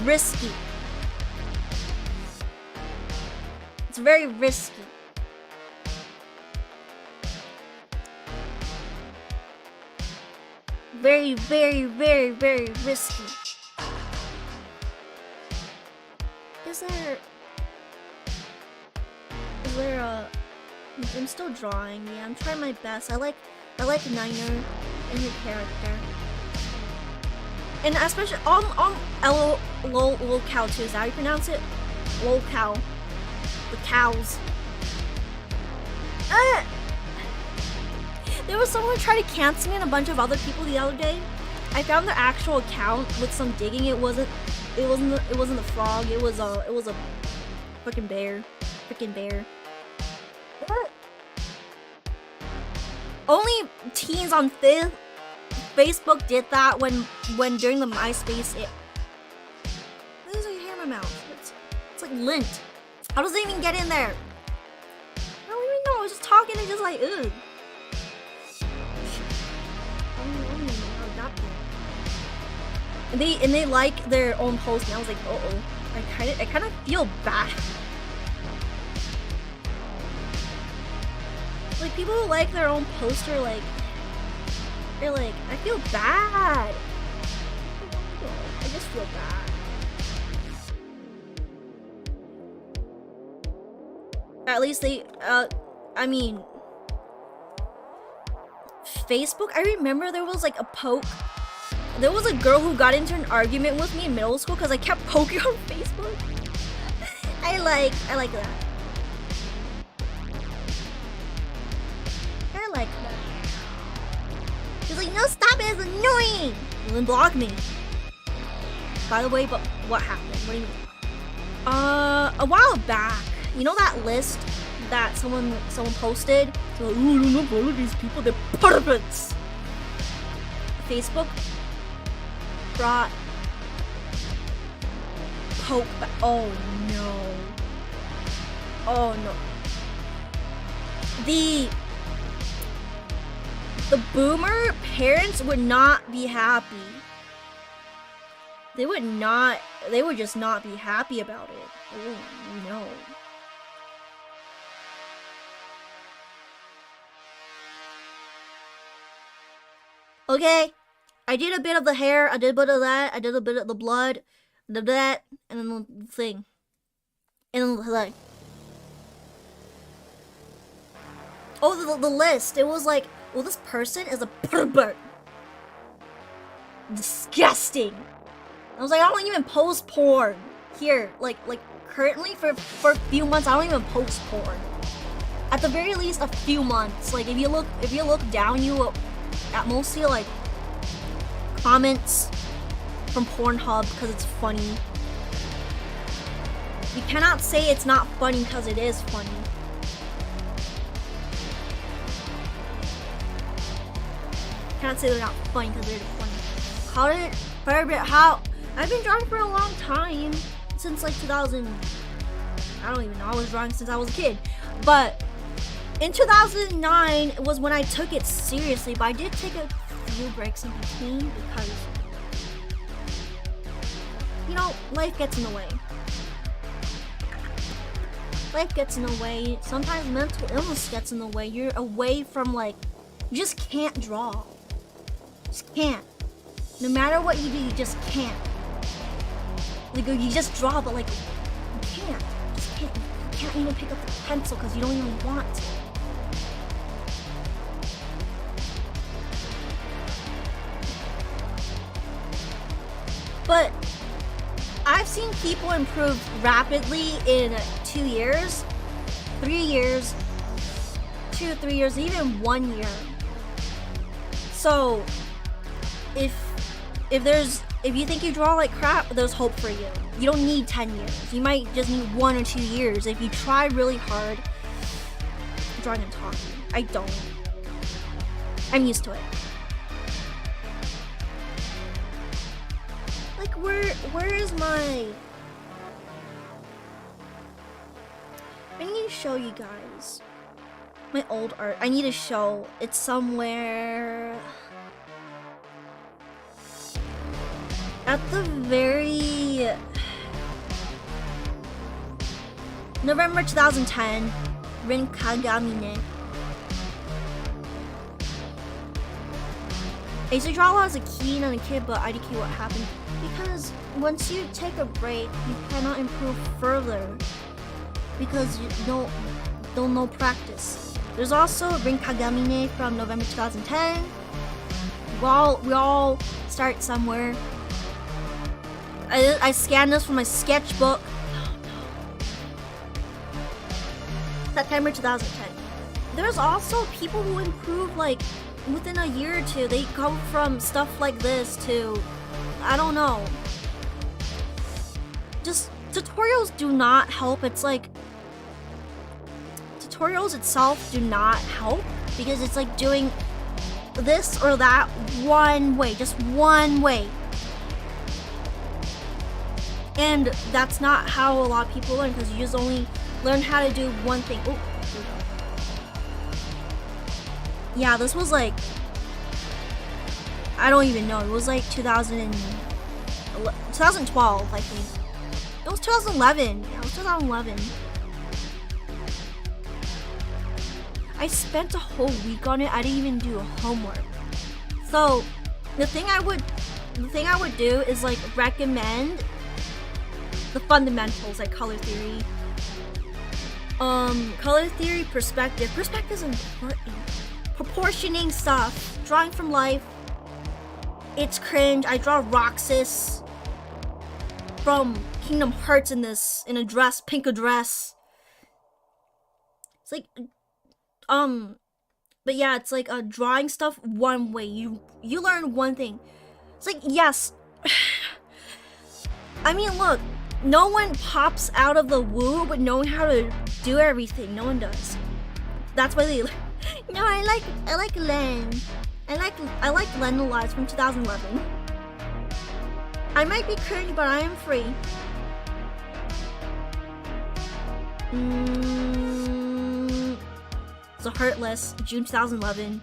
risky. It's very risky. Very, very, very, very risky. Is there a... I'm still drawing, yeah, I'm trying my best. I like Niner and her character. And especially on lolcow too, is that how you pronounce it? Lolcow. The cows. There was someone trying to cancel me and a bunch of other people the other day. I found the actual account with some digging. It wasn't the frog. It was a freaking bear. What? Only teens on Facebook did that when during the MySpace. What is your hair in my mouth? It's like lint. How does it even get in there? I don't even know. I was just talking and just like ugh. And they like their own post, and I was like, uh-oh. I kind of feel bad. Like, people who like their own post are like, they're like, I feel bad. I just feel bad. At least they, I mean, Facebook, I remember there was like a poke. There was a girl who got into an argument with me in middle school because I kept poking on Facebook. I like that. I like that. She's like, no, stop it, it's annoying! And then blocked me. By the way, but what happened? What do you mean? A while back, you know that list that someone posted? So, ooh, I don't follow these people, they're perverts! Facebook brought poke back. Oh no. The boomer parents would not be happy. They would just not be happy about it. Oh no. Okay, I did a bit of the hair, I did a bit of that, I did a bit of the blood, did that, and then the thing. And then the thing. Oh, the list. It was like, well, this person is a pervert. Disgusting. I was like, I don't even post porn. Here, like currently for a few months, I don't even post porn. At the very least, a few months. Like, if you look down, you will at most see like comments from Pornhub because it's funny. You cannot say it's not funny because it is funny. You cannot say they're not funny because they're funny. I've been drawing for a long time, since like 2000. I don't even know. I was drawing since I was a kid, but in 2009 was when I took it seriously. But I did take a few breaks in between because, you know, life gets in the way. Life gets in the way. Sometimes mental illness gets in the way. You're away from, like, you just can't draw. Just can't. No matter what you do, you just can't. Like, you just draw, but like, you can't. You just can't. You can't even pick up the pencil because you don't even want to. But I've seen people improve rapidly in 2 years, 3 years, 2 to 3 years, even 1 year. So if you think you draw like crap, there's hope for you. You don't need 10 years. You might just need 1 or 2 years if you try really hard. Drawing and talking. I don't. I'm used to it. Like, where is my... I need to show you guys my old art. I need to show. It's somewhere at the very November 2010. Rin Kagamine. I used to draw a lot as a kid and a kid, but IDK what happened? Because once you take a break, you cannot improve further because you don't know practice. There's also Rin Kagamine from November 2010. We all start somewhere. I scanned this from my sketchbook. September 2010. There's also people who improve like within a year or two. They come from stuff like this to, I don't know. Just tutorials do not help. It's like tutorials itself do not help because it's like doing this or that one way, just one way. And that's not how a lot of people learn because you just only learn how to do one thing. Oh, yeah, this was like, I don't even know. It was like 2012, I think. It was 2011. Yeah, it was 2011. I spent a whole week on it. I didn't even do homework. So the thing I would do is like recommend the fundamentals like color theory. Color theory, perspective. Perspective is important. Proportioning stuff. Drawing from life. It's cringe. I draw Roxas from Kingdom Hearts in a dress, pink dress. It's like, but yeah, it's like drawing stuff one way. You learn one thing. It's like, yes. I mean, look, no one pops out of the womb knowing how to do everything. No one does. That's why they. No, I like Len. I like Len Alive from 2011. I might be cringe, but I am free. So Heartless, June 2011.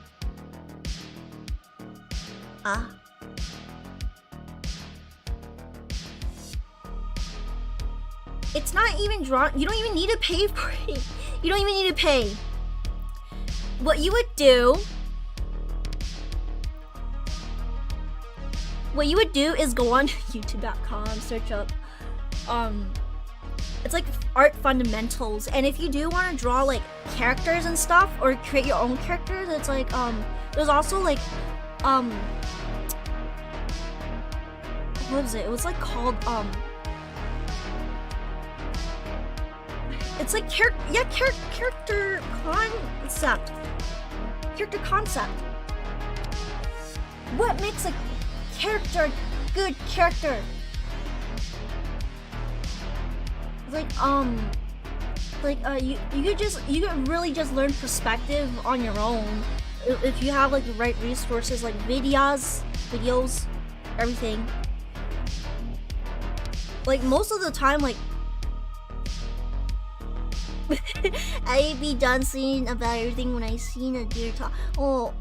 It's not even drawn. You don't even need to pay for it. You don't even need to pay. What you would do is go on youtube.com, search up it's like art fundamentals, and if you do want to draw like characters and stuff or create your own characters, it's like there's also like what was it? It was like called it's like character concept. Character concept. What makes a character good character. Like you could really just learn perspective on your own if you have like the right resources, like videos, everything. Like most of the time, like I'd be dancing about everything when I seen a deer talk. Oh,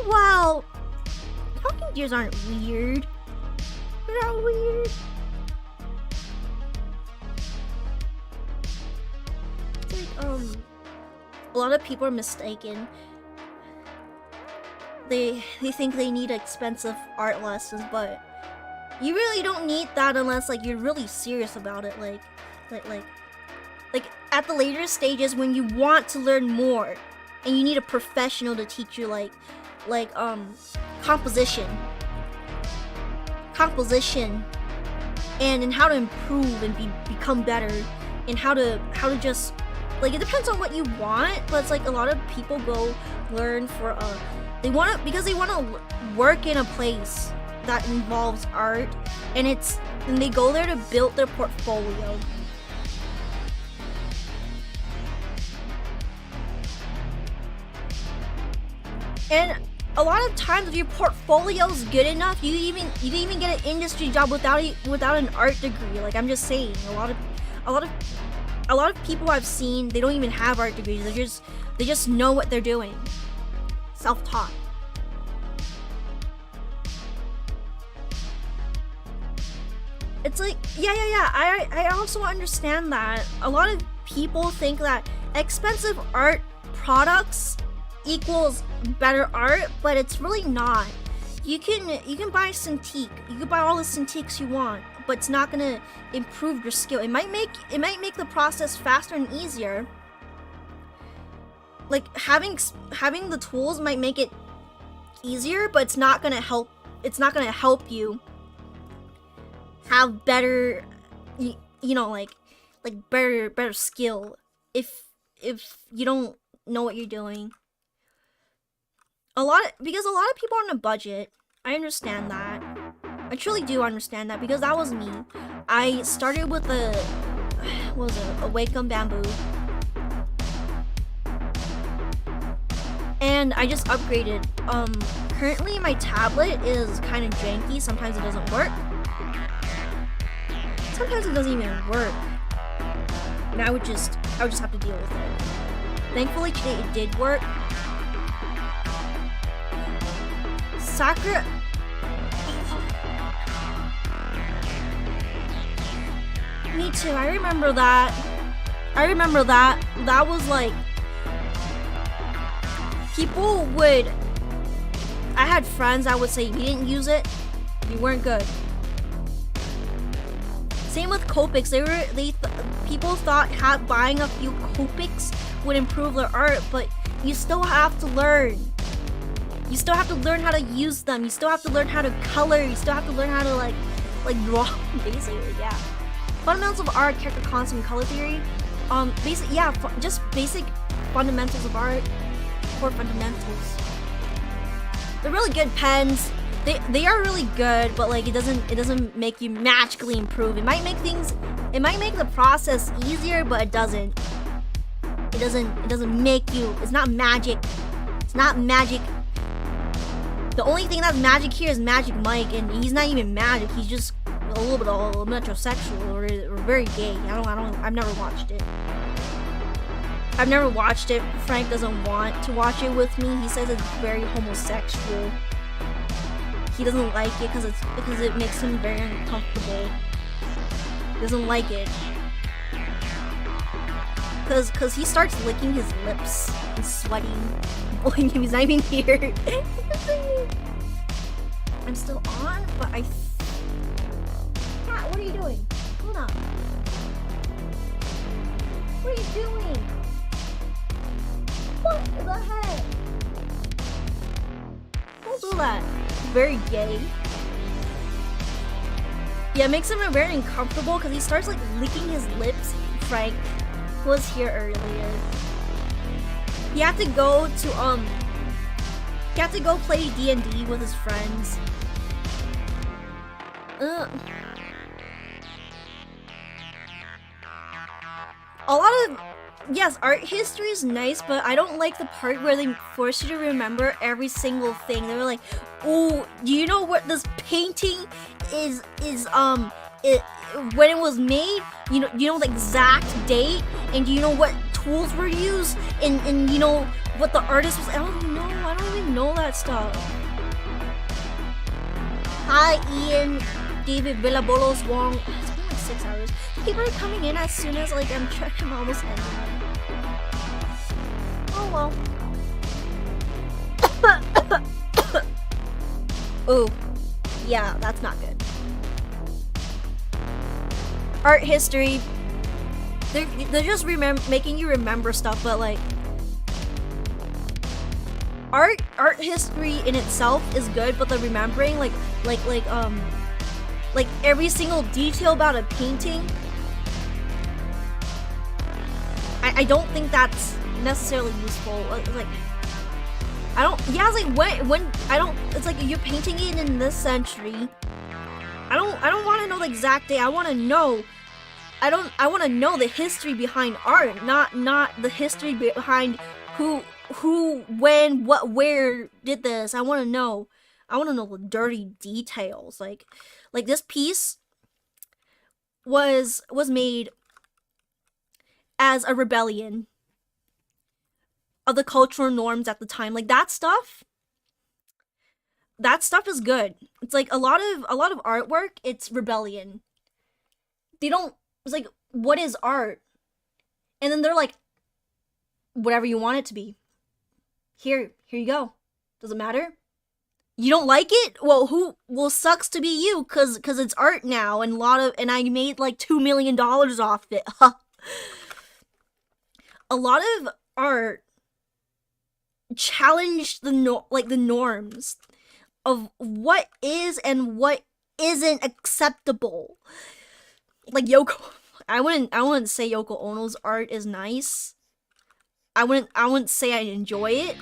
wow! Talking deers aren't weird. They're not weird. It's like a lot of people are mistaken. They think they need expensive art lessons, but you really don't need that unless like you're really serious about it. Like at the later stages when you want to learn more and you need a professional to teach you like composition and how to improve and become better and how to just like, it depends on what you want, but it's like a lot of people go learn for because they want to work in a place that involves art, and they go there to build their portfolio. And a lot of times, if your portfolio is good enough, you can even get an industry job without an art degree. Like, I'm just saying, a lot of people I've seen, they don't even have art degrees. They just know what they're doing. Self-taught. It's like, yeah. I also understand that. A lot of people think that expensive art products equals better art, but it's really not. You can buy Cintiq. You can buy all the Cintiqs you want, but it's not gonna improve your skill. It might make the process faster and easier. Like having the tools might make it easier, but it's not gonna help. It's not gonna help you have better, like better skill if you don't know what you're doing. Because a lot of people are on a budget. I understand that. I truly do understand that, because that was me. I started with a Wacom Bamboo, and I just upgraded. Currently my tablet is kind of janky. Sometimes it doesn't work. Sometimes it doesn't even work. And I would just have to deal with it. Thankfully today it did work. Sakura. Me too. I remember that. That was like, people would. I had friends that would say, if you didn't use it, you weren't good. Same with Copics. People thought buying a few Copics would improve their art, but you still have to learn. You still have to learn how to use them. You still have to learn how to color. You still have to learn how to like draw. Basically, yeah. Fundamentals of art, character concept, and color theory. Just basic fundamentals of art. Core fundamentals. They're really good pens. They are really good, but like it doesn't make you magically improve. It might make the process easier, but it doesn't. It doesn't make you. It's not magic. It's not magic. The only thing that's magic here is Magic Mike, and he's not even magic. He's just a little bit metrosexual or very gay. I've never watched it. Frank doesn't want to watch it with me. He says it's very homosexual. He doesn't like it because it makes him very uncomfortable. He doesn't like it. Cause he starts licking his lips and sweating. Boy, he's not even here. I'm still on, but Cat, what are you doing? Hold on. What are you doing? What the heck? Don't do that. Very gay. Yeah, it makes him very uncomfortable because he starts like licking his lips. Frank was here earlier. He had to go play D&D with his friends. A lot of, yes, art history is nice, but I don't like the part where they force you to remember every single thing. They were like, "Oh, do you know what this painting is when it was made? You know the exact date, and do you know what tools were used, and you know what the artist was." I don't even know that stuff. Hi, Ian, David Villabolos Wong. It's been like 6 hours. People are coming in as soon as like I'm almost ending. Oh well. Oh, yeah, that's not good. Art history. They're just making you remember stuff, but like art history in itself is good, but the remembering like every single detail about a painting, I don't think that's necessarily useful. Like I don't, yeah, it's like when I don't, it's like you're painting it in this century. I don't want to know the exact day. I want to know the history behind art, not the history behind who, when, what, where did this. I want to know the dirty details. Like this piece was made as a rebellion of the cultural norms at the time. Like that stuff is good. It's like a lot of artwork, it's rebellion. They don't, it's like, what is art? And then they're like, whatever you want it to be. Here you go. Does it matter? You don't like it? Well, sucks to be you, cause it's art now, and I made like $2 million off it. A lot of art challenged the norms of what is and what isn't acceptable. Like I wouldn't say Yoko Ono's art is nice. I wouldn't say I enjoy it.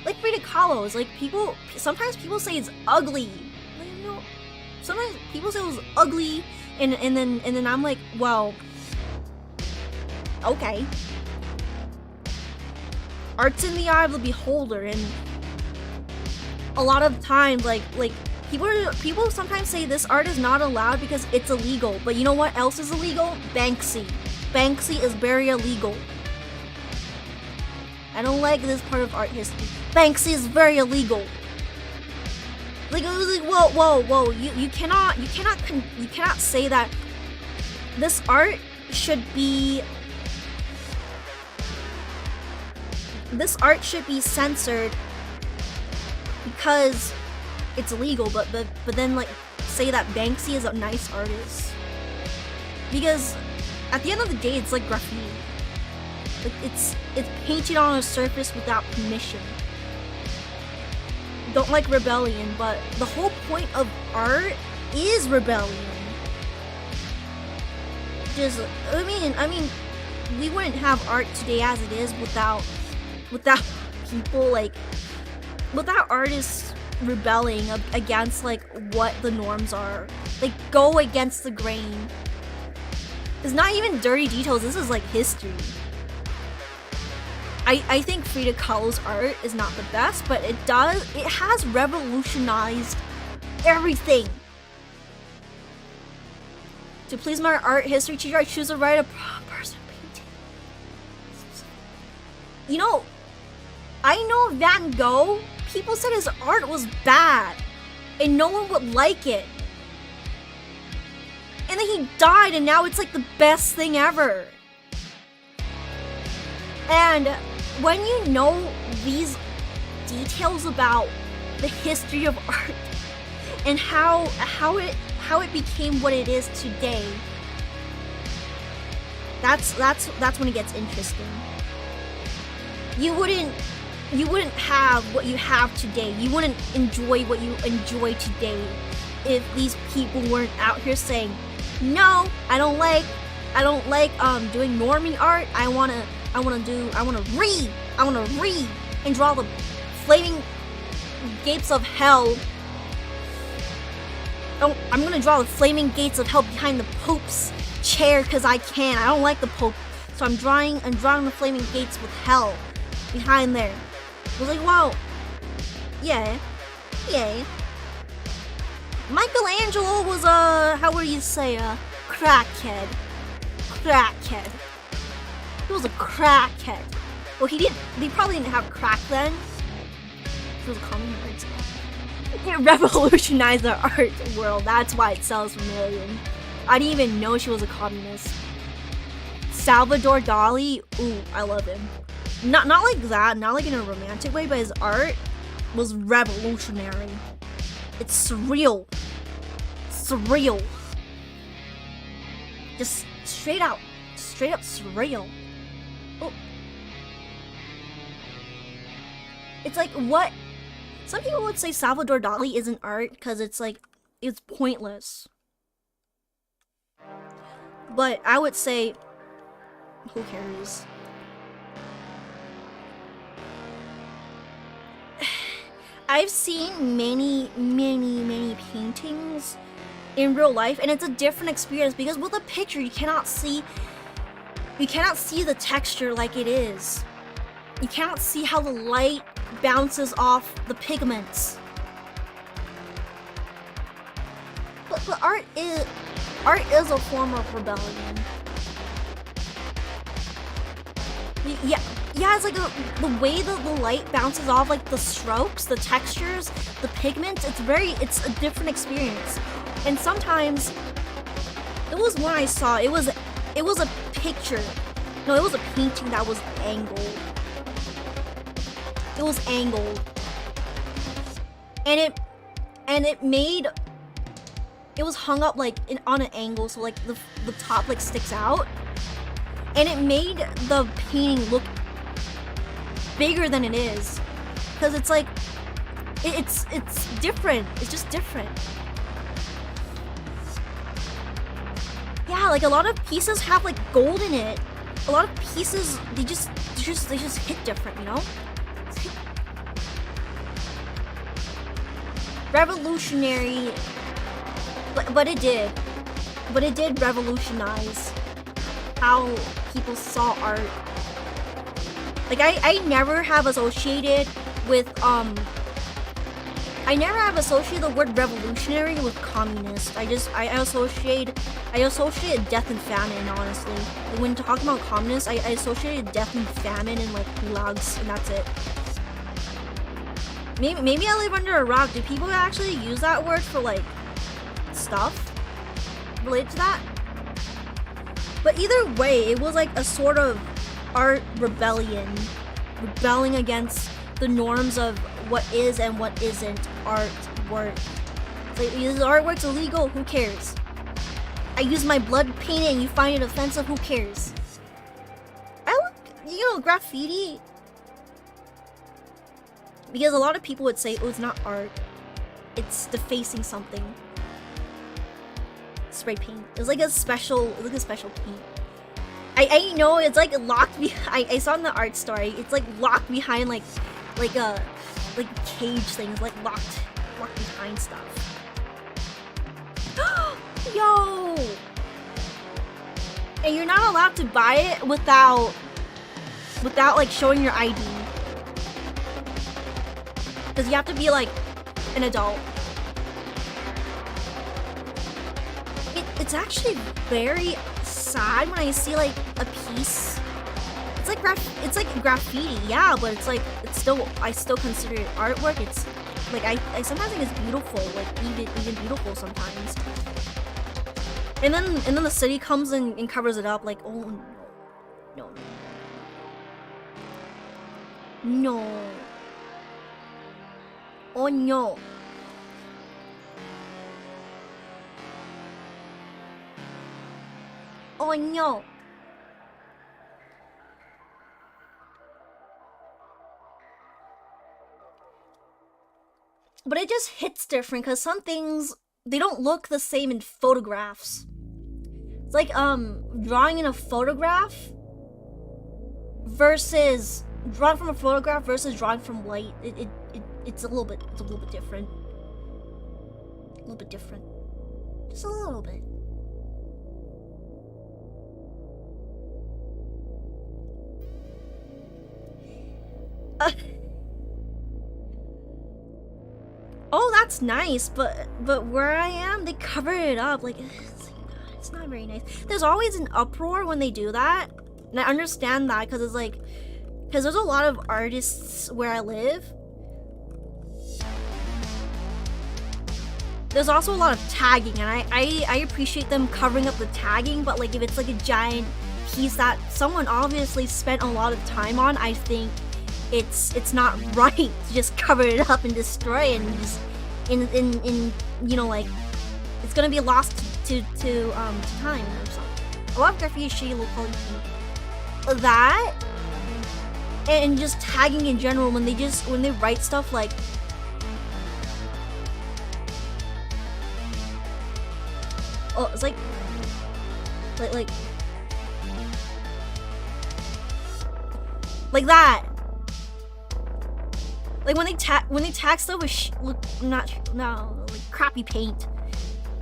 Like Frida Kahlo's, like sometimes people say it's ugly. Like, you know, sometimes people say it was ugly, and then I'm like, well, okay. Art's in the eye of the beholder, and a lot of times, like people sometimes say this art is not allowed because it's illegal. But you know what else is illegal? Banksy. Banksy is very illegal. I don't like this part of art history. Banksy is very illegal. Like it was like, whoa. You cannot say that this art should be censored because it's illegal, but then like say that Banksy is a nice artist. Because at the end of the day, it's like graffiti. Like it's painted on a surface without permission. Don't like rebellion, but the whole point of art is rebellion. Just I mean we wouldn't have art today as it is without people without artists rebelling against like what the norms are. Like go against the grain. It's not even dirty details, this is like history. I think Frida Kahlo's art is not the best, but it has revolutionized everything. To please my art history teacher, I choose to write a person painting. You know, I know Van Gogh, people said his art was bad, and no one would like it. And then he died, and now it's like the best thing ever. And when you know these details about the history of art and how it became what it is today, that's when it gets interesting. You wouldn't have what you have today. You wouldn't enjoy what you enjoy today if these people weren't out here saying, no, I don't like doing normie art. I wanna read and draw the flaming gapes of hell Oh, I'm gonna draw the flaming gates of hell behind the Pope's chair because I can. I don't like the Pope, so I'm drawing the flaming gates with hell behind there. I was like, wow, yeah. Michelangelo was how would you say, crackhead. He was a crackhead. Well, he probably didn't have crack then. He was a communist. It revolutionized the art world. That's why it sells for a million. I didn't even know she was a communist. Salvador Dali, ooh, I love him. Not like that, not like in a romantic way, but his art was revolutionary. It's surreal. Just straight up surreal. Oh. It's like what some people would say Salvador Dali isn't art because it's like it's pointless. But I would say who cares? I've seen many paintings in real life, and it's a different experience because with a picture you cannot see the texture like it is. You cannot see how the light bounces off the pigments. But art is a form of rebellion. Yeah, it's like the way that the light bounces off, like the strokes, the textures, the pigments, it's a different experience. And sometimes, it was one I saw, it was a picture. No, it was a painting that was angled. It was angled. And it was hung up like on an angle, so like the top like sticks out. And it made the painting look bigger than it is, because it's like it's different. It's just different. Yeah, like a lot of pieces have like gold in it. A lot of pieces they just hit different, you know? Revolutionary, but it did revolutionize how people saw art. Like I never have associated with I never have associated the word revolutionary with communist. I associated death and famine, honestly. Like, when talking about communists, I associated death and famine and like gulags, and that's it. Maybe I live under a rock. Do people actually use that word for like stuff related to that? But either way, it was like a sort of art rebellion, rebelling against the norms of what is and what isn't artwork. Like, this artwork's illegal, who cares? I use my blood painting and you find it offensive, who cares? Graffiti. Because a lot of people would say, oh, it's not art. It's defacing something. Spray paint. It was like a special paint. I know it's like locked behind. I saw in the art story. It's like locked behind like cage things, like locked behind stuff. Yo! And you're not allowed to buy it without like showing your ID. Because you have to be like an adult. It's actually very sad when I see like a piece. It's like graffiti, yeah, but it's like I still consider it artwork. It's like I sometimes think it's beautiful, like even beautiful sometimes. And then the city comes and covers it up, like, oh no. Oh no. Oh no. But it just hits different because some things, they don't look the same in photographs. It's like drawing in a photograph versus drawing from a photograph versus drawing from light. It's a little bit different. A little bit different. Just a little bit. Oh, that's nice, but where I am, they cover it up. Like, it's not very nice. There's always an uproar when they do that, and I understand that because it's like, because there's a lot of artists where I live. There's also a lot of tagging, and I appreciate them covering up the tagging, but like if it's like a giant piece that someone obviously spent a lot of time on, I think it's not right to just cover it up and destroy it and just in you know, like it's gonna be lost to time or something. A lot of graffiti shitty low quality paint. That and just tagging in general when they write stuff like oh, it's like that. Like when they tag stuff with like crappy paint,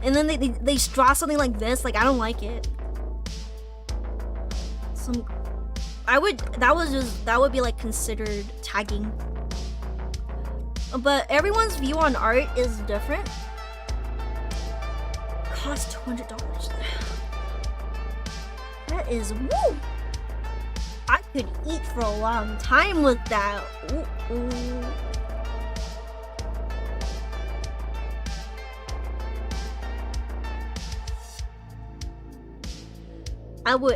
and then they draw something like this. Like I don't like it. That would be like considered tagging. But everyone's view on art is different. Cost $200. That is woo. I could eat for a long time with that. Ooh, ooh.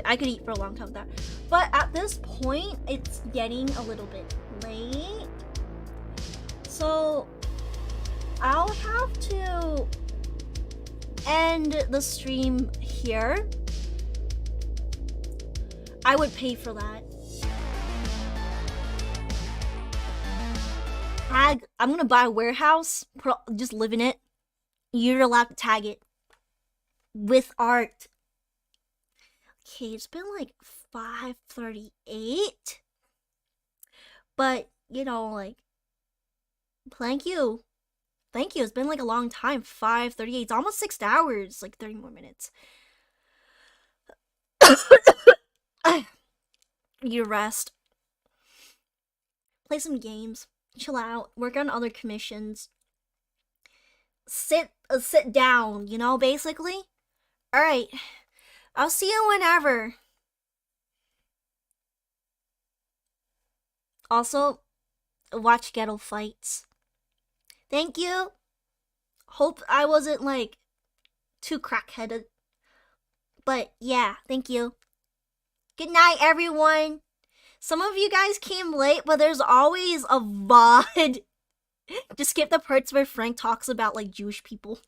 I could eat for a long time with that. But at this point, it's getting a little bit late. So I'll have to end the stream here. I would pay for that. I'm gonna buy a warehouse, just live in it. You're allowed to tag it with art. Okay, it's been like 5:38, but you know, like, thank you. It's been like a long time. 5:38. It's almost 6 hours. Like 30 more minutes. You rest. Play some games. Chill out. Work on other commissions. Sit down, you know, basically. Alright. I'll see you whenever. Also, watch Ghetto Fights. Thank you. Hope I wasn't, like, too crack-headed. But, yeah, thank you. Good night, everyone. Some of you guys came late, but there's always a VOD. Just skip the parts where Frank talks about, like, Jewish people.